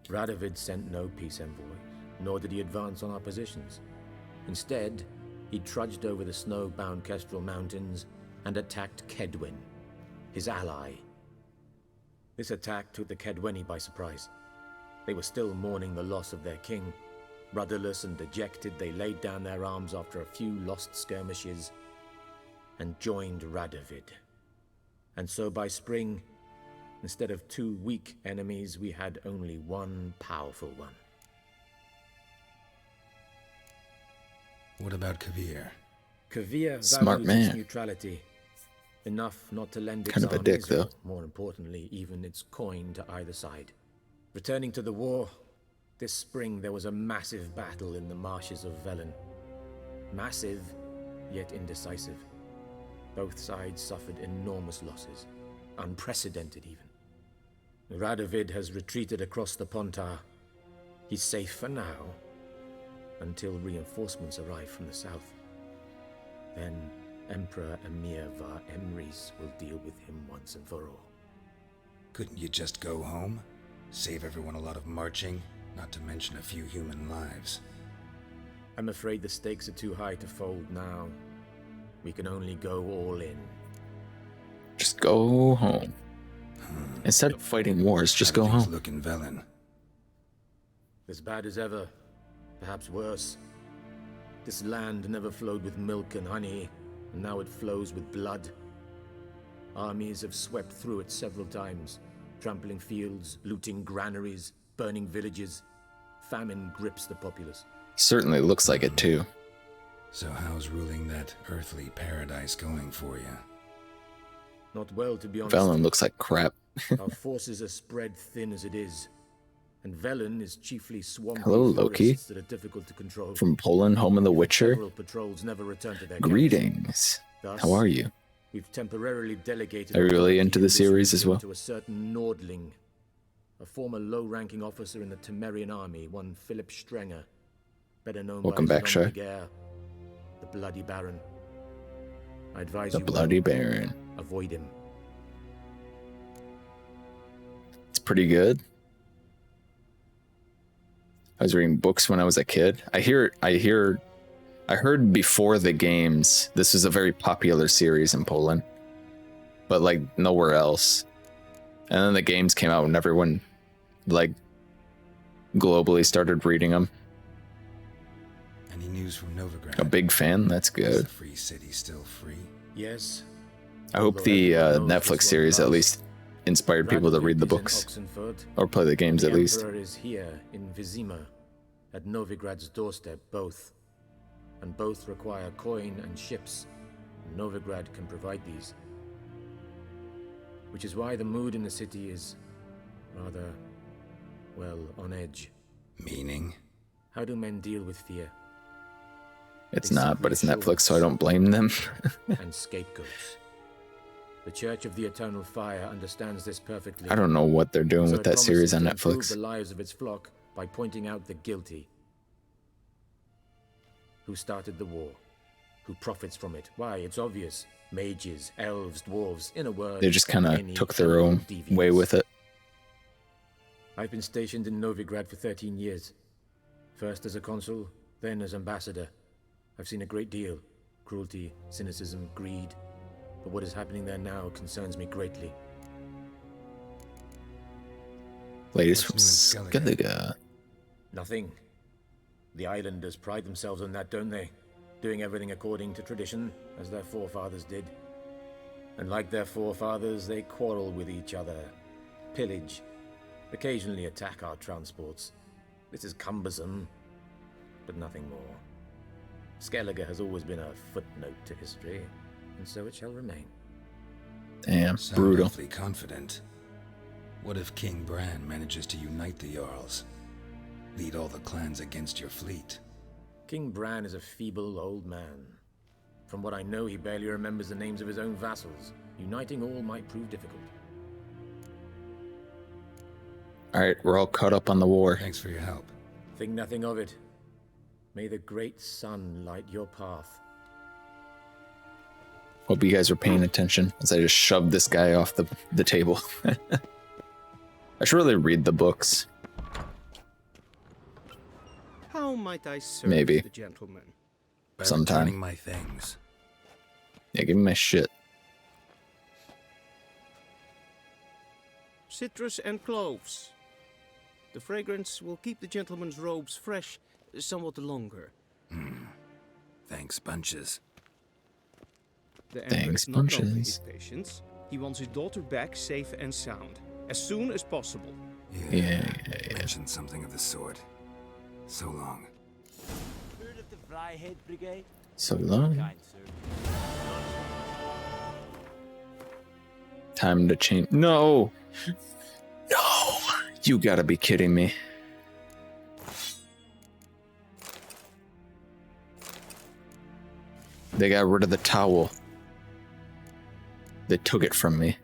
Radovid sent no peace envoys, nor did he advance on our positions. Instead, he trudged over the snow-bound Kestrel Mountains and attacked Kedwen, his ally. This attack took the Kedweni by surprise. They were still mourning the loss of their king. Rudderless and dejected, they laid down their arms after a few lost skirmishes and joined Radovid. And so by spring, instead of two weak enemies, we had only one powerful one. What about Kavir? Kavir Smart values man. its neutrality, enough not to lend its Kind of a dick, armies, though. or, more importantly, even its coin to either side. Returning to the war, this spring there was a massive battle in the marshes of Velen. Massive, yet indecisive. Both sides suffered enormous losses, unprecedented even. Radovid has retreated across the Pontar. He's safe for now, until reinforcements arrive from the south. Then Emperor Emir Var Emrys will deal with him once and for all. Couldn't you just go home? Save everyone a lot of marching, not to mention a few human lives. I'm afraid the stakes are too high to fold now. We can only go all in. Just go home. Instead of fighting wars, just go home. Look in Velen. As bad as ever, perhaps worse. This land never flowed with milk and honey, and now it flows with blood. Armies have swept through it several times, trampling fields, looting granaries, burning villages. Famine grips the populace. Certainly looks like it too. So how's ruling that earthly paradise going for you? Not well, to be honest. Velen looks like crap. Our forces are spread thin as it is. And Velen is chiefly swampy Hello, Loki. forests that are difficult to control. From Poland, home of the Witcher. Several patrols never return to their Greetings. Thus, How are you? We've temporarily delegated. Are you really into the series as well? To a certain Nordling, a former low-ranking officer in the Temerian army, one Philip Strenger, better known Welcome by back, his nom Shai. de guerre, the Bloody Baron. I advise The you Bloody well, Baron. avoid him. It's pretty good. I was reading books when I was a kid. I heard before the games, this was a very popular series in Poland, but like nowhere else. And then the games came out and everyone like globally started reading them. Any news from Novigrad? A big fan, that's Is good. the free city still free? Yes. I hope the Netflix series at least inspired people to read the books. Or play the games at least. The Emperor is here in Vizima, at Novigrad's doorstep, both. And both require coin and ships. Novigrad can provide these. Which is why the mood in the city is rather, well, on edge. Meaning? How do men deal with fear? It's not, but it's Netflix, so I don't blame them. And scapegoats. The Church of the Eternal Fire understands this perfectly. I don't know what they're doing So with it that series promises on to improve Netflix. the lives of its flock by pointing out the guilty. Who started the war? Who profits from it? Why, it's obvious. Mages, elves, dwarves, in a word. They just kind any of took their own deviants. way with it. I've been stationed in Novigrad for 13 years. First as a consul, then as ambassador. I've seen a great deal. Cruelty, cynicism, greed. But what is happening there now concerns me greatly. Ladies from Skellige. Nothing. The islanders pride themselves on that, don't they? Doing everything according to tradition, as their forefathers did. And like their forefathers, they quarrel with each other, pillage, occasionally attack our transports. This is cumbersome, but nothing more. Skellige has always been a footnote to history, and so it shall remain. Damn, Sound brutal. awfully confident. What if King Bran manages to unite the Jarls? Lead all the clans against your fleet? King Bran is a feeble old man. From what I know, he barely remembers the names of his own vassals. Uniting all might prove difficult. Alright, we're all caught up on the war. Thanks for your help. Think nothing of it. May the great sun light your path. Hope you guys are paying attention as I just shoved this guy off the table. I should really read the books. How might I serve Maybe. the gentleman? By Sometime. returning my things. Yeah, give me my shit. Citrus and cloves. The fragrance will keep the gentleman's robes fresh somewhat longer. Thanks, bunches. The Emperor Thanks, is not only bunches. his patience, he wants his daughter back safe and sound, as soon as possible. Yeah. Mentioned something of the sort. So long. Heard of the Fryhead Brigade? So long. Kind sir. Time to change. No! No! You gotta be kidding me. They got rid of the towel. They took it from me.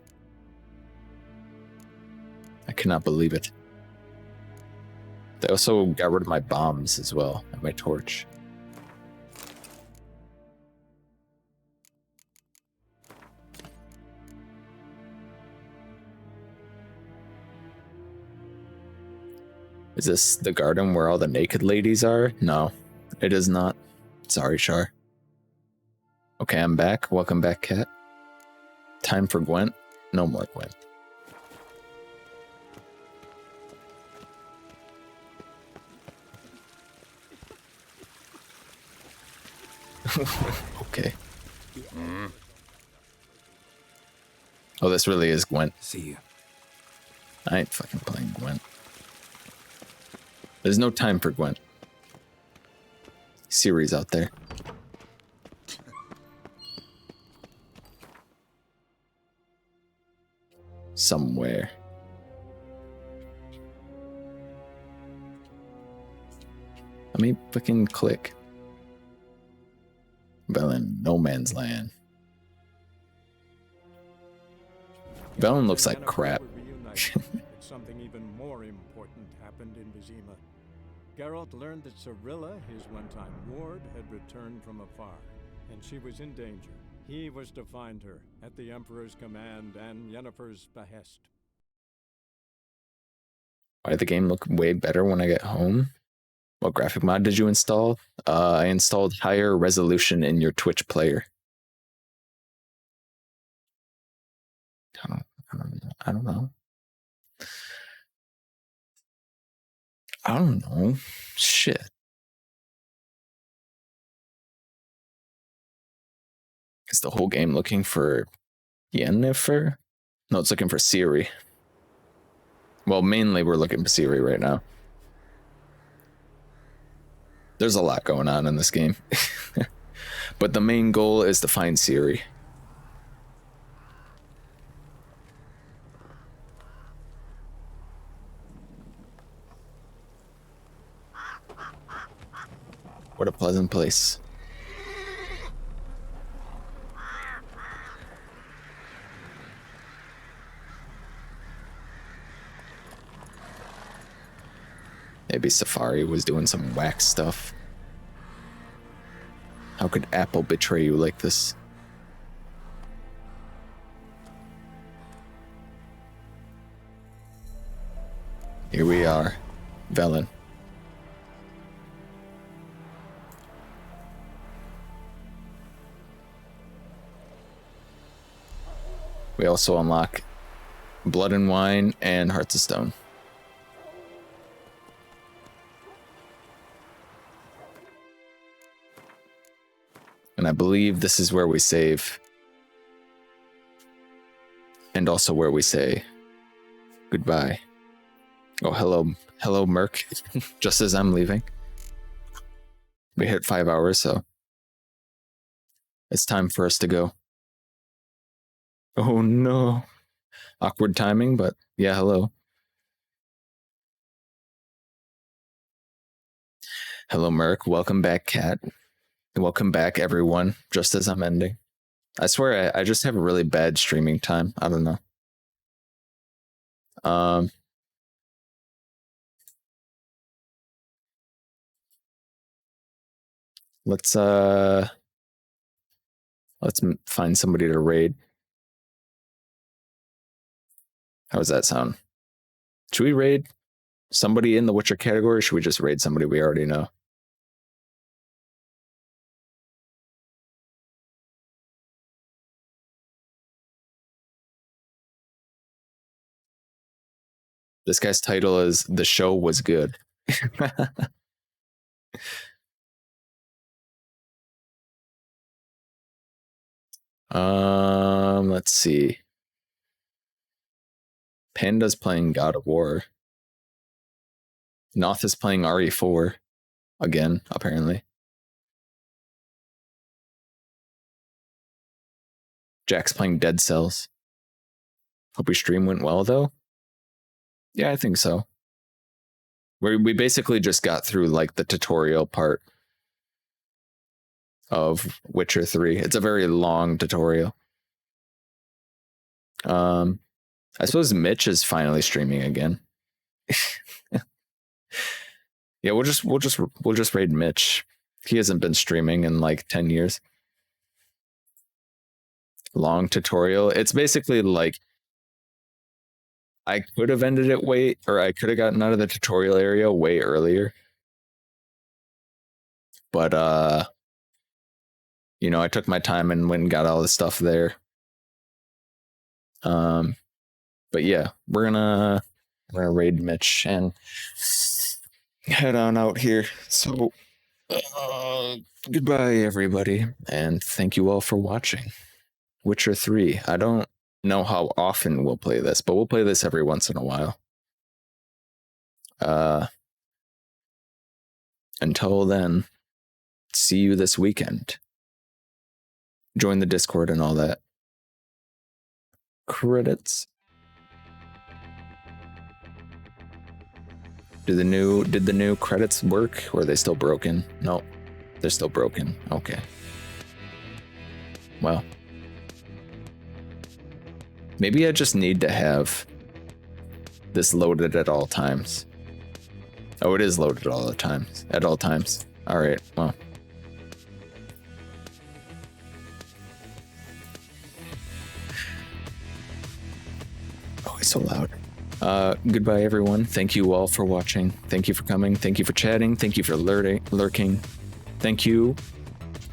I cannot believe it. They also got rid of my bombs as well, and my torch. Is this the garden where all the naked ladies are? No, it is not. Sorry, Char. Okay, I'm back. Welcome back, Cat. Time for Gwent. No more Gwent. Okay. Oh, this really is Gwent. See you. I ain't fucking playing Gwent. There's no time for Gwent. Ciri's out there. Somewhere. Let me fucking click. Velen, no man's land. Velen looks like crap. Something even more important happened in Vizima. Geralt learned that Cirilla, his one-time ward, had returned from afar, and she was in danger. He was to find her at the Emperor's command and Yennefer's behest. Why did the game look way better when I get home? What graphic mod did you install? I installed higher resolution in your Twitch player. I don't know. I don't know. Shit. Is the whole game looking for Yennefer? No, it's looking for Ciri. Well, mainly we're looking for Ciri right now. There's a lot going on in this game. But the main goal is to find Ciri. What a pleasant place. Maybe Safari was doing some whack stuff. How could Apple betray you like this? Here we are, Velen. We also unlock Blood and Wine and Hearts of Stone. And I believe this is where we save. And also where we say goodbye. Oh, hello, Merc. Just as I'm leaving. We hit 5 hours, so it's time for us to go. Oh no. Awkward timing, but yeah, hello. Hello, Merc. Welcome back, Cat. Welcome back, everyone. Just as I'm ending. I swear, I just have a really bad streaming time. I don't know. Let's find somebody to raid. How does that sound? Should we raid somebody in the Witcher category, or should we just raid somebody we already know? This guy's title is "The Show Was Good." Let's see. Panda's playing God of War. Noth is playing RE4 again, apparently. Jack's playing Dead Cells. Hope your stream went well, though. Yeah, I think so. We basically just got through like the tutorial part of Witcher 3. It's a very long tutorial. I suppose Mitch is finally streaming again. Yeah, we'll just raid Mitch. He hasn't been streaming in like 10 years. Long tutorial. It's basically like I could have ended it I could have gotten out of the tutorial area way earlier. But I took my time and went and got all the stuff there. But yeah, we're gonna raid Mitch and head on out here. So goodbye, everybody, and thank you all for watching Witcher 3. I don't know how often we'll play this, but we'll play this every once in a while. until then, see you this weekend. Join the Discord and all that. Credits. Did the new credits work, or are they still broken? No, they're still broken. Okay. Well, maybe I just need to have this loaded at all times. Oh, it is loaded all the times. At all times. All right. Well. Oh, it's so loud. Goodbye, everyone. Thank you all for watching. Thank you for coming. Thank you for chatting. Thank you for lurking. Thank you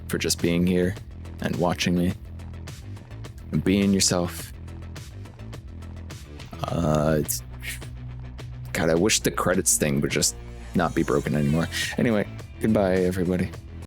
for just being here and watching me and being yourself. God, I wish the credits thing would just not be broken anymore. Anyway, goodbye, everybody.